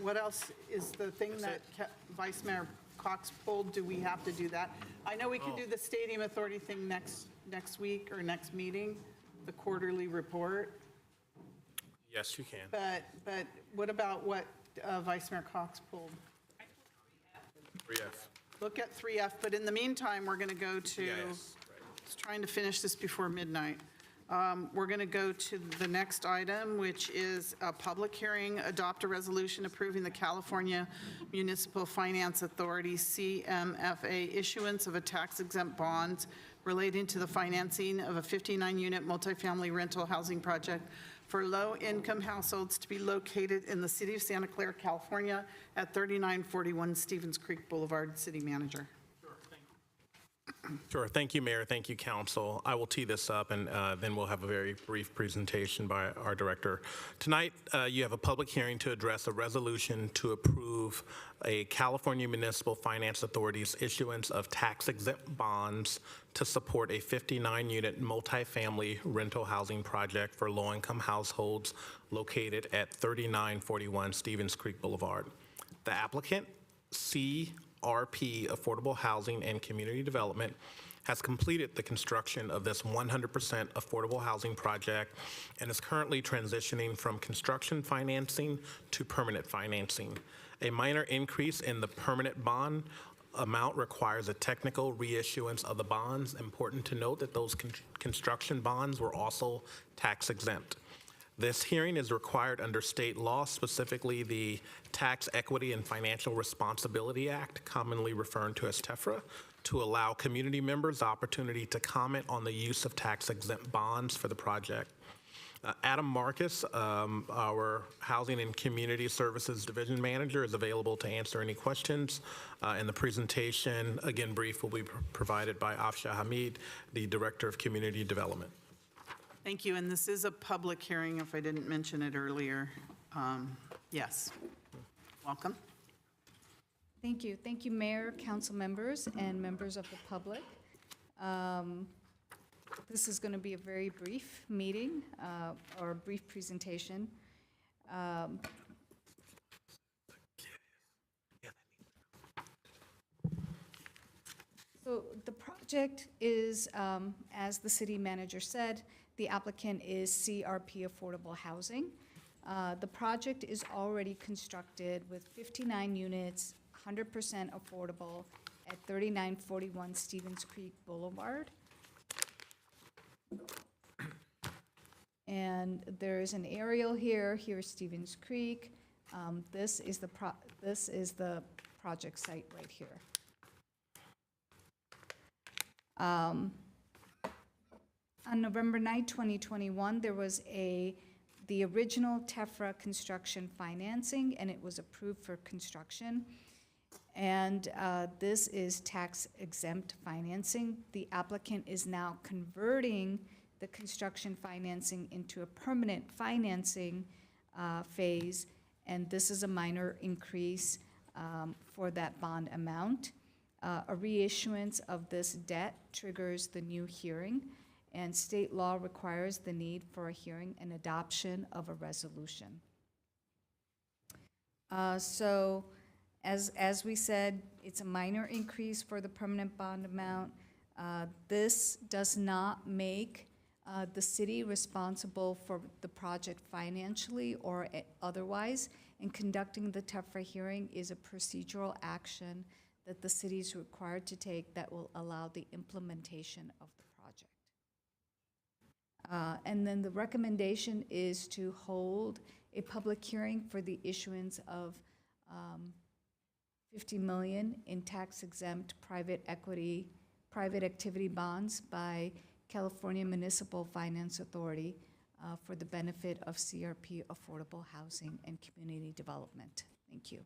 what else is the thing that Vice Mayor Cox pulled? Do we have to do that? I know we can do the Stadium Authority thing next week or next meeting, the quarterly report. Yes, you can. But what about what Vice Mayor Cox pulled? 3F. Look at 3F, but in the meantime, we're going to go to, Yes, just trying to finish this before midnight. We're going to go to the next item, which is a public hearing, adopt a resolution approving the California Municipal Finance Authority, CMFA, issuance of a tax-exempt bond relating to the financing of a 59-unit multifamily rental housing project for low-income households to be located in the city of Santa Clara, California, at 3941 Stevens Creek Boulevard. City Manager. Sure. Thank you, Mayor. Thank you, Council. I will tee this up, and then we'll have a very brief presentation by our director. Tonight, you have a public hearing to address a resolution to approve a California Municipal Finance Authority's issuance of tax-exempt bonds to support a 59-unit multifamily rental housing project for low-income households located at 3941 Stevens Creek Boulevard. The applicant, CRP Affordable Housing and Community Development, has completed the construction of this 100% affordable housing project and is currently transitioning from construction financing to permanent financing. A minor increase in the permanent bond amount requires a technical reissuance of the bonds. Important to note that those construction bonds were also tax exempt. This hearing is required under state law, specifically the Tax Equity and Financial Responsibility Act, commonly referred to as TEFRA, to allow community members the opportunity to comment on the use of tax-exempt bonds for the project. Adam Marcus, our Housing and Community Services Division Manager, is available to answer any questions. And the presentation, again brief, will be provided by Afsha Hamid, the Director of Community Development. Thank you, and this is a public hearing, if I didn't mention it earlier. Yes. Welcome. Thank you. Thank you, Mayor, council members, and members of the public. This is going to be a very brief meeting, or a brief presentation. So the project is, as the city manager said, the applicant is CRP Affordable Housing. The project is already constructed with 59 units, 100% affordable at 3941 Stevens Creek Boulevard. And there is an aerial here. Here's Stevens Creek. This is the project site right here. On November 9, 2021, there was the original TEFRA construction financing, and it was approved for construction. And this is tax-exempt financing. The applicant is now converting the construction financing into a permanent financing phase, and this is a minor increase for that bond amount. A reissuance of this debt triggers the new hearing, and state law requires the need for a hearing and adoption of a resolution. So, as we said, it's a minor increase for the permanent bond amount. This does not make the city responsible for the project financially or otherwise, and conducting the TEFRA hearing is a procedural action that the city is required to take that will allow the implementation of the project. And then the recommendation is to hold a public hearing for the issuance of $50 million in tax-exempt private activity bonds by California Municipal Finance Authority for the benefit of CRP Affordable Housing and Community Development. Thank you.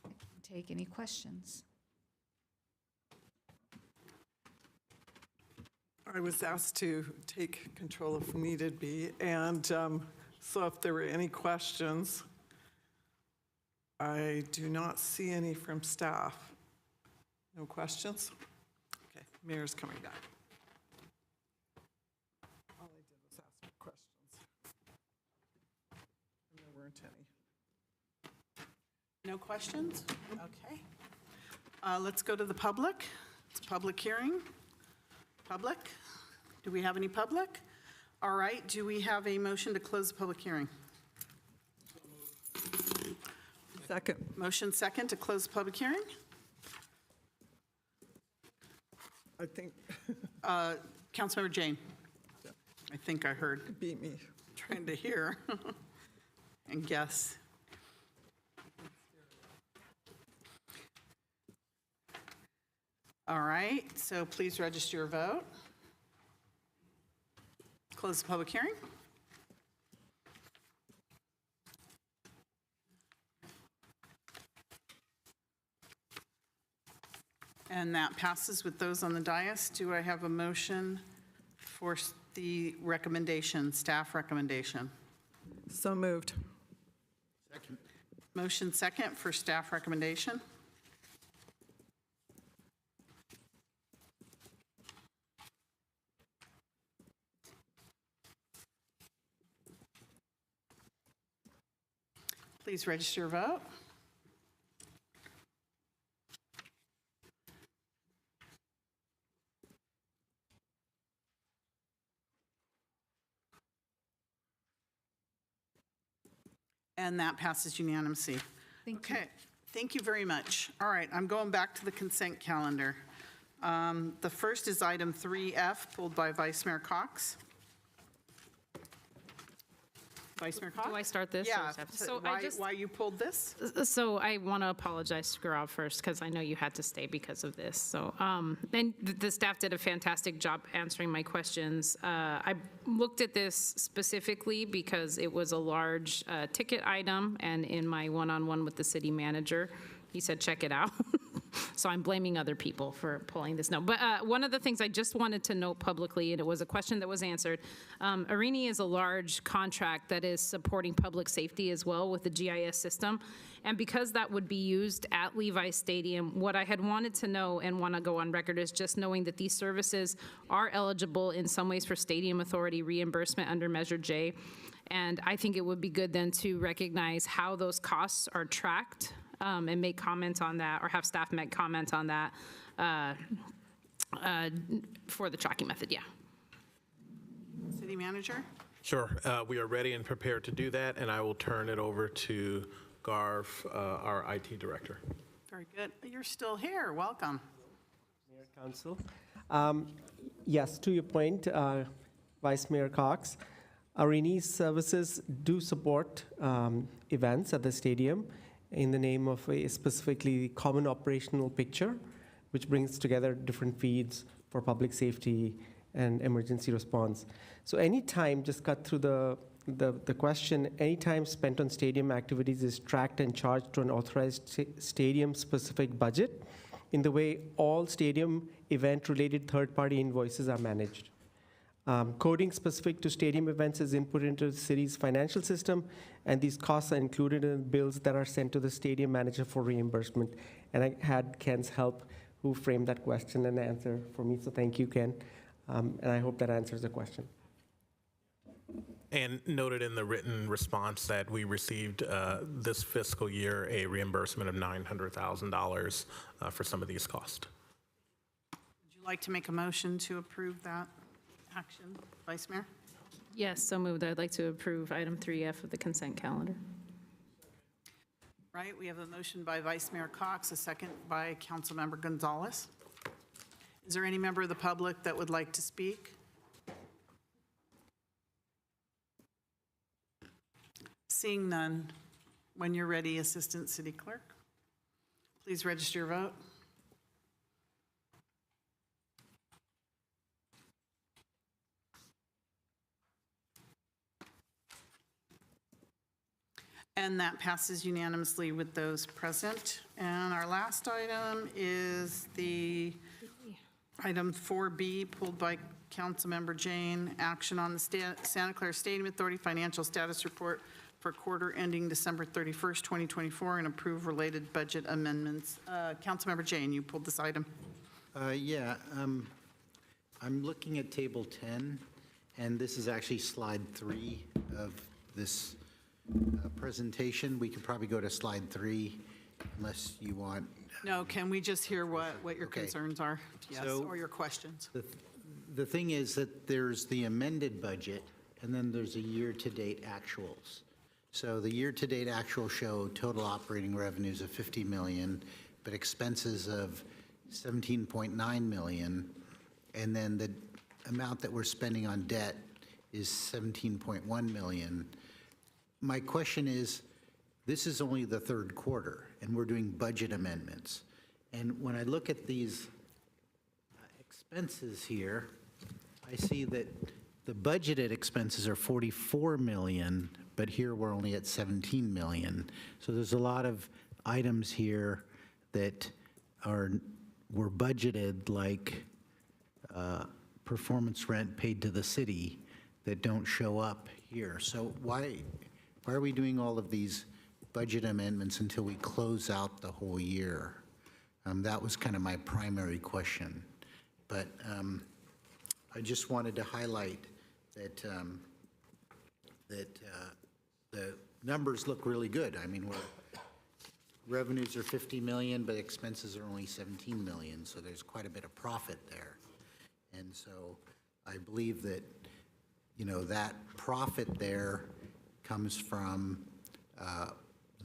I can take any questions. I was asked to take control if needed be, and so if there were any questions, I do not see any from staff. No questions? Okay. Mayor's coming back. All I did was ask for questions. And there weren't any. No questions? Okay. Let's go to the public. It's a public hearing. Public? Do we have any public? All right, do we have a motion to close the public hearing? Second. Motion second to close the public hearing? I think. Councilmember Jane? I think I heard. Beat me. Trying to hear and guess. All right, so please register your vote. Close the public hearing. And that passes with those on the dais. Do I have a motion for the recommendation, staff recommendation? So moved. Second. Motion second for staff recommendation. Please register your vote. And that passes unanimously. Okay, thank you very much. All right, I'm going back to the consent calendar. The first is item 3F, pulled by Vice Mayor Cox. Vice Mayor Cox? Do I start this? or Yeah, Steph? so why you pulled this? So I want to apologize to Gaurav first, because I know you had to stay because of this. So, and the staff did a fantastic job answering my questions. I looked at this specifically because it was a large ticket item, and in my one-on-one with the city manager, he said, check it out. So I'm blaming other people for pulling this note. But one of the things I just wanted to note publicly, and it was a question that was answered, Arini is a large contract that is supporting public safety as well with the GIS system. And because that would be used at Levi Stadium, what I had wanted to know and want to go on record is just knowing that these services are eligible in some ways for Stadium Authority reimbursement under Measure J. And I think it would be good then to recognize how those costs are tracked and make comments on that, or have staff make comments on that for the tracking method, yeah. City Manager? Sure. We are ready and prepared to do that, and I will turn it over to Garv, our IT director. Very good. You're still here. Welcome. Mayor, Council. Yes, to your point, Vice Mayor Cox, Arini's services do support events at the stadium in the name of a specifically common operational picture, which brings together different feeds for public safety and emergency response. So anytime, just cut through the question, any time spent on stadium activities is tracked and charged to an authorized stadium-specific budget in the way all stadium event-related third-party invoices are managed. Coding specific to stadium events is input into the city's financial system, and these costs are included in bills that are sent to the stadium manager for reimbursement. And I had Ken's help, who framed that question and answer for me, so thank you, Ken. And I hope that answers the question. And noted in the written response that we received this fiscal year a reimbursement of $900,000 for some of these costs. Would you like to make a motion to approve that action, Vice Mayor? Yes, so moved. I'd like to approve item 3F of the consent calendar. Right, we have a motion by Vice Mayor Cox, a second by Councilmember Gonzalez. Is there any member of the public that would like to speak? Seeing none, when you're ready, Assistant City Clerk, please register your vote. And that passes unanimously with those present. And our last item is the item 4B, pulled by Councilmember Jane, action on the Santa Clara Stadium Authority Financial Status Report for quarter ending December 31st, 2024, and approve related budget amendments. Councilmember Jane, you pulled this item. Yeah, I'm looking at Table 10, and this is actually Slide 3 of this presentation. We could probably go to Slide 3 unless you want. No, can we just hear what your Okay. concerns are? Yes, So- or your questions? The thing is that there's the amended budget, and then there's a year-to-date actuals. So the year-to-date actuals show total operating revenues of 50 million, but expenses of 17.9 million, and then the amount that we're spending on debt is 17.1 million. My question is, this is only the third quarter, and we're doing budget amendments. And when I look at these expenses here, I see that the budgeted expenses are 44 million, but here we're only at 17 million. So there's a lot of items here that were budgeted, like performance rent paid to the city, that don't show up here. So why are we doing all of these budget amendments until we close out the whole year? That was kind of my primary question. But I just wanted to highlight that the numbers look really good. I mean, revenues are 50 million, but expenses are only 17 million, so there's quite a bit of profit there. And so I believe that, that profit there comes from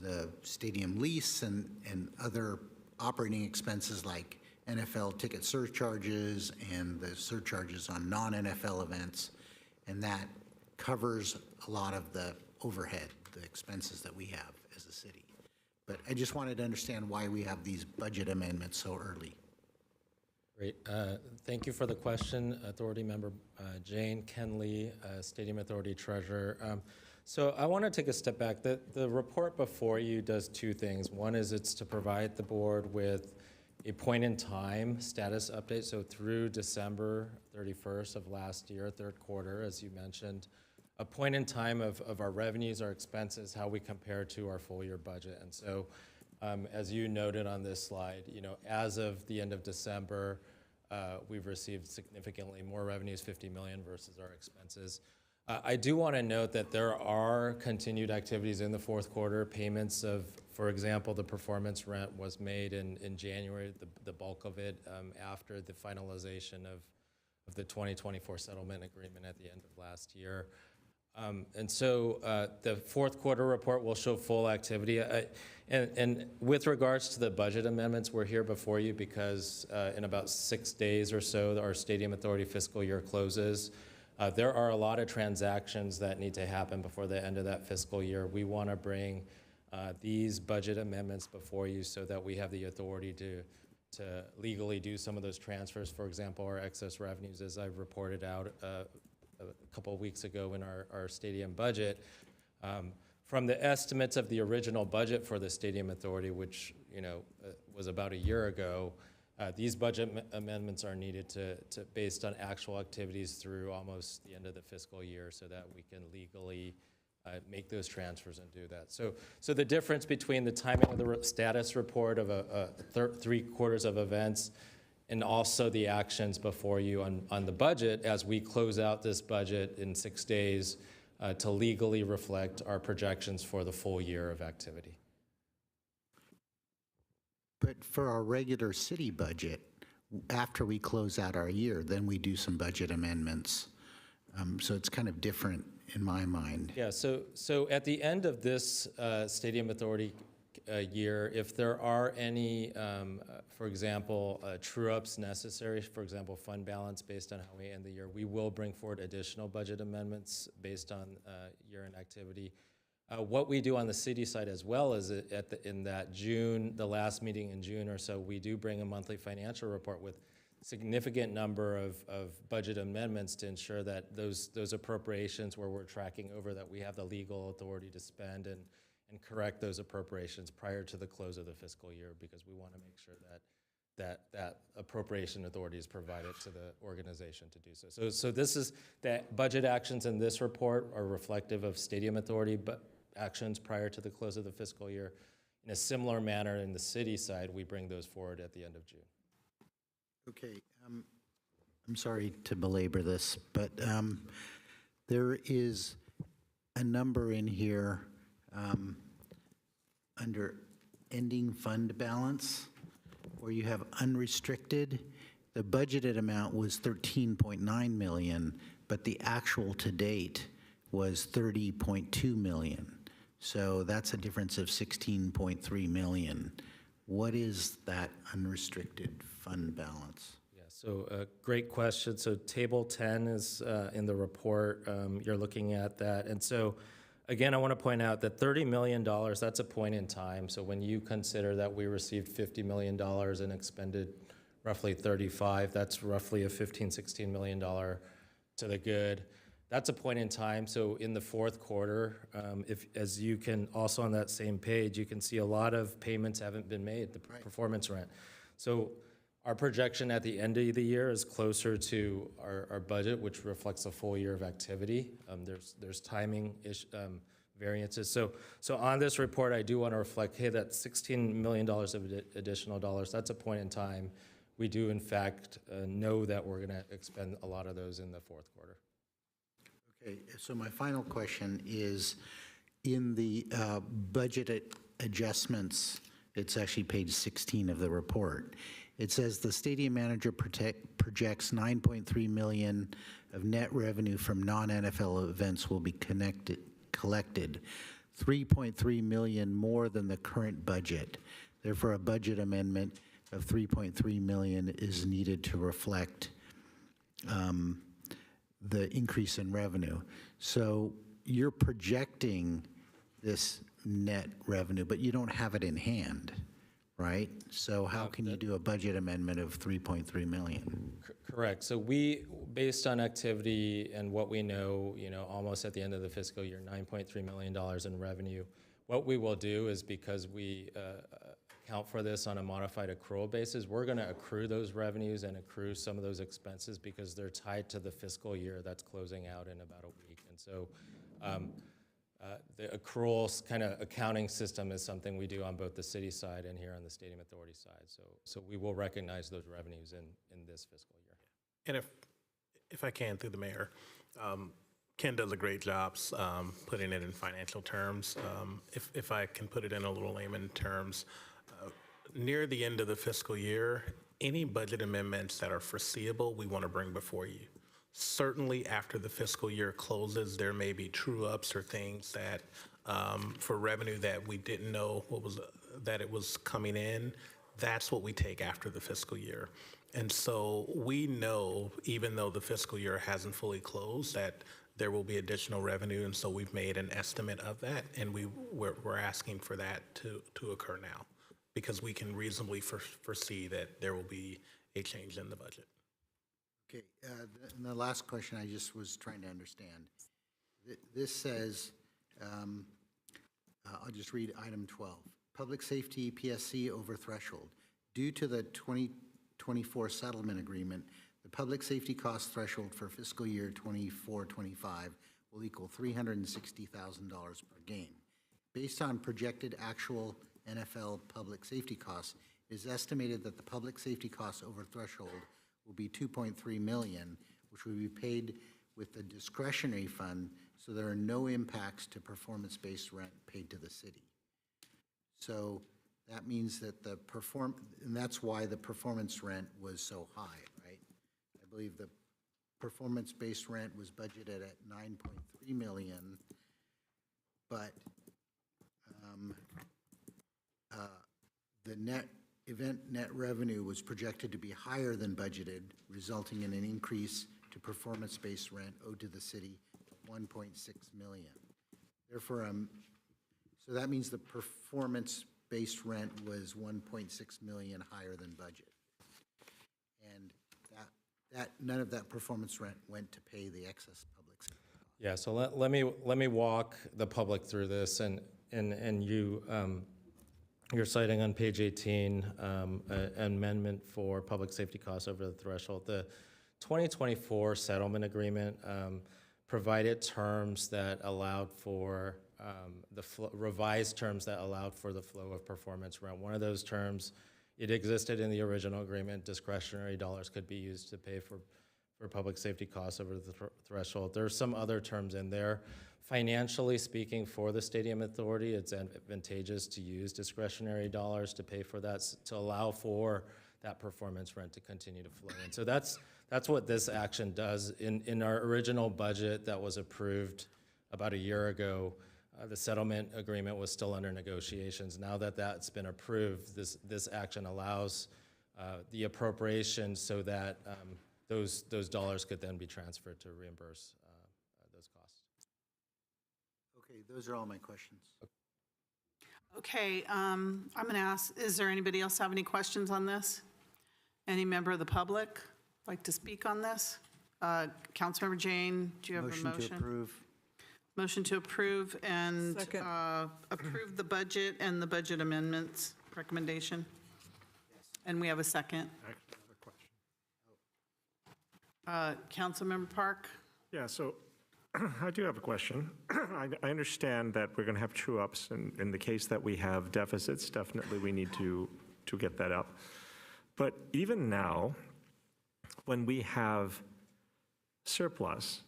the stadium lease and other operating expenses like NFL ticket surcharges and the surcharges on non-NFL events, and that covers a lot of the overhead, the expenses that we have as a city. But I just wanted to understand why we have these budget amendments so early. Great. Thank you for the question, Authority Member Jane Kenley, Stadium Authority Treasurer. So I want to take a step back. The report before you does two things. One is it's to provide the board with a point-in-time status update. So through December 31st of last year, third quarter, as you mentioned, a point in time of our revenues, our expenses, how we compare to our full-year budget. And so as you noted on this slide, as of the end of December, we've received significantly more revenues, 50 million versus our expenses. I do want to note that there are continued activities in the fourth quarter, payments of, for example, the performance rent was made in January, the bulk of it after the finalization of the 2024 settlement agreement at the end of last year. And so the fourth quarter report will show full activity. And with regards to the budget amendments, we're here before you because in about 6 days or so, our Stadium Authority fiscal year closes. There are a lot of transactions that need to happen before the end of that fiscal year. We want to bring these budget amendments before you so that we have the authority to legally do some of those transfers. For example, our excess revenues, as I've reported out a couple of weeks ago in our stadium budget. From the estimates of the original budget for the Stadium Authority, which was about a year ago, these budget amendments are needed based on actual activities through almost the end of the fiscal year so that we can legally make those transfers and do that. So the difference between the timing of the status report of 3 quarters of events and also the actions before you on the budget as we close out this budget in 6 days to legally reflect our projections for the full year of activity. But for our regular city budget, after we close out our year, then we do some budget amendments. So it's kind of different in my mind. Yeah, so at the end of this Stadium Authority year, if there are any, for example, true-ups necessary, for example, fund balance based on how we end the year, we will bring forward additional budget amendments based on year-end activity. What we do on the city side as well is in that June, the last meeting in June or so, we do bring a monthly financial report with significant number of budget amendments to ensure that those appropriations where we're tracking over, that we have the legal authority to spend and correct those appropriations prior to the close of the fiscal year, because we want to make sure that appropriation authority is provided to the organization to do so. So this is that budget actions in this report are reflective of Stadium Authority, but actions prior to the close of the fiscal year. In a similar manner in the city side, we bring those forward at the end of June. Okay, I'm sorry to belabor this, but there is a number in here under ending fund balance where you have unrestricted. The budgeted amount was 13.9 million, but the actual to date was 30.2 million. So that's a difference of 16.3 million. What is that unrestricted fund balance? Yeah, so great question. So table 10 is in the report. You're looking at that. And so again, I want to point out that $30 million, that's a point in time. So when you consider that we received $50 million and expended roughly 35, that's roughly a $15-16 million to the good. That's a point in time. So in the fourth quarter, as you can also on that same page, you can see a lot of payments haven't been made, the performance rent. So our projection at the end of the year is closer to our budget, which reflects a full year of activity. There's timing variances. So on this report, I do want to reflect, hey, that $16 million of additional dollars, that's a point in time. We do, in fact, know that we're going to expend a lot of those in the fourth quarter. Okay, so my final question is, in the budget adjustments, it's actually page 16 of the report. It says the stadium manager projects 9.3 million of net revenue from non-NFL events will be collected, 3.3 million more than the current budget. Therefore, a budget amendment of 3.3 million is needed to reflect the increase in revenue. So you're projecting this net revenue, but you don't have it in hand, right? So how can you do a budget amendment of 3.3 million? Correct. So we, based on activity and what we know, almost at the end of the fiscal year, $9.3 million in revenue. What we will do is, because we account for this on a modified accrual basis, we're going to accrue those revenues and accrue some of those expenses because they're tied to the fiscal year that's closing out in about a week. And so the accruals kind of accounting system is something we do on both the city side and here on the Stadium Authority side. So we will recognize those revenues in this fiscal year. And if I can, through the mayor, Ken does a great job putting it in financial terms. If I can put it in a little layman terms, near the end of the fiscal year, any budget amendments that are foreseeable, we want to bring before you. Certainly after the fiscal year closes, there may be true-ups or things that, for revenue that we didn't know that it was coming in, that's what we take after the fiscal year. And so we know, even though the fiscal year hasn't fully closed, that there will be additional revenue, and so we've made an estimate of that, and we're asking for that to occur now, because we can reasonably foresee that there will be a change in the budget. Okay, and the last question I just was trying to understand. This says, I'll just read item 12. Public safety PSC over threshold. Due to the 2024 settlement agreement, the public safety cost threshold for fiscal year 24-25 will equal $360,000 per game. Based on projected actual NFL public safety costs, it is estimated that the public safety costs over threshold will be $2.3 million, which will be paid with the discretionary fund, so there are no impacts to performance-based rent paid to the city. So that means that and that's why the performance rent was so high, right? I believe the performance-based rent was budgeted at $9.3 million, but the event net revenue was projected to be higher than budgeted, resulting in an increase to performance-based rent owed to the city of $1.6 million. Therefore, so that means the performance-based rent was $1.6 million higher than budget. And that none of that performance rent went to pay the excess public safety costs. Yeah, so let me walk the public through this, and you're citing on page 18 an amendment for public safety costs over the threshold. The 2024 settlement agreement provided terms that allowed for revised terms that allowed for the flow of performance rent. One of those terms it existed in the original agreement. Discretionary dollars could be used to pay for public safety costs over the threshold. There's some other terms in there. Financially speaking, for the Stadium Authority, it's advantageous to use discretionary dollars to pay for that, to allow for that performance rent to continue to flow. And so that's what this action does. In our original budget that was approved about a year ago, the settlement agreement was still under negotiations. Now that that's been approved, this action allows the appropriation so that those dollars could then be transferred to reimburse those costs. Okay, those are all my questions. Okay, I'm going to ask, is there anybody else have any questions on this? Any member of the public like to speak on this? Councilmember Jane, do you have a motion? Motion to approve. Motion to approve and Second. approve the budget and the budget amendments recommendation. And we have a second. Councilmember Park? Yeah, so I do have a question. I understand that we're going to have true-ups, and in the case that we have deficits, definitely we need to get that up. But even now, when we have surplus,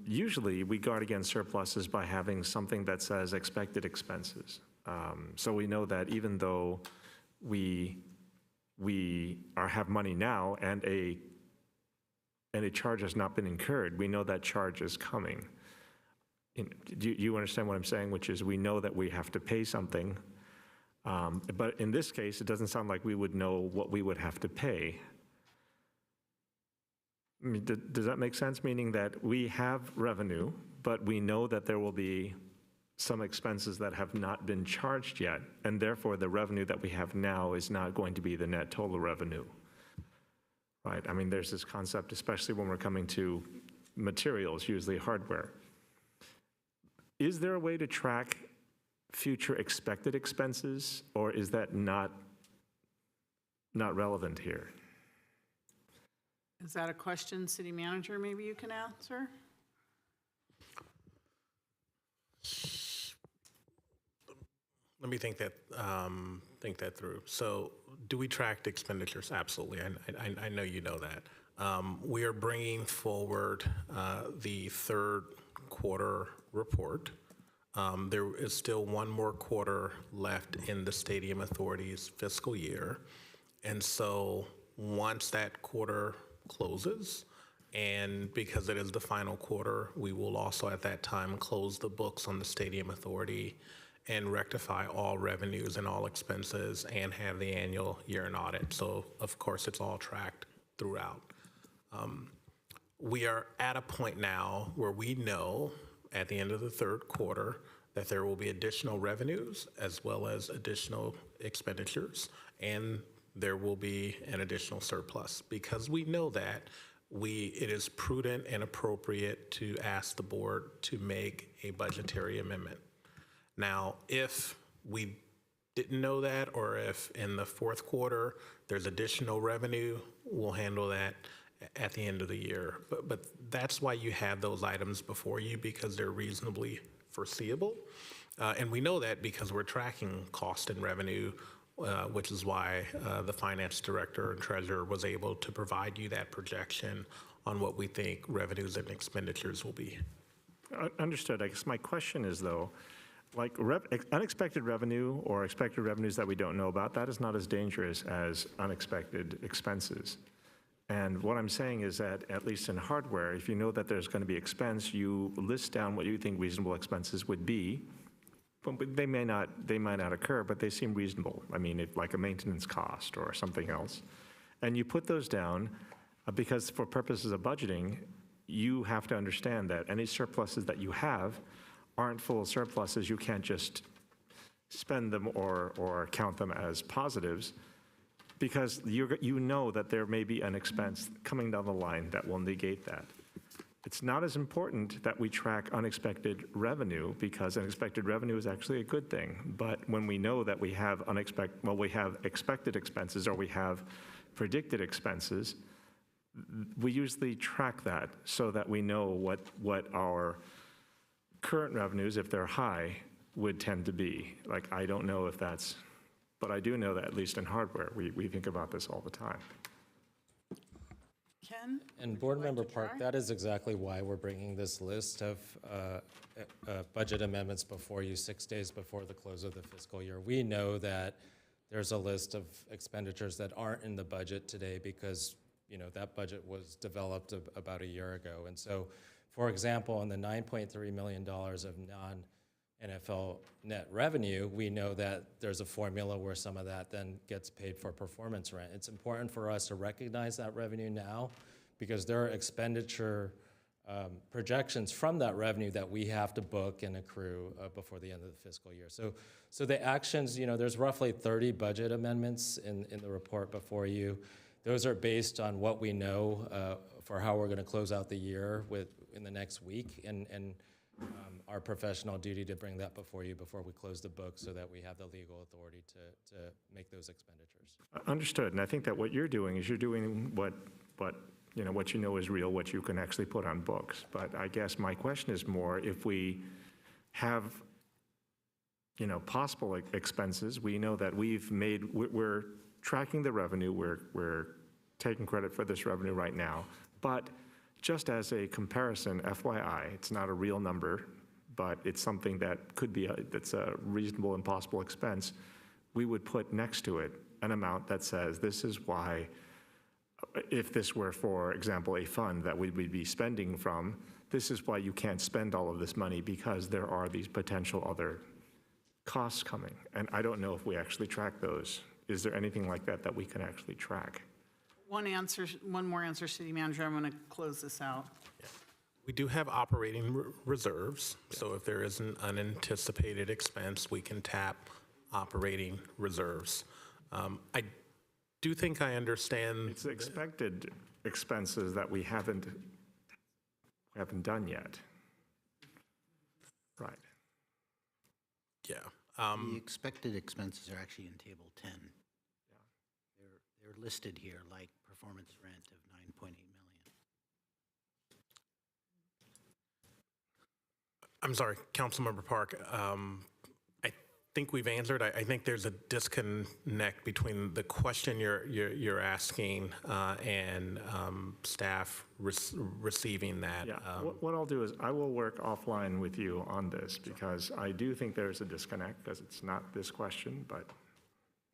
usually we guard against surpluses by having something that says expected expenses. So we know that even though we have money now and a charge has not been incurred, we know that charge is coming. Do you understand what I'm saying? Which is, we know that we have to pay something, but in this case, it doesn't sound like we would know what we would have to pay. I mean, does that make sense? Meaning that we have revenue, but we know that there will be some expenses that have not been charged yet, and therefore the revenue that we have now is not going to be the net total revenue. Right? I mean, there's this concept, especially when we're coming to materials, usually hardware. Is there a way to track future expected expenses, or is that not relevant here? Is that a question, City Manager, maybe you can answer? Let me think that through. So, do we track expenditures? Absolutely. I know you know that. We are bringing forward the third quarter report. There is still one more quarter left in the Stadium Authority's fiscal year, and so once that quarter closes, and because it is the final quarter, we will also at that time close the books on the Stadium Authority and rectify all revenues and all expenses and have the annual year-end audit. So of course, it's all tracked throughout. We are at a point now where we know at the end of the third quarter that there will be additional revenues as well as additional expenditures, and there will be an additional surplus. Because we know that, it is prudent and appropriate to ask the board to make a budgetary amendment. Now, if we didn't know that, or if in the fourth quarter there's additional revenue, we'll handle that at the end of the year. But that's why you have those items before you, because they're reasonably foreseeable. And we know that because we're tracking cost and revenue, which is why the finance director and treasurer was able to provide you that projection on what we think revenues and expenditures will be. Understood. I guess my question is, though, like unexpected revenue or expected revenues that we don't know about, that is not as dangerous as unexpected expenses. And what I'm saying is that, at least in hardware, if you know that there's going to be expense, you list down what you think reasonable expenses would be. But they might not occur, but they seem reasonable. I mean, like a maintenance cost or something else. And you put those down because for purposes of budgeting, you have to understand that any surpluses that you have aren't full surpluses. You can't just spend them or count them as positives, because you know that there may be an expense coming down the line that will negate that. It's not as important that we track unexpected revenue, because unexpected revenue is actually a good thing. But when we know that we have expected expenses or we have predicted expenses, we usually track that so that we know what our current revenues, if they're high, would tend to be. Like, I don't know if that's But I do know that, at least in hardware, we think about this all the time. Ken? And Board Member Park, that is exactly why we're bringing this list of budget amendments before you 6 days before the close of the fiscal year. We know that there's a list of expenditures that aren't in the budget today because, you know, that budget was developed about a year ago. And so, for example, on the $9.3 million of non-NFL net revenue, we know that there's a formula where some of that then gets paid for performance rent. It's important for us to recognize that revenue now because there are expenditure projections from that revenue that we have to book and accrue before the end of the fiscal year. So the actions, you know, there's roughly 30 budget amendments in the report before you. Those are based on what we know for how we're going to close out the year in the next week, and our professional duty to bring that before you before we close the book so that we have the legal authority to make those expenditures. Understood, and I think that what you're doing is you're doing what you know is real, what you can actually put on books. But I guess my question is more, if we have, you know, possible expenses, we know that we're tracking the revenue, we're taking credit for this revenue right now, but just as a comparison, FYI, it's not a real number, but it's something that could be that's a reasonable and possible expense. We would put next to it an amount that says this is why, if this were, for example, a fund that we would be spending from, this is why you can't spend all of this money because there are these potential other costs coming. And I don't know if we actually track those. Is there anything like that that we can actually track? One more answer, City Manager. I'm going to close this out. We do have operating reserves, so if there is an unanticipated expense, we can tap operating reserves. I do think I understand. It's expected expenses that we haven't done yet. Right. Yeah. The expected expenses are actually in Table 10. They're listed here like performance rent of $9.8 million. I'm sorry, Councilmember Park. I think we've answered. I think there's a disconnect between the question you're asking and staff receiving that. Yeah. What I'll do is I will work offline with you on this because I do think there's a disconnect because it's not this question, but.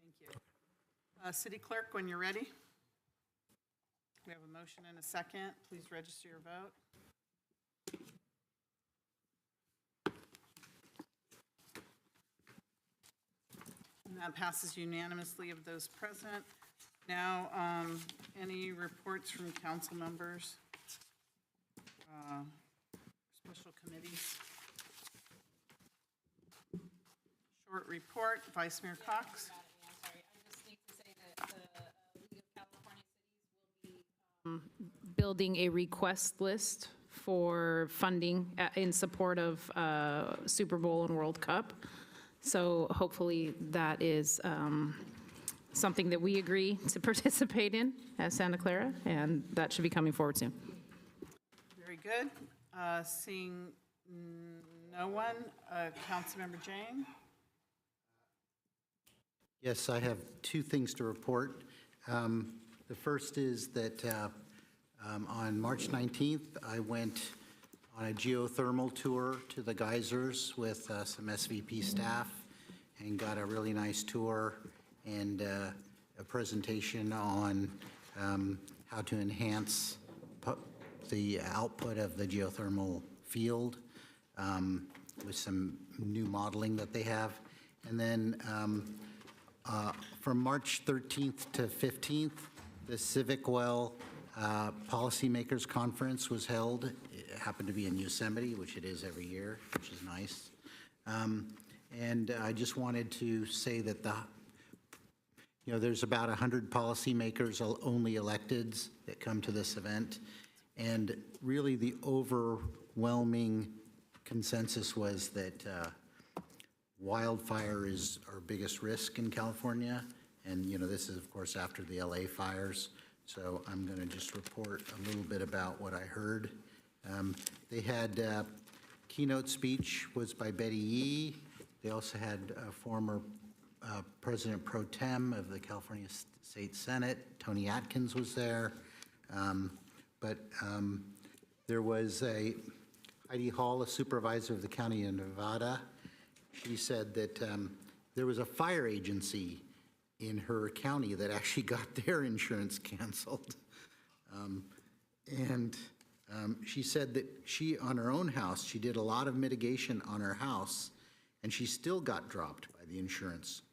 Thank you. City Clerk, when you're ready. We have a motion and a second. Please register your vote. And that passes unanimously of those present. Now, any reports from council members? Special committees? Short report, Vice Mayor Cox. Building a request list for funding in support of Super Bowl and World Cup. So hopefully that is something that we agree to participate in as Santa Clara, and that should be coming forward soon. Very good. Seeing no one, Councilmember Jane. Yes, I have two things to report. The first is that on March 19th, I went on a geothermal tour to the geysers with some SVP staff and got a really nice tour and a presentation on how to enhance the output of the geothermal field with some new modeling that they have. And then from March 13th to 15th, the Civic Well Policymakers Conference was held. It happened to be in Yosemite, which it is every year, which is nice. And I just wanted to say that there's about 100 policymakers, only electeds, that come to this event. And really the overwhelming consensus was that wildfire is our biggest risk in California. And, this is, of course, after the LA fires. So I'm going to just report a little bit about what I heard. They had keynote speech was by Betty Yee. They also had a former President Pro Tem of the California State Senate, Tony Atkins was there. But there was Heidi Hall, a supervisor of the County of Nevada. She said that there was a fire agency in her county that actually got their insurance canceled. She said that she, on her own house, she did a lot of mitigation on her house, and she still got dropped by the insurance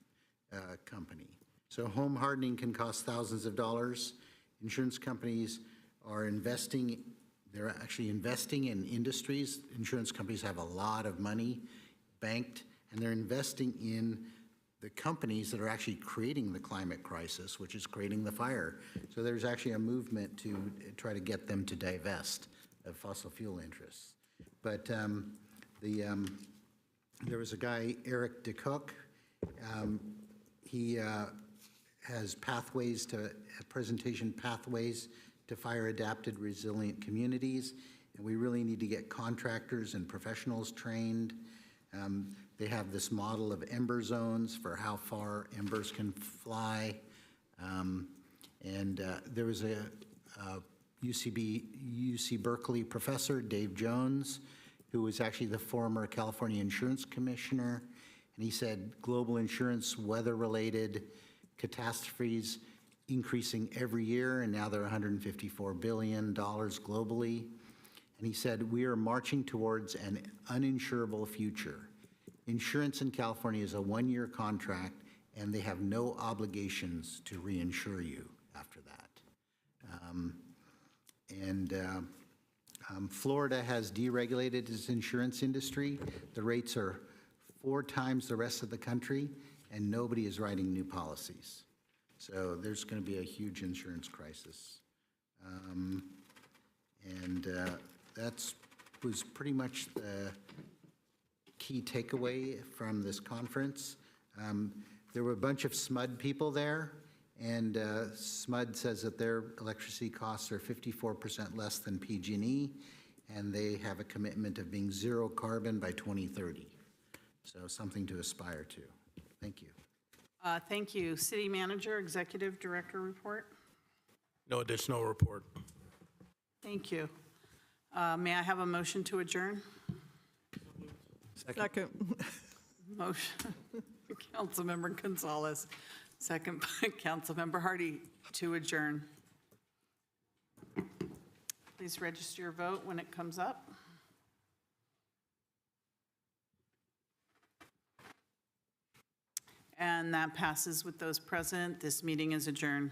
company. So home hardening can cost thousands of dollars. Insurance companies are investing, they're actually investing in industries. Insurance companies have a lot of money banked, and they're investing in the companies that are actually creating the climate crisis, which is creating the fire. So there's actually a movement to try to get them to divest of fossil fuel interests. But there was a guy, Eric DeCook. He has pathways to, presentation pathways to fire-adapted resilient communities, and we really need to get contractors and professionals trained. They have this model of ember zones for how far embers can fly. There was a UC Berkeley professor, Dave Jones, who was actually the former California Insurance Commissioner, and he said global insurance weather-related catastrophes increasing every year, and now they're $154 billion globally. And he said, we are marching towards an uninsurable future. Insurance in California is a one-year contract, and they have no obligations to reinsure you after that. Florida has deregulated its insurance industry. The rates are 4 times the rest of the country, and nobody is writing new policies. So there's going to be a huge insurance crisis. That was pretty much the key takeaway from this conference. There were a bunch of SMUD people there, and SMUD says that their electricity costs are 54% less than PG&E, and they have a commitment of being zero carbon by 2030. So something to aspire to. Thank you. Thank you. City Manager, Executive Director report. No additional report. Thank you. May I have a motion to adjourn? Second. Motion, Councilmember Gonzalez, second by Councilmember Hardy to adjourn. Please register your vote when it comes up. And that passes with those present. This meeting is adjourned.